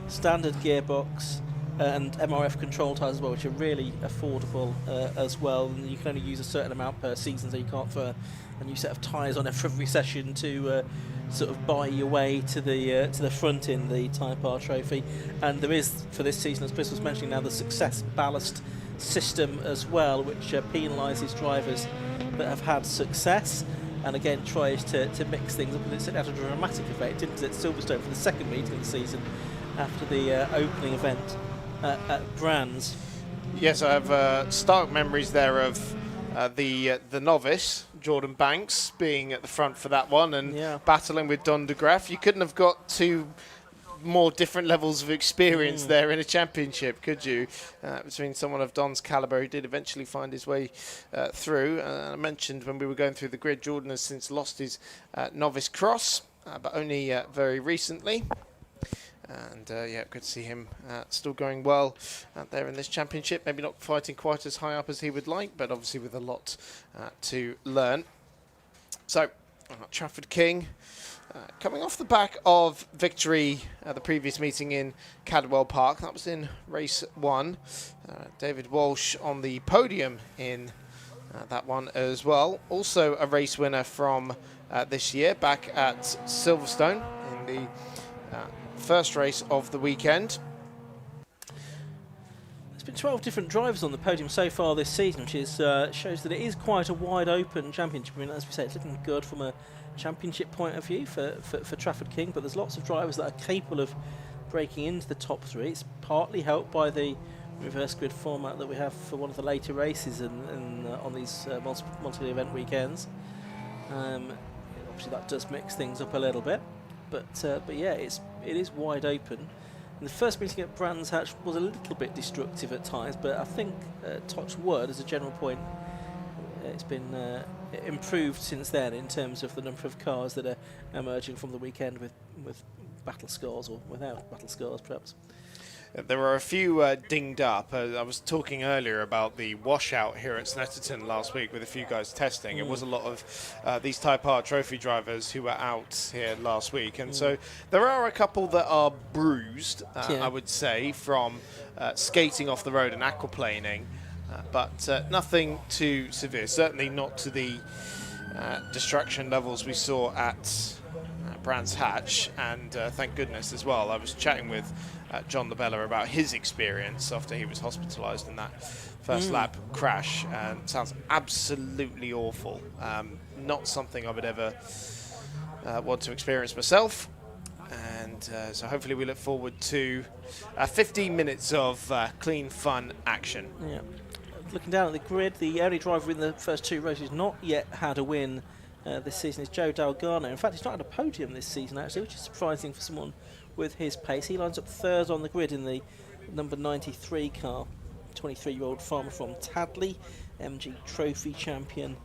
Standard gearbox. And MRF control tyres as well, which are really affordable as well. And you can only use a certain amount per season, so you can't throw a new set of tyres on every session to sort of buy your way to the front in the Type R Trophy. And there is, for this season, as Chris was mentioning now, the Success Ballast system as well, which penalises drivers that have had success, and again tries to mix things up. And it's had a dramatic effect, didn't it, at Silverstone for the 2nd meeting of the season after the opening event at Brands.
Yes, I have stark memories there of the novice, Jordan Banks, being at the front for that one and battling with Don de Graaf. You couldn't have got 2 more different levels of experience there in a championship, could you? Between someone of Don's calibre who did eventually find his way through. I mentioned when we were going through the grid, Jordan has since lost his novice cross, but only very recently. And yeah, good to see him still going well out there in this championship. Maybe not fighting quite as high up as he would like, but obviously with a lot to learn. So, Trafford King, coming off the back of victory at the previous meeting in Cadwell Park. That was in race 1. David Walsh on the podium in that one as well. Also a race winner from this year, back at Silverstone in the first race of the weekend.
There's been 12 different drivers on the podium so far this season, which is shows that it is quite a wide open championship. I mean, as we say, it's looking good from a championship point of view for Trafford King, but there's lots of drivers that are capable of breaking into the top 3. It's partly helped by the reverse grid format that we have for one of the later races on these multi-event weekends. Obviously that does mix things up a little bit. But yeah, it is wide open. And the first meeting at Brands Hatch was a little bit destructive at times, but I think touch wood as a general point, it's been improved since then in terms of the number of cars that are emerging from the weekend with battle scores or without battle scores, perhaps.
There were a few dinged up. I was talking earlier about the washout here at Snetterton last week with a few guys testing. It was a lot of these Type R Trophy drivers who were out here last week. And so there are a couple that are bruised, I would say, from skating off the road and aquaplaning. But nothing too severe. Certainly not to the destruction levels we saw at Brands Hatch. And thank goodness as well. I was chatting with John LaBella about his experience after he was hospitalised in that first lap crash, and sounds absolutely awful. Not something I would ever want to experience myself, and so hopefully we look forward to 15 minutes of clean, fun action.
Yeah. Looking down at the grid, the only driver in the first 2 races not yet had a win this season is Joe Dalgarno. In fact, he's not had a podium this season, actually, which is surprising for someone with his pace. He lines up third on the grid in the number 93 car. 23-year-old farmer from Tadley, MG Trophy champion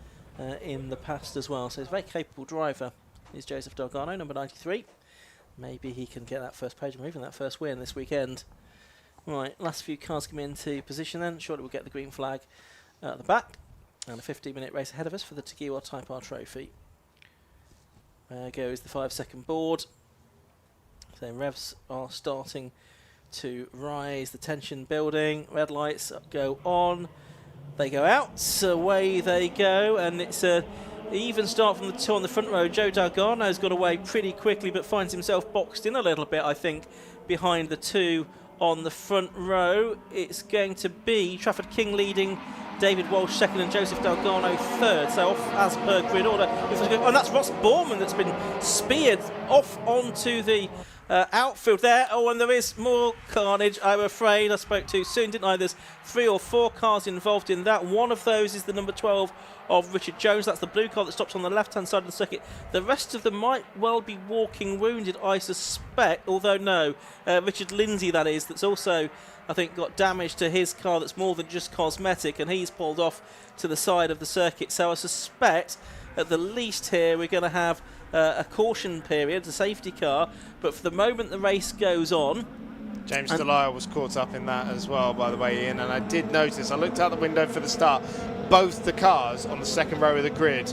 in the past as well. So he's a very capable driver, is Joseph Dalgarno, number 93. Maybe he can get that first podium or even that first win this weekend. Right, last few cars come into position then. Surely we'll get the green flag at the back. And a 15-minute race ahead of us for the Tagiwa Type R Trophy. There goes the 5-second board. So revs are starting to rise, the tension building, red lights go on, they go out, away they go, and it's a even start from the two on the front row. Joe Dalgarno's got away pretty quickly but finds himself boxed in a little bit, I think, behind the two on the front row. It's going to be Trafford King leading, David Walsh second and Joseph Dalgarno third, so off as per grid order. And that's Ross Borman that's been speared off onto the outfield there. Oh, and there is more carnage, I'm afraid. I spoke too soon, didn't I? There's 3 or 4 cars involved in that. One of those is the number 12 of Richard Jones. That's the blue car that stops on the left-hand side of the circuit. The rest of them might well be walking wounded, I suspect, although no. Richard Lindsay, that is, that's also, I think, got damage to his car that's more than just cosmetic, and he's pulled off to the side of the circuit. So I suspect, at the least here, we're going to have a caution period, a safety car, but for the moment the race goes on.
James Delisle was caught up in that as well, by the way, Ian, and I did notice, I looked out the window for the start, both the cars on the second row of the grid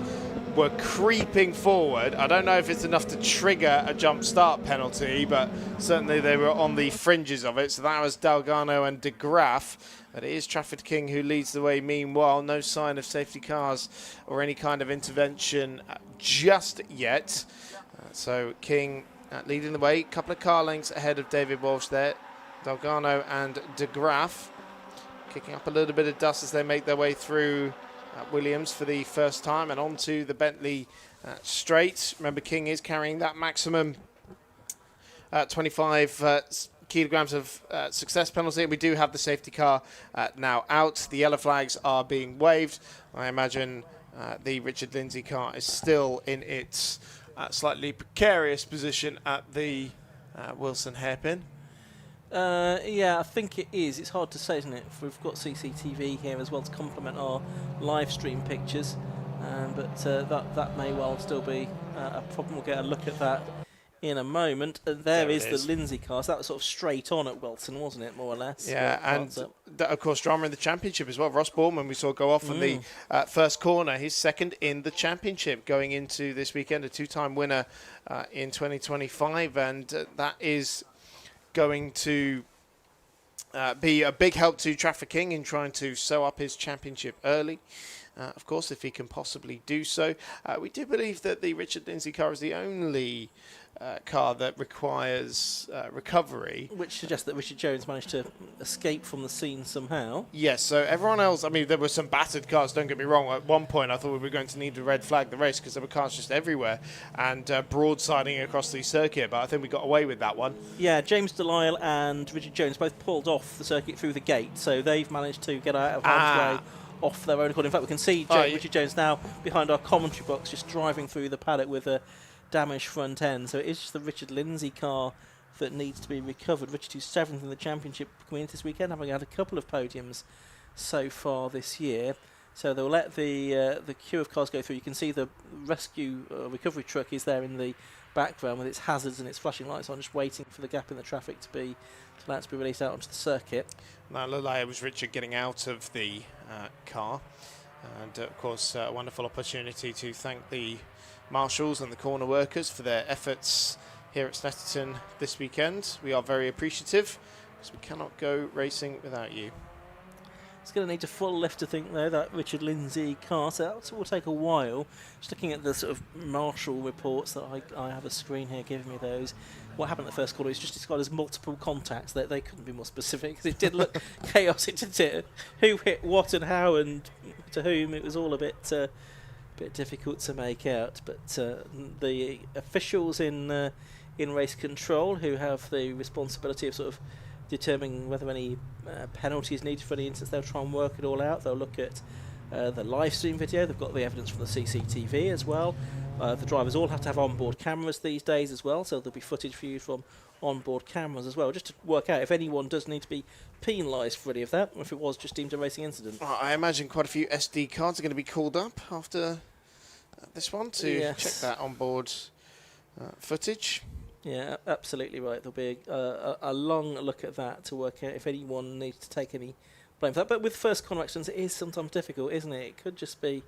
were creeping forward. I don't know if it's enough to trigger a jump start penalty, but certainly they were on the fringes of it. So that was Dalgarno and De Graaf. But it is Trafford King who leads the way. Meanwhile, no sign of safety cars or any kind of intervention just yet. So King leading the way. A couple of car lengths ahead of David Walsh there. Dalgarno and De Graaf kicking up a little bit of dust as they make their way through Williams for the first time and onto the Bentley straight. Remember, King is carrying that maximum 25 kilograms of success penalty. We do have the safety car now out. The yellow flags are being waved. I imagine the Richard Lindsay car is still in its slightly precarious position at the Wilson hairpin.
Yeah, I think it is. It's hard to say, isn't it? We've got CCTV here as well to complement our live stream pictures, but that may well still be a problem. We'll get a look at that in a moment. And there is the Lindsay car. So that was sort of straight on at Wilson, wasn't it, more or less?
Yeah, and of course, drama in the championship as well. Ross Borman, we saw go off on the first corner. He's second in the championship going into this weekend, a 2-time winner in 2025, and that is going to be a big help to Trafford King in trying to sew up his championship early. Of course, if he can possibly do so. We do believe that the Richard Lindsay car is the only car that requires recovery.
Which suggests that Richard Jones managed to escape from the scene somehow.
Yes, so everyone else, I mean, there were some battered cars, don't get me wrong. At one point, I thought we were going to need to red flag the race because there were cars just everywhere and broadsiding across the circuit, but I think we got away with that one.
Yeah, James Delisle and Richard Jones both pulled off the circuit through the gate, so they've managed to get out of harm's way off their own accord. In fact, we can see Richard Jones now behind our commentary box just driving through the paddock with a damaged front end. So it is just the Richard Lindsay car that needs to be recovered. Richard, who's 7th in the championship coming into this weekend, having had a couple of podiums so far this year. So they'll let the queue of cars go through. You can see the rescue recovery truck is there in the background with its hazards and its flashing lights on, just waiting for the gap in the traffic to allow it to be released out onto the circuit.
That looked like it was Richard getting out of the car. And of course, a wonderful opportunity to thank the marshals and the corner workers for their efforts here at Snetterton this weekend. We are very appreciative because we cannot go racing without you.
It's going to need a full lift, I think, though, that Richard Lindsay car. So that will take a while. Just looking at the sort of marshal reports that I have a screen here giving me those. What happened at the first corner is just described as multiple contacts. They couldn't be more specific because it did look chaotic, didn't it? Who hit what and how and to whom. It was all a bit difficult to make out. But the officials in race control, who have the responsibility of sort of determining whether any penalty is needed for any instance, they'll try and work it all out. They'll look at the live stream video. They've got the evidence from the CCTV as well. The drivers all have to have onboard cameras these days as well, so there'll be footage for you from onboard cameras as well, just to work out if anyone does need to be penalised for any of that, or if it was just deemed a racing incident.
I imagine quite a few SD cards are going to be called up after this one to check that onboard footage.
Yeah, absolutely right. There'll be a long look at that to work out if anyone needs to take any blame for that. But with first corner accidents, it is sometimes difficult, isn't it? It could just be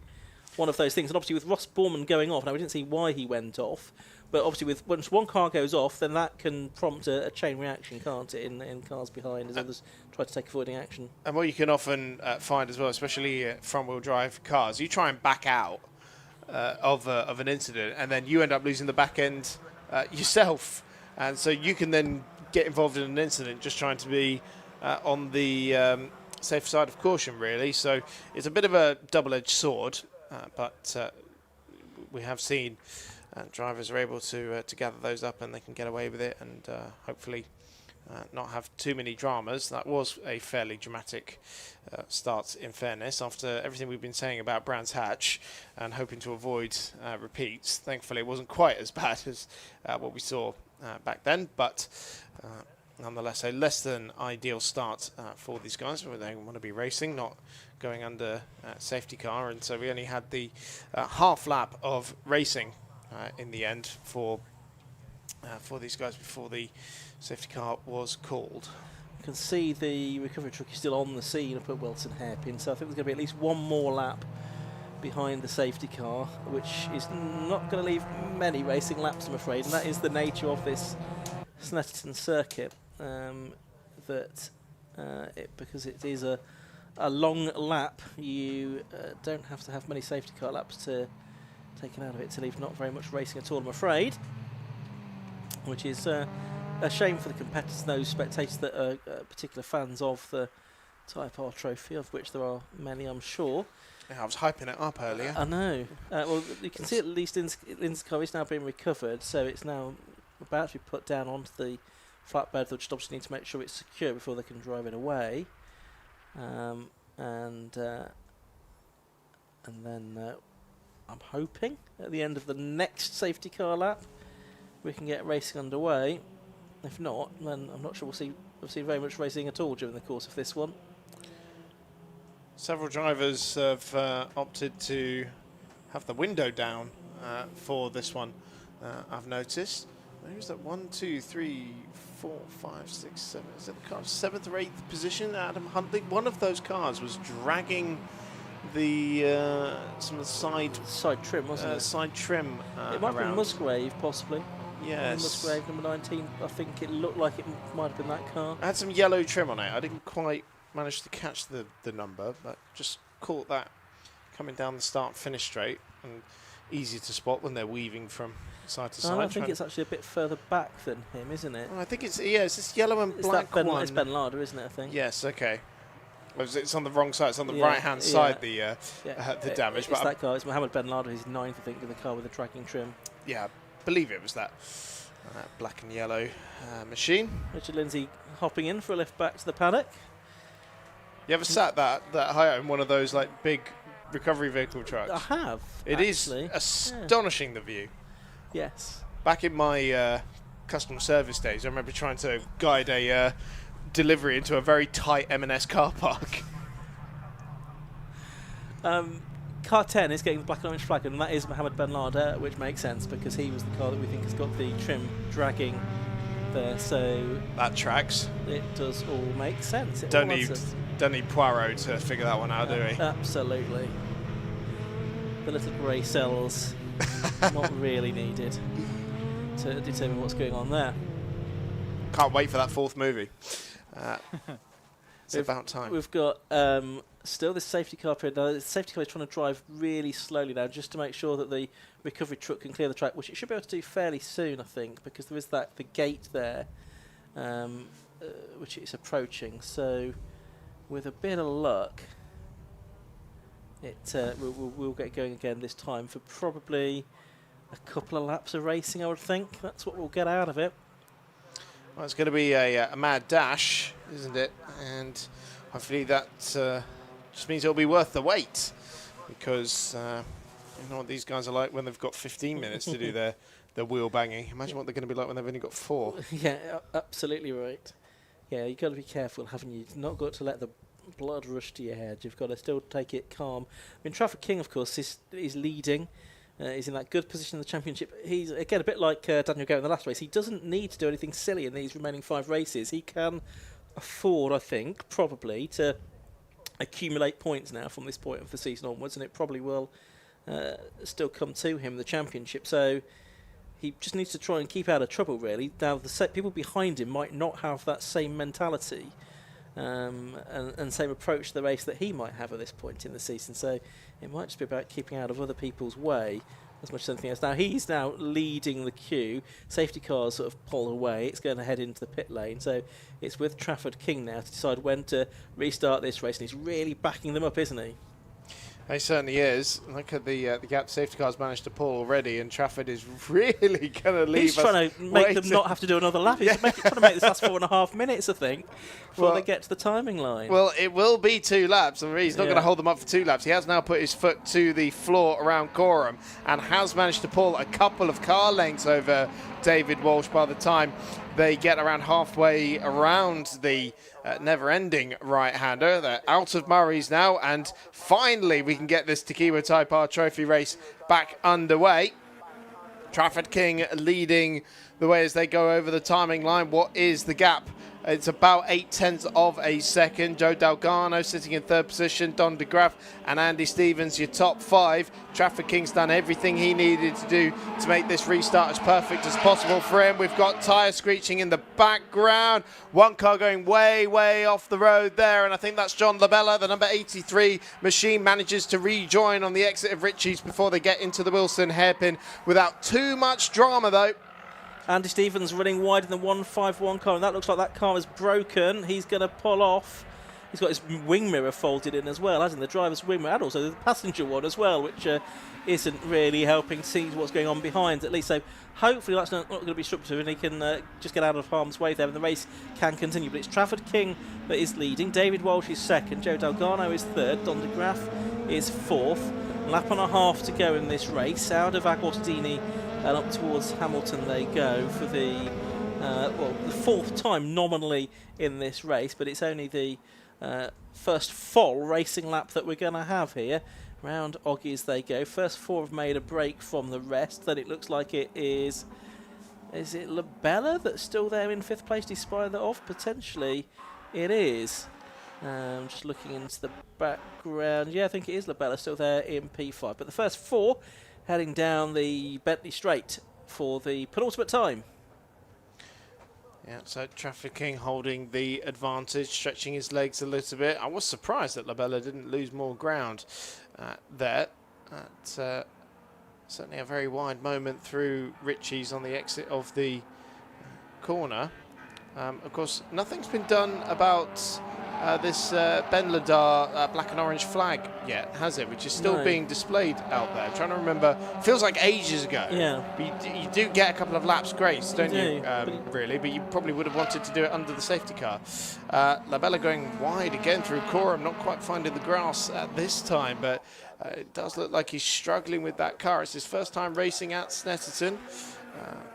one of those things. And obviously with Ross Borman going off, now we didn't see why he went off, but obviously with once one car goes off, then that can prompt a chain reaction, can't it, in cars behind as others try to take avoiding action.
And what you can often find as well, especially front-wheel drive cars, you try and back out of an incident, and then you end up losing the back end yourself. And so you can then get involved in an incident just trying to be on the safe side of caution, really. So it's a bit of a double-edged sword, but we have seen drivers are able to gather those up, and they can get away with it, and hopefully not have too many dramas. That was a fairly dramatic start, in fairness, after everything we've been saying about Brands Hatch and hoping to avoid repeats. Thankfully, it wasn't quite as bad as what we saw back then, but nonetheless a less than ideal start for these guys where they want to be racing, not going under safety car. And so we only had the half lap of racing in the end for these guys before the safety car was called.
You can see the recovery truck is still on the scene up at Wilton Hairpin, so I think there's going to be at least one more lap behind the safety car, which is not going to leave many racing laps, I'm afraid, and that is the nature of this Snetterton circuit, because it is a long lap, you don't have to have many safety car laps to taken out of it to leave not very much racing at all, I'm afraid, which is a shame for the competitors, those spectators that are particular fans of the Type R trophy, of which there are many, I'm sure.
Yeah, I was hyping it up earlier.
I know. Well, you can see at least Lynn's car is now being recovered, so it's now about to be put down onto the flatbed. They'll just obviously need to make sure it's secure before they can drive it away. And then I'm hoping at the end of the next safety car lap we can get racing underway. If not, then I'm not sure we'll see very much racing at all during the course of this one.
Several drivers have opted to have the window down for this one, I've noticed. Who's that? 1, 2, 3, 4, 5, 6, 7. Is it the car? 7th or 8th position? Adam Huntley. One of those cars was dragging the some of the
side trim, wasn't it?
Side trim.
It might have been Musgrave, possibly.
Yes.
Musgrave, number 19. I think it looked like it might have been that car.
It had some yellow trim on it. I didn't quite manage to catch the number, but just caught that coming down the start-finish straight, and easy to spot when they're weaving from side to side.
I think it's actually a bit further back than him, isn't it?
Well, I think it's this yellow and black one.
It's Ben Larder, isn't it, I think?
Yes, okay. It's on the wrong side. It's on the right-hand side, the damage.
It's that car. It's Mohammed Ben Larder, who's 9th, I think, in the car with the dragging trim.
Yeah, I believe it was that black and yellow machine.
Richard Lindsay hopping in for a lift back to the paddock.
You ever sat that high in one of those like big recovery vehicle trucks?
I have.
It is astonishing, the view.
Yes.
Back in my customer service days, I remember trying to guide a delivery into a very tight M&S car park.
Car 10 is getting the black and orange flag, and that is Mohammed Ben Larder, which makes sense because he was the car that we think has got the trim dragging there. So
that tracks.
It does all make sense.
Don't need Poirot to figure that one out, do we?
Absolutely. The little grey cells, not really needed to determine what's going on there.
Can't wait for that 4th movie. It's about time.
We've got still this safety car period. Now, the safety car is trying to drive really slowly now just to make sure that the recovery truck can clear the track, which it should be able to do fairly soon, I think, because there is the gate there, which it's approaching. So with a bit of luck, we'll get going again this time for probably a couple of laps of racing, I would think. That's what we'll get out of it.
Well, it's going to be a mad dash, isn't it? And hopefully that just means it'll be worth the wait. because you know what these guys are like when they've got 15 minutes to do their wheel banging. Imagine what they're going to be like when they've only got 4.
Yeah, absolutely right. Yeah, you've got to be careful, haven't you? You've not got to let the blood rush to your head. You've got to still take it calm. I mean, Trafford King, of course, is leading. He's in that good position in the championship. He's, again, a bit like Daniel Goat in the last race. He doesn't need to do anything silly in these remaining 5 races. He can afford, I think, probably, to accumulate points now from this point of the season onwards, and it probably will still come to him, the championship. So he just needs to try and keep out of trouble, really. Now, the people behind him might not have that same mentality and same approach to the race that he might have at this point in the season. So it might just be about keeping out of other people's way as much as anything else. Now, he's now leading the queue. Safety cars sort of pull away. It's going to head into the pit lane. So it's with Trafford King now to decide when to restart this race. And he's really backing them up, isn't he?
He certainly is. Look at the gap safety cars managed to pull already, and Trafford is really going to leave.
He's trying to make them not have to do another lap. He's trying to make this last 4.5 minutes, I think, before they get to the timing line.
Well, it will be 2 laps. I mean, he's not going to hold them up for 2 laps. He has now put his foot to the floor around Coram and has managed to pull a couple of car lengths over David Walsh by the time they get around halfway around the never-ending right-hander. They're out of Murray's now, and finally we can get this Tequila Type R Trophy race back underway. Trafford King leading the way as they go over the timing line. What is the gap? It's about 0.8 of a second. Joe Dalgarno sitting in 3rd position. Don de Graaf and Andy Stevens, your top 5. Trafford King's done everything he needed to do to make this restart as perfect as possible for him. We've got tyre screeching in the background. One car going way, way off the road there, and I think that's John Labella. The number 83 machine manages to rejoin on the exit of Ritchie's before they get into the Wilson hairpin without too much drama, though.
Andy Stevens running wide in the 151 car, and that looks like that car is broken. He's going to pull off. He's got his wing mirror folded in as well, hasn't he? The driver's wing mirror, and also the passenger one as well, which isn't really helping see what's going on behind, at least. So hopefully that's not going to be disruptive, and he can just get out of harm's way there, and the race can continue. But it's Trafford King that is leading. David Walsh is 2nd. Joe Dalgarno is 3rd. Don de Graaf is 4th. Lap and a half to go in this race. Out of Agostini and up towards Hamilton they go for the 4th time nominally in this race, but it's only the first full racing lap that we're going to have here. Round Oggies they go. First 4 have made a break from the rest. Then it looks like it is it Labella that's still there in 5th place despite that off? Potentially it is. Just looking into the background. Yeah, I think it is Labella still there in P5. But the first 4 heading down the Bentley Straight for the penultimate time.
Yeah, so Trafford King holding the advantage, stretching his legs a little bit. I was surprised that Labella didn't lose more ground there. Certainly a very wide moment through Ritchie's on the exit of the corner. Of course, nothing's been done about this Ben Ladar black and orange flag yet, has it? Which is still being displayed out there. Trying to remember, feels like ages ago.
Yeah.
But you do get a couple of laps grace, don't you? Really, but you probably would have wanted to do it under the safety car. Labella going wide again through Coram, not quite finding the grass at this time, but it does look like he's struggling with that car. It's his first time racing at Snetterton.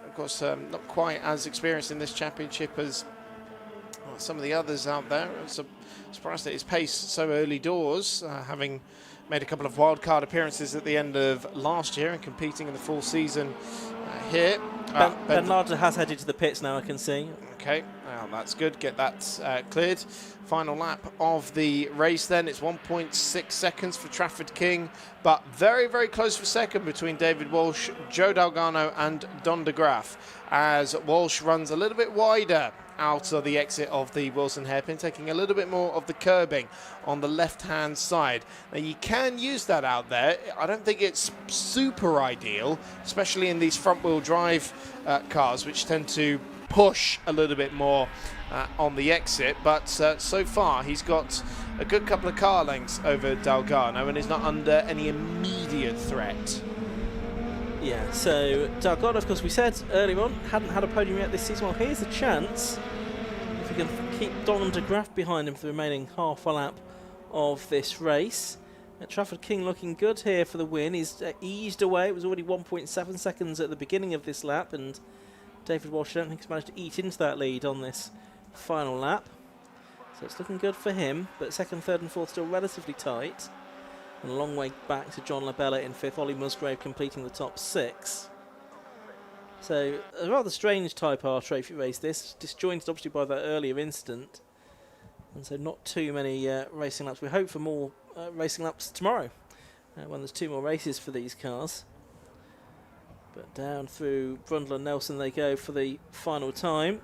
Of course, not quite as experienced in this championship as some of the others out there. I'm surprised at his pace so early doors, having made a couple of wildcard appearances at the end of last year and competing in the full season here.
Ben Larder has headed to the pits now, I can see.
Okay, well, that's good. Get that cleared. Final lap of the race then. It's 1.6 seconds for Trafford King, but very, very close for second between David Walsh, Joe Dalgarno and Don de Graaf, as Walsh runs a little bit wider out of the exit of the Wilson hairpin, taking a little bit more of the curbing on the left-hand side. Now, you can use that out there. I don't think it's super ideal, especially in these front-wheel drive cars, which tend to push a little bit more on the exit, but so far he's got a good couple of car lengths over Dalgarno and is not under any immediate threat.
Yeah, so Dalgarno, of course, we said earlier on, hadn't had a podium yet this season. Well, here's a chance if we can keep Don de Graaf behind him for the remaining half a lap of this race. Trafford King looking good here for the win. He's eased away. It was already 1.7 seconds at the beginning of this lap, and David Walsh, I don't think, has managed to eat into that lead on this final lap. So it's looking good for him, but second, third and fourth still relatively tight. And a long way back to John Labella in fifth, Ollie Musgrave completing the top 6. So a rather strange Type R trophy race this, disjointed obviously by that earlier incident. And so not too many racing laps. We hope for more racing laps tomorrow when there's 2 more races for these cars. But down through Brundle and Nelson they go for the final time.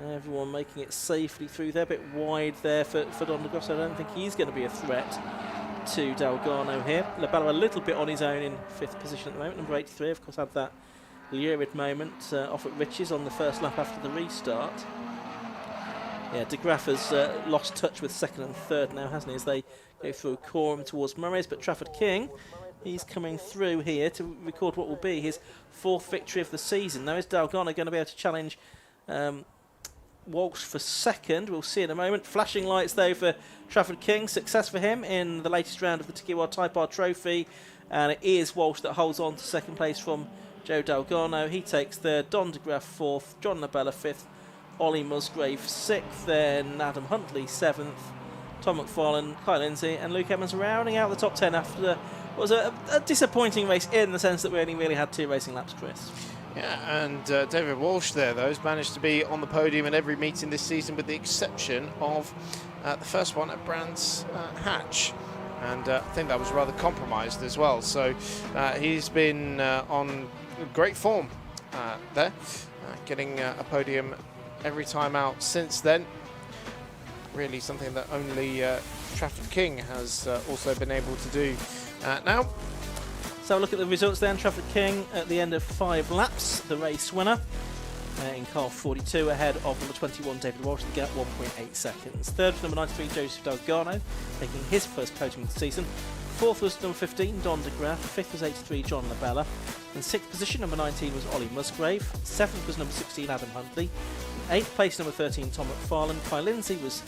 Everyone making it safely through there. A bit wide there for Don de Grosso. I don't think he's going to be a threat to Delgado here. Labella a little bit on his own in 5th position at the moment. Number 83, of course, had that lurid moment off at Riches on the first lap after the restart. Yeah, De Graaf has lost touch with 2nd and 3rd now, hasn't he, as they go through Coram towards Murray's. But Trafford King, he's coming through here to record what will be his 4th victory of the season. Now, is Delgado going to be able to challenge Walsh for 2nd? We'll see in a moment. Flashing lights, though, for Trafford King. Success for him in the latest round of the Tiguan Type R Trophy. And it is Walsh that holds on to 2nd place from Joe Delgado. He takes 3rd, Don de Graaf 4th, John Labella 5th, Ollie Musgrave 6th, then Adam Huntley 7th, Tom McFarlane, Kyle Lindsay and Luke Evans rounding out the top 10 after what was a disappointing race in the sense that we only really had 2 racing laps, Chris.
Yeah, and David Walsh there, though, has managed to be on the podium in every meeting this season with the exception of the first one at Brands Hatch. And I think that was rather compromised as well. So he's been on great form there, getting a podium every time out since then. Really something that only Trafford King has also been able to do now.
So look at the results then. Trafford King at the end of 5 laps, the race winner in car 42, ahead of number 21 David Walsh, the gap 1.8 seconds. Third was number 93 Joseph Delgado, taking his first podium of the season. 4th was number 15 Don de Graaf, 5th was 83 John Labella. In 6th position number 19 was Ollie Musgrave, 7th was number 16 Adam Huntley, 8th place number 13 Tom McFarlane. Kyle Lindsay was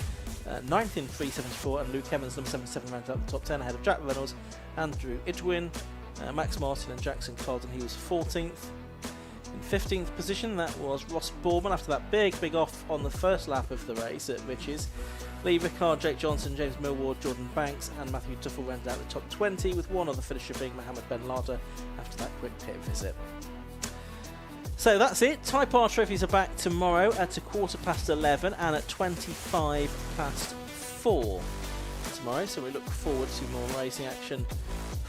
9th in 374 and Luke Evans number 77 rounded out the top 10 ahead of Jack Reynolds, Andrew Idwin, Max Martin and Jackson Carlton. He was 14th. In 15th position that was Ross Bourman after that big off on the first lap of the race at Riches. Lee Rickard, Jake Johnson, James Millward, Jordan Banks and Matthew Duffel rounded out the top 20, with one other finisher being Mohammed Ben Lada after that quick pit visit. So that's it. Type R trophies are back tomorrow at 11:15 and at 4:25 tomorrow, so we look forward to more racing action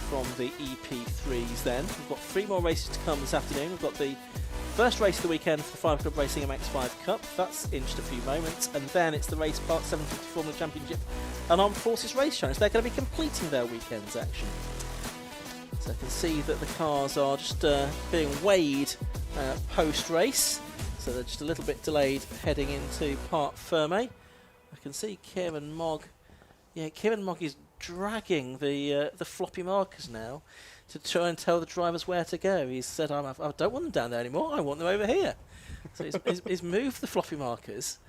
from the EP3s then. We've got 3 more races to come this afternoon. We've got the first race of the weekend for the 5 Club Racing MX5 Cup. That's in just a few moments. And then it's the Race Park 750 Formula Championship and Armed Forces Race Challenge. They're going to be completing their weekend's action. So I can see that the cars are just being weighed post-race. So they're just a little bit delayed heading into Parc Ferme. I can see Kieran Mogg. Yeah, Kieran Mogg is dragging the floppy markers now to try and tell the drivers where to go. He said, I don't want them down there anymore, I want them over here. So he's moved the floppy markers.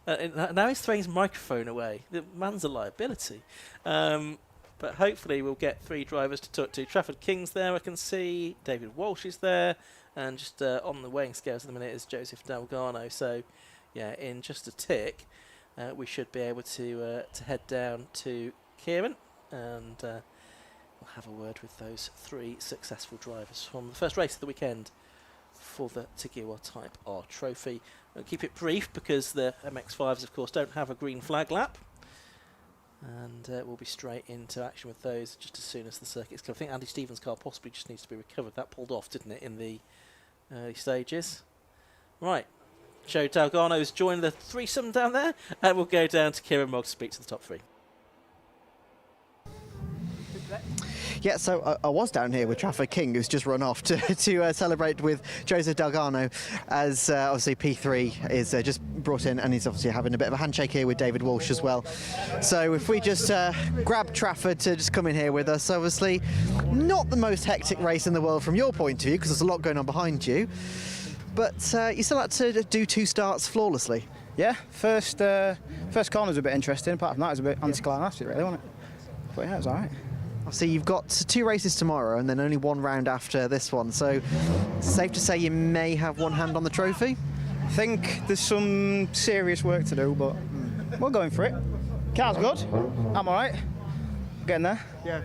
Now he's throwing his microphone away. The man's a liability. But hopefully we'll get 3 drivers to talk to. Trafford King's there, I can see. David Walsh is there. And just on the weighing scales at the minute is Joseph Delgado. So, yeah, in just a tick, we should be able to head down to Kieran, and we'll have a word with those 3 successful drivers from the first race of the weekend for the Tiguan Type R Trophy. We'll keep it brief because the MX5s, of course, don't have a green flag lap, and we'll be straight into action with those just as soon as the circuit's clear. I think Andy Stevens' car possibly just needs to be recovered. That pulled off, didn't it, in the early stages? Right. Joe Delgado's joined the threesome down there, and we'll go down to Kieran Mogg to speak to the top 3.
Yeah, so I was down here with Trafford King, who's just run off to celebrate with Joseph Delgado, as obviously P3 is just brought in, and he's obviously having a bit of a handshake here with David Walsh as well. So if we just grab Trafford to just come in here with us, obviously not the most hectic race in the world from your point of view, because there's a lot going on behind you, but you still had to do 2 starts flawlessly.
Yeah, first corner was a bit interesting, apart from that it was a bit anticlimactic really, wasn't it? But yeah, it was alright.
Obviously, you've got 2 races tomorrow and then only 1 round after this one, so safe to say you may have one hand on the trophy?
I think there's some serious work to do, but we're going for it. Car's good. I'm all right. Getting there.
Yeah.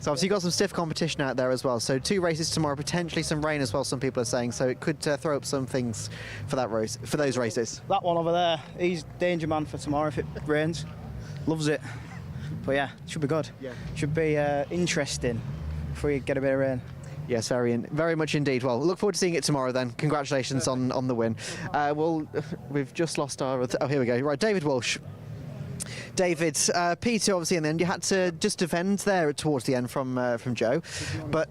So obviously you've got some stiff competition out there as well. So 2 races tomorrow, potentially some rain as well, some people are saying. So it could throw up some things for that race, for those races.
That one over there, he's danger man for tomorrow if it rains. Loves it. But yeah, it should be good. Yeah. Should be interesting if we get a bit of rain.
Yes, very much indeed. Well, look forward to seeing it tomorrow then. Congratulations on the win. We've just lost our... Oh, here we go. Right, David Walsh. David, P2 obviously in the end. You had to just defend there towards the end from Joe. But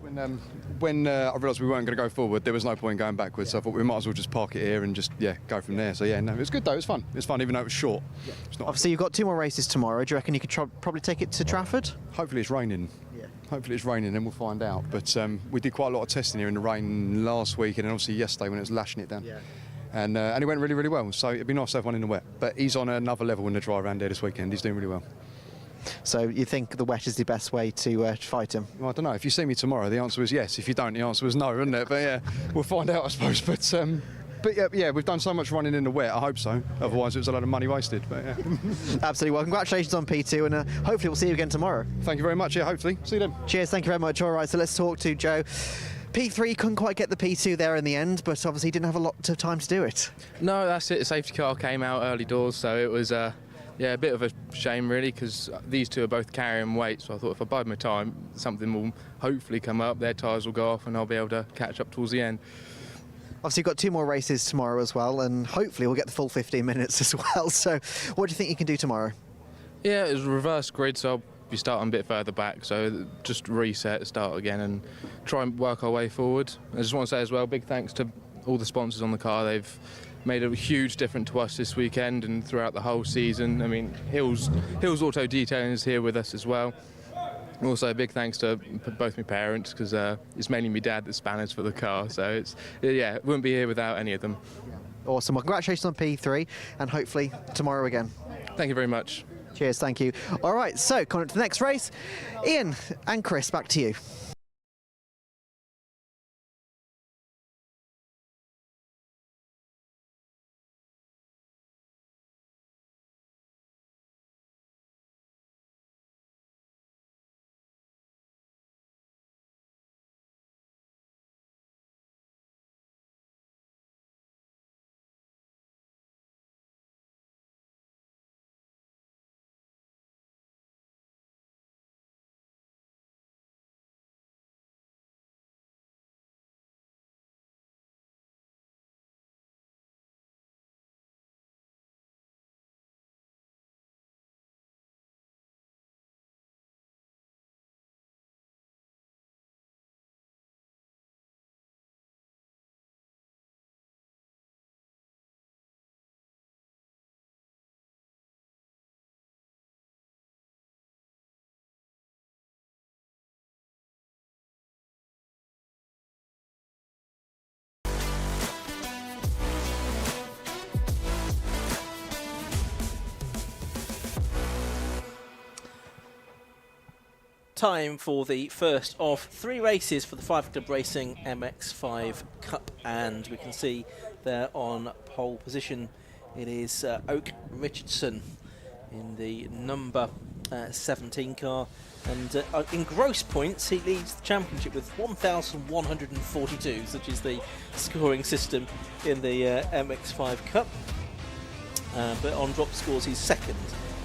when I realised we weren't going to go forward, there was no point going backwards. So I thought we might as well just park it here and just go from there. So yeah, no, it was good though. It was fun. It was fun, even though it was short. Yeah.
Obviously, you've got 2 more races tomorrow. Do you reckon you could probably take it to Trafford?
Hopefully, it's raining. Yeah. Hopefully, it's raining, and we'll find out. But we did quite a lot of testing here in the rain last week, and obviously yesterday when it was lashing it down. Yeah. And it went really, really well. So it'd be nice to have one in the wet. But he's on another level in the dry around there this weekend. He's doing really well.
So you think the wet is the best way to fight him?
Well, I don't know. If you see me tomorrow, the answer was yes. If you don't, the answer was no, isn't it? But yeah, we'll find out, I suppose. But yeah, we've done so much running in the wet. I hope so. Otherwise, it was a lot of money wasted. But yeah.
Absolutely. Well, congratulations on P2, and hopefully we'll see you again tomorrow.
Thank you very much. Yeah, hopefully. See you then.
Cheers. Thank you very much. All right. So let's talk to Joe. P3 couldn't quite get the P2 there in the end, but obviously didn't have a lot of time to do it.
No, that's it. The safety car came out early doors, so it was a bit of a shame really, because these 2 are both carrying weight. So I thought if I bide my time, something will hopefully come up. Their tyres will go off, and I'll be able to catch up towards the end.
Obviously, you've got 2 more races tomorrow as well, and hopefully we'll get the full 15 minutes as well. So, what do you think you can do tomorrow?
Yeah, it was a reverse grid, so I'll be starting a bit further back. So just reset, start again, and try and work our way forward. I just want to say as well, big thanks to all the sponsors on the car. They've made a huge difference to us this weekend and throughout the whole season. I mean, Hills Auto Detailing is here with us as well. Also, a big thanks to both my parents, because it's mainly my dad that spanners for the car. So wouldn't be here without any of them.
Awesome. Well, congratulations on P3, and hopefully tomorrow again.
Thank you very much.
Cheers. Thank you. All right. So, coming up to the next race, Ian and Chris, back to you.
Time for the first of 3 races for the 5 Club Racing MX5 Cup, and we can see there on pole position it is Oak Richardson in the number 17 car, and in gross points he leads the championship with 1,142, which is the scoring system in the MX5 Cup, but on drop scores he's second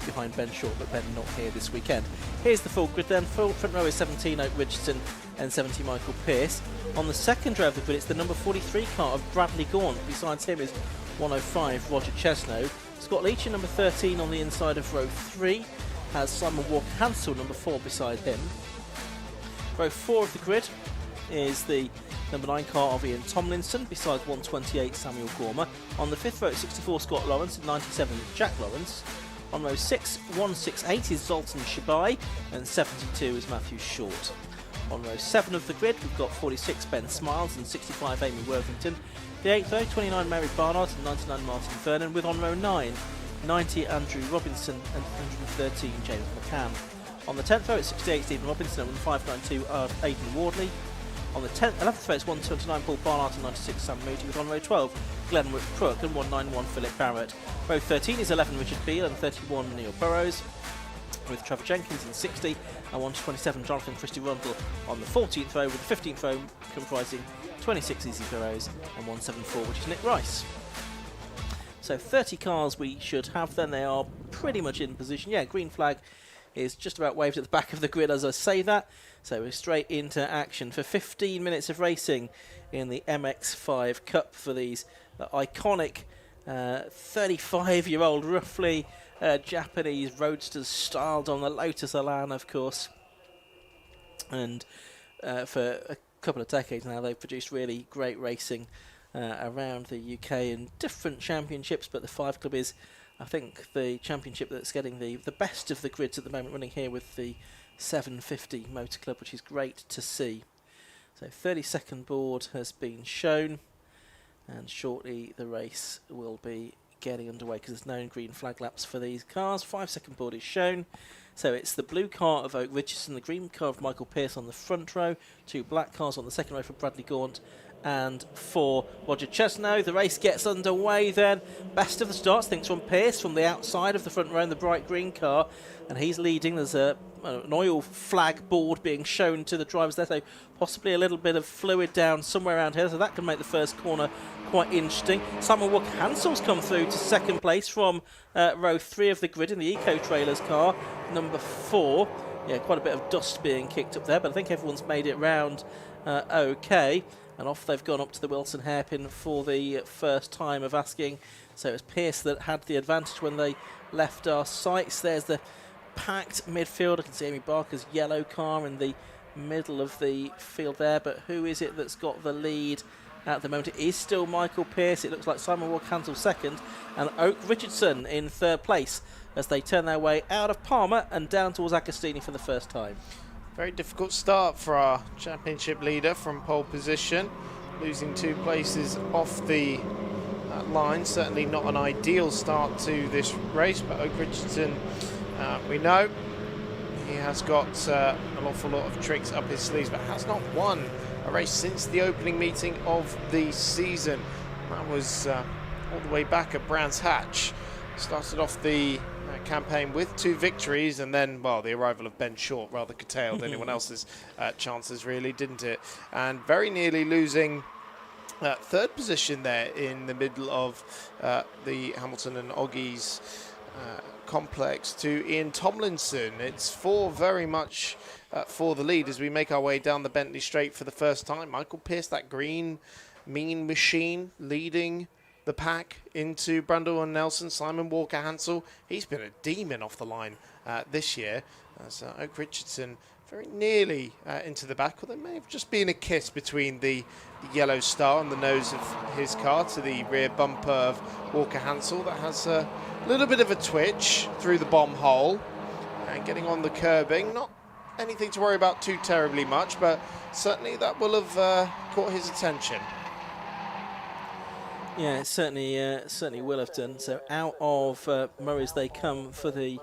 behind Ben Short, but Ben not here this weekend. Here's the full grid then. Front row is 17 Oak Richardson and 70 Michael Pearce. On the second row of the grid it's the number 43 car of Bradley Gaunt. Besides him is 105 Roger Chesno. Scott Leach in number 13 on the inside of row 3 has Simon Walker-Hansel number 4 beside him. Row 4 of the grid is the number 9 car of Ian Tomlinson besides 128 Samuel Gormer. On the 5th row it's 64 Scott Lawrence and 97 Jack Lawrence. On row 6, 168 is Zoltan Shabai and 72 is Matthew Short. On row 7 of the grid we've got 46 Ben Smiles and 65 Amy Worthington. The 8th row, 29 Mary Barnard and 99 Martin Vernon, with on row 9, 90 Andrew Robinson and 113 James McCann. On the 10th row, it's 68 Stephen Robinson and 592 Aidan Wardley. On the 11th row, it's 129 Paul Barnard and 96 Sam Moody. With on row 12, Glenwick Crook and 191 Philip Barrett. Row 13 is 11 Richard Beale and 31 Neil Burrows, with Trevor Jenkins in 60 and 127 Jonathan Christie Rundle on the 14th row, with the 15th row comprising 26 Easy Burrows and 174, which is Nick Rice. So 30 cars we should have then. They are pretty much in position. Yeah, green flag is just about waved at the back of the grid as I say that. So we're straight into action for 15 minutes of racing in the MX5 Cup for these iconic 35-year-old, roughly Japanese roadsters styled on the Lotus Elan, of course. And for a couple of decades now, they've produced really great racing around the UK in different championships, but the 5 Club is, I think, the championship that's getting the best of the grids at the moment, running here with the 750 Motor Club, which is great to see. So 30-second board has been shown, and shortly the race will be getting underway because there's no green flag laps for these cars. 5-second board is shown. So it's the blue car of Oak Richardson, the green car of Michael Pearce on the front row, 2 black cars on the second row for Bradley Gaunt and for Roger Chesno. The race gets underway then. Best of the starts, thinks from Pearce from the outside of the front row in the bright green car, and he's leading. There's an oil flag board being shown to the drivers there, so possibly a little bit of fluid down somewhere around here, so that can make the first corner quite interesting. Simon Walker-Hansel's come through to second place from row 3 of the grid in the Eco Trailers car, number 4. Yeah, quite a bit of dust being kicked up there, but I think everyone's made it round okay. And off they've gone up to the Wilson hairpin for the first time of asking. So it was Pearce that had the advantage when they left our sights. There's the packed midfield. I can see Amy Barker's yellow car in the middle of the field there. But who is it that's got the lead at the moment? It is still Michael Pearce. It looks like Simon Walker-Hansel second and Oak Richardson in third place as they turn their way out of Palmer and down towards Agostini for the first time.
Very difficult start for our championship leader from pole position, losing 2 places off the line. Certainly not an ideal start to this race, but Oak Richardson, we know he has got an awful lot of tricks up his sleeves, but has not won a race since the opening meeting of the season. That was all the way back at Brands Hatch. Started off the campaign with 2 victories, and then, well, the arrival of Ben Short rather curtailed anyone else's chances, really, didn't it? And very nearly losing third position there in the middle of the Hamilton and Oggies complex to Ian Tomlinson. It's 4 very much for the lead as we make our way down the Bentley Straight for the first time. Michael Pearce, that green mean machine, leading the pack into Brundle and Nelson. Simon Walker-Hansel, he's been a demon off the line this year. So Oak Richardson very nearly into the back, or there may have just been a kiss between the yellow star on the nose of his car to the rear bumper of Walker-Hansel that has a little bit of a twitch through the bomb hole and getting on the curbing. Not anything to worry about too terribly much, but certainly that will have caught his attention.
Yeah, it certainly will have done. So out of Murray's they come for the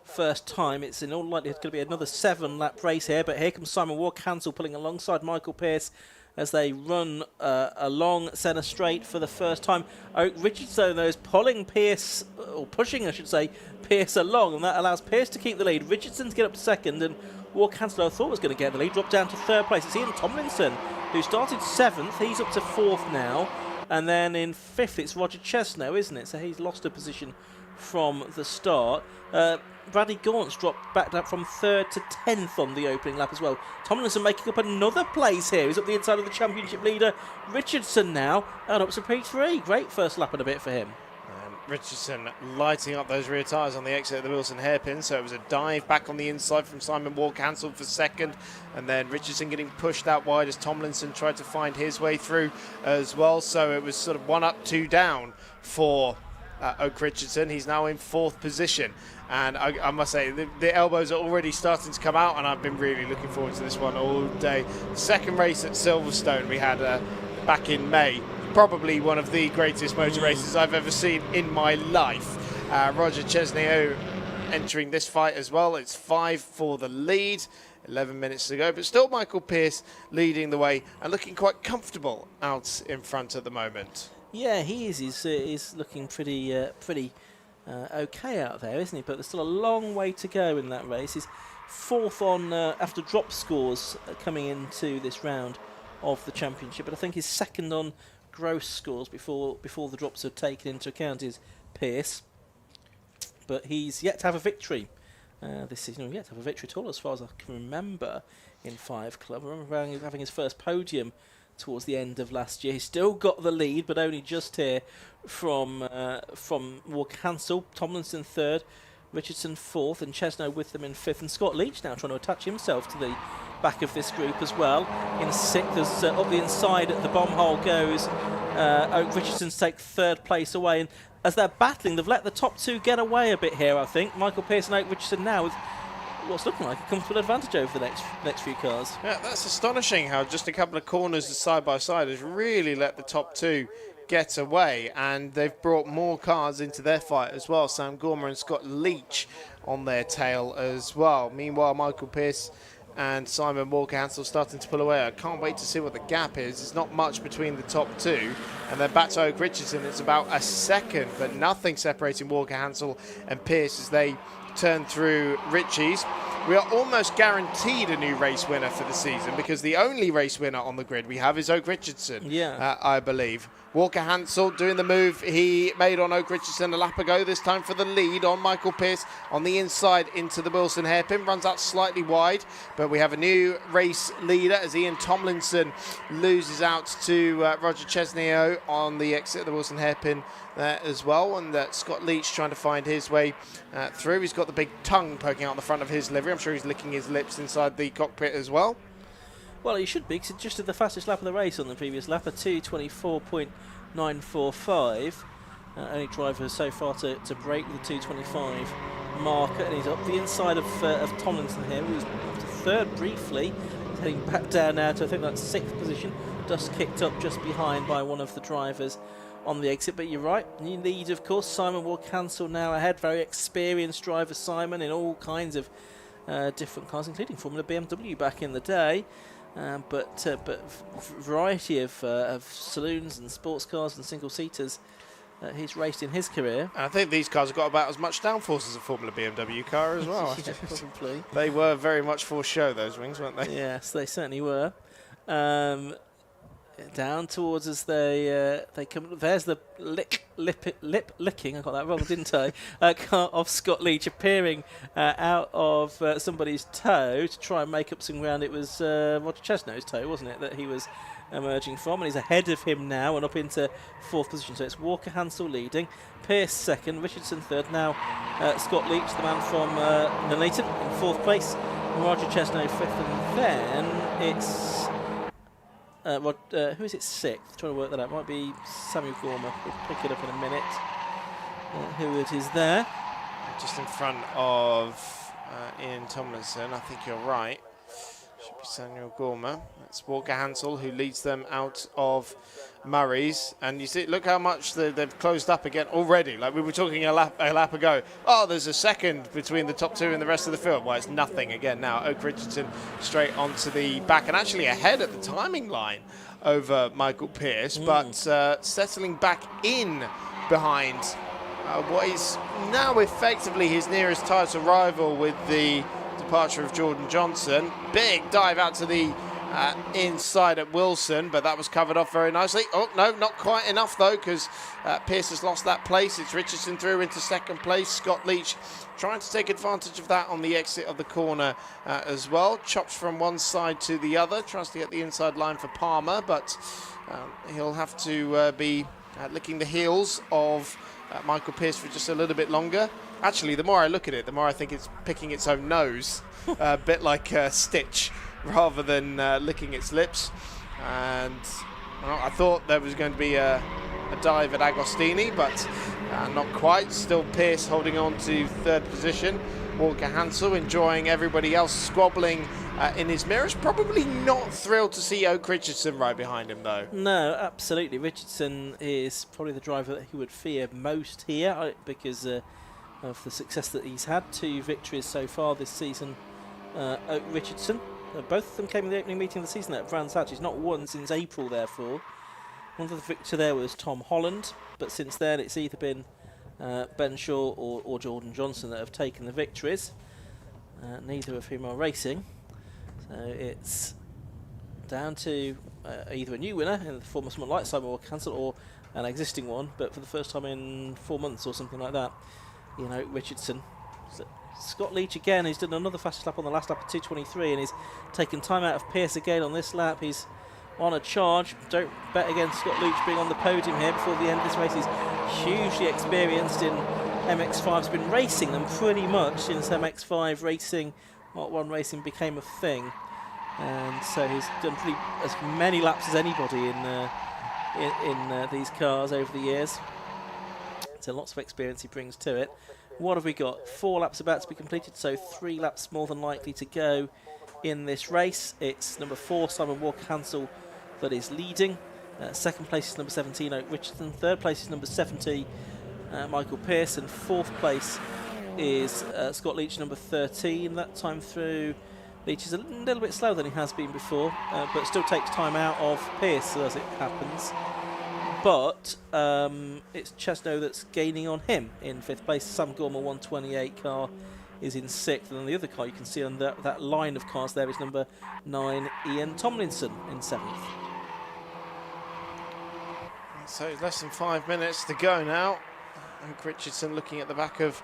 first time. It's in all likelihood going to be another 7-lap race here, but here comes Simon Walker-Hansel pulling alongside Michael Pearce as they run along centre straight for the first time. Oak Richardson, though, is pulling Pearce, or pushing, I should say, Pearce along, and that allows Pearce to keep the lead. Richardson to get up to second, and Walker-Hansel, I thought was going to get the lead, dropped down to third place. It's Ian Tomlinson, who started 7th. He's up to 4th now. And then in 5th, it's Roger Chesno, isn't it? So he's lost a position from the start. Bradley Gaunt's dropped back down from 3rd to 10th on the opening lap as well. Tomlinson making up another place here. He's up the inside of the championship leader, Richardson now, and up to P3. Great first lap and a bit for him.
Richardson lighting up those rear tyres on the exit of the Wilson hairpin, so it was a dive back on the inside from Simon Walker-Hansel for second, and then Richardson getting pushed out wide as Tomlinson tried to find his way through as well. So it was sort of 1 up, 2 down for Oak Richardson. He's now in 4th position, and I must say the elbows are already starting to come out, and I've been really looking forward to this one all day. The second race at Silverstone we had back in May, probably one of the greatest motor races I've ever seen in my life. Roger Chesney entering this fight as well. It's 5 for the lead. 11 minutes to go, but still Michael Pearce leading the way and looking quite comfortable out in front at the moment.
Yeah, he is. He's looking pretty okay out there, isn't he? But there's still a long way to go in that race. He's fourth on after drop scores coming into this round of the championship, but I think he's second on gross scores before the drops are taken into account is Pearce. But he's yet to have a victory. This season, yet to have a victory at all, as far as I can remember, in 5 Club. I remember having his first podium towards the end of last year. He's still got the lead, but only just here from Walker Hansel, Tomlinson third, Richardson fourth, and Chesno with them in fifth, and Scott Leach now trying to attach himself to the back of this group as well. In sixth, as up the inside at the bomb hole goes, Oak Richardson's take third place away, and as they're battling, they've let the top 2 get away a bit here, I think. Michael Pearce and Oak Richardson now with what's looking like a comfortable advantage over the next few cars.
Yeah, that's astonishing how just a couple of corners side by side has really let the top 2 get away, and they've brought more cars into their fight as well. Sam Gormer and Scott Leach on their tail as well. Meanwhile, Michael Pearce and Simon Walker-Hansel starting to pull away. I can't wait to see what the gap is. There's not much between the top 2. And then back to Oak Richardson, it's about a second, but nothing separating Walker-Hansel and Pearce as they turn through Ritchie's. We are almost guaranteed a new race winner for the season, because the only race winner on the grid we have is Oak Richardson, I believe. Walker-Hansel doing the move he made on Oak Richardson a lap ago, this time for the lead on Michael Pearce on the inside into the Wilson hairpin. Runs out slightly wide, but we have a new race leader as Ian Tomlinson loses out to Roger Chesneo on the exit of the Wilson hairpin there as well. And Scott Leach trying to find his way through. He's got the big tongue poking out the front of his livery. I'm sure he's licking his lips inside the cockpit as well.
Well, he should be, because he just did the fastest lap of the race on the previous lap, a 2:24.945. Only driver so far to break the 2:25 marker, and he's up the inside of Tomlinson here, who's up to third briefly. He's heading back down now to, I think, that's 6th position. Dust kicked up just behind by one of the drivers on the exit. But you're right, new lead, of course. Simon Walker-Hansel now ahead. Very experienced driver, Simon, in all kinds of different cars, including Formula BMW back in the day. But variety of saloons and sports cars and single-seaters he's raced in his career.
And I think these cars have got about as much downforce as a Formula BMW car as well.
Yeah, probably.
They were very much for show, those wings, weren't they?
Yes, they certainly were. Down towards us they come. There's the lip licking. I got that wrong, didn't I? Car of Scott Leach appearing out of somebody's toe to try and make up some ground. It was Roger Chesno's toe, wasn't it, that he was emerging from, and he's ahead of him now and up into 4th position. So it's Walker-Hansel leading, Pearce second, Richardson third. Now Scott Leach, the man from Nuneaton, in 4th place, and Roger Chesno 5th, and then it's who is it 6th? Trying to work that out. Might be Samuel Gormer. We'll pick it up in a minute. Who it is there?
Just in front of Ian Tomlinson. I think you're right. Should be Samuel Gormer. That's Walker-Hansel who leads them out of Murray's. And you see, look how much they've closed up again already. Like we were talking a lap ago. Oh, there's a second between the top 2 and the rest of the field. Well, it's nothing again now. Oak Richardson straight onto the back and actually ahead at the timing line over Michael Pearce, but settling back in behind what is now effectively his nearest title rival with the departure of Jordan Johnson. Big dive out to the inside at Wilson, but that was covered off very nicely. Oh, no, not quite enough, though, because Pearce has lost that place. It's Richardson through into 2nd place. Scott Leach trying to take advantage of that on the exit of the corner as well. Chops from one side to the other. Tries to get the inside line for Palmer, but he'll have to be licking the heels of Michael Pearce for just a little bit longer. Actually, the more I look at it, the more I think it's picking its own nose, a bit like Stitch, rather than licking its lips. And well, I thought there was going to be a dive at Agostini, but not quite. Still Pearce holding on to 3rd position. Walker-Hansel enjoying everybody else squabbling in his mirrors. Probably not thrilled to see Oak Richardson right behind him, though.
No, absolutely. Richardson is probably the driver that he would fear most here, because of the success that he's had. 2 victories so far this season. Oak Richardson. Both of them came in the opening meeting of the season at Brands Hatch. He's not won since April, therefore. One of the victor there was Tom Holland, but since then it's either been Ben Shaw or Jordan Johnson that have taken the victories, neither of whom are racing. So it's down to either a new winner in the form of someone like Simon Walker-Hansel or an existing one, but for the first time in 4 months or something like that, Oak Richardson. So Scott Leach again, he's done another fastest lap on the last lap of 2:23, and he's taken time out of Pearce again on this lap. He's on a charge. Don't bet against Scott Leach being on the podium here before the end of this race. He's hugely experienced in MX5. He's been racing them pretty much since MX5 racing, Mark 1 racing became a thing. And so he's done as many laps as anybody in these cars over the years. So lots of experience he brings to it. What have we got? 4 laps about to be completed, so 3 laps more than likely to go in this race. It's number 4, Simon Walker-Hansel, that is leading. Second place is number 17, Oak Richardson. Third place is number 70, Michael Pearce. And fourth place is Scott Leach, number 13. That time through, Leach is a little bit slower than he has been before, but still takes time out of Pearce as it happens. But it's Chesno that's gaining on him in 5th place. Sam Gorman 128 car is in 6th, and then the other car you can see on that line of cars there is number 9, Ian Tomlinson, in 7th.
So less than 5 minutes to go now. Oak Richardson looking at the back of,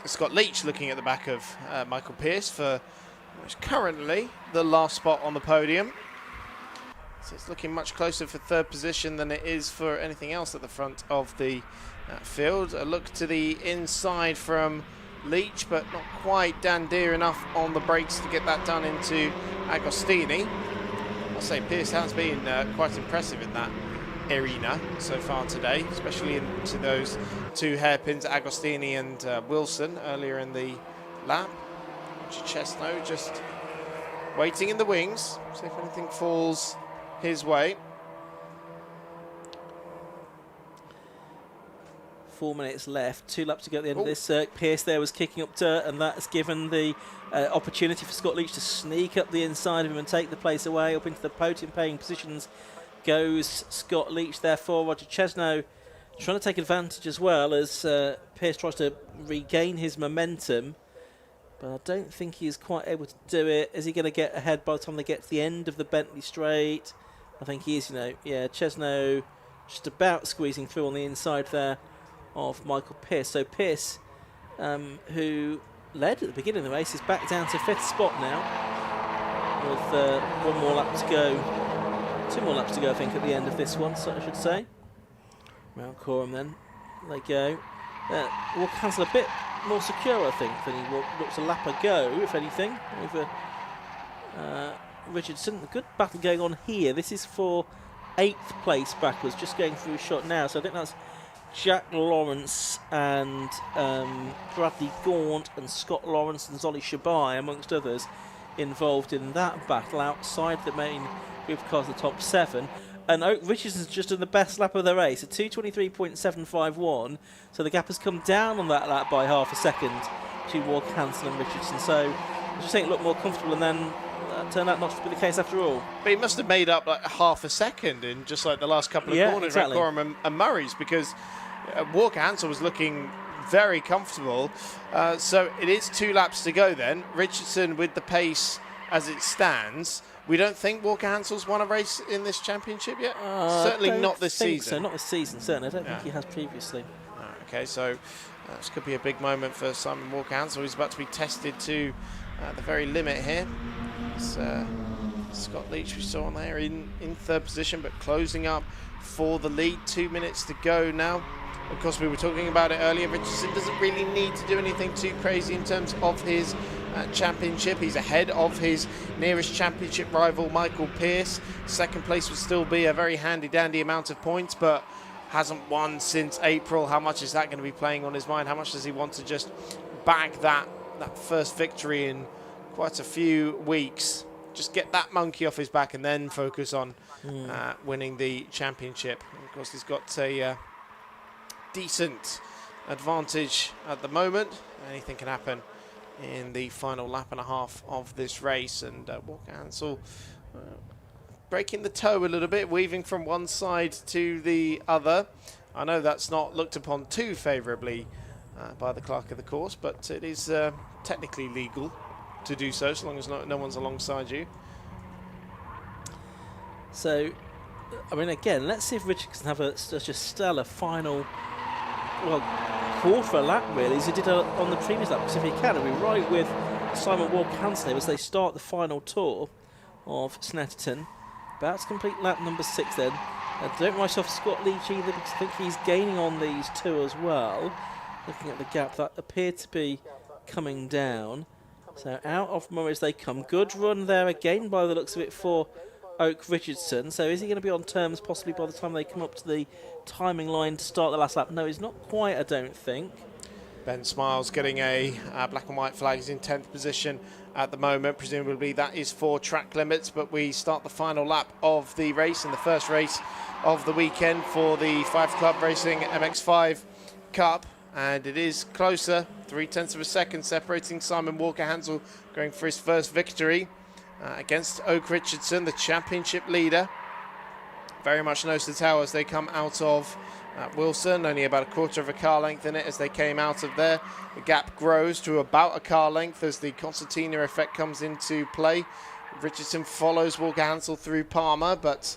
Scott Leach looking at the back of Michael Pearce for what's currently the last spot on the podium. So it's looking much closer for 3rd position than it is for anything else at the front of the field. A look to the inside from Leach, but not quite dandier enough on the brakes to get that done into Agostini. I'll say Pearce has been quite impressive in that arena so far today, especially into those 2 hairpins, Agostini and Wilson, earlier in the lap. Chesno just waiting in the wings, see if anything falls his way.
4 minutes left, 2 laps to go at the end of this. Pearce there was kicking up dirt, and that's given the opportunity for Scott Leach to sneak up the inside of him and take the place away. Up into the podium paying positions goes Scott Leach, therefore Roger Chesno trying to take advantage as well as Pearce tries to regain his momentum, but I don't think he's quite able to do it. Is he going to get ahead by the time they get to the end of the Bentley Straight? I think he is, Chesno just about squeezing through on the inside there of Michael Pearce. So Pearce, who led at the beginning of the race, is back down to 5th spot now with 1 more lap to go. 2 more laps to go, I think, at the end of this one, so I should say. Round Coram then, they go. Walker-Hansel a bit more secure, I think, than he looks a lap ago, if anything, over Richardson. A good battle going on here. This is for 8th place backwards, just going through a shot now, so I think that's Jack Lawrence and Bradley Gaunt and Scott Lawrence and Zolly Shabai, amongst others, involved in that battle outside the main group of cars, the top 7. And Oak Richardson's just done the best lap of the race, a 2:23.751. So the gap has come down on that lap by half a second between Walker-Hansel and Richardson. So I just think it looked more comfortable, and then that turned out not to be the case after all.
But he must have made up like half a second in just like the last couple of corners,
exactly.
around Coram and Murray's, because Walker-Hansel was looking very comfortable. So it is 2 laps to go then. Richardson with the pace as it stands. We don't think Walker-Hansel's won a race in this championship yet? Certainly not this season.
So not this season, certainly. I don't think he has previously.
Okay, so this could be a big moment for Simon Walker-Hansel. He's about to be tested to the very limit here. It's Scott Leach we saw on there in 3rd position, but closing up for the lead. 2 minutes to go now. Of course, we were talking about it earlier. Richardson doesn't really need to do anything too crazy in terms of his championship. He's ahead of his nearest championship rival, Michael Pearce. 2nd place would still be a very handy-dandy amount of points, but hasn't won since April. How much is that going to be playing on his mind? How much does he want to just bag that first victory in quite a few weeks? Just get that monkey off his back and then focus on winning the championship. And of course, he's got a decent advantage at the moment. Anything can happen in the final lap and a half of this race, and Walker Hansel breaking the toe a little bit, weaving from one side to the other. I know that's not looked upon too favourably by the clerk of the course, but it is technically legal to do so long as no one's alongside you.
So, I mean, again, let's see if Richard can have such a stellar final, well, quarter a lap really, as he did on the previous lap. Because if he can, he'll be right with Simon Walker-Hansen as they start the final tour of Snetterton. About to complete lap number 6 then. Don't write off Scott Leach either, because I think he's gaining on these two as well. Looking at the gap, that appeared to be coming down. So out of Murray as they come. Good run there again by the looks of it for Oak Richardson. So is he going to be on terms possibly by the time they come up to the timing line to start the last lap? No, he's not quite, I don't think.
Ben Smiles getting a black and white flag. He's in 10th position at the moment. Presumably that is for track limits, but we start the final lap of the race and the first race of the weekend for the 5 Club Racing MX5 Cup. And it is closer, 0.3 of a second separating Simon Walker-Hansel going for his first victory against Oak Richardson, the championship leader. Very much nose to tail as they come out of Wilson, only about a quarter of a car length in it as they came out of there. The gap grows to about a car length as the concertina effect comes into play. Richardson follows Walker-Hansel through Palmer, but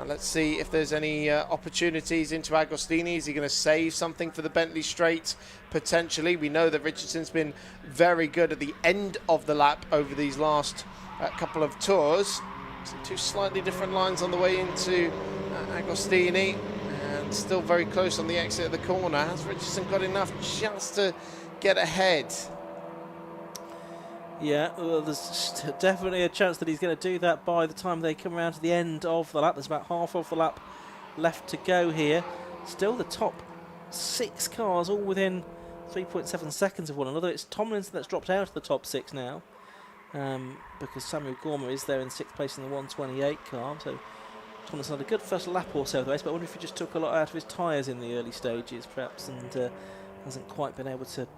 let's see if there's any opportunities into Agostini. Is he going to save something for the Bentley Straight? Potentially. We know that Richardson's been very good at the end of the lap over these last couple of tours. So two slightly different lines on the way into Agostini, and still very close on the exit of the corner. Has Richardson got enough just to get ahead?
Yeah, well, there's definitely a chance that he's going to do that by the time they come around to the end of the lap. There's about half of the lap left to go here. Still the top 6 cars all within 3.7 seconds of one another. It's Tomlinson that's dropped out of the top 6 now, because Samuel Gormer is there in 6th place in the 128 car. So Tomlinson had a good first lap or so of the race, but I wonder if he just took a lot out of his tyres in the early stages perhaps, and hasn't quite been able to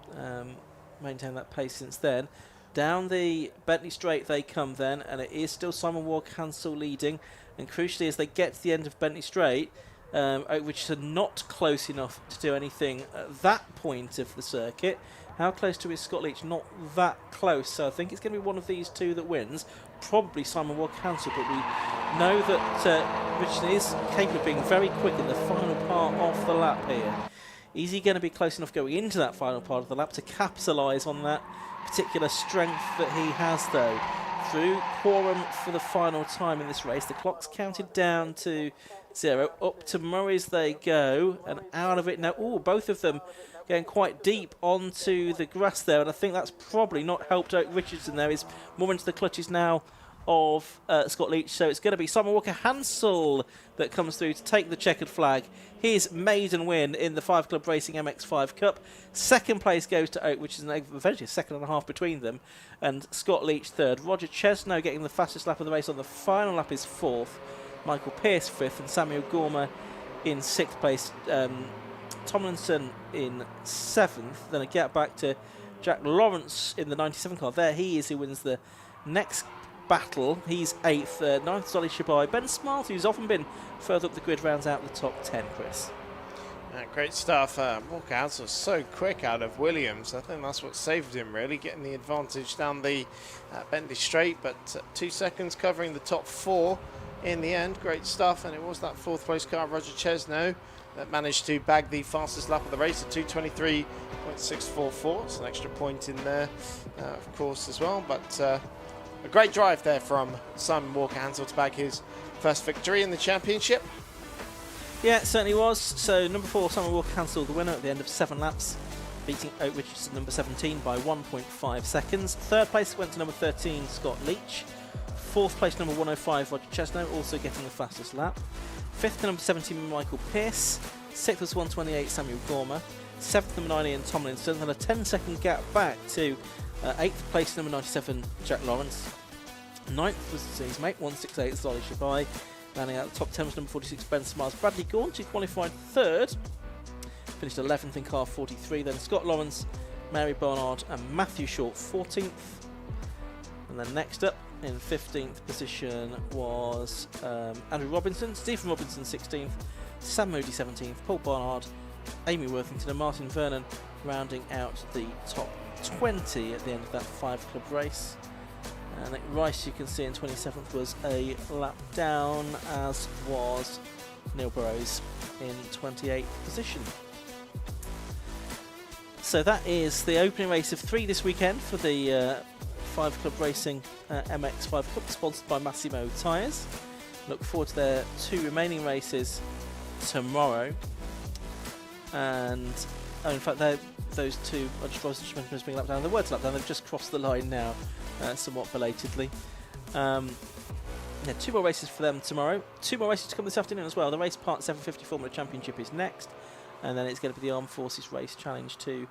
maintain that pace since then. Down the Bentley Straight they come then, and it is still Simon Walker-Hansel leading. And crucially, as they get to the end of Bentley Straight, Oak Richardson not close enough to do anything at that point of the circuit. How close to is Scott Leach? Not that close, so I think it's going to be one of these two that wins. Probably Simon Walker-Hansel, but we know that Richardson is capable of being very quick in the final part of the lap here. Is he going to be close enough going into that final part of the lap to capitalise on that particular strength that he has, though? Through quorum for the final time in this race. The clock's counted down to 0. Up to Murray's they go, and out of it now. Oh, both of them going quite deep onto the grass there, and I think that's probably not helped Oak Richardson there. He's more into the clutches now of Scott Leach, so it's going to be Simon Walker-Hansel that comes through to take the checkered flag. His maiden win in the 5 Club Racing MX5 Cup. Second place goes to Oak, which is eventually a second and a half between them, and Scott Leach third. Roger Chesno getting the fastest lap of the race on the final lap is 4th. Michael Pearce 5th, and Samuel Gormer in 6th place. Tomlinson in 7th. Then a gap back to Jack Lawrence in the 97 car. There he is who wins the next battle. He's 8th. 9th, Solly Shabai. Ben Smart, who's often been further up the grid, rounds out the top 10, Chris.
Great stuff. Walker-Hansel was so quick out of Williams. I think that's what saved him, really, getting the advantage down the Bentley Straight, but 2 seconds covering the top 4 in the end. Great stuff, and it was that 4th place car, Roger Chesno, that managed to bag the fastest lap of the race at 2:23.644. It's an extra point in there, of course, as well, but a great drive there from Simon Walker-Hansel to bag his first victory in the championship.
Yeah, it certainly was. So number 4, Simon Walker-Hansel, the winner at the end of 7 laps, beating Oak Richardson number 17 by 1.5 seconds. 3rd place went to number 13, Scott Leach. 4th place, number 105, Roger Chesno, also getting the fastest lap. 5th to number 17, Michael Pearce. 6th was 128, Samuel Gormer. 7th, number 9, Ian Tomlinson. Then a 10-second gap back to 8th place, number 97, Jack Lawrence. 9th was his mate, 168, Solly Shabai. Landing out the top 10 was number 46, Ben Smart. Bradley Gaunt, who qualified 3rd. finished 11th in car 43. Then Scott Lawrence, Mary Barnard and Matthew Short 14th. And then next up in 15th position was Andrew Robinson, Stephen Robinson 16th, Sam Moody 17th, Paul Barnard, Amy Worthington and Martin Vernon rounding out the top 20 at the end of that 5 club race. And Nick Rice, you can see in 27th, was a lap down, as was Neil Burrows in 28th position. So that is the opening race of 3 this weekend for the 5 Club Racing MX5 Cup, sponsored by Massimo Tyres. Look forward to their 2 remaining races tomorrow. And in fact, those 2, I just mentioned being lap down. The words lap down, they've just crossed the line now, somewhat belatedly. 2 more races for them tomorrow. 2 more races to come this afternoon as well. The Race Part 750 Formula Championship is next, and then it's going to be the Armed Forces Race Challenge to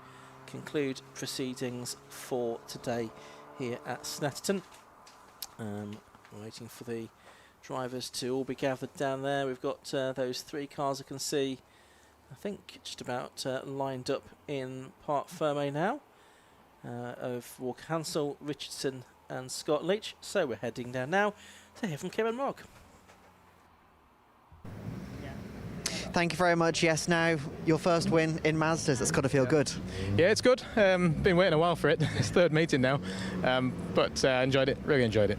conclude proceedings for today here at Snetterton. Waiting for the drivers to all be gathered down there. We've got those 3 cars I can see, I think, just about lined up in Parc Fermé now, of Walker Hansel, Richardson and Scott Leach. So we're heading down now to hear from Kieran Mogg.
Thank you very much. Yes, now your first win in Mazdas. That's got to feel good.
Yeah, it's good. Been waiting a while for it. It's 3rd meeting now, but enjoyed it. Really enjoyed it.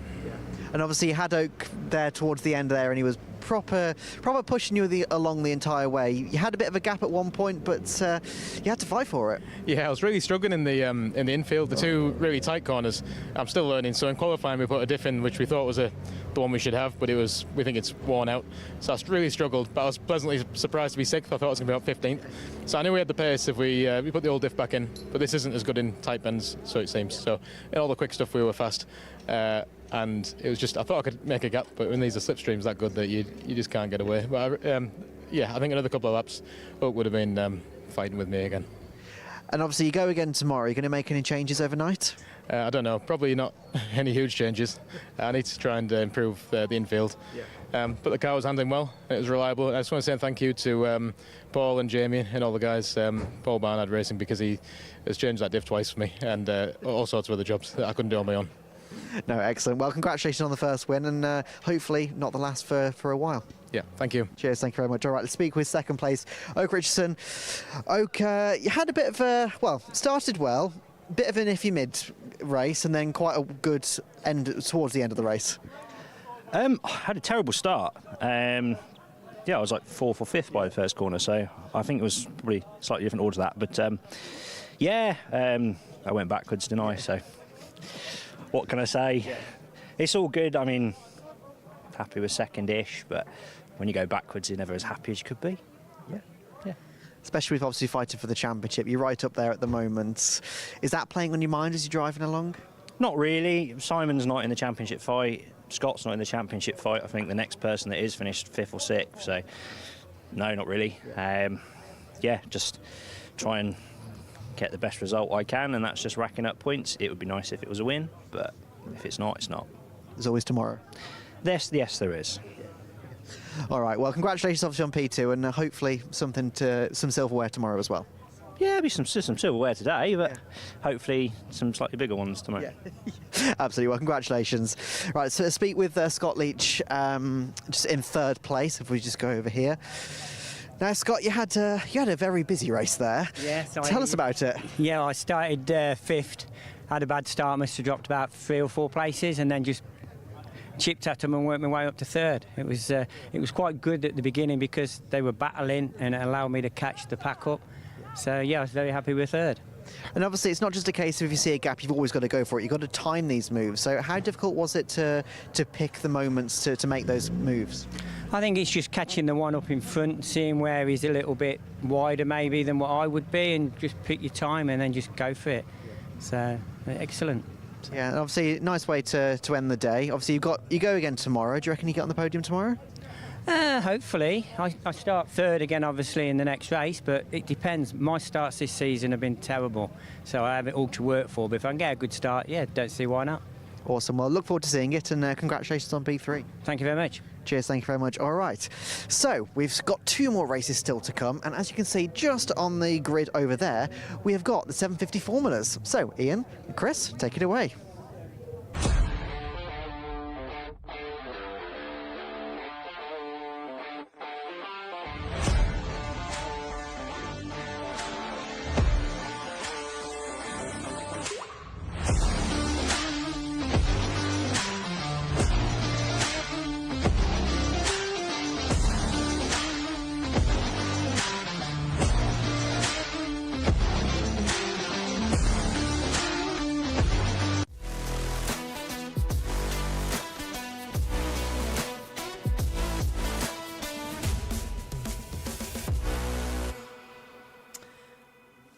And obviously you had Oak there towards the end there, and he was proper pushing you along the entire way. You had a bit of a gap at one point, but you had to fight for it.
Yeah, I was really struggling in the infield, the 2 really tight corners. I'm still learning. So in qualifying, we put a diff in, which we thought was the one we should have, but we think it's worn out. So I really struggled, but I was pleasantly surprised to be 6th. I thought it was going to be about 15th. So I knew we had the pace if we put the old diff back in, but this isn't as good in tight bends, so it seems. So in all the quick stuff, we were fast. And it was just, I thought I could make a gap, but when these are slipstreams that good that you just can't get away. But yeah, I think another couple of laps, Oak would have been fighting with me again.
And obviously you go again tomorrow. Are you going to make any changes overnight?
I don't know, probably not any huge changes. I need to try and improve the infield. Yeah. But the car was handling well, it was reliable. I just want to say thank you to Paul and Jamie and all the guys, Paul Barnard Racing, because he has changed that diff twice for me, and all sorts of other jobs that I couldn't do on my own.
No, excellent. Well, congratulations on the first win, and hopefully not the last for a while.
Yeah, thank you.
Cheers, thank you very much. All right, let's speak with 2nd place, Oak Richardson. Oak, you had a bit of a, well, started well, bit of an iffy mid-race, and then quite a good end towards the end of the race.
I had a terrible start. Yeah, I was like 4th or 5th by the first corner, so I think it was probably slightly different order to that. But yeah, I went backwards, didn't I? So what can I say? Yeah. It's all good. I mean, happy with 2nd-ish, but when you go backwards, you're never as happy as you could be. Yeah.
Especially with obviously fighting for the championship. You're right up there at the moment. Is that playing on your mind as you're driving along?
Not really. Simon's not in the championship fight. Scott's not in the championship fight. I think the next person that is finished 5th or 6th. So, no, not really. Yeah, just try and get the best result I can, and that's just racking up points. It would be nice if it was a win, but if it's not, it's not.
There's always tomorrow.
Yes, there is.
All right, well, congratulations obviously on P2, and hopefully some silverware tomorrow as well.
Yeah, there'll be some silverware today, but hopefully some slightly bigger ones tomorrow.
Yeah. Absolutely, well, congratulations. Right, so speak with Scott Leach, just in 3rd place, if we just go over here. Now, Scott, you had a very busy race there.
Yes,
Tell us about it.
Yeah, I started 5th, had a bad start, must have dropped about 3 or 4 places, and then just chipped at them and worked my way up to 3rd. It was quite good at the beginning because they were battling, and it allowed me to catch the pack up. So yeah, I was very happy with 3rd.
And obviously, it's not just a case of if you see a gap, you've always got to go for it. You've got to time these moves. So how difficult was it to pick the moments to make those moves?
I think it's just catching the one up in front, seeing where he's a little bit wider maybe than what I would be, and just pick your time and then just go for it. So, excellent.
Yeah, and obviously, nice way to end the day. Obviously, you go again tomorrow. Do you reckon you get on the podium tomorrow?
Hopefully. I start 3rd again, obviously, in the next race, but it depends. My starts this season have been terrible, so I have it all to work for. But if I can get a good start, yeah, don't see why not.
Awesome. Well, look forward to seeing it, and congratulations on P3.
Thank you very much.
Cheers, thank you very much. All right, so we've got 2 more races still to come, and as you can see just on the grid over there, we have got the 750 formulas. So, Ian, Chris, take it away.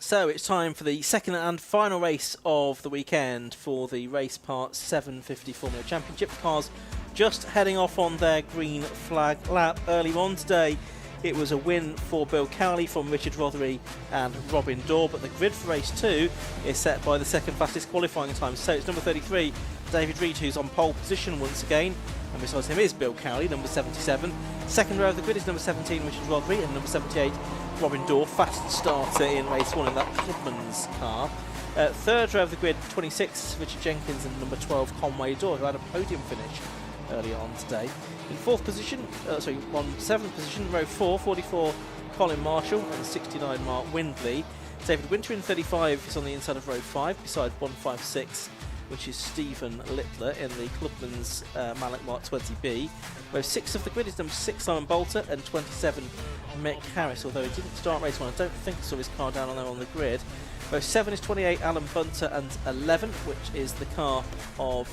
So it's time for the second and final race of the weekend for the Race Part 750 Formula Championship. Cars just heading off on their green flag lap early on today. It was a win for Bill Cowley from Richard Rothery and Robin Dorr, but the grid for race 2 is set by the second fastest qualifying time. So it's number 33, David Reed, who's on pole position once again, and beside him is Bill Cowley, number 77. Second row of the grid is number 17, Richard Rothery, and number 78, Robin Dorr, fast starter in race 1 in that Clubman's car. Third row of the grid, 26, Richard Jenkins, and number 12, Conway Dorr, who had a podium finish earlier on today. In on 7th position, row 4, 44, Colin Marshall, and 69, Mark Windley. David Winter in 35 is on the inside of row 5, beside 156, which is Stephen Littler in the Clubman's Mallet Mark 20B. Row 6 of the grid is number 6, Simon Bolter, and 27, Mick Harris, although he didn't start race 1. I don't think I saw his car down on there on the grid. Row 7 is 28, Alan Bunter, and 11, which is the car of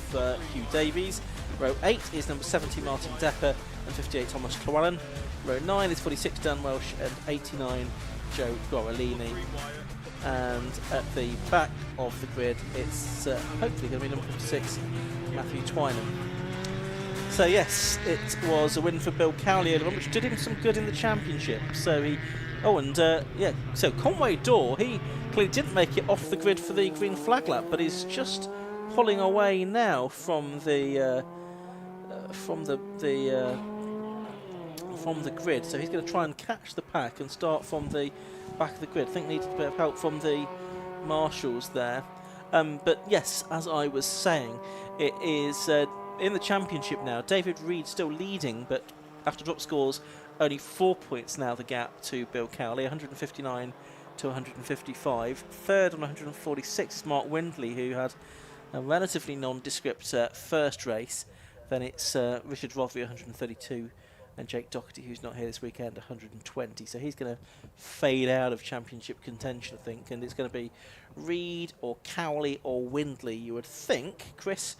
Hugh Davies. Row 8 is number 70, Martin Depper, and 58, Thomas Llewellyn. Row 9 is 46, Dan Welsh, and 89, Joe Gorolini. And at the back of the grid, it's hopefully going to be number 56, Matthew Twynham. So yes, it was a win for Bill Cowley earlier on, which did him some good in the championship. So he, so Conway Dorr, he clearly didn't make it off the grid for the green flag lap, but he's just pulling away now from the grid. So he's going to try and catch the pack and start from the back of the grid. I think needed a bit of help from the marshals there. But yes, as I was saying, it is in the championship now. David Reed still leading, but after drop scores, only 4 points now the gap to Bill Cowley, 159 to 155. Third on 146 is Mark Windley, who had a relatively nondescript first race. Then it's Richard Rothery, 132, and Jake Doherty, who's not here this weekend, 120. So he's going to fade out of championship contention, I think, and it's going to be Reed or Cowley or Windley, you would think, Chris,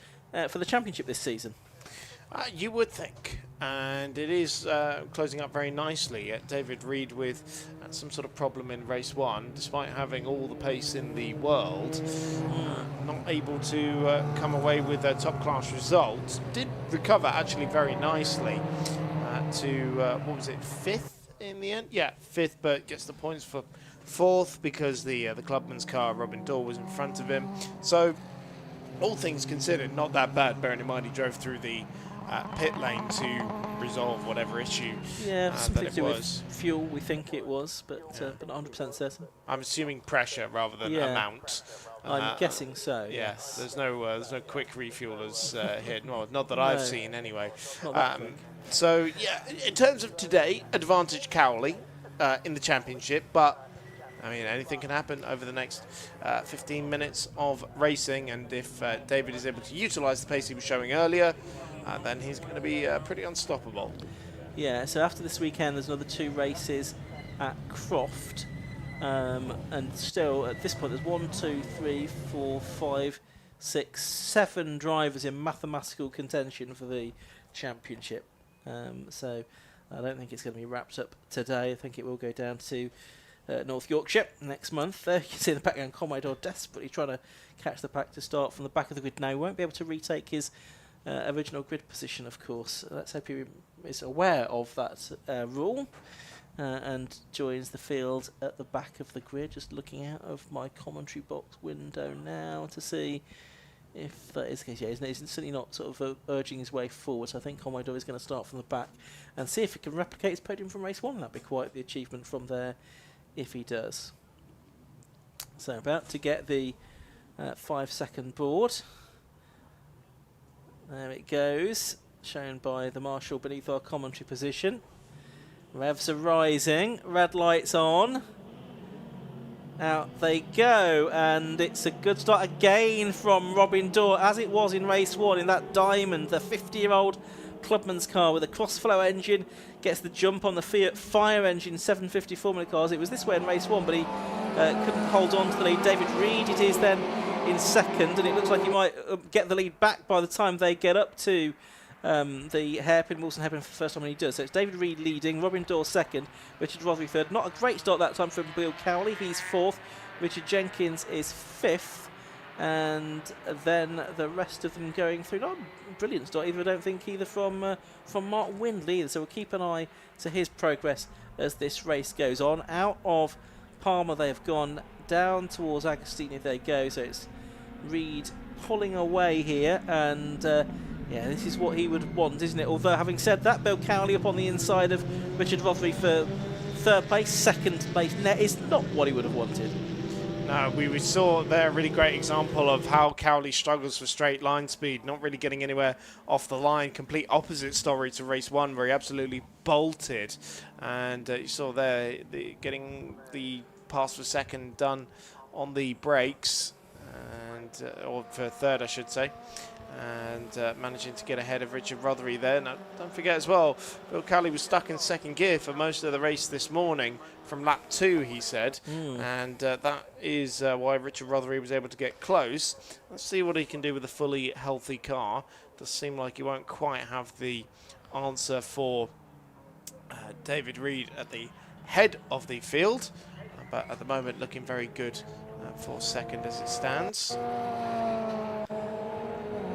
for the championship this season.
You would think, and it is closing up very nicely. David Reed with some sort of problem in race 1, despite having all the pace in the world, not able to come away with a top-class result. Did recover actually very nicely to, what was it, 5th in the end? Yeah, 5th, but gets the points for 4th because the Clubman's car, Robin Dorr, was in front of him. So, all things considered, not that bad, bearing in mind he drove through the pit lane to resolve whatever issue
something
that
to do
it
with
was.
fuel, we think it was, but not 100% certain.
I'm assuming pressure rather than amount.
I'm guessing so.
Yes, there's no quick refuelers here. No, not that I've seen anyway. So yeah, in terms of today, advantage Cowley in the championship, but I mean anything can happen over the next 15 minutes of racing, and if David is able to utilise the pace he was showing earlier, then he's going to be pretty unstoppable.
Yeah, so after this weekend there's another 2 races at Croft, and still at this point there's 1, 2, 3, 4, 5, 6, 7 drivers in mathematical contention for the championship. So I don't think it's going to be wrapped up today. I think it will go down to North Yorkshire next month. There you can see in the background Conway Dorr desperately trying to catch the pack to start from the back of the grid now. He won't be able to retake his original grid position, of course. Let's hope he is aware of that rule and joins the field at the back of the grid. Just looking out of my commentary box window now to see if that is the case, yeah, isn't it? He's certainly not sort of urging his way forward. So I think Commodore is going to start from the back and see if he can replicate his podium from race 1. That'd be quite the achievement from there if he does. So about to get the 5-second board. There it goes, shown by the marshal beneath our commentary position. Revs are rising, red lights on. Out they go, and it's a good start again from Robin Dorr, as it was in race 1 in that Diamond, the 50-year-old Clubman's car with a cross-flow engine, gets the jump on the Fiat Fire engine 750 Formula cars. It was this way in race 1, but he couldn't hold on to the lead. David Reed it is then in second, and it looks like he might get the lead back by the time they get up to the hairpin, Wilson hairpin for the first time when he does. So it's David Reed leading, Robin Dorr second, Richard Rothery third. Not a great start that time from Bill Cowley, he's fourth. Richard Jenkins is fifth, and then the rest of them going through. Not a brilliant start either, I don't think, either from Mark Windley either. So we'll keep an eye to his progress as this race goes on. Out of Palmer they have gone, down towards Agostini they go. So it's Reed pulling away here, and yeah, this is what he would want, isn't it? Although, having said that, Bill Cowley up on the inside of Richard Rothery for third place. Second place net is not what he would have wanted.
No, we saw there a really great example of how Cowley struggles for straight line speed, not really getting anywhere off the line. Complete opposite story to race 1, where he absolutely bolted. And you saw there getting the pass for second done on the brakes, and or for third, I should say. And managing to get ahead of Richard Rothery there. Now, don't forget as well, Bill Cowley was stuck in second gear for most of the race this morning from lap 2, he said. And that is why Richard Rothery was able to get close. Let's see what he can do with a fully healthy car. Does seem like he won't quite have the answer for David Reed at the head of the field. But at the moment, looking very good for second as it stands.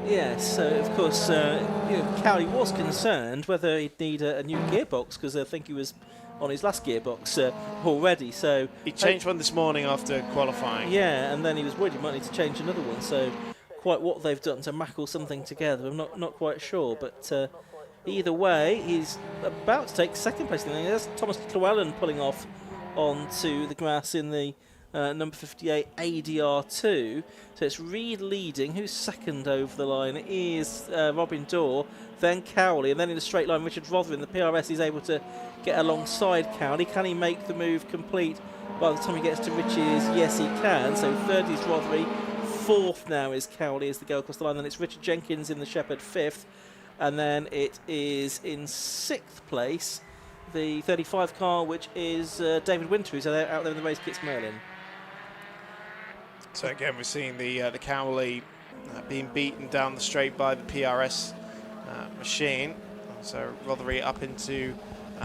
Yes, so of course, Cowley was concerned whether he'd need a new gearbox, because I think he was on his last gearbox already. So
he changed one this morning after qualifying.
Yeah, and then he was worried he might need to change another one. So quite what they've done to mackle something together, I'm not quite sure. But either way, he's about to take second place. There's Thomas Llewellyn pulling off onto the grass in the number 58 ADR2. So it's Reed leading. Who's second over the line? It is Robin Dorr, then Cowley, and then in a straight line Richard Rothery. And the PRS is able to get alongside Cowley. Can he make the move complete by the time he gets to Rich's? Yes, he can. So third is Rothery, fourth now is Cowley as they go across the line. Then it's Richard Jenkins in the Shepherd fifth, and then it is in sixth place the 35 car, which is David Winter, who's out there in the race kits Merlin.
So again, we're seeing the Cowley being beaten down the straight by the PRS machine. So Rothery up into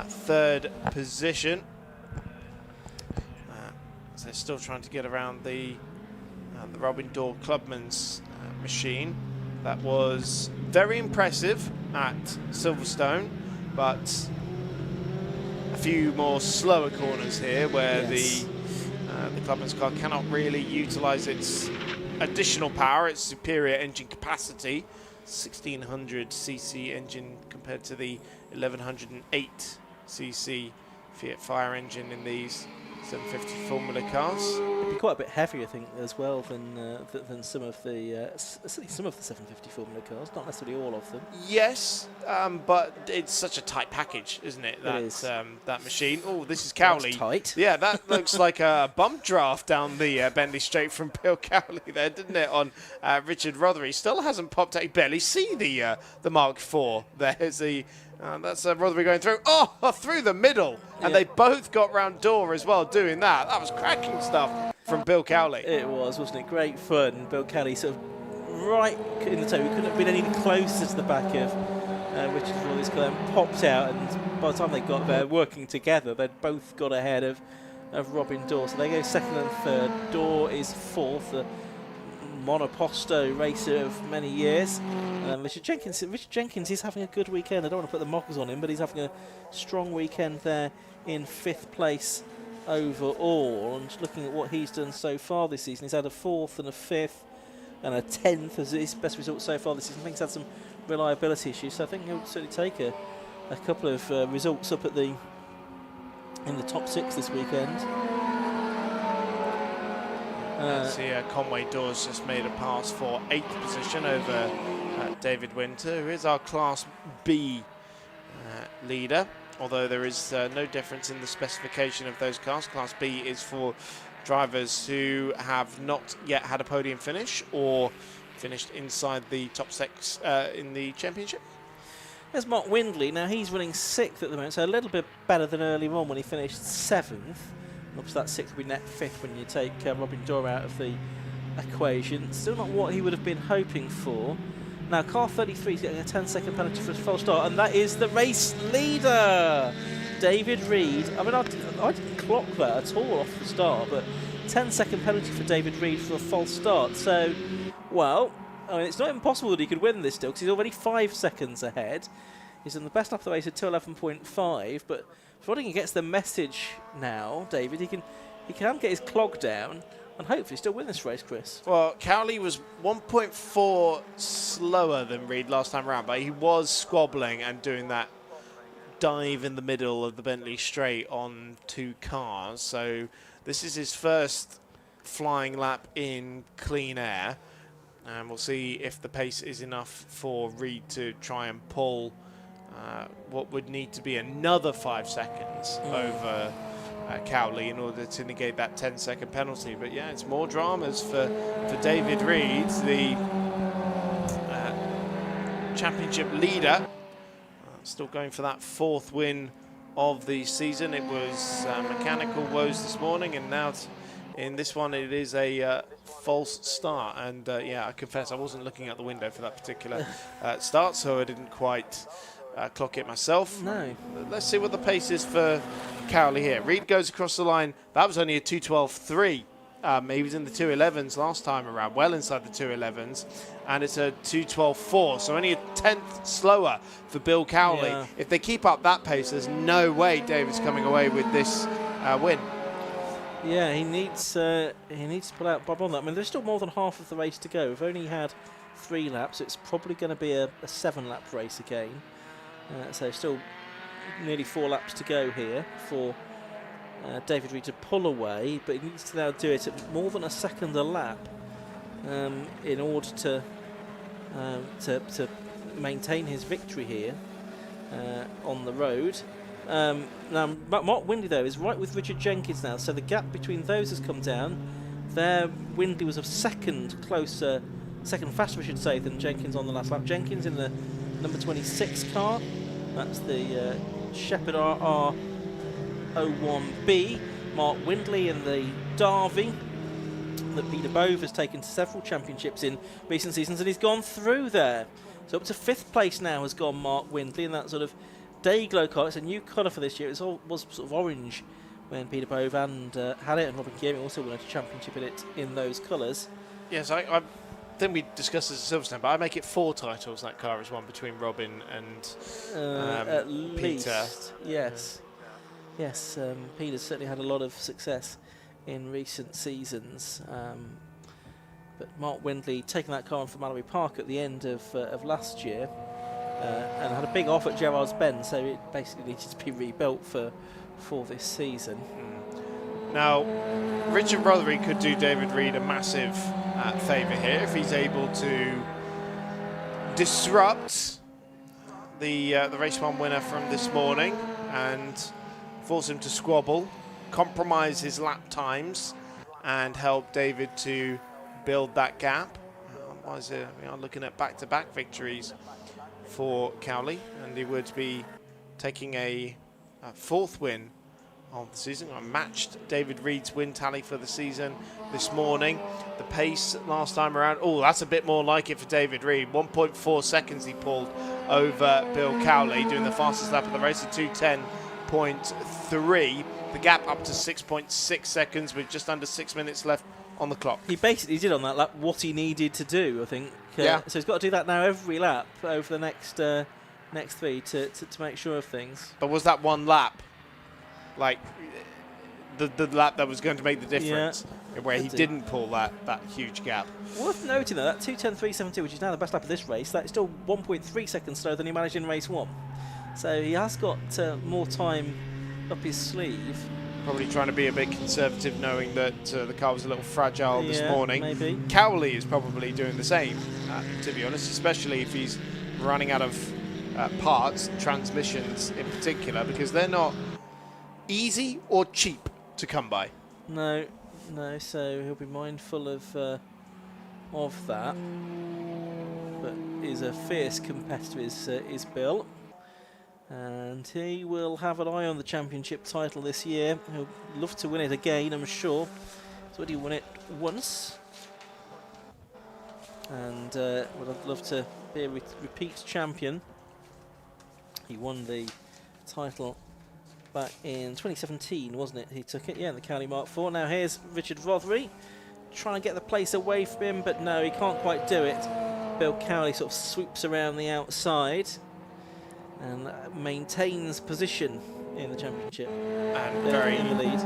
third position. So they're still trying to get around the Robin Dorr Clubman's machine. That was very impressive at Silverstone, but a few more slower corners here where the Clubman's car cannot really utilise its additional power, its superior engine capacity. 1600cc engine compared to the 1108cc Fiat Fire engine in these 750 Formula cars.
It'd be quite a bit heavier, I think, as well than some of the certainly some of the 750 Formula cars, not necessarily all of them.
Yes, but it's such a tight package, isn't it? That
It is.
That machine. Oh, this is Cowley.
That's tight.
Yeah, that looks like a bump draft down the Bentley Straight from Bill Cowley there, didn't it? On Richard Rothery, still hasn't popped out. You barely see the Mark IV. There's the. That's Rothery going through. Oh, through the middle. And they both got round Dorr as well doing that. That was cracking stuff from Bill Cowley.
It was, wasn't it? Great fun. Bill Cowley sort of right in the toe. He couldn't have been any closer to the back of Richard Rothery's car, and popped out. And by the time they got there working together, they'd both got ahead of Robin Dorr. So they go second and third. Dorr is fourth. Monoposto racer of many years. Richard Jenkins is having a good weekend. I don't want to put the mockers on him, but he's having a strong weekend there in fifth place overall. And just looking at what he's done so far this season, he's had a fourth and a fifth, and a 10th as his best result so far this season. I think he's had some reliability issues, so I think he'll certainly take a couple of results up in the top 6 this weekend.
See, Conway Dawes just made a pass for 8th position over David Winter, who is our Class B leader, although there is no difference in the specification of those cars. Class B is for drivers who have not yet had a podium finish or finished inside the top 6 in the championship.
There's Mark Windley. Now he's running 6th at the moment, so a little bit better than earlier on when he finished 7th. Obviously that 6th will be net 5th when you take Robin Dorr out of the equation. Still not what he would have been hoping for. Now car 33 is getting a 10-second penalty for his false start, and that is the race leader, David Reed. I mean, I didn't clock that at all off the start, but 10-second penalty for David Reed for a false start. So, well, I mean, it's not impossible that he could win this still, because he's already 5 seconds ahead. He's in the best lap of the race at 2:11.5, but providing he gets the message now, David, he can get his clog down and hopefully still win this race, Chris.
Well, Cowley was 1.4 slower than Reed last time around, but he was squabbling and doing that dive in the middle of the Bentley straight on 2 cars. So this is his first flying lap in clean air, and we'll see if the pace is enough for Reed to try and pull what would need to be another 5 seconds over Cowley in order to negate that 10-second penalty. But yeah, it's more dramas for David Reed, the championship leader. Still going for that 4th win of the season. It was mechanical woes this morning, and now in this one it is a false start. And yeah, I confess I wasn't looking out the window for that particular start, so I didn't quite clock it myself.
No.
Let's see what the pace is for Cowley here. Reed goes across the line. That was only a 2:12.3. He was in the 2:11s last time around, well inside the 2:11s, and it's a 2:12.4, so only a 10th slower for Bill Cowley.
Yeah.
If they keep up that pace, there's no way David's coming away with this win.
Yeah, he needs to put out Bob on that. I mean, there's still more than half of the race to go. We've only had 3 laps. It's probably going to be a 7-lap race again. So still nearly 4 laps to go here for David Reed to pull away, but he needs to now do it at more than a second a lap in order to maintain his victory here on the road. Now Mark Windley though is right with Richard Jenkins now, so the gap between those has come down. There, Windley was a second faster, I should say, than Jenkins on the last lap. Jenkins in the number 26 car. That's the Shepherd RR01B. Mark Windley in the Derby that Peter Bove has taken to several championships in recent seasons, and he's gone through there. So up to 5th place now has gone Mark Windley in that sort of Dayglow car. It's a new colour for this year. It was sort of orange when Peter Bove and had it, and Robin Gearing also won a championship in it in those colours.
Yes, I think we discussed this at Silverstone, but I make it 4 titles that car has won between Robin and
at
Peter.
Least, yes. Yes, Peter's certainly had a lot of success in recent seasons. But Mark Windley taking that car on for Mallory Park at the end of last year and had a big off at Gerrard's Bend, so it basically needed to be rebuilt for this season.
Now, Richard Rothery could do David Reed a massive favour here if he's able to disrupt the race 1 winner from this morning and force him to squabble, compromise his lap times, and help David to build that gap. Otherwise, we are looking at back-to-back victories for Cowley, and he would be taking a 4th win of the season. I matched David Reed's win tally for the season this morning. The pace last time around, oh, that's a bit more like it for David Reed. 1.4 seconds he pulled over Bill Cowley, doing the fastest lap of the race at 2:10.3. The gap up to 6.6 seconds with just under 6 minutes left on the clock.
He basically did on that lap what he needed to do, I think.
Yeah.
So he's got to do that now every lap over the next 3 to make sure of things.
But was that one lap like the lap that was going to make the difference, where he
Could do.
didn't pull that huge gap.
Worth noting, though, that 2:10.372, which is now the best lap of this race, that is still 1.3 seconds slower than he managed in race 1. So he has got more time up his sleeve.
Probably trying to be a bit conservative, knowing that the car was a little fragile this morning.
Maybe.
Cowley is probably doing the same, to be honest, especially if he's running out of parts, transmissions in particular, because they're not easy or cheap to come by.
No, so he'll be mindful of that. But he's a fierce competitor, is Bill. And he will have an eye on the championship title this year. He'll love to win it again, I'm sure. He's already won it once. And would I'd love to be a repeat champion. He won the title back in 2017, wasn't it? He took it, in the Cowley Mark IV. Now here's Richard Rothery trying to get the place away from him, but no, he can't quite do it. Bill Cowley sort of swoops around the outside and maintains position in the championship.
And
in the lead.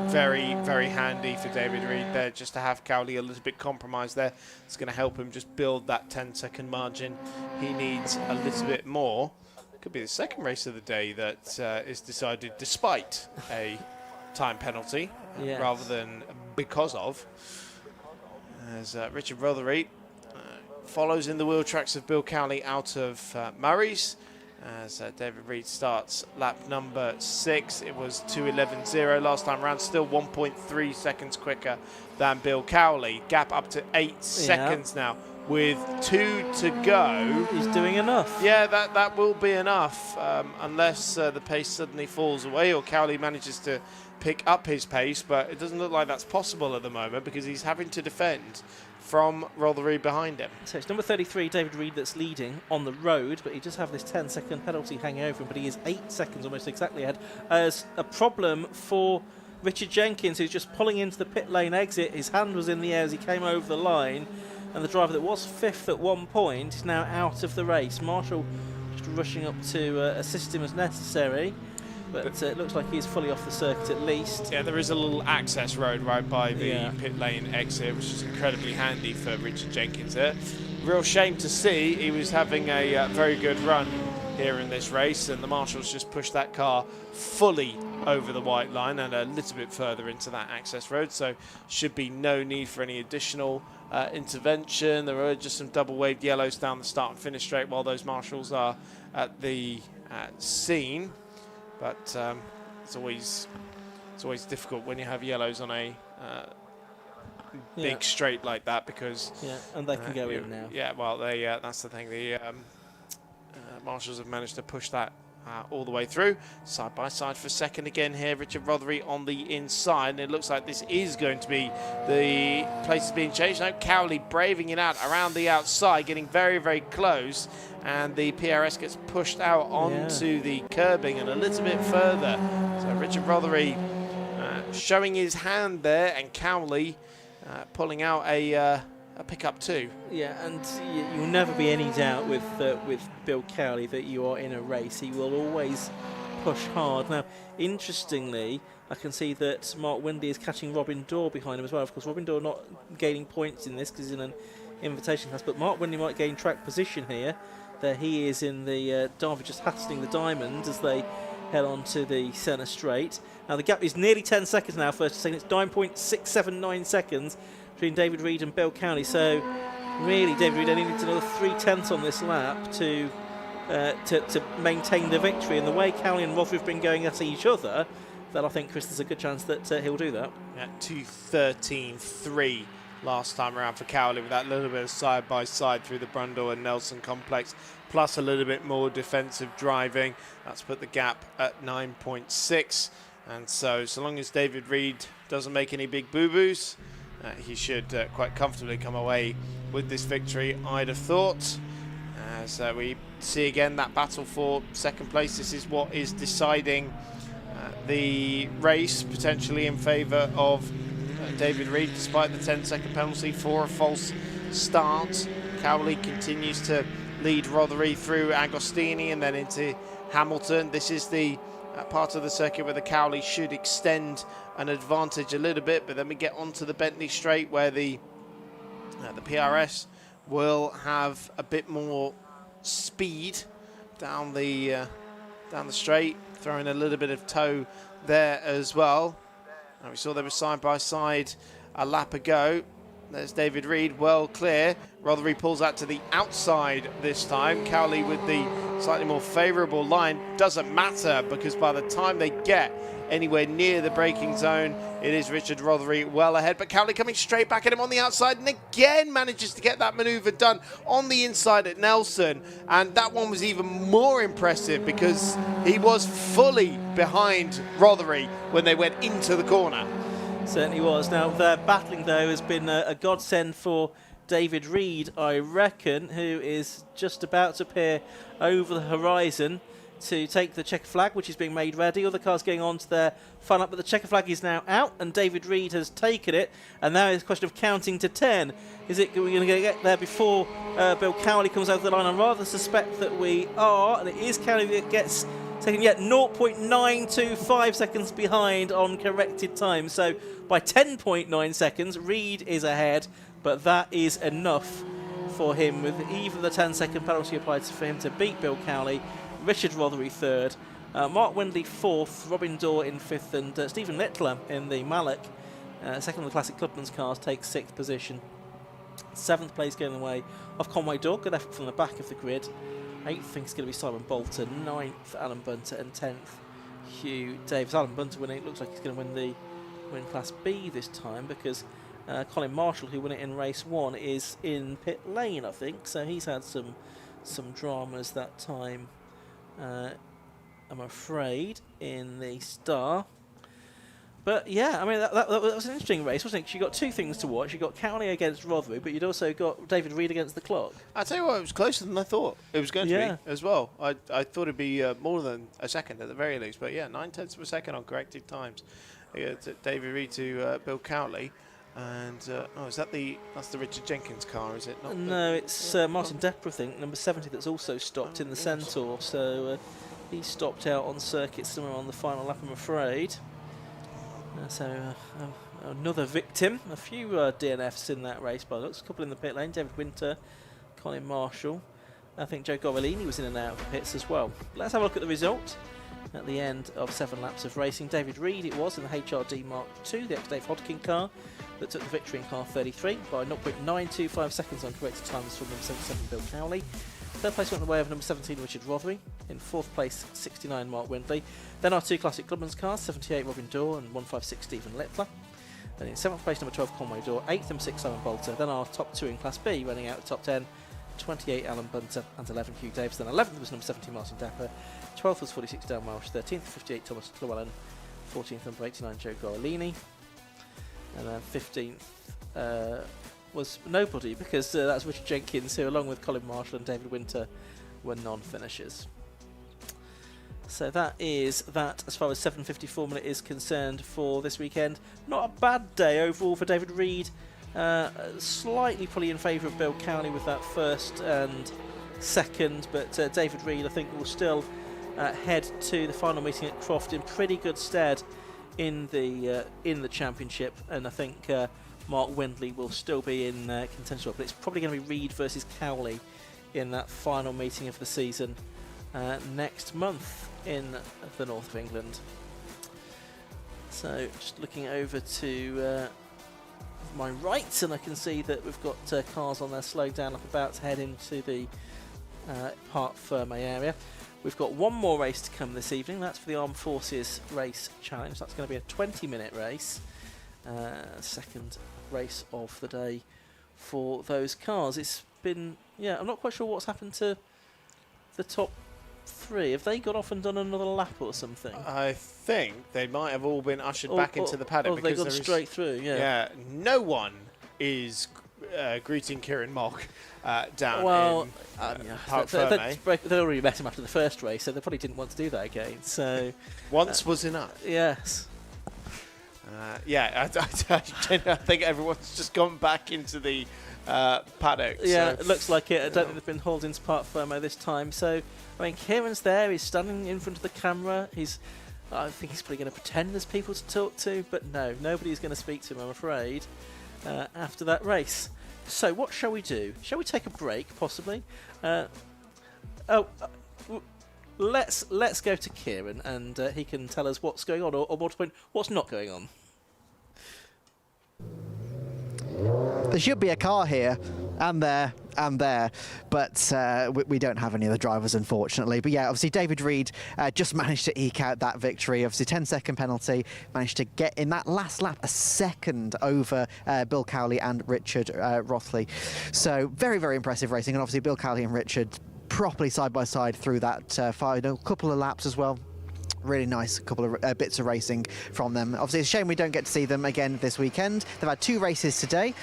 Very, very handy for David Reed there, just to have Cowley a little bit compromised there. It's going to help him just build that 10-second margin. He needs a little bit more. Could be the second race of the day that is decided despite a time penalty, rather than because of. As Richard Rothery follows in the wheel tracks of Bill Cowley out of Murray's. As David Reed starts lap number 6, it was 2:11.0 last time around, still 1.3 seconds quicker than Bill Cowley. Gap up to 8 seconds now with 2 to go.
He's doing enough.
Yeah, that will be enough, unless the pace suddenly falls away or Cowley manages to pick up his pace, but it doesn't look like that's possible at the moment because he's having to defend from Rothery behind him.
So it's number 33, David Reed, that's leading on the road, but he does have this 10-second penalty hanging over him, but he is 8 seconds almost exactly ahead. As a problem for Richard Jenkins, who's just pulling into the pit lane exit. His hand was in the air as he came over the line, and the driver that was 5th at one point is now out of the race. Marshall just rushing up to assist him as necessary. But it looks like he's fully off the circuit at least.
Yeah, there is a little access road right by the pit lane exit, which is incredibly handy for Richard Jenkins there. Real shame to see. He was having a very good run here in this race, and the marshals just pushed that car fully over the white line and a little bit further into that access road, so should be no need for any additional intervention. There are just some double waved yellows down the start and finish straight while those marshals are at the scene. But it's always difficult when you have yellows on a big straight like that, because
and they can go in now.
Yeah, well, that's the thing. The marshals have managed to push that all the way through. Side by side for second again here. Richard Rothery on the inside, and it looks like this is going to be the places being changed. Now Cowley braving it out around the outside, getting very, very close, and the PRS gets pushed out onto the curbing and a little bit further. So Richard Rothery showing his hand there, and Cowley pulling out a pickup 2.
Yeah, and you'll never be any doubt with Bill Cowley that you are in a race. He will always push hard. Now, interestingly, I can see that Mark Windy is catching Robin Dorr behind him as well. Of course, Robin Dorr not gaining points in this because he's in an invitation class, but Mark Windy might gain track position here. There he is in the Derby, just hassling the Diamond as they head on to the centre straight. Now, the gap is nearly 10 seconds now, first to second. It's 9.679 seconds between David Reed and Bill Cowley. So, really, David Reed only needs another 3/10 on this lap to maintain the victory. And the way Cowley and Rothery have been going at each other, that I think, Chris, there's a good chance that he'll do that.
Yeah, 2:13.3 last time around for Cowley, with that little bit of side-by-side through the Brundle and Nelson complex, plus a little bit more defensive driving. That's put the gap at 9.6. And so long as David Reed doesn't make any big boo-boos, he should quite comfortably come away with this victory, I'd have thought. As we see again that battle for second place, this is what is deciding the race, potentially in favour of David Reed, despite the 10-second penalty for a false start. Cowley continues to lead Rothery through Agostini and then into Hamilton. This is the part of the circuit where the Cowley should extend an advantage a little bit, but then we get onto the Bentley Straight where the PRS will have a bit more speed down the straight, throwing a little bit of toe there as well. And we saw they were side by side a lap ago. There's David Reed, well clear. Rothery pulls that to the outside this time. Cowley with the slightly more favourable line. Doesn't matter, because by the time they get anywhere near the braking zone, it is Richard Rothery well ahead. But Cowley coming straight back at him on the outside, and again manages to get that manoeuvre done on the inside at Nelson. And that one was even more impressive because he was fully behind Rothery when they went into the corner.
Certainly was. Now, their battling, though, has been a godsend for David Reed, I reckon, who is just about to appear over the horizon to take the checker flag, which is being made ready. Other cars going on to their final lap, but the checker flag is now out, and David Reed has taken it. And now it's a question of counting to 10. Is it we're going to get there before Bill Cowley comes over the line? I rather suspect that we are, and it is Cowley that gets taken yet 0.925 seconds behind on corrected time. So by 10.9 seconds, Reed is ahead, but that is enough for him, with even the 10-second penalty applied for him to beat Bill Cowley. Richard Rothery third, Mark Windley fourth, Robin Dorr in fifth, and Stephen Littler in the Mallock, second of the Classic Clubman's cars, takes sixth position. Seventh place going the way of Conway Dorr, good effort from the back of the grid. Eighth, I think it's going to be Simon Bolton. Ninth, Alan Bunter, and 10th, Hugh Davis. Alan Bunter winning. It looks like he's going to win Class B this time, because Colin Marshall, who won it in race 1, is in pit lane, I think. So he's had some dramas that time, I'm afraid, in the Star. But yeah, I mean, that was an interesting race, wasn't it? You got two things to watch. You got Cowley against Rothery, but you'd also got David Reed against the clock.
I'll tell you what, it was closer than I thought it was going to be as well. I thought it'd be more than a second at the very least, but yeah, 9/10 of a second on corrected times. David Reed to Bill Cowley. And is that that's the Richard Jenkins car, is it? Not
no, it's Martin Depper, I think, number 70, that's also stopped in the Centaur. So he stopped out on circuit somewhere on the final lap, I'm afraid. So another victim. A few DNFs in that race by the looks. A couple in the pit lane. David Winter, Colin Marshall. I think Joe Govellini was in and out of the pits as well. Let's have a look at the result. At the end of 7 laps of racing, David Reed it was in the HRD Mark II, the ex-Dave Hodkin car, that took the victory in car 33 by 0.925 seconds on corrected times from number 77 Bill Cowley. Third place went the way of number 17 Richard Rothery. In fourth place, 69 Mark Windley. Then our two Classic Clubman's cars, 78 Robin Dorr and 156 Stephen Littler. Then in 7th place, number 12 Conway Dorr, 8th and 6th Simon Bolter. Then our top 2 in Class B, running out the top 10, 28 Alan Bunter and 11 Hugh Davis. Then 11th was number 17 Martin Dapper, 12th was 46 Dan Welsh, 13th 58 Thomas Llewellyn, 14th number 89 Joe Gorolini, and then 15th was nobody, because that's Richard Jenkins, who along with Colin Marshall and David Winter were non-finishers. So that is that as far as 754 minute is concerned for this weekend. Not a bad day overall for David Reed. Slightly probably in favour of Bill Cowley with that first and second, but David Reed I think will still head to the final meeting at Croft in pretty good stead in the championship, and I think Mark Windley will still be in contention, but it's probably going to be Reed versus Cowley in that final meeting of the season next month in the north of England. So just looking over to my right, and I can see that we've got cars on there slowed down up about to head into the Parc Fermé area. We've got one more race to come this evening. That's for the Armed Forces Race Challenge. That's going to be a 20-minute race. Second race of the day for those cars. It's been, I'm not quite sure what's happened to the top 3. Have they got off and done another lap or something?
I think they might have all been ushered back into the paddock.
Or they've gone straight through,
Yeah, no one is greeting Kieran Mock down in Parc Fermé.
They already met him after the first race, so they probably didn't want to do that again. So
once was enough.
Yes.
Yeah, I think everyone's just gone back into the paddock.
Yeah,
so.
it looks like it. I don't think they've been hauled into Park Fermo this time. So, I mean, Kieran's there. He's standing in front of the camera. I think he's probably going to pretend there's people to talk to, but no, nobody's going to speak to him, I'm afraid, after that race. So, what shall we do? Shall we take a break, possibly? Let's go to Kieran, and he can tell us what's going on, or more to the point, what's not going on.
There should be a car here, and there, but we don't have any of the drivers, unfortunately. But yeah, obviously David Reed just managed to eke out that victory. Obviously 10-second penalty, managed to get in that last lap a second over Bill Cowley and Richard Rothley. So very, very impressive racing, and obviously Bill Cowley and Richard properly side by side through that final couple of laps as well. Really nice couple of bits of racing from them. Obviously, it's a shame we don't get to see them again this weekend. They've had 2 races today,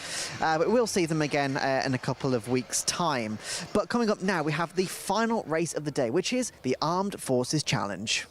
but we'll see them again in a couple of weeks' time. But coming up now, we have the final race of the day, which is the Armed Forces Challenge.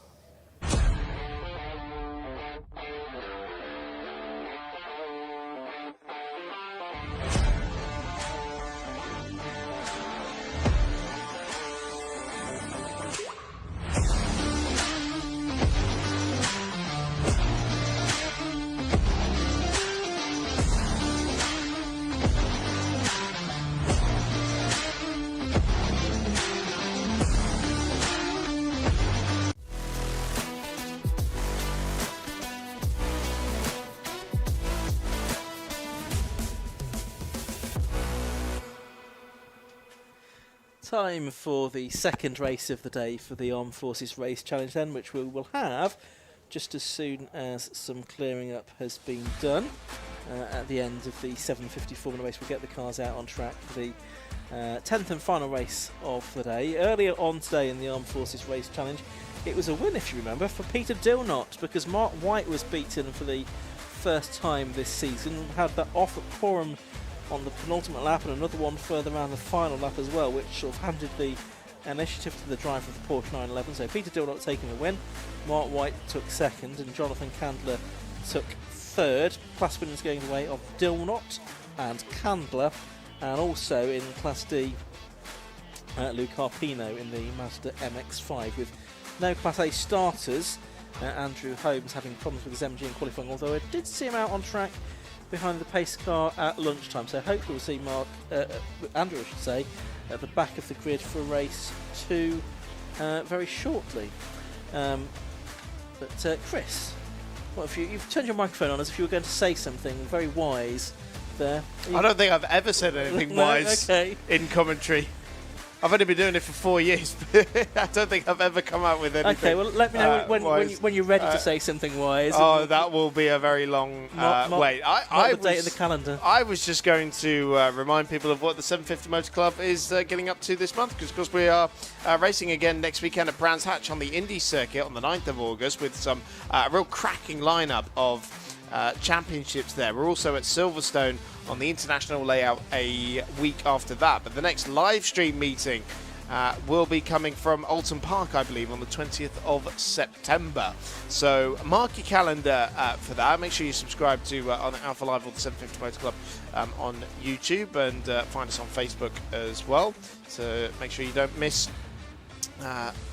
Time for the second race of the day for the Armed Forces Race Challenge then, which we will have just as soon as some clearing up has been done. At the end of the 750 Formula race, we'll get the cars out on track for the 10th and final race of the day. Earlier on today in the Armed Forces Race Challenge, it was a win, if you remember, for Peter Dilnott, because Mark White was beaten for the first time this season, had that off at Quorum on the penultimate lap and another one further around the final lap as well, which sort of handed the initiative to the driver of the Porsche 911. So Peter Dilnott taking the win, Mark White took second, and Jonathan Candler took third. Class winners going the way of Dilnott and Candler, and also in Class D, Luke Harpino in the Mazda MX5 with no Class A starters. Andrew Holmes having problems with his MG in qualifying, although I did see him out on track behind the pace car at lunchtime, so hopefully we'll see Andrew, I should say, at the back of the grid for race 2 very shortly. But Chris, what if you've turned your microphone on as if you were going to say something very wise there?
I don't think I've ever said anything wise in commentary. I've only been doing it for 4 years, but I don't think I've ever come out with anything.
Okay, well, let me know when you're ready to say something wise.
Oh, that will be a very long wait. I
the date in the calendar.
I was just going to remind people of what the 750 Motor Club is getting up to this month, because of course we are racing again next weekend at Brands Hatch on the Indy circuit on the 9th of August with some real cracking lineup of championships there. We're also at Silverstone on the international layout a week after that, but the next live stream meeting will be coming from Alton Park, I believe, on the 20th of September. So mark your calendar for that. Make sure you subscribe to on Alpha Live or the 750 Motor Club on YouTube, and find us on Facebook as well, so make sure you don't miss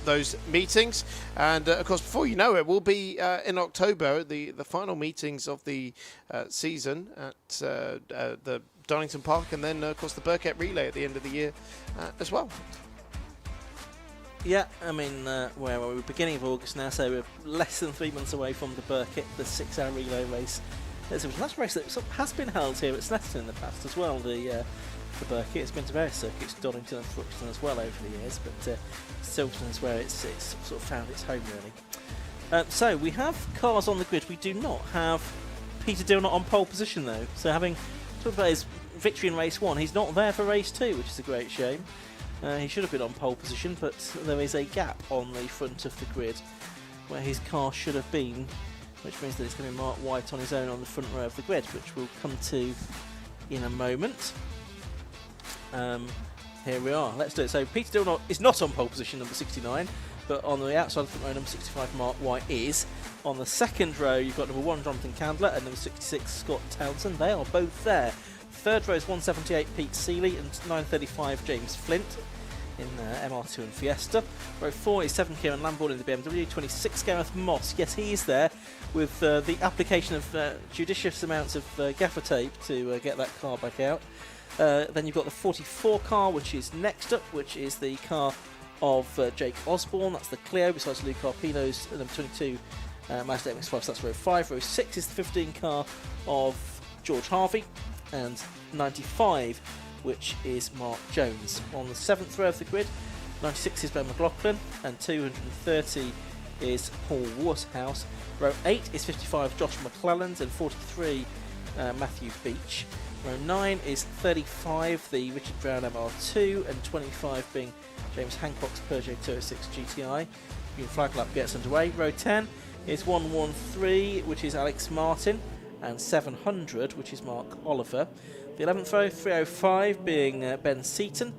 those meetings. And of course, before you know it, we'll be in October, the final meetings of the season at the Donington Park, and then of course the Burkett Relay at the end of the year as well.
Yeah, I mean, where are we? Beginning of August now, so we're less than 3 months away from the Burkett, the 6-hour relay race. That's a race that has been held here at Snetterton in the past as well. The Burkett, it's been to various circuits, Donington and Thruxton as well over the years, but Silverton is where it's sort of found its home, really. So we have cars on the grid. We do not have Peter Dilnott on pole position though. So having talked about his victory in race 1, he's not there for race 2, which is a great shame. He should have been on pole position, but there is a gap on the front of the grid where his car should have been, which means that it's going to be Mark White on his own on the front row of the grid, which we'll come to in a moment. Here we are, let's do it. So Peter Dilnott is not on pole position, number 69. but on the outside of the front row, number 65 Mark White is. On the second row, you've got number 1 Jonathan Candler and number 66 Scott Townsend. They are both there. Third row is 178 Pete Seeley and 935 James Flint in MR2 and Fiesta. Row 4 is 7 Kieran Lambourne in the BMW, 26 Gareth Moss. Yes, he is there with the application of judicious amounts of gaffer tape to get that car back out. Then you've got the 44 car, which is next up, which is the car of Jake Osborne. That's the Clio, besides Luke Arpino's number 22 Mazda MX5. So that's row 5. Row 6 is the 15 car of George Harvey, and 95, which is Mark Jones. On the 7th row of the grid, 96 is Ben McLaughlin, and 230 is Paul Waterhouse. Row 8 is 55 Josh McClelland, and 43 Matthew Beach. Row 9 is 35, the Richard Brown MR2, and 25 being James Hancock's Peugeot 206 GTI. Green flag lap gets underway. Row 10 is 113, which is Alex Martin, and 700, which is Mark Oliver. The 11th row, 305 being Ben Seaton,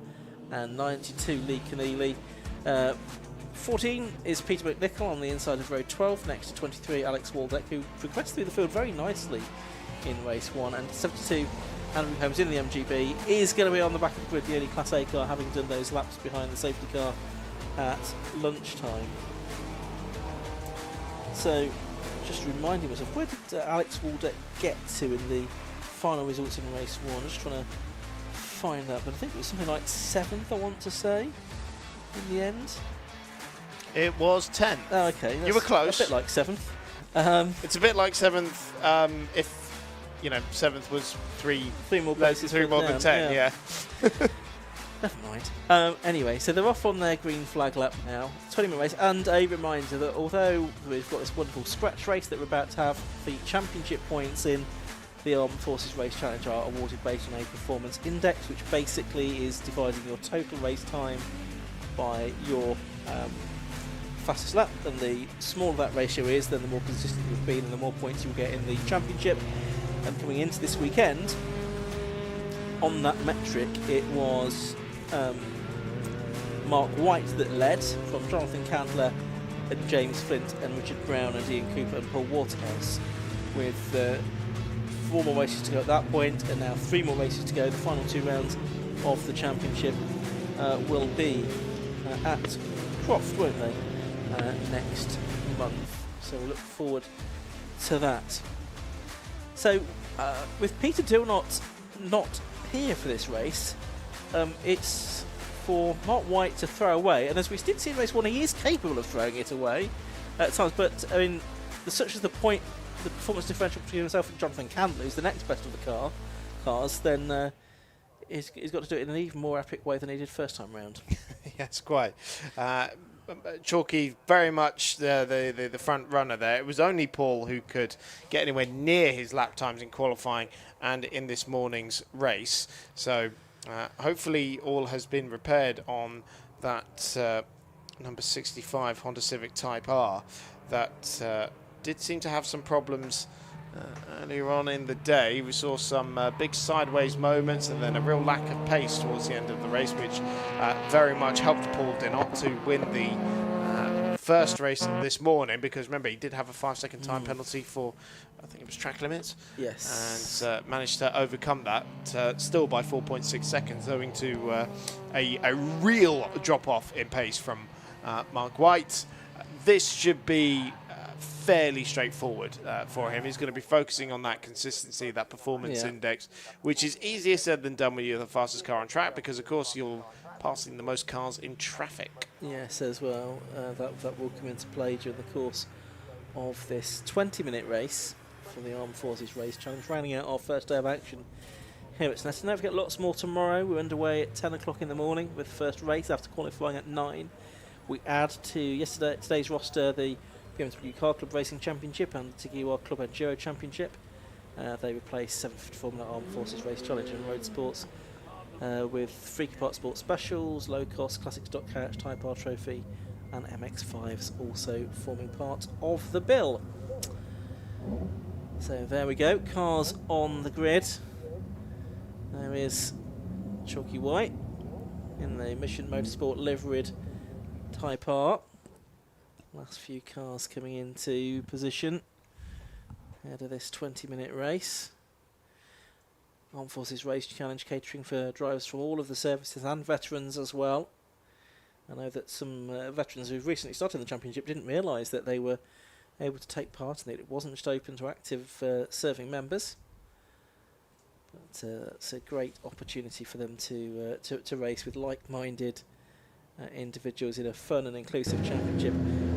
and 92 Lee Keneally. 14 is Peter McNichol on the inside of row 12, next to 23 Alex Waldeck, who progressed through the field very nicely in race 1, and 72 Andrew Holmes in the MGB is going to be on the back of the grid, the only Class A car, having done those laps behind the safety car at lunchtime. So, just reminding myself, where did Alex Waldeck get to in the final results in race 1? I'm just trying to find that, but I think it was something like 7th, I want to say, in the end.
It was 10th.
Oh, okay.
You were close.
A bit like 7th.
It's a bit like 7th if, 7th was three
more places.
3 more than 10, yeah.
Never mind. Anyway, so they're off on their green flag lap now. 20-minute race, and a reminder that although we've got this wonderful scratch race that we're about to have, the championship points in the Armed Forces Race Challenge are awarded based on a performance index, which basically is dividing your total race time by your fastest lap, and the smaller that ratio is, then the more consistent you've been and the more points you'll get in the championship. And coming into this weekend, on that metric, it was Mark White that led, from Jonathan Candler and James Flint and Richard Brown and Ian Cooper and Paul Waterhouse, with 4 more races to go at that point, and now 3 more races to go. The final 2 rounds of the championship will be at Croft, won't they, next month. So we'll look forward to that. So, with Peter Dillnott not here for this race, it's for Mark White to throw away, and as we did see in race 1, he is capable of throwing it away at times, but I mean, such as the performance differential between himself and Jonathan Candler, who's the next best of the cars, then he's got to do it in an even more epic way than he did first time round.
Yes, quite. Chalky very much the front runner there. It was only Paul who could get anywhere near his lap times in qualifying and in this morning's race. So hopefully all has been repaired on that number 65 Honda Civic Type R that did seem to have some problems earlier on in the day. We saw some big sideways moments and then a real lack of pace towards the end of the race, which very much helped Paul Dillnott to win the first race this morning, because remember, he did have a 5-second time penalty for, I think it was track limits.
Yes.
And managed to overcome that, still by 4.6 seconds, owing to a real drop-off in pace from Mark White. This should be fairly straightforward for him. He's going to be focusing on that consistency, that performance index, which is easier said than done when you're the fastest car on track, because of course you're passing the most cars in traffic.
Yes, as well. That will come into play during the course of this 20-minute race for the Armed Forces Race Challenge, rounding out our first day of action here at Snetterton. Don't forget, lots more tomorrow. We're underway at 10 o'clock in the morning with the first race after qualifying at 9. We add to today's roster the BMW Car Club Racing Championship and the Tiguan Club Enduro Championship. They replace 7th Formula Armed Forces Race Challenge and Road Sports with Freaky Park Sports Specials, Lowcost Classic Stock Catch, Type R Trophy and MX5s also forming part of the bill. So there we go, cars on the grid. There is Chalky White in the Mission Motorsport liveried Type R. Last few cars coming into position ahead of this 20-minute race. Armed Forces Race Challenge catering for drivers from all of the services and veterans as well. I know that some veterans who've recently started the championship didn't realise that they were able to take part in it. It wasn't just open to active serving members. But it's a great opportunity for them to race with like-minded individuals in a fun and inclusive championship.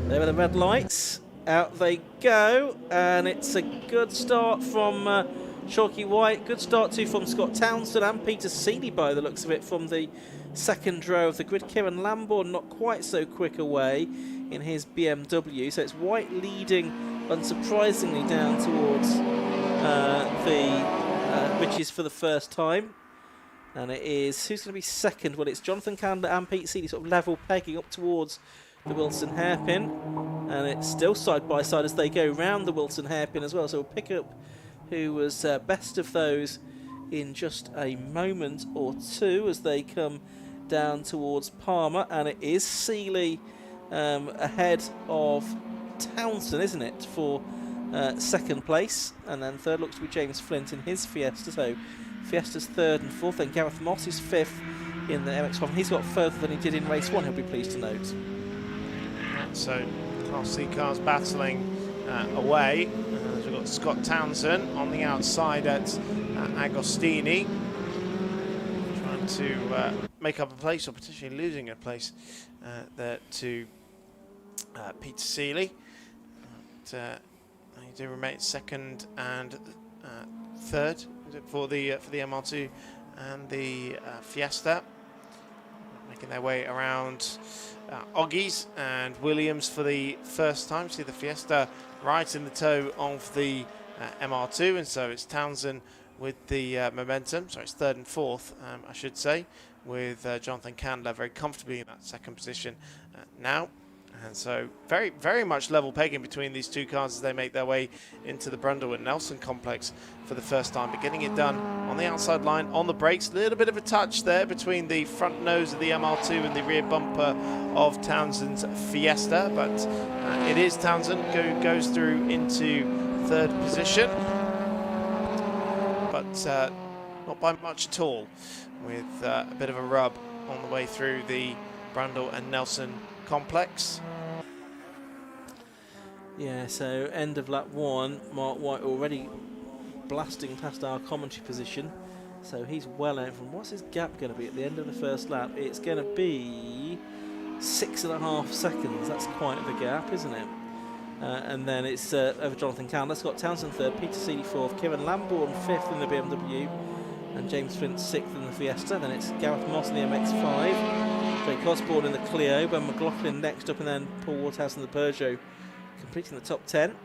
There are the red lights. Out they go, and it's a good start from Chalky White. Good start too from Scott Townsend and Peter Seeley by the looks of it from the second row of the grid. Kieran Lambourne not quite so quick away in his BMW. So it's White leading unsurprisingly down towards the Ridges for the first time. And it is, who's going to be second? Well, it's Jonathan Candler and Pete Seeley sort of level pegging up towards the Wilson hairpin. And it's still side by side as they go round the Wilson hairpin as well. So we'll pick up who was best of those in just a moment or two as they come down towards Palmer. And it is Seeley ahead of Townsend, isn't it, for second place. And then third looks to be James Flint in his Fiesta. So Fiesta's third and fourth. Then Gareth Moss is fifth in the MX5. He's got further than he did in race one, he'll be pleased to note.
So Class C cars battling away. We've got Scott Townsend on the outside at Agostini, trying to make up a place, or potentially losing a place there to Peter Seeley. They do remain second and third for the MR2 and the Fiesta, making their way around Oggies and Williams for the first time. See the Fiesta right in the toe of the MR2, and so it's Townsend with the momentum. So it's third and fourth, I should say, with Jonathan Candler very comfortably in that second position now. And so very, very much level pegging between these two cars as they make their way into the Brundle and Nelson complex for the first time. But getting it done on the outside line, on the brakes. A little bit of a touch there between the front nose of the MR2 and the rear bumper of Townsend's Fiesta. But it is Townsend who goes through into third position. But not by much at all, with a bit of a rub on the way through the Brundle and Nelson complex.
Yeah, so end of lap one, Mark White already blasting past our commentary position. So he's well out from, what's his gap going to be at the end of the first lap? It's going to be 6.5 seconds. That's quite the gap, isn't it? And then it's over Jonathan Candler. Scott Townsend third, Peter Seeley fourth, Kieran Lambourne fifth in the BMW, and James Flint sixth in the Fiesta. Then it's Gareth Moss in the MX5, Jake Osborne in the Clio, Ben McLaughlin next up, and then Paul Waterhouse in the Peugeot completing the top 10.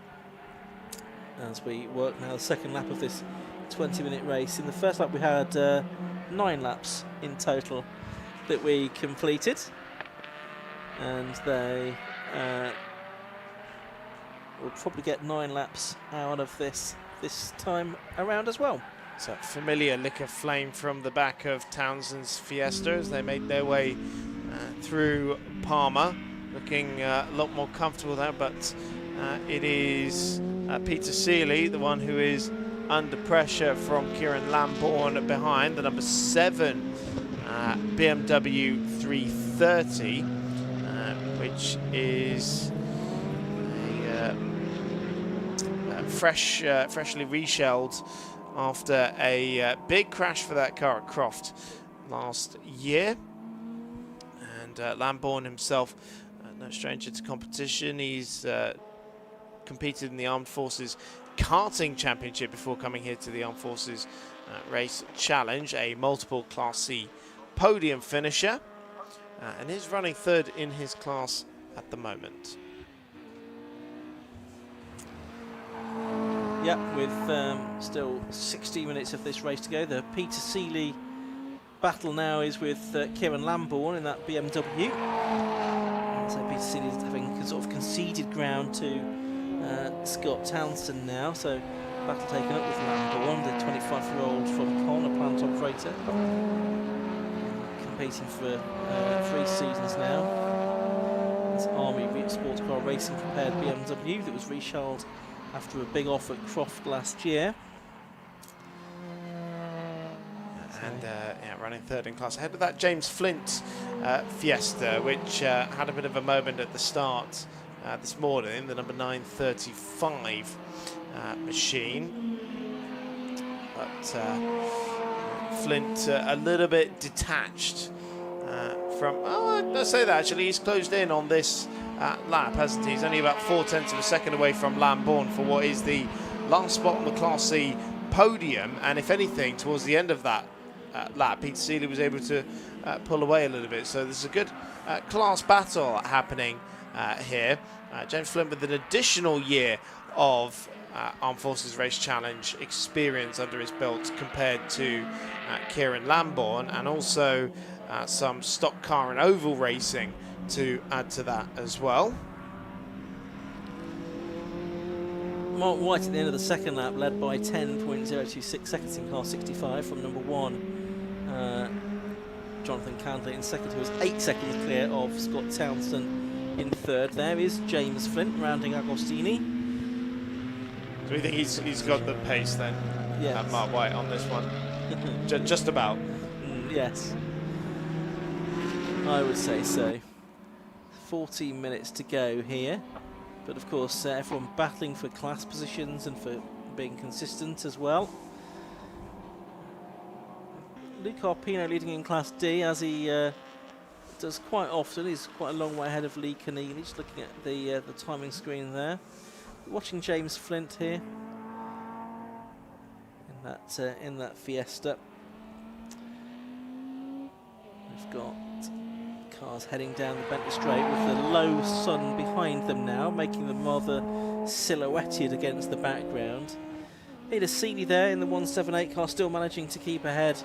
As we work now the second lap of this 20-minute race. In the first lap we had 9 laps in total that we completed, and they will probably get 9 laps out of this time around as well.
So familiar lick of flame from the back of Townsend's Fiesta as they made their way through Palmer, looking a lot more comfortable there, but it is Peter Seeley, the one who is under pressure from Kieran Lambourne behind, the number 7 BMW 330, which is freshly reshelled after a big crash for that car at Croft last year. And Lambourne himself, no stranger to competition. He's competed in the Armed Forces Karting Championship before coming here to the Armed Forces Race Challenge, a multiple Class C podium finisher, and is running third in his class at the moment.
Yeah, with still 60 minutes of this race to go. The Peter Seeley battle now is with Kieran Lambourne in that BMW. And so Peter Seeley is having sort of conceded ground to Scott Townsend now. So battle taken up with Lambourne, the 25-year-old from Connor, plant operator, competing for 3 seasons now. This Army Sports Car Racing prepared BMW that was reshelled after a big off at Croft last year.
And running third in class. Ahead of that, James Flint Fiesta, which had a bit of a moment at the start this morning, the number 935 machine. But Flint a little bit detached from, let's say that actually, he's closed in on this lap, hasn't he? He's only about 0.4 of a second away from Lambourne for what is the last spot on the Class C podium, and if anything, towards the end of that lap, Pete Seeley was able to pull away a little bit. So there's a good class battle happening here. James Flint with an additional year of Armed Forces Race Challenge experience under his belt compared to Kieran Lambourne, and also some stock car and oval racing to add to that as well.
Mark White at the end of the second lap, led by 10.026 seconds in car 65 from number 1. Jonathan Candley in second, who was 8 seconds clear of Scott Townsend in third. There is James Flint rounding Agostini.
Do we think he's got the pace then?
Yes.
Mark White on this one? Just about.
Yes. I would say so. 14 minutes to go here. But of course, everyone battling for class positions and for being consistent as well. Luke Arpino leading in Class D, as he does quite often. He's quite a long way ahead of Lee Keneally. Just looking at the timing screen there. Watching James Flint here in that Fiesta. We've got cars heading down the Bentley Straight with the low sun behind them now, making them rather silhouetted against the background. Peter Seeley there in the 178 car, still managing to keep ahead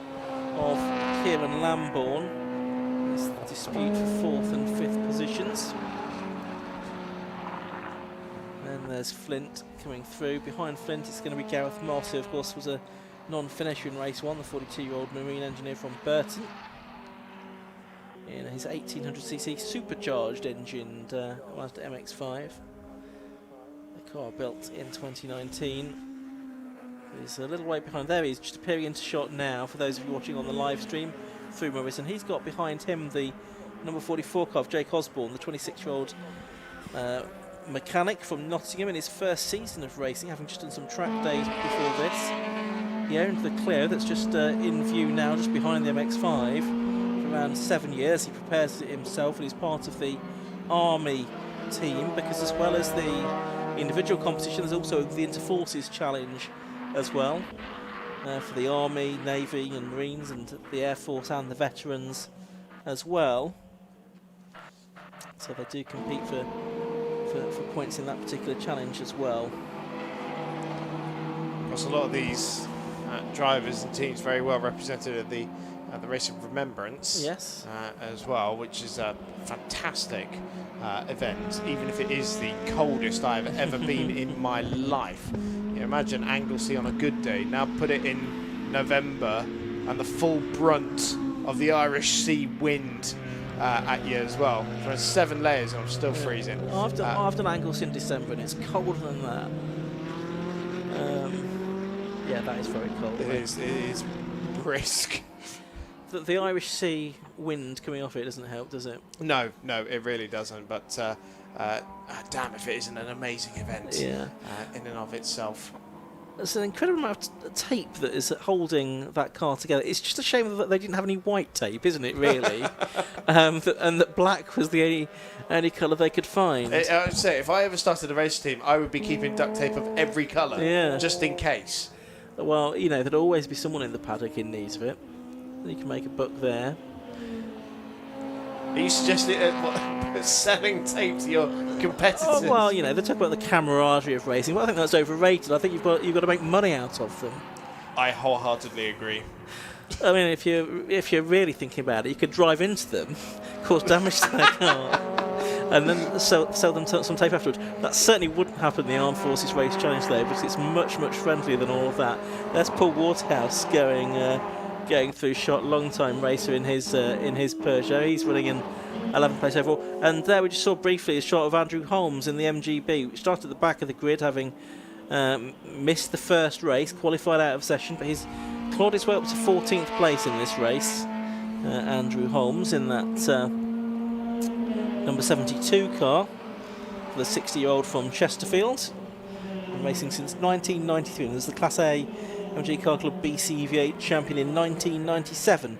of Kieran Lambourne. It's the dispute for 4th and 5th positions. And there's Flint coming through. Behind Flint it's going to be Gareth Moss, who of course was a non-finisher in race 1, the 42-year-old marine engineer from Burton, in his 1800cc supercharged engined Mazda MX5. The car built in 2019. He's a little way behind. There he is, just appearing into shot now for those of you watching on the live stream through Morris. And he's got behind him the number 44 car of Jake Osborne, the 26-year-old mechanic from Nottingham in his first season of racing, having just done some track days before this. He owned the Clio that's just in view now, just behind the MX5. For around 7 years, he prepares it himself, and he's part of the Army team, because as well as the individual competition, there's also the Interforces Challenge as well, for the Army, Navy and Marines, and the Air Force and the veterans as well. So they do compete for points in that particular challenge as well.
Of course, a lot of these drivers and teams very well represented at the Race of Remembrance,
yes,
as well, which is a fantastic event, even if it is the coldest I've ever been in my life. You imagine Anglesey on a good day, now put it in November and the full brunt of the Irish Sea wind at you as well. So it's 7 layers and I'm still freezing.
I've done Anglesey in December and it's colder than that. Yeah, that is very cold.
It is brisk.
The Irish Sea wind coming off it doesn't help, does it?
No, it really doesn't. But damn if it isn't an amazing event,
yeah,
in and of itself.
There's an incredible amount of tape that is holding that car together. It's just a shame that they didn't have any white tape, isn't it, really? And that black was the only colour they could find.
I would say, if I ever started a race team, I would be keeping duct tape of every colour,
yeah,
just in case.
Well, you know, there'd always be someone in the paddock in need of it. You can make a book there.
Are you suggesting selling tape to your competitors?
Oh, well, you know, they talk about the camaraderie of racing. Well, I think that's overrated. I think you've got to make money out of them.
I wholeheartedly agree.
I mean, if you're really thinking about it, you could drive into them, cause damage to their car, and then sell them some tape afterwards. That certainly wouldn't happen in the Armed Forces Race Challenge, though, because it's much, much friendlier than all of that. There's Paul Waterhouse going going through shot, long-time racer in his Peugeot. He's running in 11th place overall. And there we just saw briefly a shot of Andrew Holmes in the MGB, which started at the back of the grid, having missed the first race, qualified out of session, but he's clawed his way up to 14th place in this race. Andrew Holmes in that number 72 car for the 60-year-old from Chesterfield. Been racing since 1993, and there's the Class A MG Car Club BCV8 champion in 1997.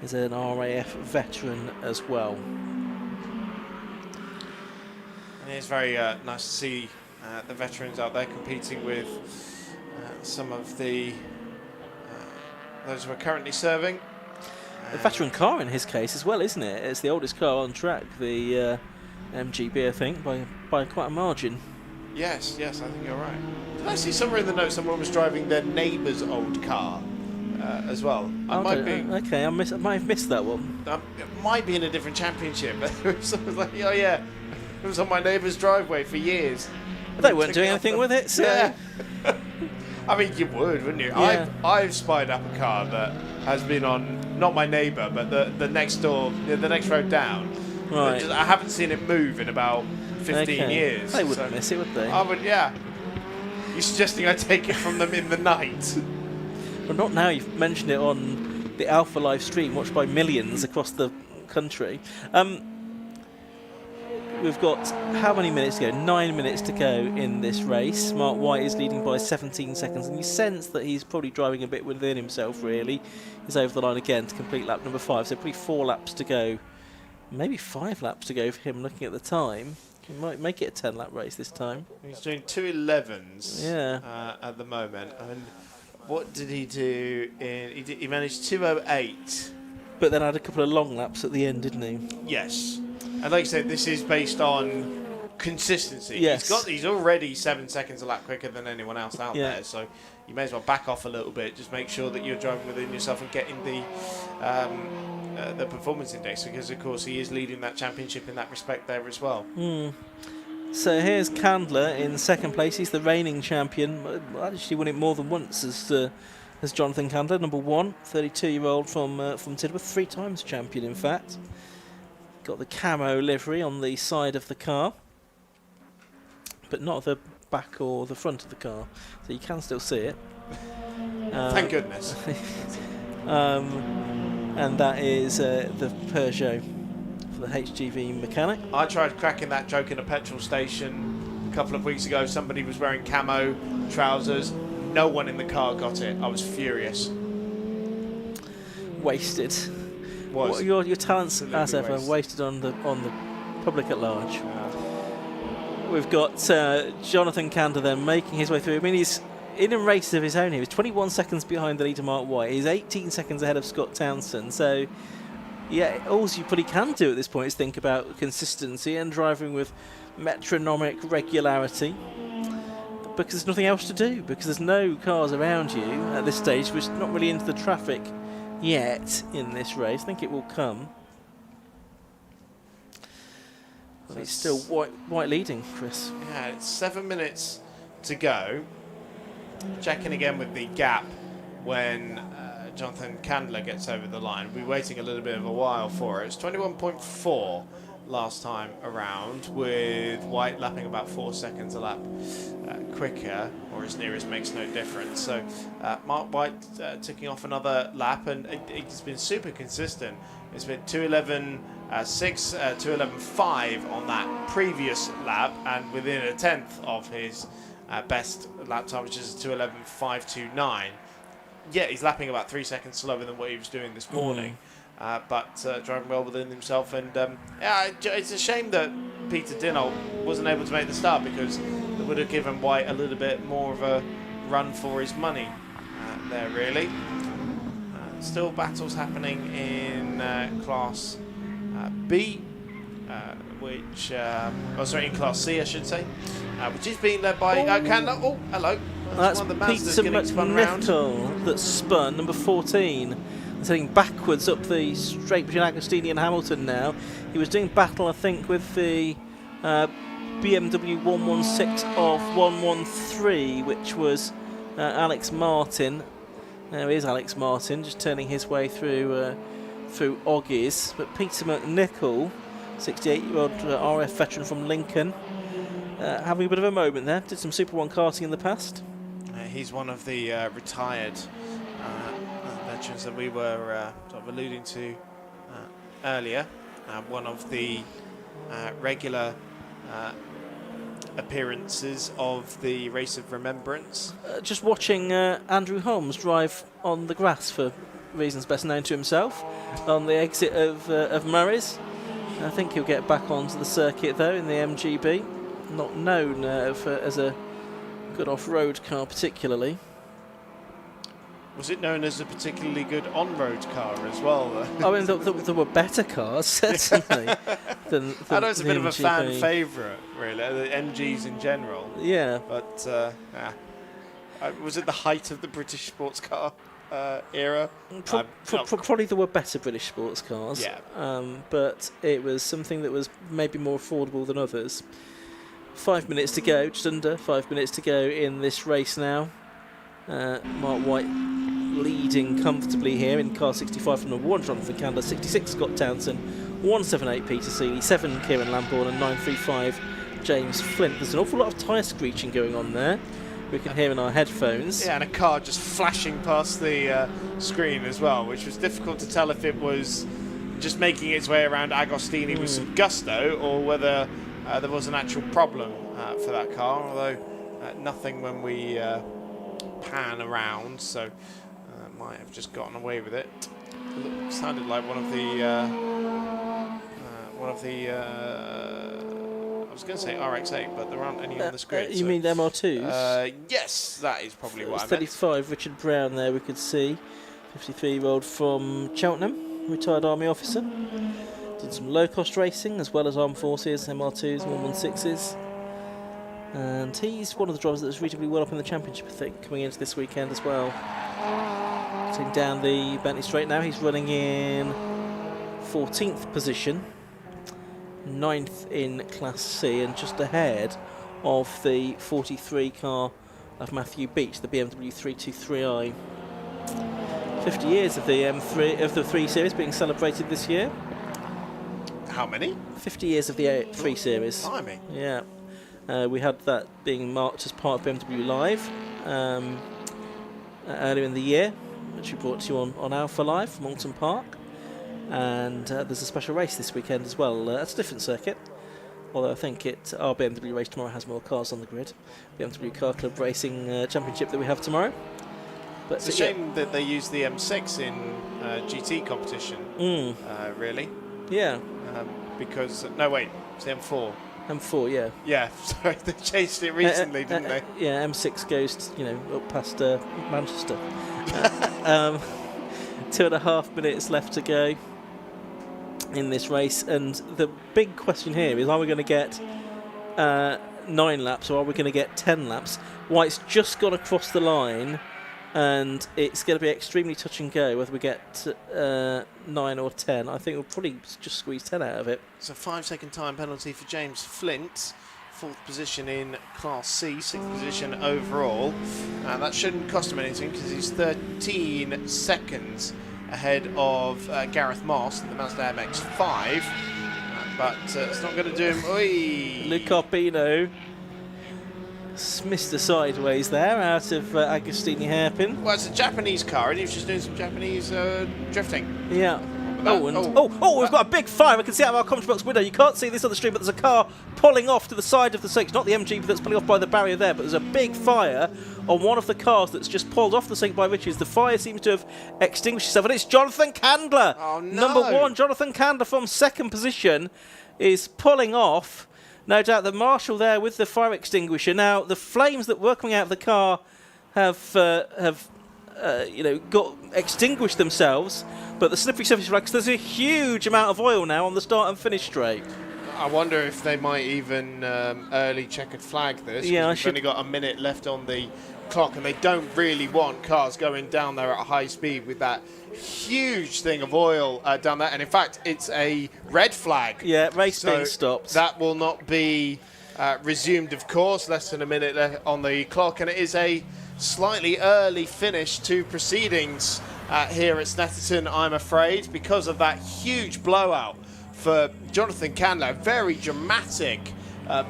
Is an RAF veteran as well.
And it's very nice to see the veterans out there competing with some of the those who are currently serving.
A veteran car in his case as well, isn't it? It's the oldest car on track, the MGB, I think, by quite a margin.
Yes, I think you're right. Did I see somewhere in the notes someone was driving their neighbour's old car as well? I might have missed that one.
It
might be in a different championship, but someone was like, oh yeah, it was on my neighbour's driveway for years.
They weren't doing anything with it, so...
Yeah. I mean, you would, wouldn't you?
Yeah.
I've spied up a car that has been on, not my neighbour, but the next door, the next road down.
Right.
I haven't seen it move in about 15 years.
They wouldn't miss it, would they?
I would, yeah. You're suggesting I take it from them in the night?
Well, not now. You've mentioned it on the Alpha live stream, watched by millions across the country. We've got how many minutes to go? 9 minutes to go in this race. Mark White is leading by 17 seconds, and you sense that he's probably driving a bit within himself, really. He's over the line again to complete lap number 5, so probably 4 laps to go. Maybe 5 laps to go for him, looking at the time. He might make it a 10-lap race this time.
He's doing 2:11s at the moment. I mean, what did he do? He managed 2:08.
But then had a couple of long laps at the end, didn't he?
Yes. And like I said, this is based on consistency.
Yes.
He's already 7 seconds a lap quicker than anyone else out there, so you may as well back off a little bit. Just make sure that you're driving within yourself and getting the performance index, because of course he is leading that championship in that respect there as well.
So here's Candler in second place. He's the reigning champion. Actually won it more than once as Jonathan Candler, number 1, 32-year-old from Tidworth, 3 times champion in fact. Got the camo livery on the side of the car, but not the back or the front of the car, so you can still see it.
Thank goodness.
And that is the Peugeot for the HGV mechanic.
I tried cracking that joke in a petrol station a couple of weeks ago. Somebody was wearing camo trousers. No one in the car got it. I was furious.
Wasted. Your talents, as ever, wasted on the public at large. We've got Jonathan Candler then making his way through. I mean, he's in a race of his own. He was 21 seconds behind the leader, Mark White. He's 18 seconds ahead of Scott Townsend. So, yeah, all you probably can do at this point is think about consistency and driving with metronomic regularity, because there's nothing else to do, because there's no cars around you at this stage. We're not really into the traffic yet in this race. I think it will come. But it's still White leading, Chris.
Yeah, it's 7 minutes to go. Checking again with the gap when Jonathan Candler gets over the line. We'll be waiting a little bit of a while for it. It's 21.4 last time around, with White lapping about 4 seconds a lap quicker, or as near as makes no difference. So Mark White ticking off another lap, and it's been super consistent. It's been 2:11.6, 2:11.5 on that previous lap, and within a tenth of his best lap time, which is 2:11.529. Yeah, he's lapping about 3 seconds slower than what he was doing this morning. But driving well within himself, and yeah, it's a shame that Peter Dinnold wasn't able to make the start, because it would have given White a little bit more of a run for his money there, really. Still battles happening in Class B, which, in Class C, I should say, which is being led by Candler. Oh, hello.
That's
one of the Mazdas
Peter
getting spun round.
McNichol that spun, number 14. He's heading backwards up the straight between Agostini and Hamilton now. He was doing battle, I think, with the BMW 116 of 113, which was Alex Martin. There is Alex Martin just turning his way through Oggies, but Peter McNichol, 68-year-old RF veteran from Lincoln, having a bit of a moment there. Did some Super 1 karting in the past.
He's one of the retired veterans that we were sort of alluding to earlier. One of the regular appearances of the Race of Remembrance.
Just watching Andrew Holmes drive on the grass for reasons best known to himself on the exit of Murray's. I think he'll get back onto the circuit though in the MGB. Not known as a good off-road car particularly.
Was it known as a particularly good on-road car as well?
I mean, there were better cars, certainly, than
I know it's a bit of a
MGB.
fan favourite, really, the MGs in general.
Yeah.
But, was it the height of the British sports car era?
Probably there were better British sports cars.
Yeah.
But it was something that was maybe more affordable than others. 5 minutes to go, just under 5 minutes to go in this race now. Mark White leading comfortably here in car 65 from number 1, Jonathan Candler, 66 Scott Townsend, 178 Peter Seeley, 7 Kieran Lambourne and 935 James Flint. There's an awful lot of tyre screeching going on there. We can hear in our headphones.
Yeah, and a car just flashing past the screen as well, which was difficult to tell if it was just making its way around Agostini with some gusto or whether there was an actual problem for that car, although nothing when we pan around, so might have just gotten away with it. It sounded like one of the I was going to say RX-8, but there aren't any on this grid.
You mean MR2s?
Yes, that is probably what I meant.
35 Richard Brown there we could see, 53-year-old from Cheltenham, retired army officer. Did some low-cost racing as well as armed forces, MR2s, 116s. And he's one of the drivers that was reasonably well up in the championship, I think, coming into this weekend as well. Getting down the Bentley Straight now, he's running in 14th position, 9th in Class C, and just ahead of the 43 car of Matthew Beach, the BMW 323i. 50 years of the M3 of the 3 Series being celebrated this year.
How many?
50 years of the 3 Series.
Blimey.
Yeah. We had that being marked as part of BMW Live earlier in the year, which we brought to you on Alpha Live from Alton Park. And there's a special race this weekend as well. That's a different circuit, although I think our BMW race tomorrow has more cars on the grid. BMW Car Club Racing Championship that we have tomorrow. But
it's a shame that they use the M6 in GT competition, really.
Yeah.
Because, no wait, it's the M4.
M4, yeah.
Yeah, sorry, they changed it recently, didn't they?
Yeah, M6 goes, up past Manchester. 2.5 minutes left to go in this race, and the big question here is: are we going to get 9 laps, or are we going to get 10 laps? White's just gone across the line, and it's going to be extremely touch and go whether we get 9 or 10. I think we'll probably just squeeze 10 out of it.
It's a 5-second time penalty for James Flint. 4th position in Class C, 6th position overall. And that shouldn't cost him anything because he's 13 seconds ahead of Gareth Moss in the Mazda MX-5. But it's not going to do him. Oi!
Luke Carpino missed a sideways there out of Agostini hairpin.
Well, it's a Japanese car, and he was just doing some Japanese drifting.
Yeah. We've got a big fire. I can see out of our commentary box window. You can't see this on the stream, but there's a car pulling off to the side of the circuit. Not the MG that's pulling off by the barrier there, but there's a big fire on one of the cars that's just pulled off the circuit by Richards. The fire seems to have extinguished itself, and it's Jonathan Candler.
Oh, no.
Number 1, Jonathan Candler from 2nd position is pulling off. No doubt the marshal there with the fire extinguisher. Now, the flames that were coming out of the car have got extinguished themselves, but the slippery surface flags, there's a huge amount of oil now on the start and finish straight.
I wonder if they might even early checkered flag this.
Yeah,
we've only got a minute left on the clock, and they don't really want cars going down there at a high speed with that huge thing of oil down there. And in fact, it's a red flag.
Yeah, race being stopped.
That will not be resumed, of course. Less than a minute left on the clock, and it is a slightly early finish to proceedings here at Snetterton, I'm afraid, because of that huge blowout for Jonathan Candler. Very dramatic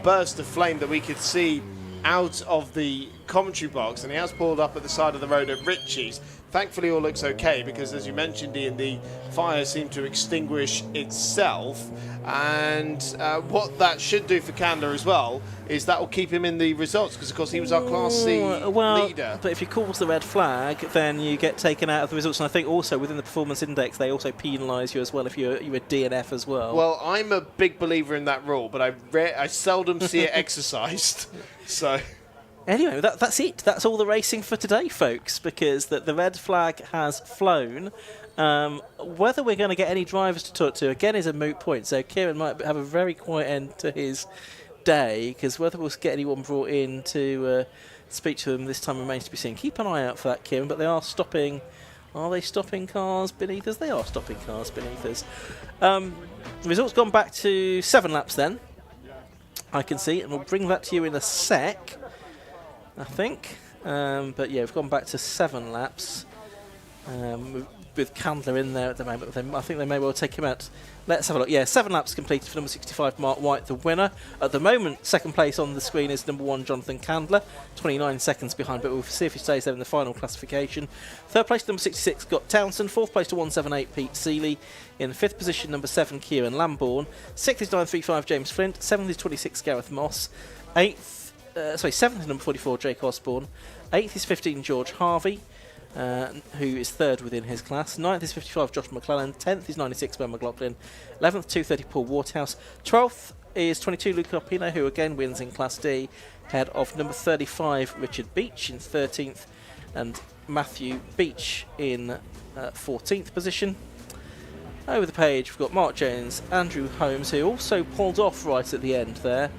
burst of flame that we could see out of the commentary box, and he has pulled up at the side of the road at Ritchie's. Thankfully all looks okay, because as you mentioned, Ian, the fire seemed to extinguish itself, and what that should do for Candler as well is that will keep him in the results, because of course he was our Class C leader.
But if you cause the red flag, then you get taken out of the results, and I think also within the performance index they also penalise you as well if you're a DNF as well.
Well, I'm a big believer in that rule, but I seldom see it exercised. So
anyway, that's it. That's all the racing for today, folks, because the red flag has flown. Whether we're going to get any drivers to talk to, again, is a moot point. So Kieran might have a very quiet end to his day, because whether we'll get anyone brought in to speak to them this time remains to be seen. Keep an eye out for that, Kieran, but they are stopping. Are they stopping cars beneath us? They are stopping cars beneath us. The results gone back to 7 laps then, I can see, and we'll bring that to you in a sec, I think. But yeah, we've gone back to 7 laps with Candler in there at the moment. I think they may well take him out. Let's have a look. Yeah, 7 laps completed for number 65, Mark White, the winner. At the moment, second place on the screen is number 1, Jonathan Candler, 29 seconds behind, but we'll see if he stays there in the final classification. Third place, number 66, Scott Townsend. Fourth place to 178, Pete Seeley. In fifth position, number 7, Kieran Lambourne. Sixth is 935, James Flint. Seventh is 26, Gareth Moss. Seventh is number 44, Jake Osborne. Eighth is 15, George Harvey, who is third within his class. 9th is 55, Josh McClellan. 10th is 96, Ben McLaughlin. 11th, 230, Paul Waterhouse. 12th is 22, Luca Pino, who again wins in Class D, ahead of number 35, Richard Beach in 13th, and Matthew Beach in 14th position. Over the page, we've got Mark Jones, Andrew Holmes, who also pulled off right at the end there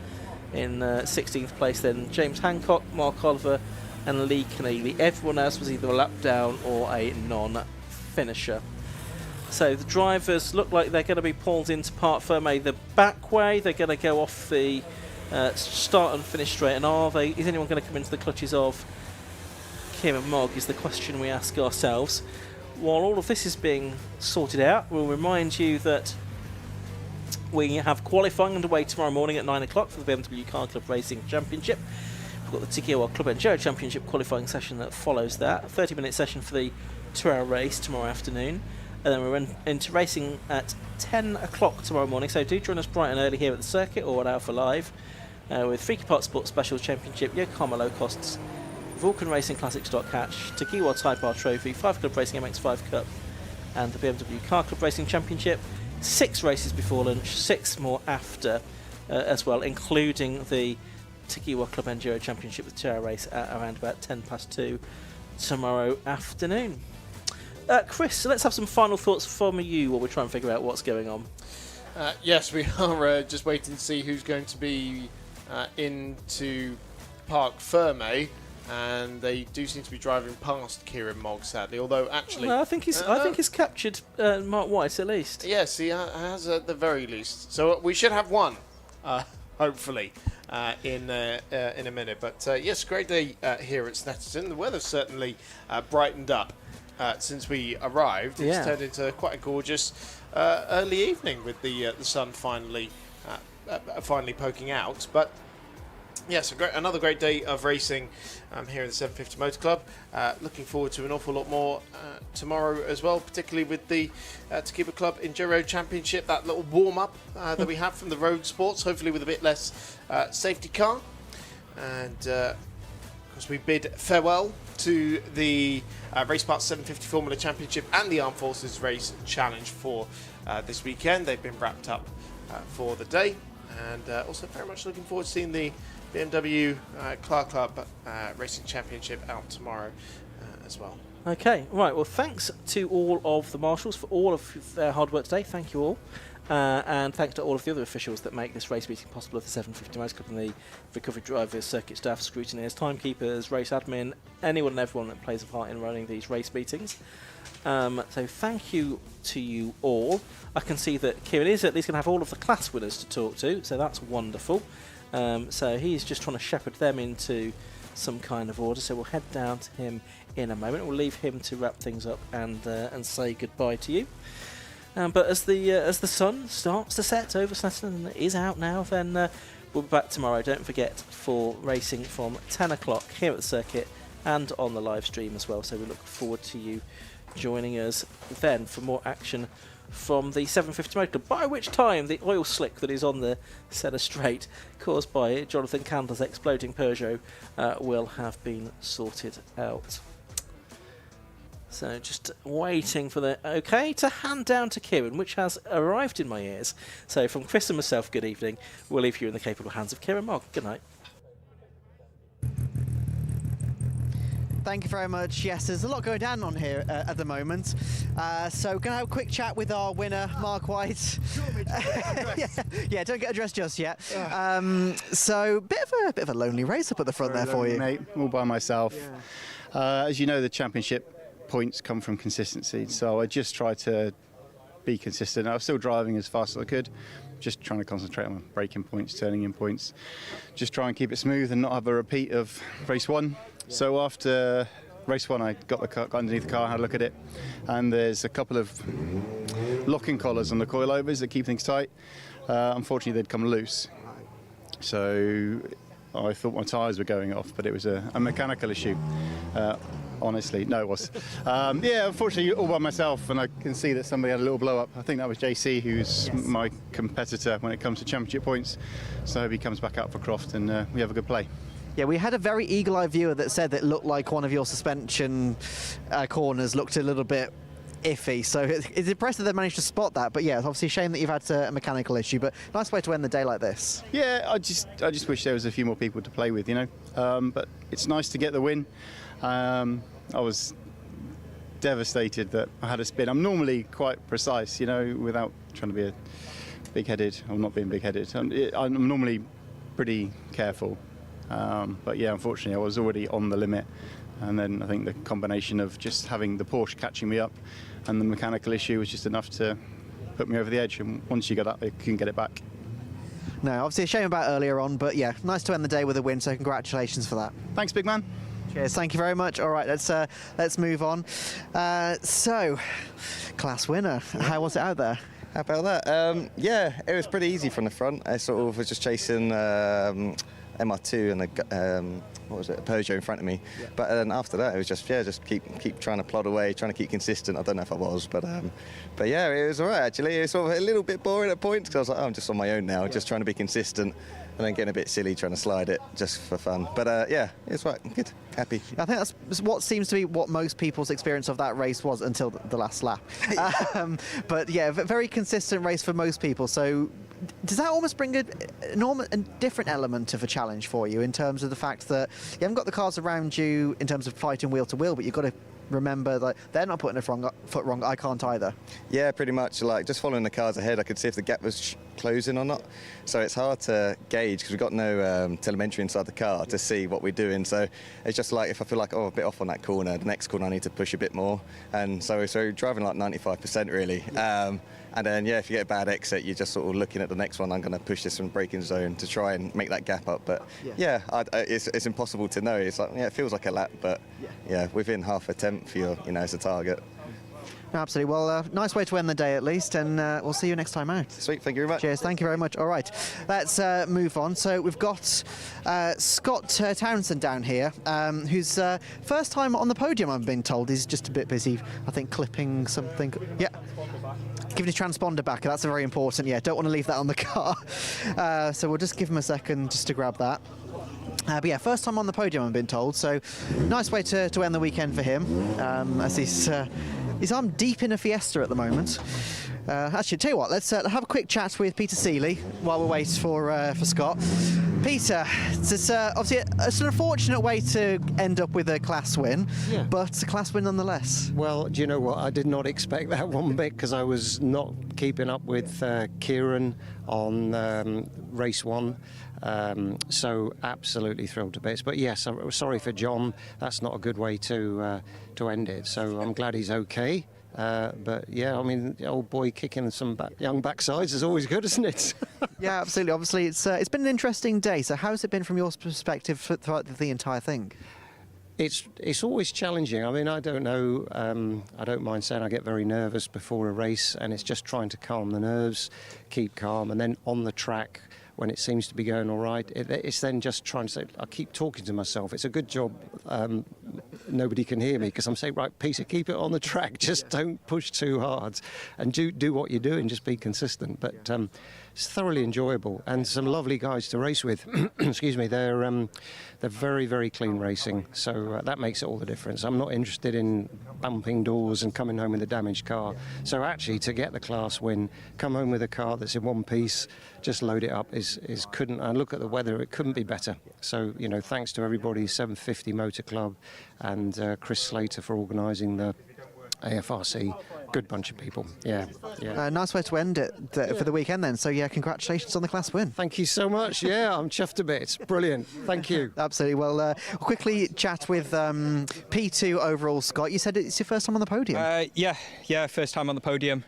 in 16th place. Then James Hancock, Mark Oliver, and Lee Keneally. Everyone else was either a lap down or a non-finisher. So the drivers look like they're going to be pulled into Parc Fermé the back way. They're going to go off the start and finish straight. And is anyone going to come into the clutches of Kieran Mogg is the question we ask ourselves. While all of this is being sorted out, we'll remind you that we have qualifying underway tomorrow morning at 9 o'clock for the BMW Car Club Racing Championship. We've got the Tiki-Owa Club Enduro Championship qualifying session that follows that. A 30-minute session for the 2-hour race tomorrow afternoon. And then we're into racing at 10 o'clock tomorrow morning. So do join us bright and early here at the circuit or at Alpha Live with Freaky Park Sports Specials Championship, Yokohama Lowcosts, Vulcan Racing Classic Stock Hatch, Tiki-Owa Type R Trophy, 5 Club Racing MX5 Cup, and the BMW Car Club Racing Championship. 6 races before lunch, 6 more after as well, including the Tiki-Owa Club Enduro Championship, the 2-hour race at around about 2:10 tomorrow afternoon. Chris, so let's have some final thoughts from you while we try and figure out what's going on.
Yes, we are just waiting to see who's going to be into Parc Fermé, and they do seem to be driving past Kieran Mogg, sadly. Although actually,
I think he's captured Mark White at least.
Yes, he has at the very least. So we should have one, hopefully, in a minute. But yes, great day here at Snetterton. The weather's certainly brightened up since we arrived. It's turned into quite a gorgeous early evening with the sun finally poking out. But yes, another great day of racing here in the 750 Motor Club. Looking forward to an awful lot more tomorrow as well, particularly with the Tiki-Owa Club Enduro Championship, that little warm-up that we have from the road sports, hopefully with a bit less safety car. And of course we bid farewell to the Race Parts 750 Formula Championship and the Armed Forces Race Challenge for this weekend. They've been wrapped up for the day. And also very much looking forward to seeing the BMW Car Club Racing Championship out tomorrow as well.
Okay, right. Well, thanks to all of the marshals for all of their hard work today. Thank you all. And thanks to all of the other officials that make this race meeting possible at the 750 Motor Club, and the recovery drivers, circuit staff, scrutineers, timekeepers, race admin, anyone and everyone that plays a part in running these race meetings. So thank you to you all. I can see that Kieran is at least going to have all of the class winners to talk to, so that's wonderful. So he's just trying to shepherd them into some kind of order. So we'll head down to him in a moment. We'll leave him to wrap things up and say goodbye to you. But as the sun starts to set over Snetterton and is out now, then we'll be back tomorrow. Don't forget, for racing from 10 o'clock here at the circuit and on the live stream as well. So we look forward to you joining us then for more action from the 750 Motor Club, by which time the oil slick that is on the Senna Straight caused by Jonathan Candler's exploding Peugeot will have been sorted out. So just waiting for the OK to hand down to Kieran, which has arrived in my ears. So from Chris and myself, good evening. We'll leave you in the capable hands of Kieran Mogg. Good night.
Thank you very much. Yes, there's a lot going down on here at the moment. So going to have a quick chat with our winner, Mark White. Yeah, don't get addressed just yet. So bit of a lonely race up at the front there for you.
Mate, all by myself. As you know, the championship points come from consistency, so I just try to be consistent. I was still driving as fast as I could, just trying to concentrate on braking points, turning in points, just try and keep it smooth and not have a repeat of race one. So after race one, I got underneath the car, had a look at it, and there's a couple of locking collars on the coilovers that keep things tight. Unfortunately, they'd come loose, so I thought my tyres were going off, but it was a mechanical issue. Honestly, no, it was. Yeah, unfortunately, all by myself, and I can see that somebody had a little blow up. I think that was JC, who's my competitor when it comes to championship points. So I hope he comes back out for Croft and we have a good play.
Yeah, we had a very eagle-eyed viewer that said that it looked like one of your suspension corners looked a little bit iffy, so it's impressive they managed to spot that. But yeah, it's obviously a shame that you've had a mechanical issue, but nice way to end the day like this.
Yeah, I just wish there was a few more people to play with, you know. But it's nice to get the win. I was devastated that I had a spin. I'm normally quite precise, you know, without trying to be a big-headed. I'm not being big-headed. I'm normally pretty careful. But yeah, unfortunately, I was already on the limit. And then I think the combination of just having the Porsche catching me up and the mechanical issue was just enough to put me over the edge. And once you get up, you can get it back.
No, obviously a shame about earlier on, but yeah, nice to end the day with a win, so congratulations for that.
Thanks, big man.
Cheers, thank you very much. All right, let's move on. So, class winner, how was it out there?
How about that? Yeah, it was pretty easy from the front. I sort of was just chasing MR2 and a Peugeot in front of me. Yeah. But then after that, it was just keep trying to plod away, trying to keep consistent. I don't know if I was, but yeah, it was all right actually. It was sort of a little bit boring at points because I was like, oh, I'm just on my own now, just trying to be consistent. And then getting a bit silly trying to slide it just for fun. But yeah, it's right, good, happy.
I think that's what seems to be what most people's experience of that race was until the last lap. But yeah, very consistent race for most people. So does that almost bring a different element of a challenge for you in terms of the fact that you haven't got the cars around you in terms of fighting wheel to wheel, but you've got to remember that they're not putting their foot wrong, I can't either.
Yeah, pretty much. Like just following the cars ahead, I could see if the gap was closing or not. So it's hard to gauge because we've got no telemetry inside the car to see what we're doing. So it's just like if I feel like, oh, a bit off on that corner, the next corner I need to push a bit more. And so driving like 95% really. And then, yeah, if you get a bad exit, you're just sort of looking at the next one. I'm going to push this from braking zone to try and make that gap up. But yeah, it's impossible to know. It's like, yeah, it feels like a lap, but yeah, within half a tenth, it's a target.
Absolutely. Well, nice way to end the day at least, and we'll see you next time out.
Sweet, thank you very much.
Cheers, thank you very much. All right, let's move on. So we've got Scott Townsend down here, who's first time on the podium, I've been told. He's just a bit busy, I think, clipping something. Yeah. Giving his transponder back, that's very important. Yeah, don't want to leave that on the car. So we'll just give him a second just to grab that. But yeah, first time on the podium, I've been told. So nice way to end the weekend for him, as he's arm deep in a Fiesta at the moment. Actually, tell you what, let's have a quick chat with Peter Seeley while we wait for Scott. Peter, it's obviously it's an unfortunate way to end up with a class win, but it's a class win nonetheless.
Well, do you know what? I did not expect that one bit because I was not keeping up with Kieran on race one. So absolutely thrilled to bits. But yes, I'm sorry for John. That's not a good way to end it. So I'm glad he's okay. But yeah, I mean, the old boy kicking some young backsides is always good, isn't it?
Yeah, absolutely. Obviously, it's been an interesting day. So how's it been from your perspective throughout the entire thing?
It's always challenging. I mean, I don't know. I don't mind saying I get very nervous before a race, and it's just trying to calm the nerves, keep calm, and then on the track, when it seems to be going all right, it's then just trying to say, I keep talking to myself. It's a good job nobody can hear me, because I'm saying, right, Peter, keep it on the track. Just don't push too hard, and do what you're doing. Just be consistent. But it's thoroughly enjoyable, and some lovely guys to race with. Excuse me. They're very, very clean racing, so that makes all the difference. I'm not interested in bumping doors and coming home with a damaged car. So actually, to get the class win, come home with a car that's in one piece, just load it up, is couldn't. And look at the weather; it couldn't be better. So thanks to everybody, 750 Motor Club, and Chris Slater for organising the AFRC. Good bunch of people. Yeah.
Nice way to end it for the weekend then. So yeah, congratulations on the class win.
Thank you so much. Yeah, I'm chuffed a bit. Brilliant. Thank you.
Absolutely. Well, we'll quickly chat with P2 overall, Scott. You said it's your first time on the podium.
Yeah, first time on the podium.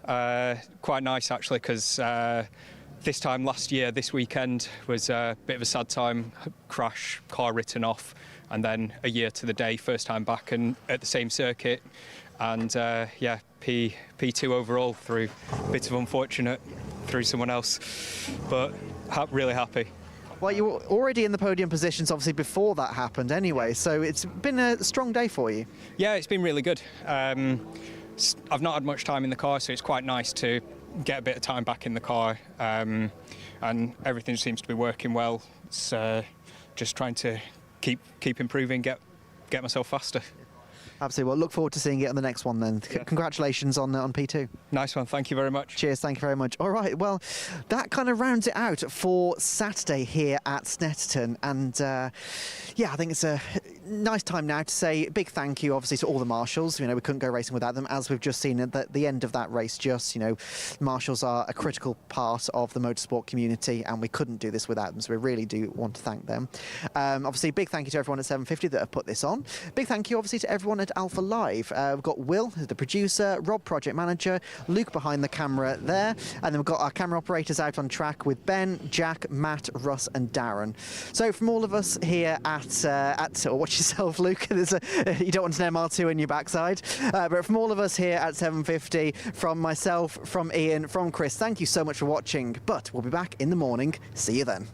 Quite nice actually, because this time last year, this weekend was a bit of a sad time. Crash, car written off, and then a year to the day, first time back and at the same circuit. And P2 overall through a bit of unfortunate through someone else, but really happy.
Well, you were already in the podium positions, obviously, before that happened anyway, so it's been a strong day for you.
Yeah, it's been really good. I've not had much time in the car, so it's quite nice to get a bit of time back in the car, and everything seems to be working well. It's just trying to keep improving, get myself faster.
Absolutely. Well, look forward to seeing it on the next one then. Congratulations on P2.
Nice one. Thank you very much.
Cheers. Thank you very much. All right. Well, that kind of rounds it out for Saturday here at Snetterton. And I think it's a nice time now to say a big thank you, obviously, to all the marshals. We couldn't go racing without them, as we've just seen at the end of that race. Marshals are a critical part of the motorsport community, and we couldn't do this without them. So we really do want to thank them. Obviously, big thank you to everyone at 750 that have put this on. Big thank you, obviously, to everyone at Alpha Live. We've got Will, the producer, Rob, project manager, Luke behind the camera there, and then we've got our camera operators out on track with Ben, Jack, Matt, Russ and Darren. So from all of us here at watch yourself, Luke, you don't want an MR2 in your backside, but from all of us here at 750, from myself, from Ian, from Chris, thank you so much for watching, but we'll be back in the morning. See you then.